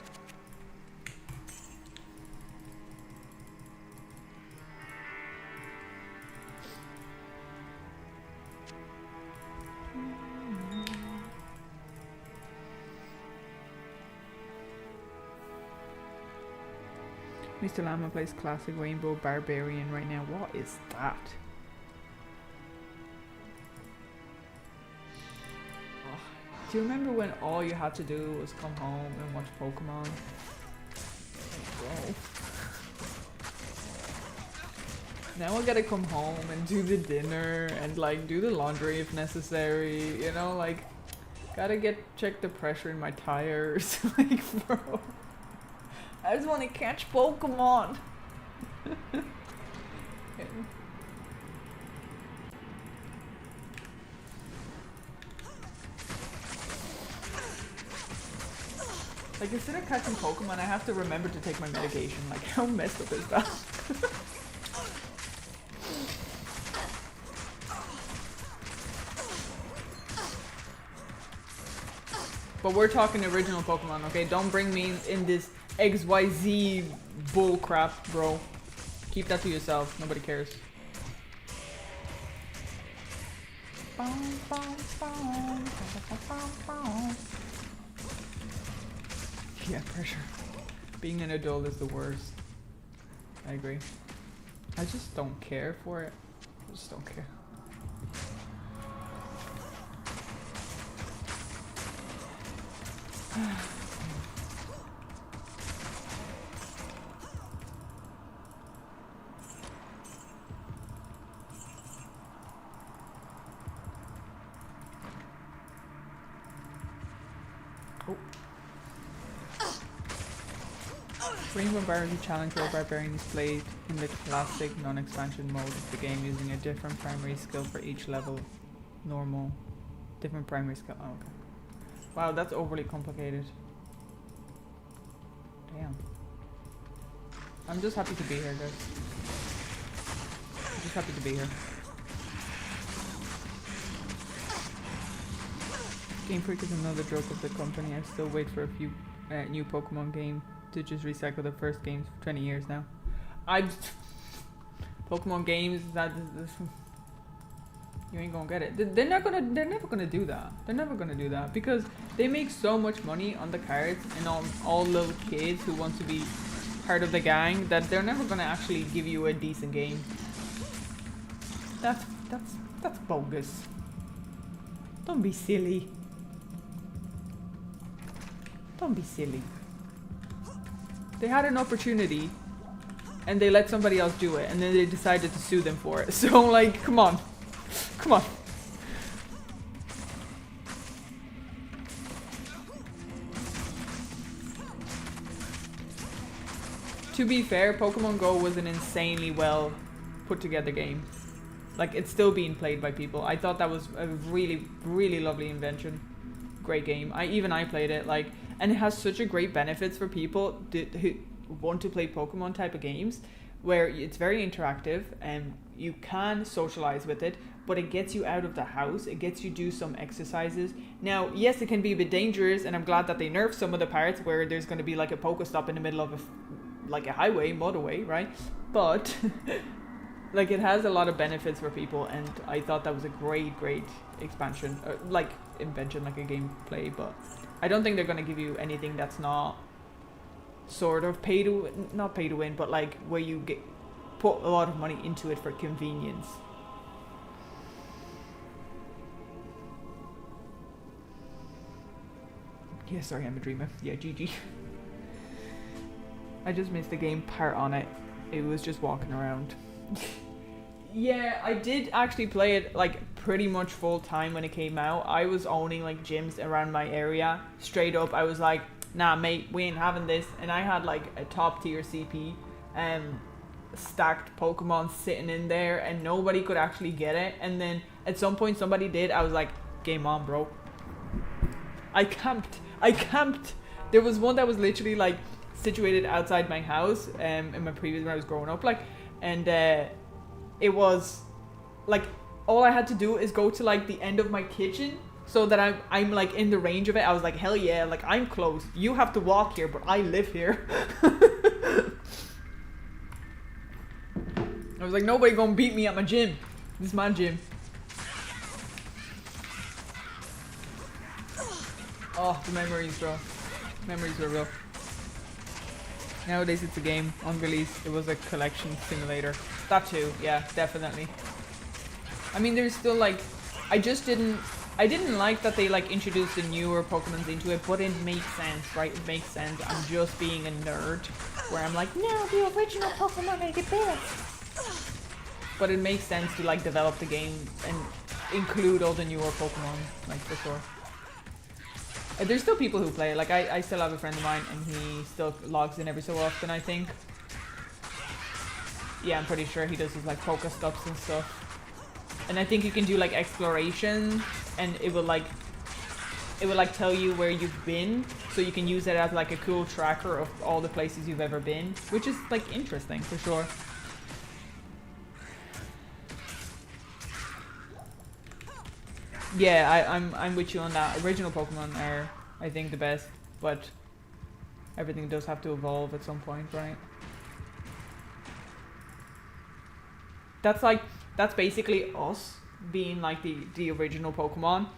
Mr. Llama plays classic Rainbow Barbarian right now. What is that? Oh, do you remember when all you had to do was come home and watch Pokemon? Bro. Now I gotta come home and do the dinner and like do the laundry if necessary, you know, like gotta check the pressure in my tires. Like, bro, I just want to catch Pokemon. Like, instead of catching Pokemon, I have to remember to take my medication. Like, how messed up is that? But we're talking original Pokemon, okay? Don't bring me in this XYZ bull crap, bro. Keep that to yourself. Nobody cares. Yeah, pressure. Being an adult is the worst. I agree. I just don't care for it. I just don't care. Rainbow Barley Challenge where Barbarian is played in the classic non-expansion mode of the game using a different primary skill for each level. Normal. Different primary skill. Oh, okay. Wow, that's overly complicated. Damn. I'm just happy to be here, guys. I'm just happy to be here. Game Freak is another joke of the company. I still wait for a few new Pokemon game to just recycle the first games for 20 years now. Pokemon games, you ain't gonna get it. They're never gonna do that. They're never gonna do that because they make so much money on the cards and on all little kids who want to be part of the gang that they're never gonna actually give you a decent game. That's bogus. Don't be silly. Don't be silly. They had an opportunity and they let somebody else do it and then they decided to sue them for it. So like, come on. Come on. To be fair, Pokemon Go was an insanely well put together game. Like, it's still being played by people. I thought that was a really, really lovely invention. Great game. I played it, like, and it has such a great benefits for people who want to play Pokemon type of games, where it's very interactive and you can socialize with it, but it gets you out of the house. It gets you do some exercises. Now, yes, it can be a bit dangerous, and I'm glad that they nerfed some of the parts where there's going to be like a Pokestop in the middle of a highway, motorway, right? But like, it has a lot of benefits for people, and I thought that was a great expansion, like invention, like a gameplay. But I don't think they're going to give you anything that's not sort of not pay to win, but like where you put a lot of money into it for convenience. Yeah, sorry, I'm a dreamer. Yeah, GG. I just missed the game part on it. It was just walking around. Yeah, I did actually play it like pretty much full time when it came out. I was owning like gyms around my area. Straight up, I was like, nah mate, we ain't having this. And I had like a top tier CP stacked Pokemon sitting in there, and nobody could actually get it. And then at some point somebody did. I was like, game on, bro. I camped. There was one that was literally like situated outside my house in my previous, when I was growing up, like, and it was like all I had to do is go to like the end of my kitchen so that I'm like in the range of it. I was like, hell yeah, like I'm close. You have to walk here, but I live here. I was like, nobody gonna beat me at my gym. This is my gym. Oh, the memories, bro. Memories were real. Nowadays it's a game. On release, it was a collection simulator. That too, yeah, definitely. I mean, there's still like, I didn't like that they like introduced the newer Pokemons into it, but it makes sense, right? It makes sense. I'm just being a nerd, where I'm like, no, the original Pokemon make it better. But it makes sense to like develop the game and include all the newer Pokemon, like, for sure. There's still people who play it. Like, I still have a friend of mine, and he still logs in every so often, I think. Yeah, I'm pretty sure he does his like Pokestops and stuff. And I think you can do like exploration, and it will like tell you where you've been, so you can use it as like a cool tracker of all the places you've ever been, which is like interesting for sure. Yeah, I'm with you on that. Original Pokemon are, I think, the best, but everything does have to evolve at some point, right? That's basically us being like the original Pokemon,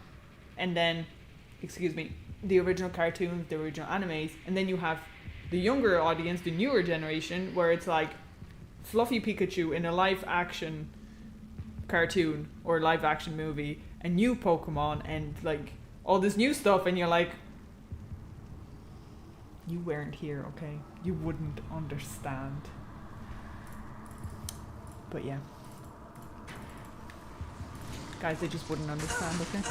and then, excuse me, the original cartoons, the original animes, and then you have the younger audience, the newer generation, where it's like fluffy Pikachu in a live action cartoon or live action movie, and new Pokemon and like all this new stuff, and you're like, you weren't here, okay? You wouldn't understand. But yeah. Guys, they just wouldn't understand, okay?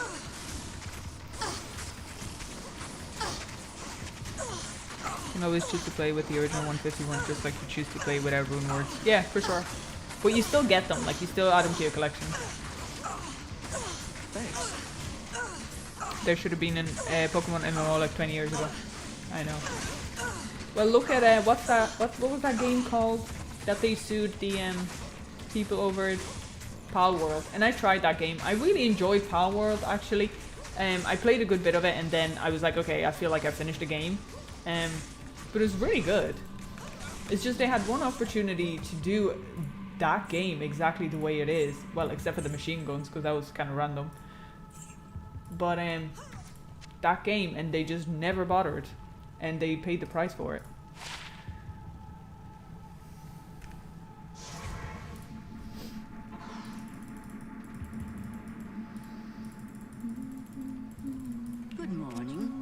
You can always choose to play with the original 151, just like you choose to play with Rune Words. Yeah, for sure. But you still get them, like you still add them to your collection. Thanks. There should have been a Pokemon MMO like 20 years ago. I know. Well, look at what was that game called that they sued the people over it? Pal World. And I tried that game. I really enjoyed Pal World, actually. I played a good bit of it, and then I was like, okay, I feel like I finished the game. But it was really good. It's just they had one opportunity to do that game exactly the way it is. Well, except for the machine guns, because that was kind of random. But that game, and they just never bothered. And they paid the price for it. Good morning.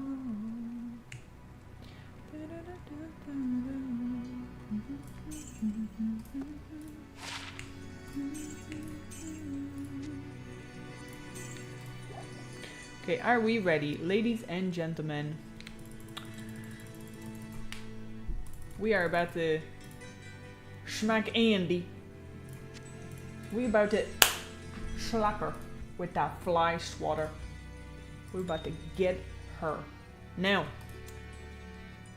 Okay, are we ready? Ladies and gentlemen, we are about to smack Andy. We about to slap her with that fly swatter. We're about to get her. Now,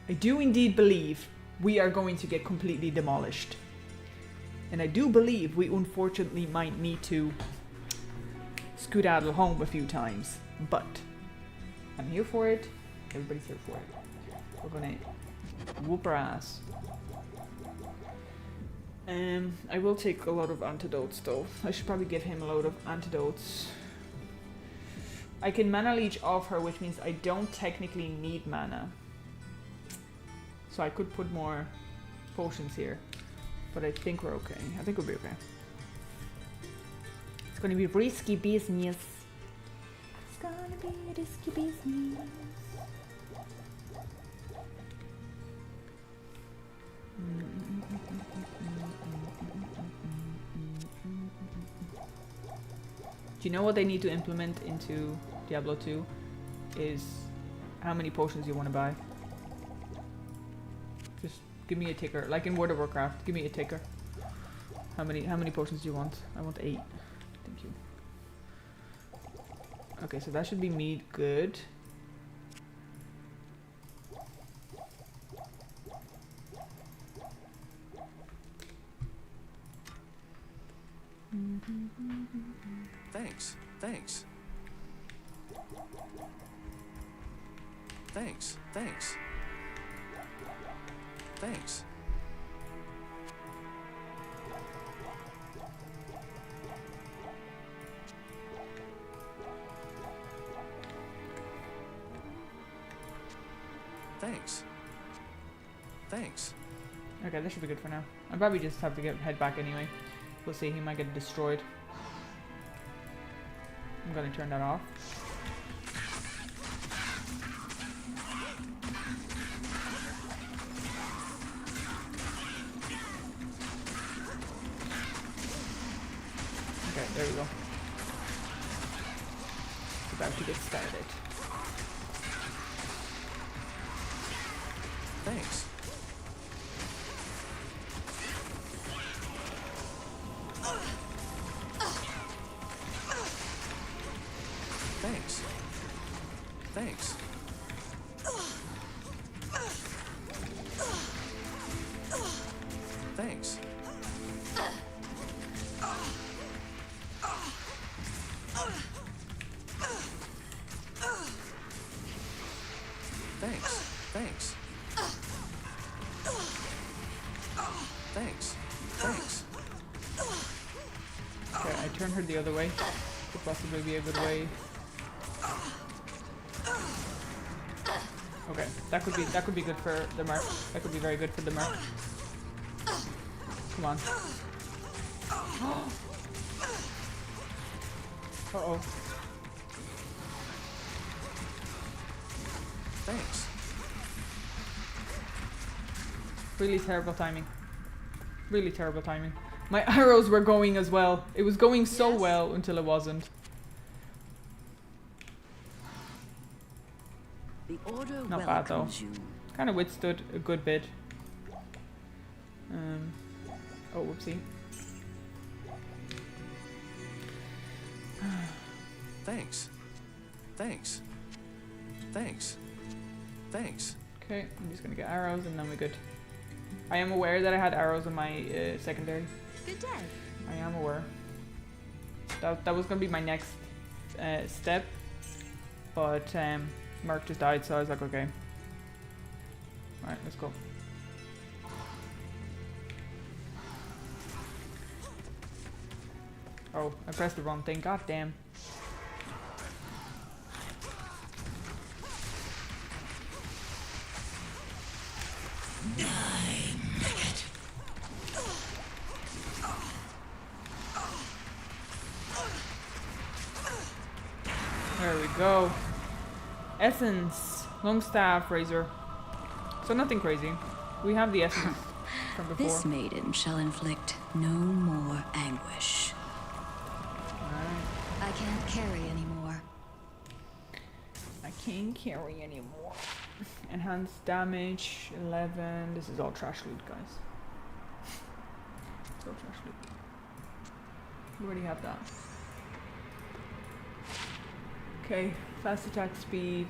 I do indeed believe we are going to get completely demolished. And I do believe we unfortunately might need to skedaddle home a few times. But I'm here for it. Everybody's here for it. We're gonna whoop her ass. I will take a lot of antidotes though. I should probably give him a load of antidotes. I can mana leech off her, which means I don't technically need mana. So I could put more potions here. But I think we're okay. I think we'll be okay. It's gonna be risky business. It's gonna be risky business. Do you know what they need to implement into Diablo 2? Is how many potions you want to buy. Just give me a ticker. Like in World of Warcraft, give me a ticker. How many potions do you want? I want 8. Thank you. Okay, so that should be mead good. Thanks. Thanks. Thanks. Thanks. Thanks. Thanks. Thanks. Okay, this should be good for now. I'll probably just have to head back anyway. We'll see, he might get destroyed. I'm gonna turn that off. Okay, there we go. It's about to get started. Thanks. Thanks. Thanks. Thanks. Thanks. Thanks. Thanks. Thanks. Okay, I turn her the other way. Could possibly be a good way. Okay, that could be good for the merc. That could be very good for the merc. Come on. Uh-oh. Thanks. Really terrible timing. Really terrible timing. My arrows were going as well. It was going so well until it wasn't. The order Not bad though. welcomes you. Kind of withstood a good bit. Oh, whoopsie. Thanks. Thanks. Thanks. Thanks. Okay, I'm just gonna get arrows and then we're good. I am aware that I had arrows in my secondary. Good day. I am aware. That was gonna be my next step, but Merc just died, so I was like, okay. Alright, let's go. Oh, I pressed the wrong thing. God damn. There we go. Essence, long staff, razor. So nothing crazy. We have the essence from before. This maiden shall inflict no more anguish. Alright. I can't carry anymore. I can't carry anymore. Enhanced damage, 11. This is all trash loot, guys. It's all trash loot. We already have that. Okay, fast attack speed,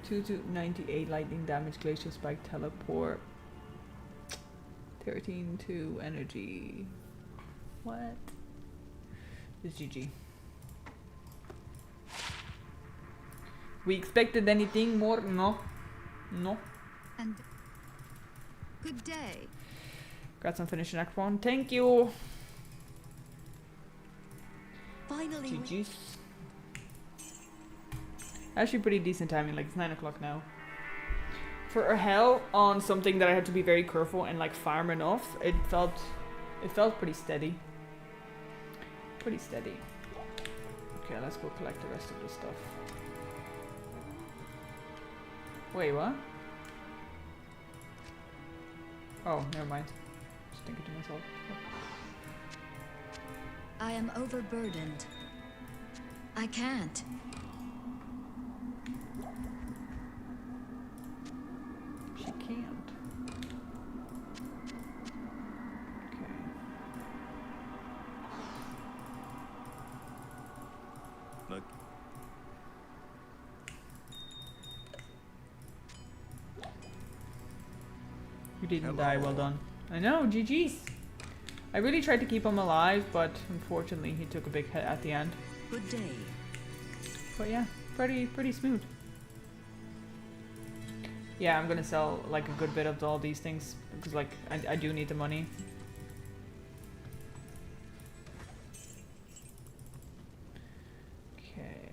2 to 98 lightning damage, glacial spike, teleport, 13 to energy. What? It's GG. We expected anything more? No. No. And good day. Congrats on finishing Act 1. Thank you. Finally, GG's. Actually pretty decent timing, like it's 9 o'clock now. For a hell on something that I had to be very careful and like farm enough, it felt pretty steady. Pretty steady. Okay, let's go collect the rest of the stuff. Wait, what? Oh, never mind. Just thinking to myself. I am overburdened. I can't. She can't. Okay. Look. You didn't Hello. die, well done. I know, GG's. I really tried to keep him alive, but unfortunately he took a big hit at the end. good day. But yeah, pretty smooth. Yeah, I'm gonna sell like a good bit of all these things because like I do need the money. Okay.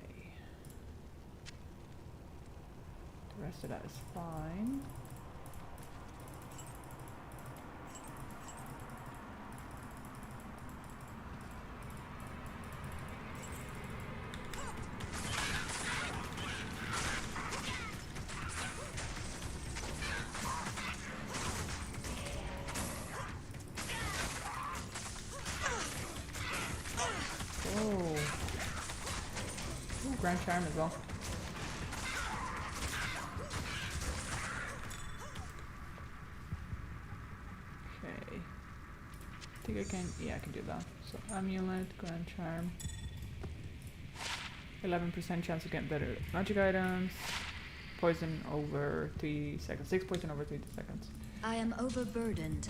The rest of that is fine. Oh. Ooh, Grand Charm as well. Okay. I think I can, yeah, I can do that. So Amulet, Grand Charm. 11% chance of getting better magic items. Poison over 3 seconds. 6 poison over 3 seconds. I am overburdened.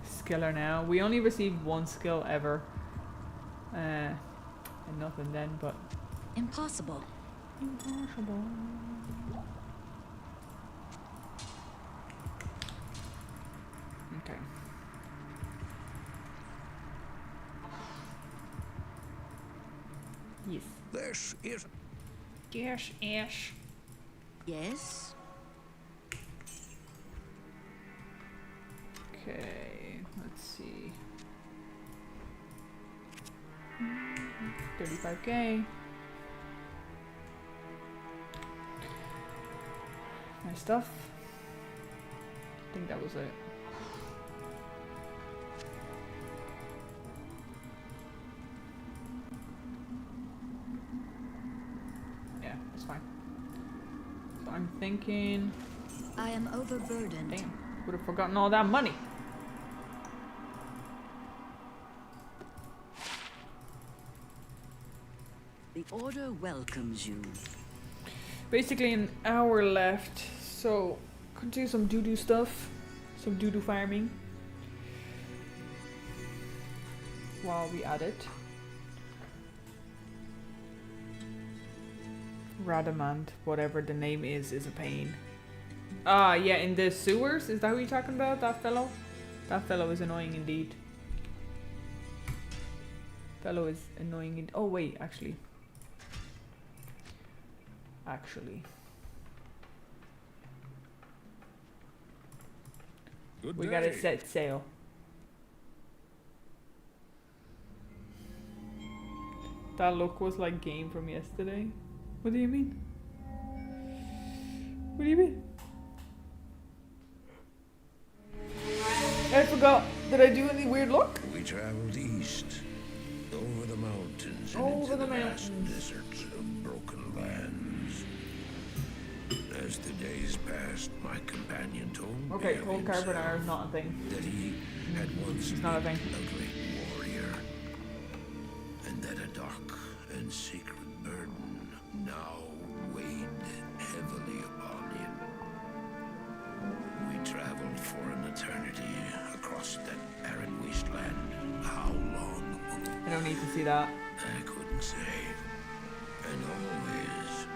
Skiller now. We only received 1 skill ever. And nothing then, but Impossible. impossible. Okay. Yes. This is Yes, Ash. Yes? Okay, let's see. 35k. Nice stuff. I think that was it. Yeah, that's fine. So I'm thinking, I am overburdened. damn, would have forgotten all that money. The Order welcomes you. Basically an hour left, so could do some doo-doo stuff, some doo-doo farming while we at it. Radamant, whatever the name is a pain. Ah, yeah, in the sewers? Is that who you're talking about? That fellow? That fellow is annoying indeed. Fellow is annoying in- oh wait, actually. good We day. gotta set sail. That look was like game from yesterday. What do you mean? What do you mean? I forgot. Did I do any weird look? We traveled east, over the mountains and Over into the vast mountains. deserts of broken lands. As the days passed, my companion told Okay, me of cold himself carbonara is not a thing. that he had once It's not a been thing. a great warrior, and that a dark and secret burden now weighed heavily upon him. We traveled for an eternity across that arid wasteland. How long? I don't need to see that. I couldn't say. And always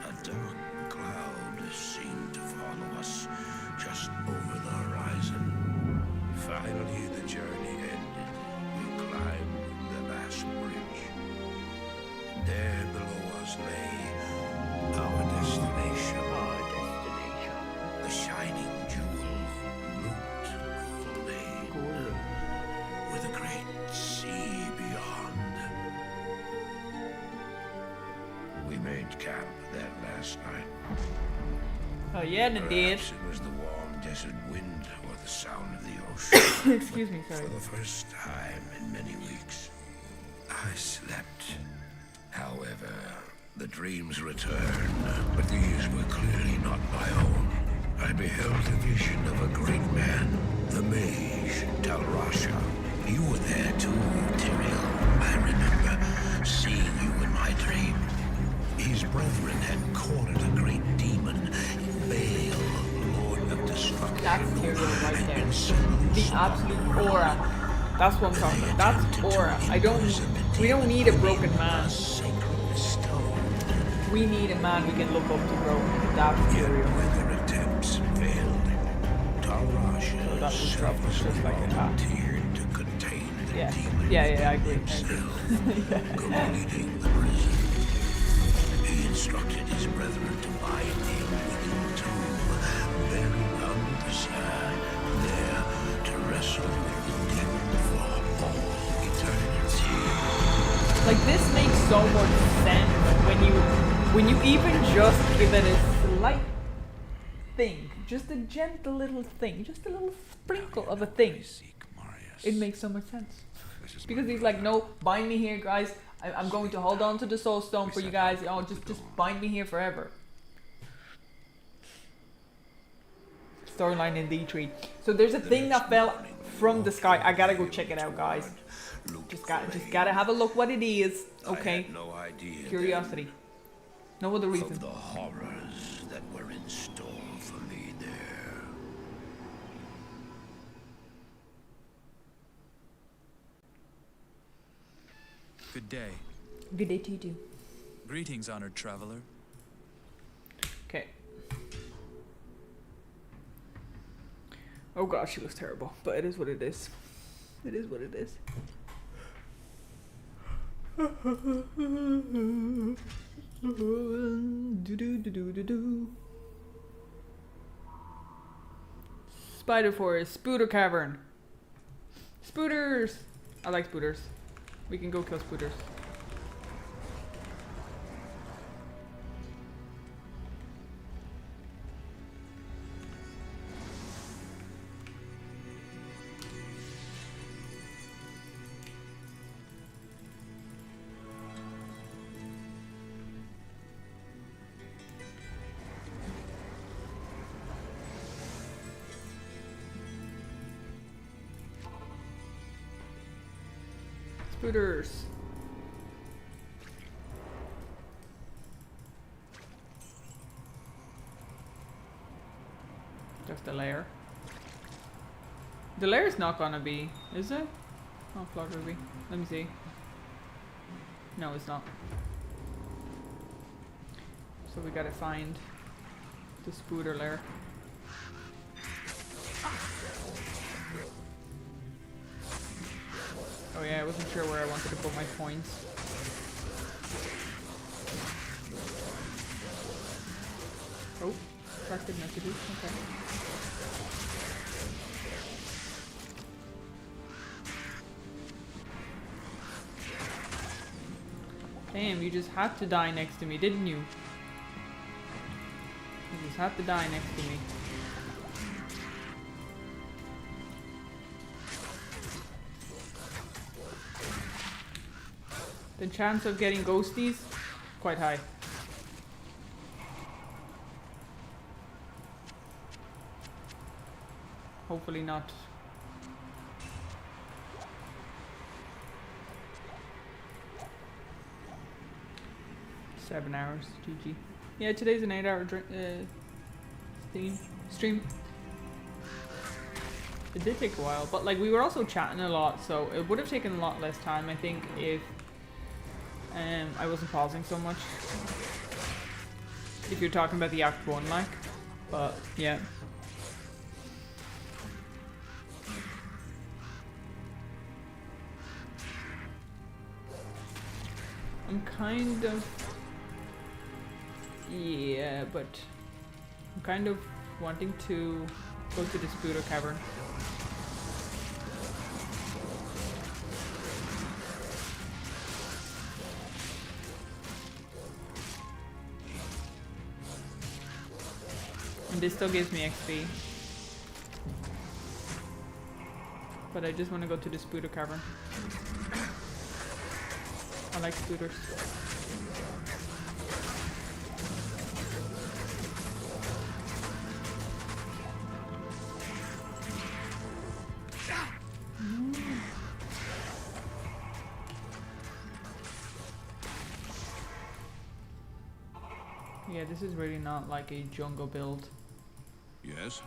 a dark cloud seemed to follow us just over the horizon. Finally, the journey ended. We climbed the last bridge. There below us lay our destination. The shining jewel, Loot Lane, with a great sea beyond. We made camp that last night. Oh yeah, indeed. Perhaps it was the warm desert wind or the sound of the ocean. Excuse me, sorry. For the first time in many weeks, I slept. However, the dreams returned, but these were clearly not my own. I beheld a vision of a great man, the mage, Talrasha. You were there too, Tyrael. I remember seeing you in my dream. His brethren had cornered a great demon, Baal, Lord of Destruction. That's Tyrael right and there. been set loose The absolute aura. That's what I'm talking about. That's aura. We don't need a broken man. sacred stone. We need a man we can look up to, bro. That's Yet Tyrael. when their attempts failed, Talrasha So that was rough, just like that. volunteered to contain the Yeah. demon Yeah, I agree. himself, completing the prison. He instructed his brethren to bind him within the tomb, buried under the sand, there to wrestle with the demon for all eternity. Like, this makes so much sense when you even just give it a slight thing, just a gentle little thing, just a little sprinkle of a thing. It makes so much sense. Because he's like, no, bind me here, guys. I'm going to hold on to the soul stone for you guys. Oh, just bind me here forever. Storyline in D3. So there's a thing that fell from the sky. I gotta go check it out, guys. Just gotta have a look what it is. I Okay. had no idea Curiosity. No other then reason. of the horrors that were in store for me there. Good day. Good day to you too. Greetings, honored traveler. Okay. Oh gosh, she looks terrible, but it is what it is. It is what it is. Spider Forest, Spooter Cavern. Spooters! I like spooters. We can go kill spooters. Spooters. Just the lair. The lair is not gonna be, is it? Oh, Flock Ruby. Let me see. No, it's not. So we gotta find the spooter lair. Oh yeah, I wasn't sure where I wanted to put my points. Oh, attractive messages, okay. Damn, you just had to die next to me, didn't you? You just had to die next to me. The chance of getting ghosties, quite high. hopefully not. Seven hours, GG. Yeah, today's an 8-hour stream. It did take a while, but like we were also chatting a lot, so it would have taken a lot less time, I think, if I wasn't pausing so much. If you're talking about the Act 1, like. But, yeah. I'm kind of... Yeah, but... I'm kind of wanting to go to the Disputer Cavern. And this still gives me XP. But I just want to go to the Disputer Cavern. I like scooters. Yeah, this is really not like a jungle build. Yes?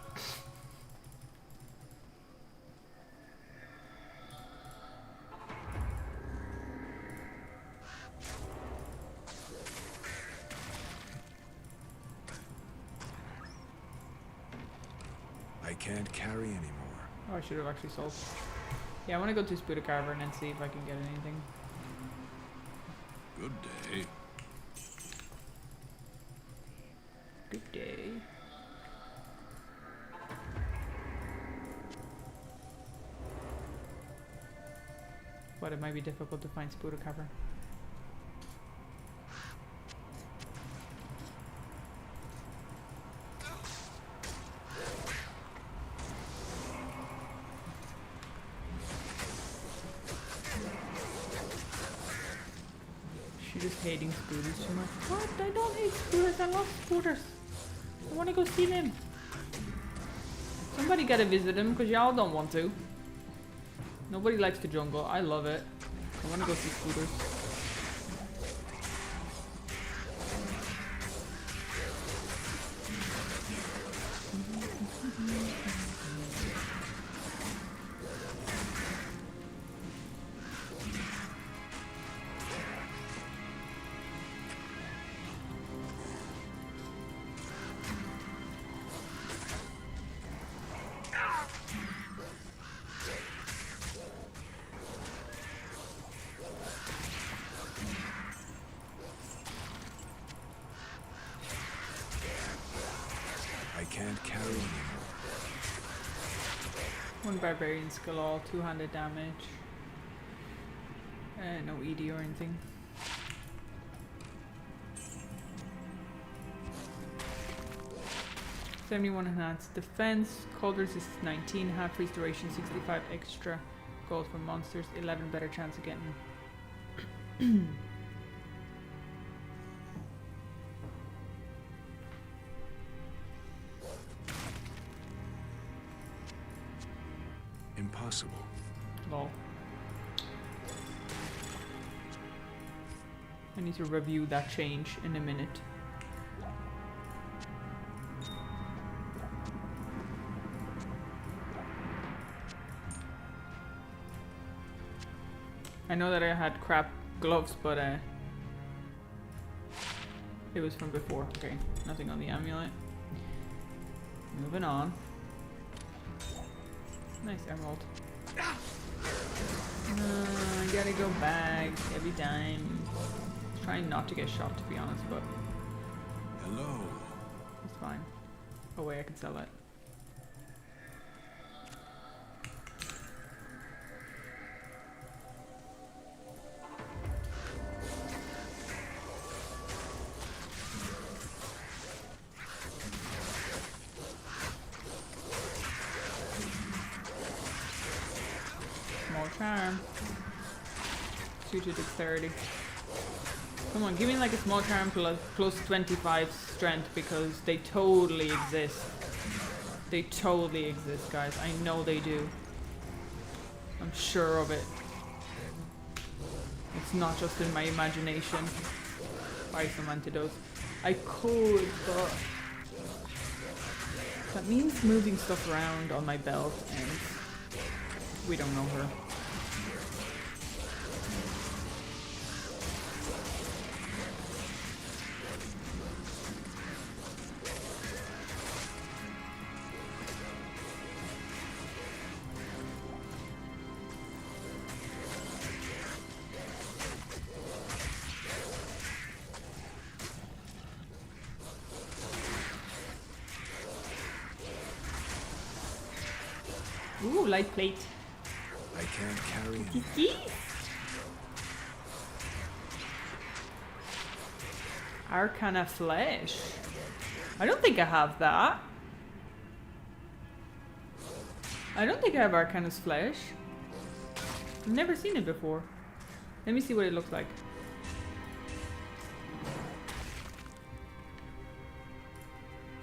I can't carry anymore. Oh, I should have actually sold. Yeah, I want to go to Disputer Cavern and see if I can get anything. Good day. Good day. But it might be difficult to find Disputer Cavern. She's just hating scooters too much. What? I don't hate scooters. I love scooters. I want to go see them. Somebody gotta visit them because y'all don't want to. Nobody likes the jungle. I love it. I want to go see scooters. Can't carry anymore. One barbarian skill, all 200 damage. No ED or anything. $71 enhanced defense, cold resist 19, half restoration 65 extra gold for monsters, 11 better chance of getting. Impossible. Lol. I need to review that change in a minute. I know that I had crap gloves, but it was from before. Okay, nothing on the amulet. Moving on. Nice emerald. I gotta go back every time. Trying not to get shot, to be honest, but Hello. it's fine. Oh wait, I can sell it. Charm. Suited dexterity. Come on, give me like a small charm plus 25 strength because they totally exist. They totally exist, guys. I know they do. I'm sure of it. It's not just in my imagination. Buy some antidotes. I could, but that means moving stuff around on my belt, and we don't know her. Ooh, light plate. I can't carry anymore. Arcana Flesh. I don't think I have that. I don't think I have Arcana's Flesh. I've never seen it before. Let me see what it looks like.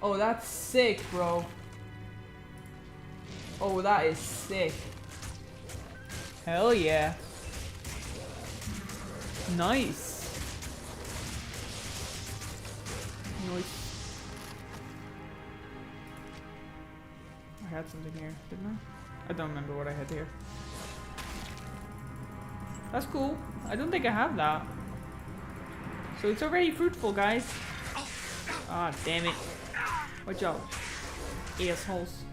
Oh, that's sick, bro. Oh, that is sick. Hell yeah. Nice. Nice. I had something here, didn't I? I don't remember what I had here. That's cool. I don't think I have that. So it's already fruitful, guys. Ah, damn it. Watch out. Assholes.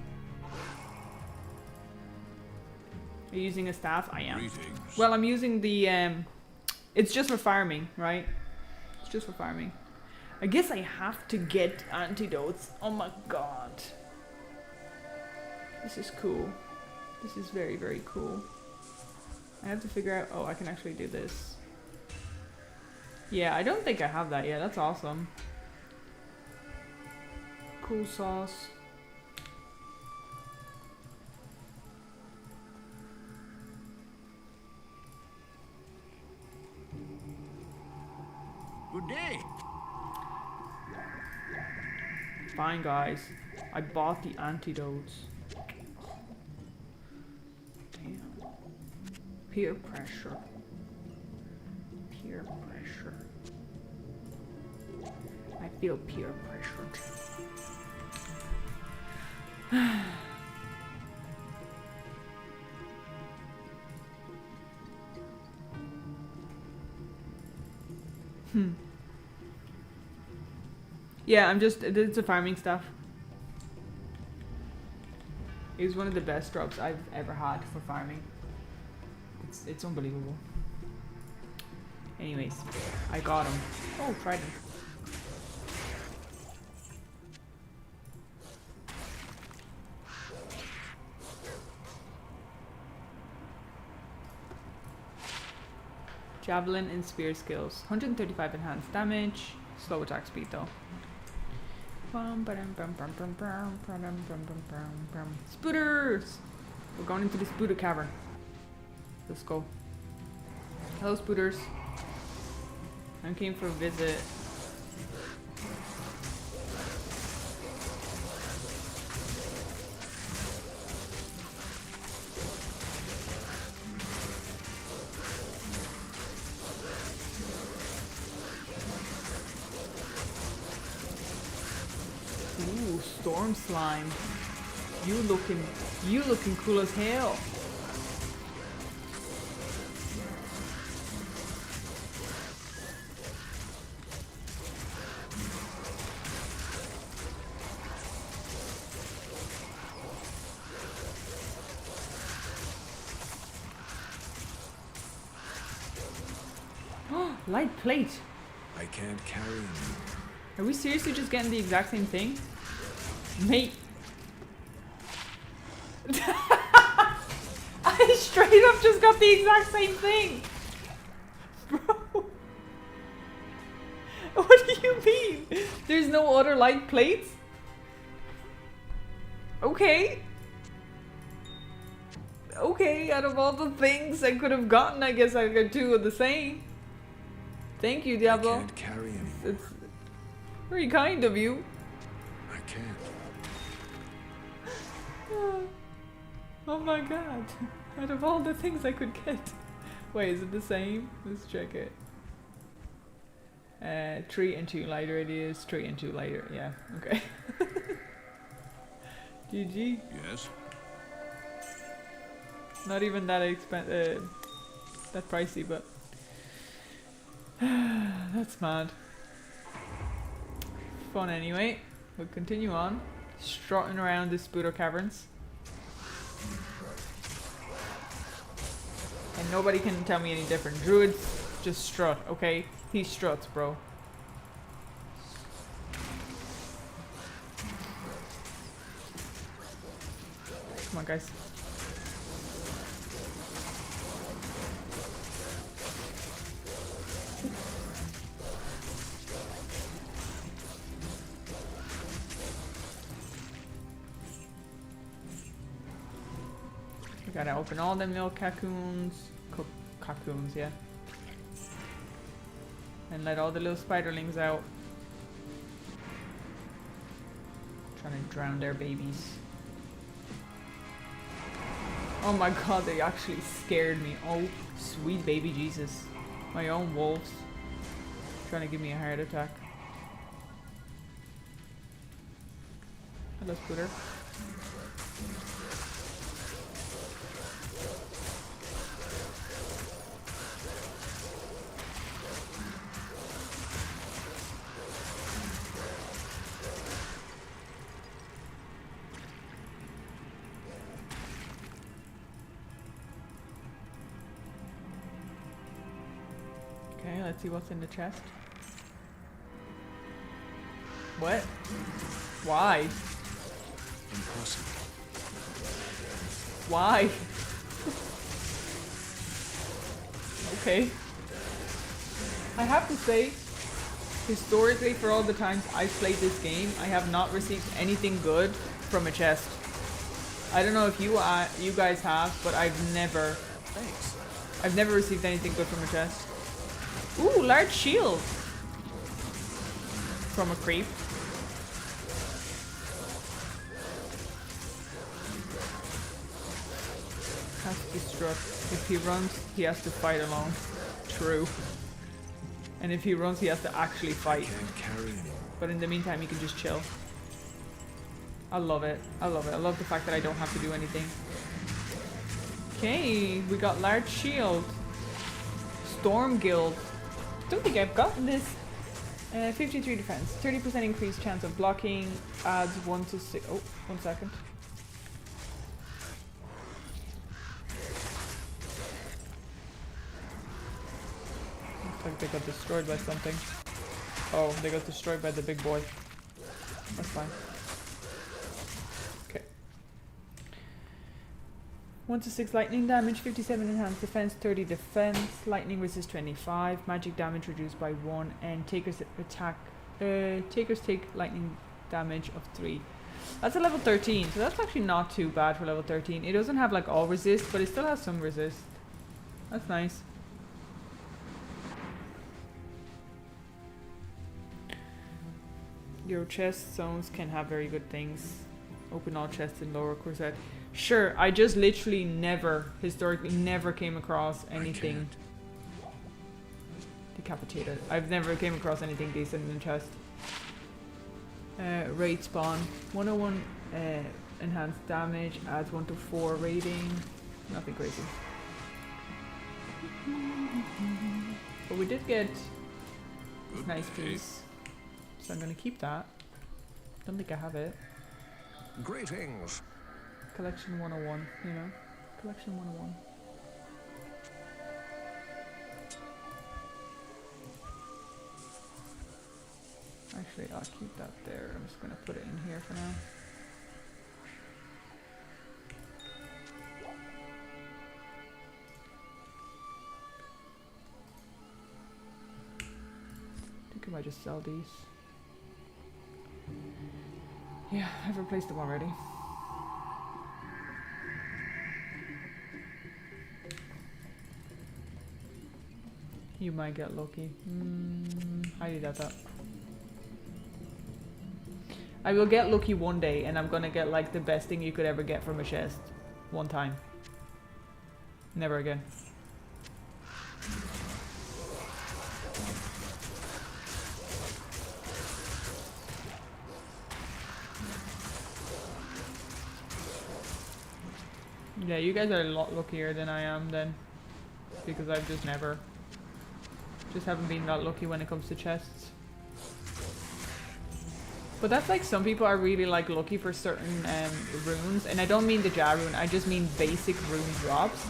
Are you using a staff? I am. Greetings. Well, I'm using the, it's just for farming, right? It's just for farming. I guess I have to get antidotes. Oh my god. This is cool. This is very, very cool. I have to figure out, oh, I can actually do this. Yeah, I don't think I have that yet. That's awesome. Cool sauce. Good day. Fine, guys. I bought the antidotes. Damn. Peer pressure. Peer pressure. I feel peer pressured. Yeah, it's a farming stuff. It was one of the best drops I've ever had for farming. It's unbelievable. Anyways, I got him. Oh, trident. Javelin and spear skills. 135 enhanced damage. Slow attack speed though. Spooters! We're going into the Spooter Cavern. Let's go. Hello, Spooters. I came for a visit. Ooh, storm slime. You looking cool as hell. Light plate. I can't carry anymore. Are we seriously just getting the exact same thing? Mate. I straight up just got the exact same thing. Bro. What do you mean? There's no other light plates? Okay. Okay, out of all the things I could have gotten, I guess I got two of the same. Thank you, Diablo. I can't carry anymore. It's very kind of you. I can't. Oh my god. Out of all the things I could get. Wait, is it the same? Let's check it. 3 and 2 lighter it is. 3 and 2 lighter. Yeah, okay. GG. Yes? Not even that that pricey, but that's mad. Fun anyway. We'll continue on. Strutting around the Spudo Caverns. And nobody can tell me any different. Druids just strut, okay? He struts, bro. Come on, guys. We gotta open all them little cocoons. Cocoons, yeah. And let all the little spiderlings out. Trying to drown their babies. Oh my god, they actually scared me. Oh, sweet baby Jesus. My own wolves. Trying to give me a heart attack. Hello, Scooter. Okay, let's see what's in the chest. What? Why? Impossible. Why? Okay. I have to say, historically, for all the times I've played this game, I have not received anything good from a chest. I don't know if you guys have, but I've never received anything good from a chest. Ooh, large shield from a creep. Has to strut. If he runs, he has to fight alone. True. And if he runs, he has to actually fight. Can't carry anymore. But in the meantime, he can just chill. I love it. I love it. I love the fact that I don't have to do anything. Okay, we got large shield. Storm Guild. Don't think I've gotten this. 53 defense. 30% increased chance of blocking. Adds 1 to 6. Oh, 1 second. Looks like they got destroyed by something. Oh, they got destroyed by the big boy. That's fine. Okay. 1 to 6 lightning damage, 57 enhanced defense, 30 defense, lightning resist 25, magic damage reduced by 1, and takers take lightning damage of 3. That's a level 13, so that's actually not too bad for level 13. It doesn't have like all resist, but it still has some resist. That's nice. Your chest zones can have very good things. Open all chests in lower corset. Sure, I just literally historically never came across anything decapitated. I've never came across anything decent in the chest. Raid spawn. 101 enhanced damage, adds 1 to 4 rating. Nothing crazy. But we did get this nice piece. So I'm gonna keep that. Don't think I have it. Greetings. Collection 101, you know? Collection 101. Actually, I'll keep that there. I'm just gonna put it in here for now. I think I might just sell these. Yeah, I've replaced them already. You might get lucky. Highly doubt that. I will get lucky one day, and I'm gonna get like the best thing you could ever get from a chest. One time. Never again. Yeah, you guys are a lot luckier than I am then. Because I've just never... Just haven't been that lucky when it comes to chests. But that's like some people are really like lucky for certain runes. And I don't mean the Jar rune, I just mean basic rune drops.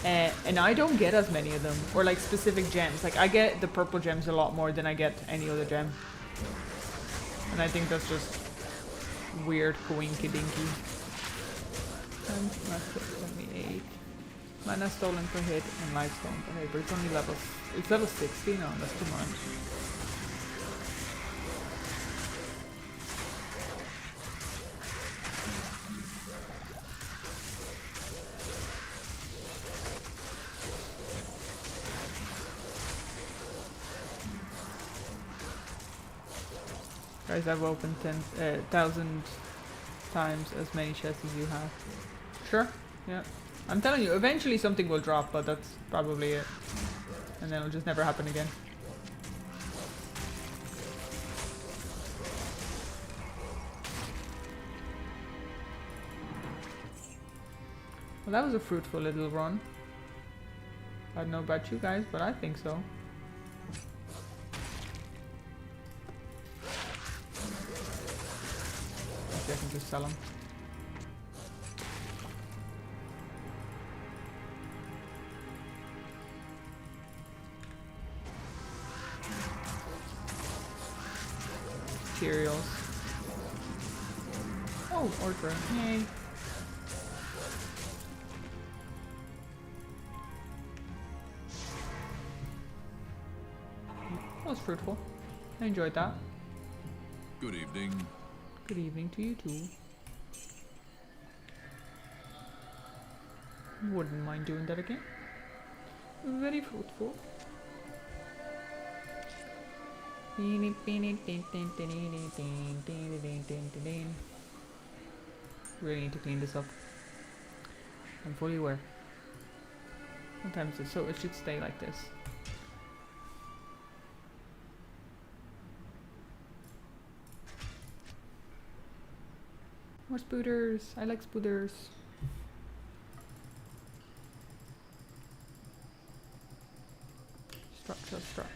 And I don't get as many of them. Or like specific gems. Like I get the purple gems a lot more than I get any other gem. And I think that's just weird coinky-dinky. That's 28. Mana stolen per hit and life stolen per hit, but it's only level... It's level 60 now, that's too much. Guys, I've opened 1,000 times as many chests as you have. Sure, yeah. I'm telling you, eventually something will drop, but that's probably it. And then it'll just never happen again. Well, that was a fruitful little run. I don't know about you guys, but I think so. Actually, I can just sell them. Materials. Oh, order. Yay. That was fruitful. I enjoyed that. Good evening. Good evening to you too. Wouldn't mind doing that again. Very fruitful. Really need to clean this up. I'm fully aware. Sometimes it's so it should stay like this. More spooters. I like spooters. Strut.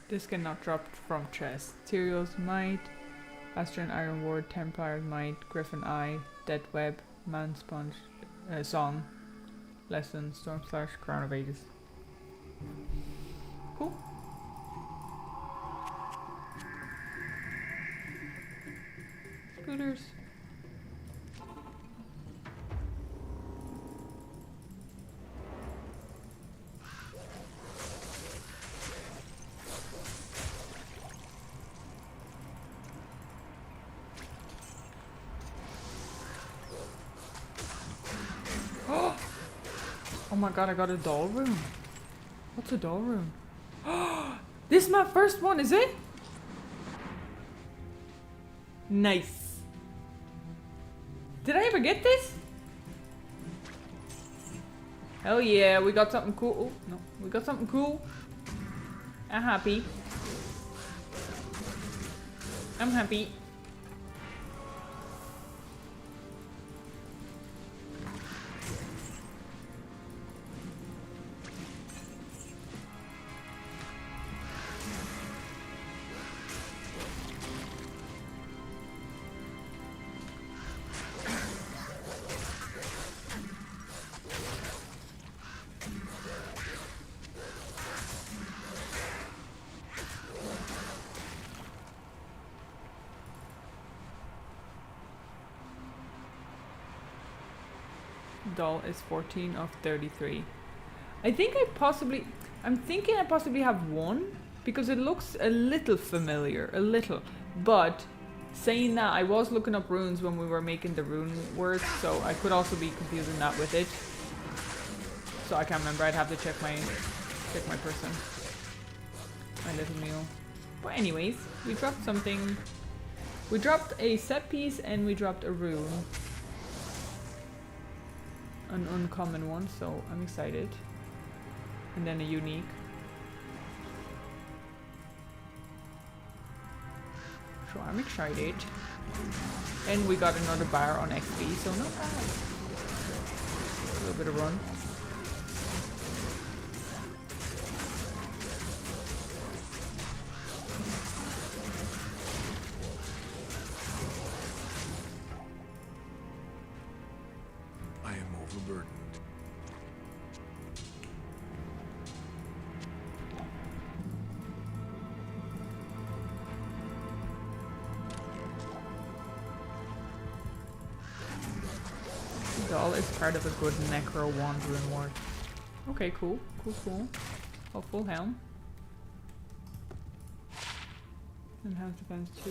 This cannot drop from chest. Tyrios might, Astron Iron Ward, Templar might, Griffin Eye, Dead Web, Man Sponge, Song, Lesson, Storm Slash, Crown of Ages. Cool. Scooters. Oh my god, I got a doll room. What's a doll room? This is my first one, is it? Nice. Did I ever get this? Hell yeah, we got something cool. Oh, no, we got something cool. I'm happy. I'm happy. Doll is 14 of 33. I'm thinking I possibly have one because it looks a little familiar, but Saying that, I was looking up runes when we were making the rune words, so I could also be confusing that with it. So I can't remember. I'd have to check my person, my little mule. But anyways, we dropped something. We dropped a set piece and we dropped a rune, an uncommon one. So I'm excited. And then a unique. So I'm excited. And we got another bar on XP, so not bad. A little bit of run. I am overburdened. Doll is part of a good necro wandering ward. Okay, cool. Cool. Oh, full helm. Enhanced defense to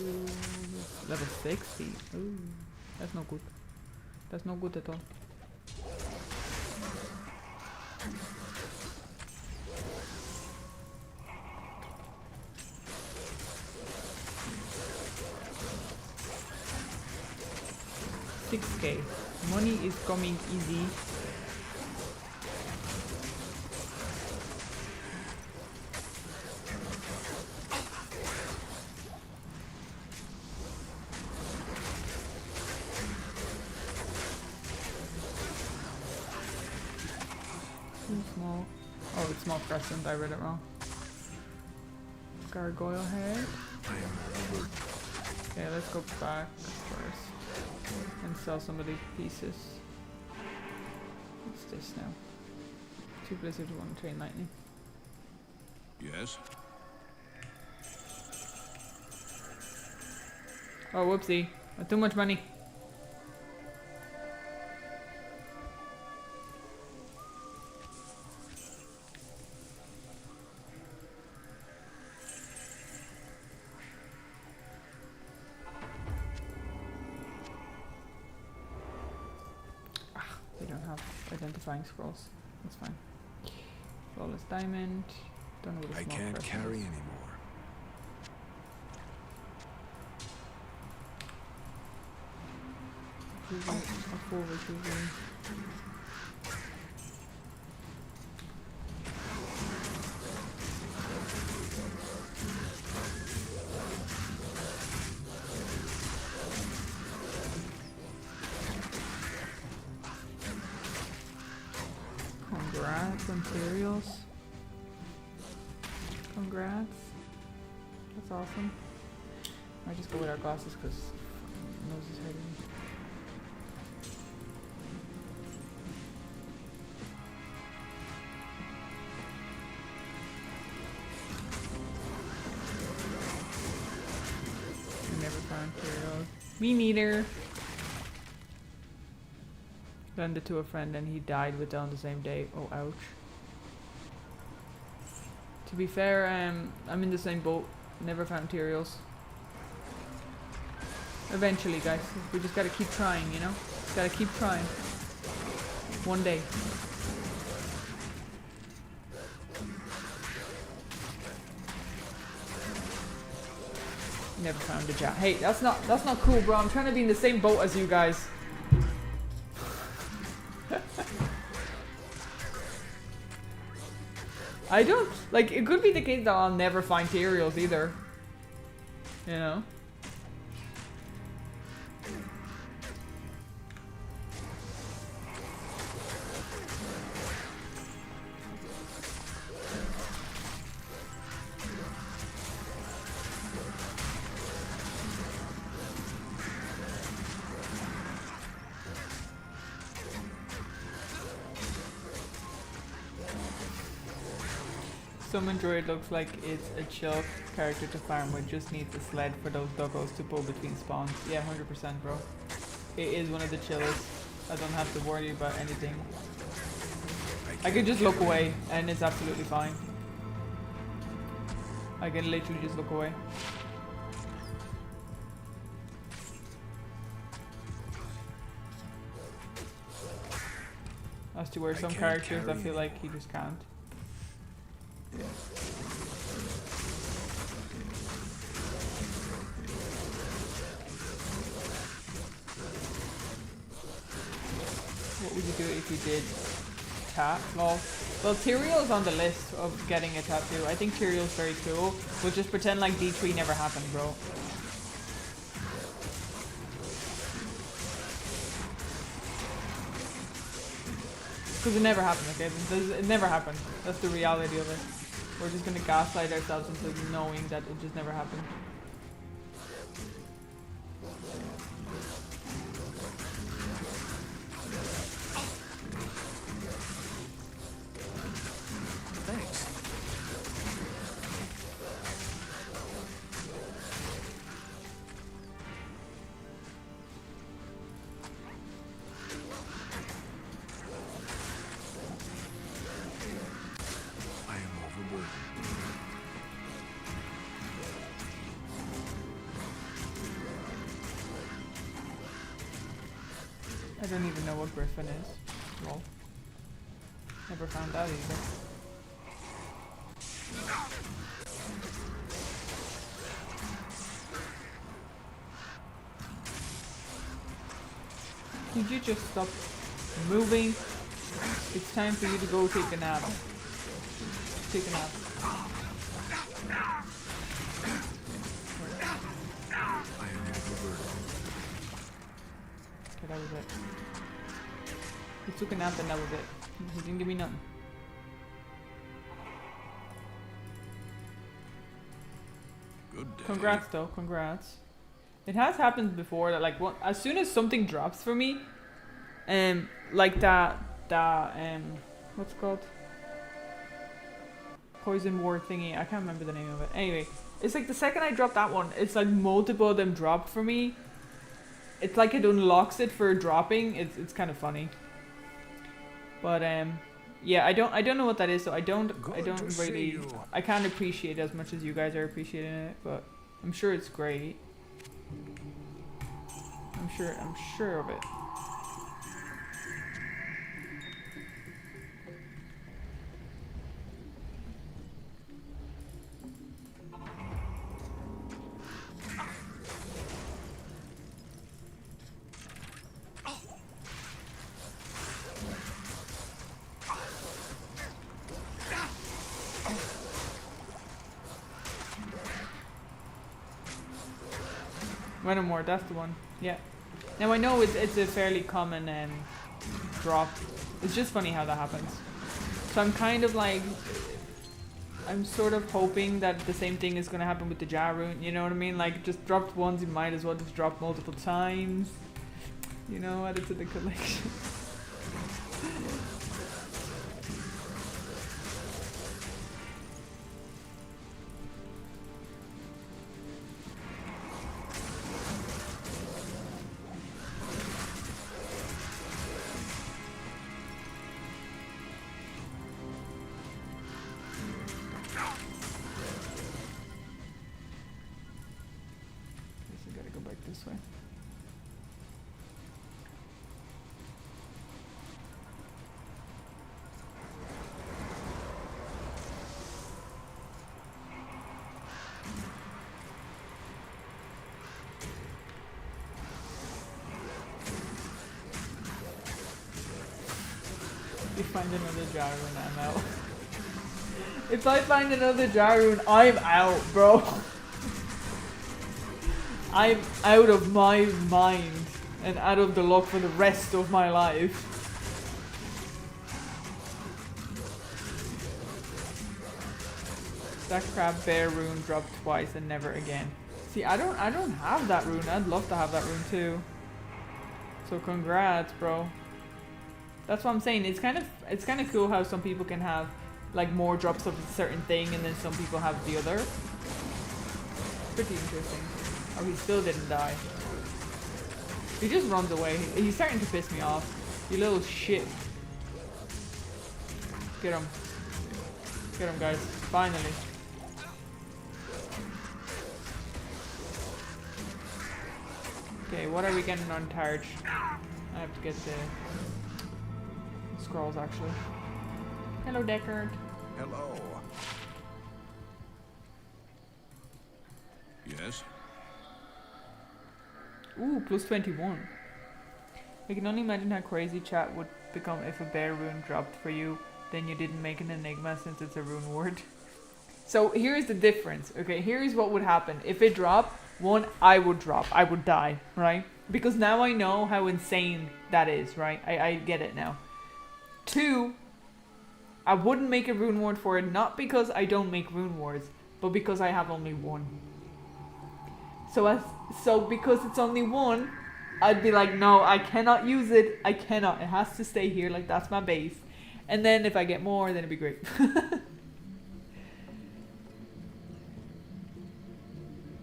level 60. Ooh, that's no good. That's no good at all. $6K. Money is coming easy. Too small. Oh, it's small crescent. I read it wrong. Gargoyle head. Okay, let's go back first and sell some of these pieces. What's this now? 2 blizzard, 1 train lightning. Yes? Oh, whoopsie. Too much money. We don't have identifying scrolls. That's fine. Flawless diamond. Don't know what a I small can't crescent carry is. anymore. A full rejuvenation. Congrats, Imperials. Congrats. That's awesome. I just go with our glasses because nose is hurting me. I never found Imperials. Me neither. Lend it to a friend and he died with it on the same day. Oh, ouch. To be fair, I'm in the same boat. Never found materials. Eventually, guys. We just gotta keep trying, you know? Just gotta keep trying. One day. Never found a jam. Hey, that's not cool, bro. I'm trying to be in the same boat as you guys. I don't, like, it could be the case that I'll never find materials either. You know? Summon Druid looks like it's a chill character to farm with, just needs a sled for those doggos to pull between spawns. Yeah, 100%, bro. It is one of the chillest. I don't have to worry about anything. I can just look away and it's absolutely fine. I can literally just look away. As to where some characters I feel like you just can't. What would you do if you did tat? Well, Tyrael's on the list of getting a tattoo. I think Tyrael's very cool, but just pretend like D3 never happened, bro. Because it never happened, okay? It never happened. That's the reality of it. We're just gonna gaslight ourselves into knowing that it just never happened. Thanks. I am overburdened. I don't even know what Griffin is. Lol. Never found out either. Could you just stop moving? It's time for you to go take a nap. Take a nap. I am overburdened. Okay, that was it. He took a nap and that was it. He didn't give me nothing. Good day. Congrats though, congrats. It has happened before that like as soon as something drops for me, like that what's it called? Poison Ward thingy, I can't remember the name of it. Anyway, it's like the second I drop that one, it's like multiple of them drop for me. It's like it unlocks it for dropping. It's kind of funny. But yeah, I don't know what that is, so I don't really I can't appreciate it as much as you guys are appreciating it, but I'm sure it's great. I'm sure of it. Venomore, that's the one. Yeah. Now I know it's a fairly common drop. It's just funny how that happens. So I'm kind of like, I'm sort of hoping that the same thing is gonna happen with the Jar rune. You know what I mean? Like just dropped once, you might as well just drop multiple times. You know, add it to the collection. This way. If you find another Jar rune, I'm out. If I find another Jar rune, I'm out, bro. I'm out of my mind and out of the luck for the rest of my life. That crab bear rune dropped twice and never again. See, I don't have that rune. I'd love to have that rune too. So congrats, bro. That's what I'm saying. It's kind of cool how some people can have like more drops of a certain thing and then some people have the other. Pretty interesting. Oh, he still didn't die. He just runs away. He's starting to piss me off. You little shit. Get him. Get him, guys. Finally. Okay, what are we getting on Targe? I have to get the scrolls actually. Hello, Deckard. Hello. Yes? Ooh, plus 21. I can only imagine how crazy chat would become if a bear rune dropped for you, then you didn't make an enigma since it's a rune word. So here's the difference, okay? Here's what would happen. If it dropped, one, I would drop. I would die, right? Because now I know how insane that is, right? I get it now. Two, I wouldn't make a rune word for it, not because I don't make rune words, but because I have only one. So because it's only one, I'd be like, no, I cannot use it. I cannot. It has to stay here. Like, that's my base. And then if I get more, then it'd be great.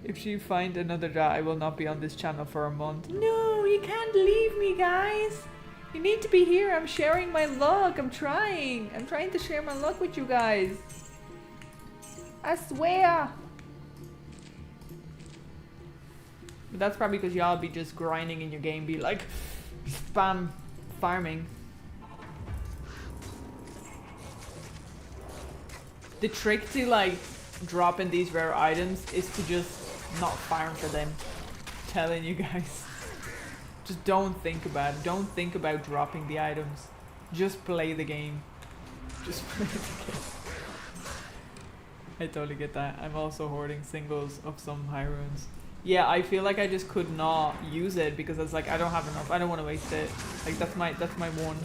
If you find another dot, I will not be on this channel for a month. No, you can't leave me, guys. You need to be here. I'm sharing my luck. I'm trying to share my luck with you guys. I swear. But that's probably because y'all be just grinding in your game, be like spam farming. The trick to like dropping these rare items is to just not farm for them. I'm telling you guys. Just don't think about it. Don't think about dropping the items. Just play the game. Just play the game. I totally get that. I'm also hoarding singles of some high runes. Yeah, I feel like I just could not use it because it's like I don't have enough. I don't want to waste it. Like that's my one.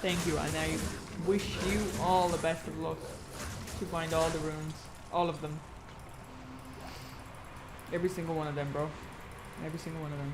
Thank you, and I wish you all the best of luck to find all the runes. All of them. Every single one of them, bro. Every single one of them.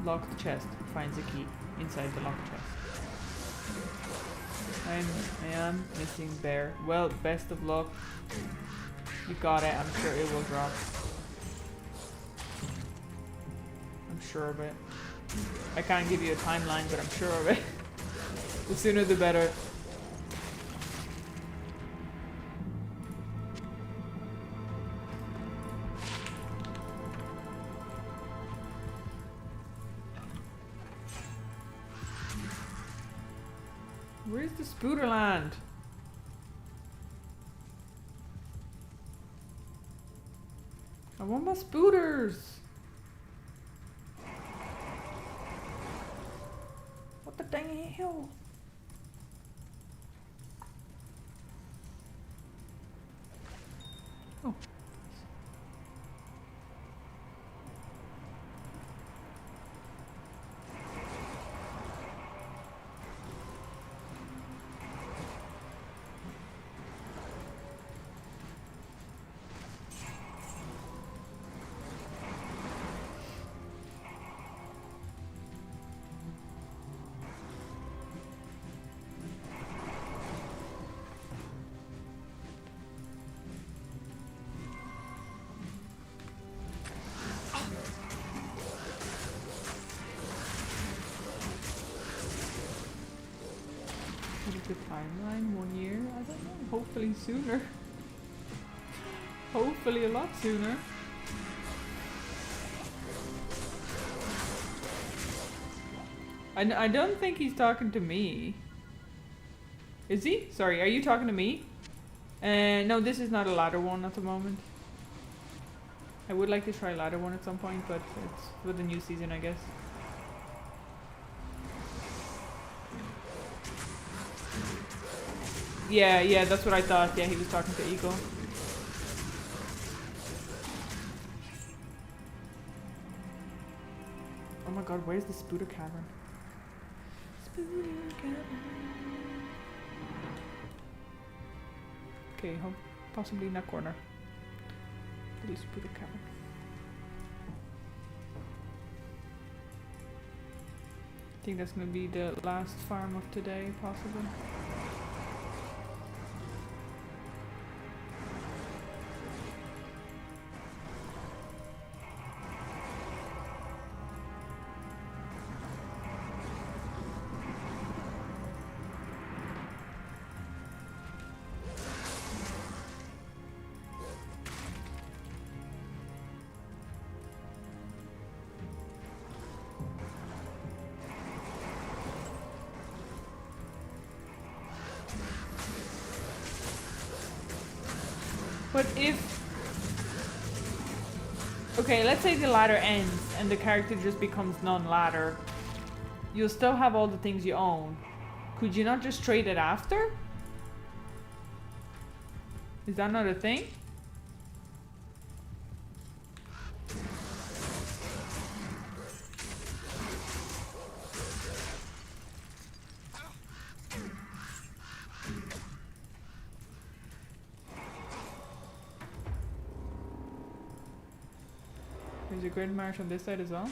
Locked chest finds a key inside the locked chest. I am missing bear. Well, best of luck. You got it. I'm sure it will drop. I'm sure of it. I can't give you a timeline, but I'm sure of it. The sooner the better. Where's the Spooderland? I want my Spooters! What the dang hell? Oh. The timeline 1 year? I don't know. Hopefully sooner. Hopefully a lot sooner. I don't think he's talking to me. Is he? Sorry, are you talking to me? No, this is not a ladder one at the moment. I would like to try ladder one at some point, but it's for the new season, I guess. Yeah, that's what I thought. Yeah, he was talking to Eagle. Oh my god, where's the Spooder Cavern? Spooder Cavern. Okay, possibly in that corner. Little Spooder Cavern. I think that's gonna be the last farm of today, possibly. But if... Okay, let's say the ladder ends and the character just becomes non-ladder. You'll still have all the things you own. Could you not just trade it after? Is that not a thing? There's a grid marsh on this side as well?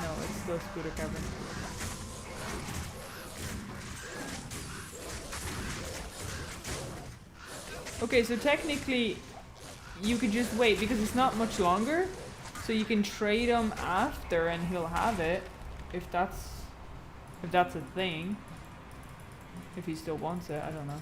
No, it's still Spooder Cavern. Okay, so technically you could just wait because it's not much longer. So you can trade him after and he'll have it if that's a thing. If he still wants it, I don't know.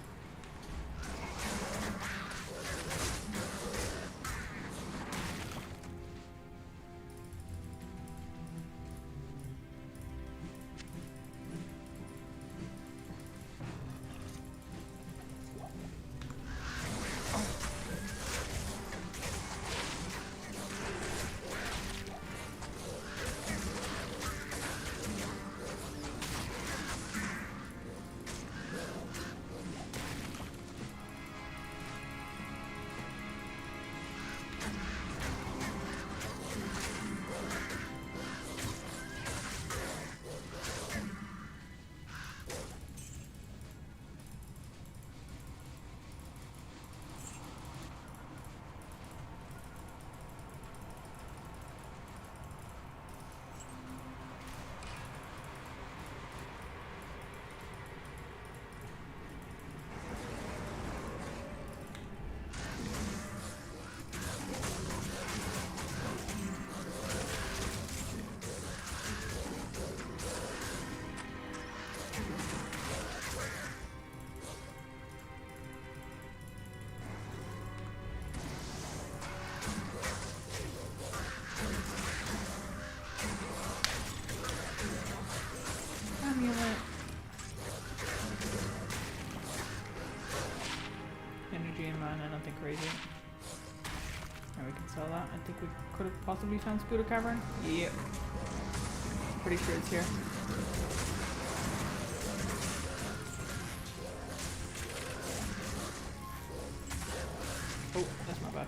Energy and mana, nothing crazy. And we can sell that. I think we could have possibly found Spooder Cavern. Yep. Pretty sure it's here. Oh, that's my bad.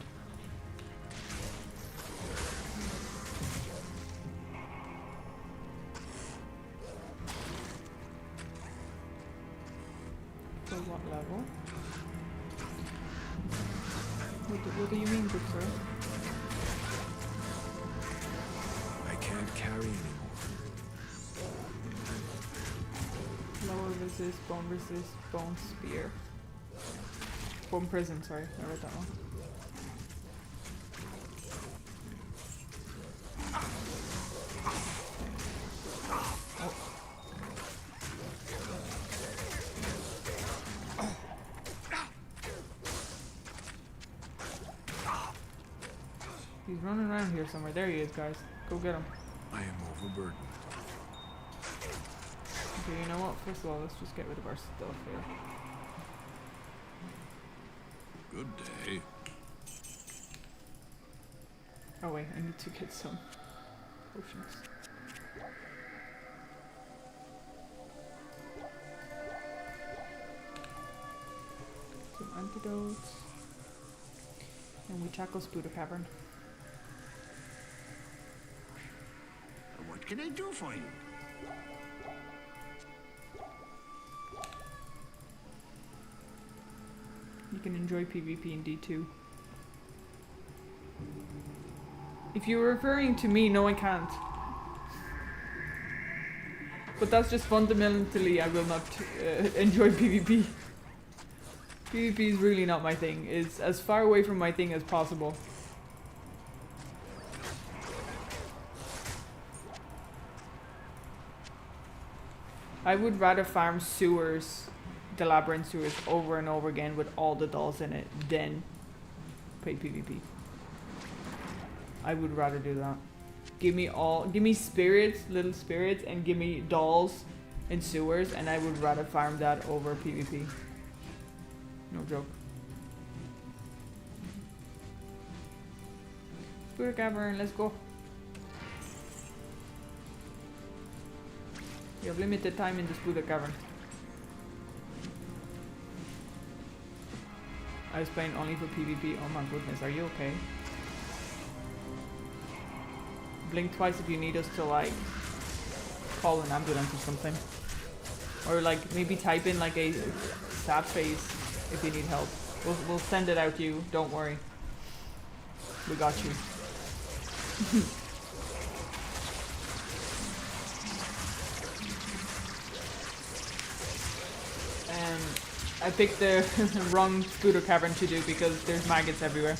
So what level? What do you mean, good sir? I can't carry anymore. Lower resist, bone spear. Bone prison, sorry, I read that one. He's running around here somewhere. There he is, guys. Go get him. I am overburdened. Okay, you know what? First of all, let's just get rid of our stuff here. Good day. Oh wait, I need to get some potions. Some antidotes. And we tackle Spooder Cavern. What can I do for you? You can enjoy PvP in D2. If you're referring to me, no I can't. But that's just fundamentally I will not enjoy PvP. PvP is really not my thing. It's as far away from my thing as possible. I would rather farm sewers, the labyrinth sewers, over and over again with all the dolls in it than play PvP. I would rather do that. Give me spirits, little spirits, and give me dolls and sewers, and I would rather farm that over PvP. No joke. Spooder Cavern, let's go. You have limited time in the Spooder Cavern. I was playing only for PvP. Oh my goodness, are you okay? Blink twice if you need us to like call an ambulance or something. Or like maybe type in like a sad face if you need help. We'll send it out to you, don't worry. We got you. I picked the wrong Spooder Cavern to do because there's maggots everywhere.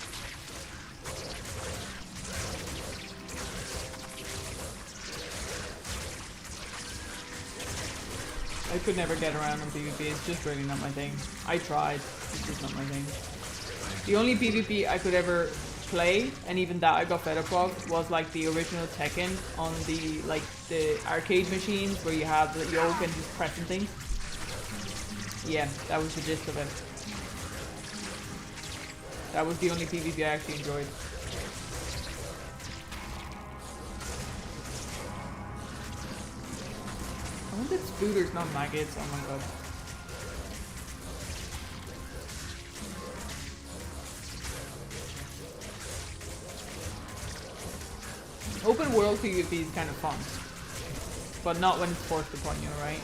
I could never get around on PvP, it's just really not my thing. I tried, it's just not my thing. The only PvP I could ever play, and even that I got fed up of, was like the original Tekken on the arcade machines where you have the yoke and just pressing things. Yeah, that was the gist of it. That was the only PvP I actually enjoyed. I wonder if Spooder's not maggots, oh my god. Open world PvP is kind of fun. But not when it's forced upon you, right?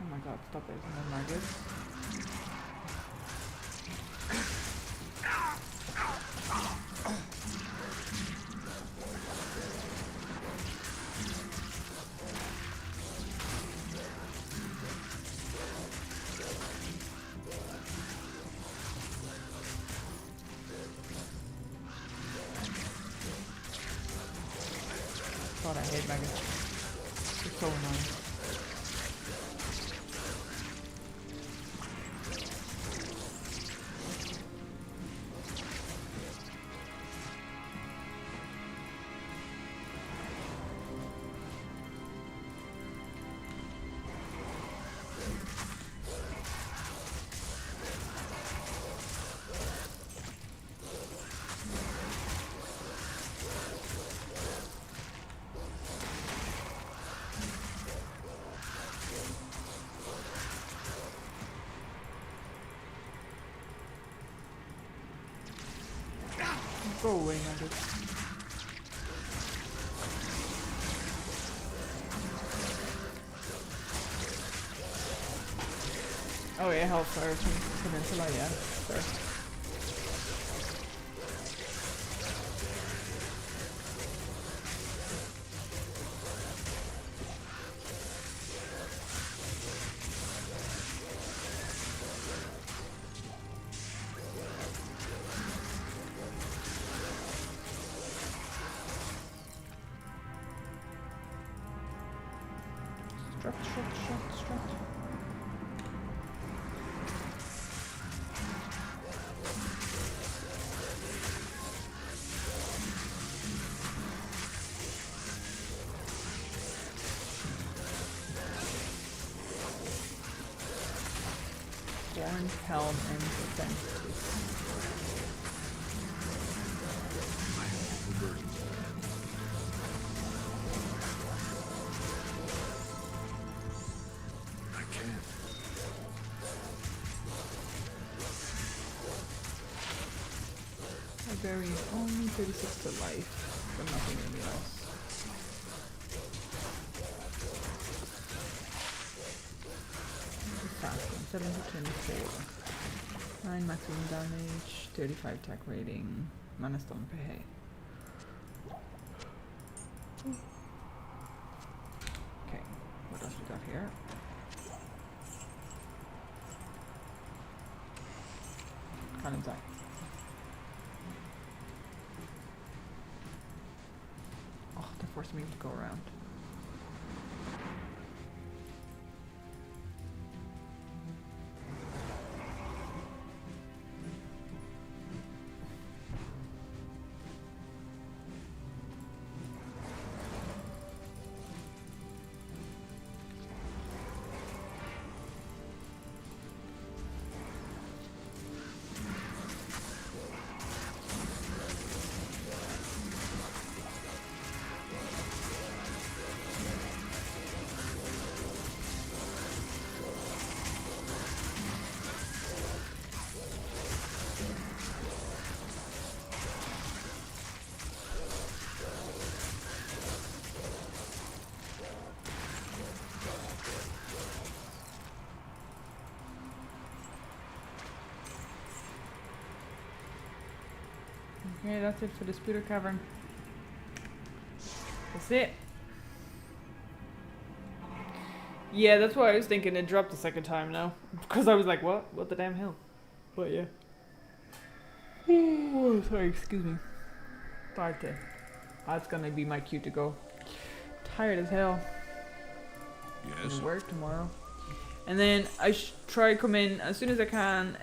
Oh my god, stop it, no maggots. God, I hate maggots. It's so annoying. Go away, maggot. Oh yeah, Hellfire Peninsula, yeah. Sure. Struct. Born, Helm, and Defense. I can't. I bury only 36 to life, but nothing really else. Fasting, 7 to 24. 9 maximum damage, 35 attack rating, mana stone pay. Okay, what else we got here? Cannon's eye. Oh, they're forcing me to go around. Okay, that's it for the Disputer Cavern. That's it. Yeah, that's why I was thinking it dropped the second time now. Because I was like, what? What the damn hell? But yeah. Oh, sorry, excuse me. 5 to. That's gonna be my cue to go. Tired as hell. Yes. Gonna work tomorrow. And then I try come in as soon as I can,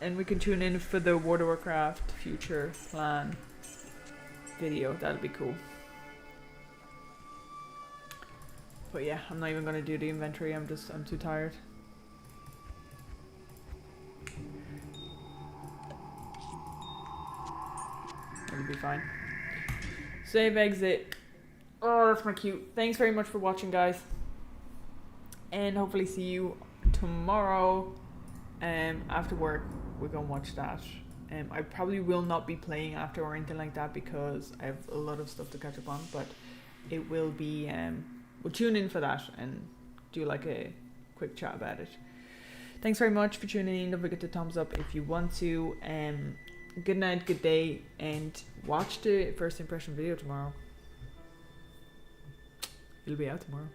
and we can tune in for the World of Warcraft future plan video. That'll be cool. But yeah, I'm not even gonna do the inventory. I'm too tired. It'll be fine. Save, exit. Oh, that's my cue. Thanks very much for watching, guys. And hopefully see you tomorrow. After work, we're gonna watch that. I probably will not be playing after or anything like that because I have a lot of stuff to catch up on. But it will be. We'll tune in for that and do like a quick chat about it. Thanks very much for tuning in. Don't forget to thumbs up if you want to. Good night, good day, and watch the first impression video tomorrow. It'll be out tomorrow.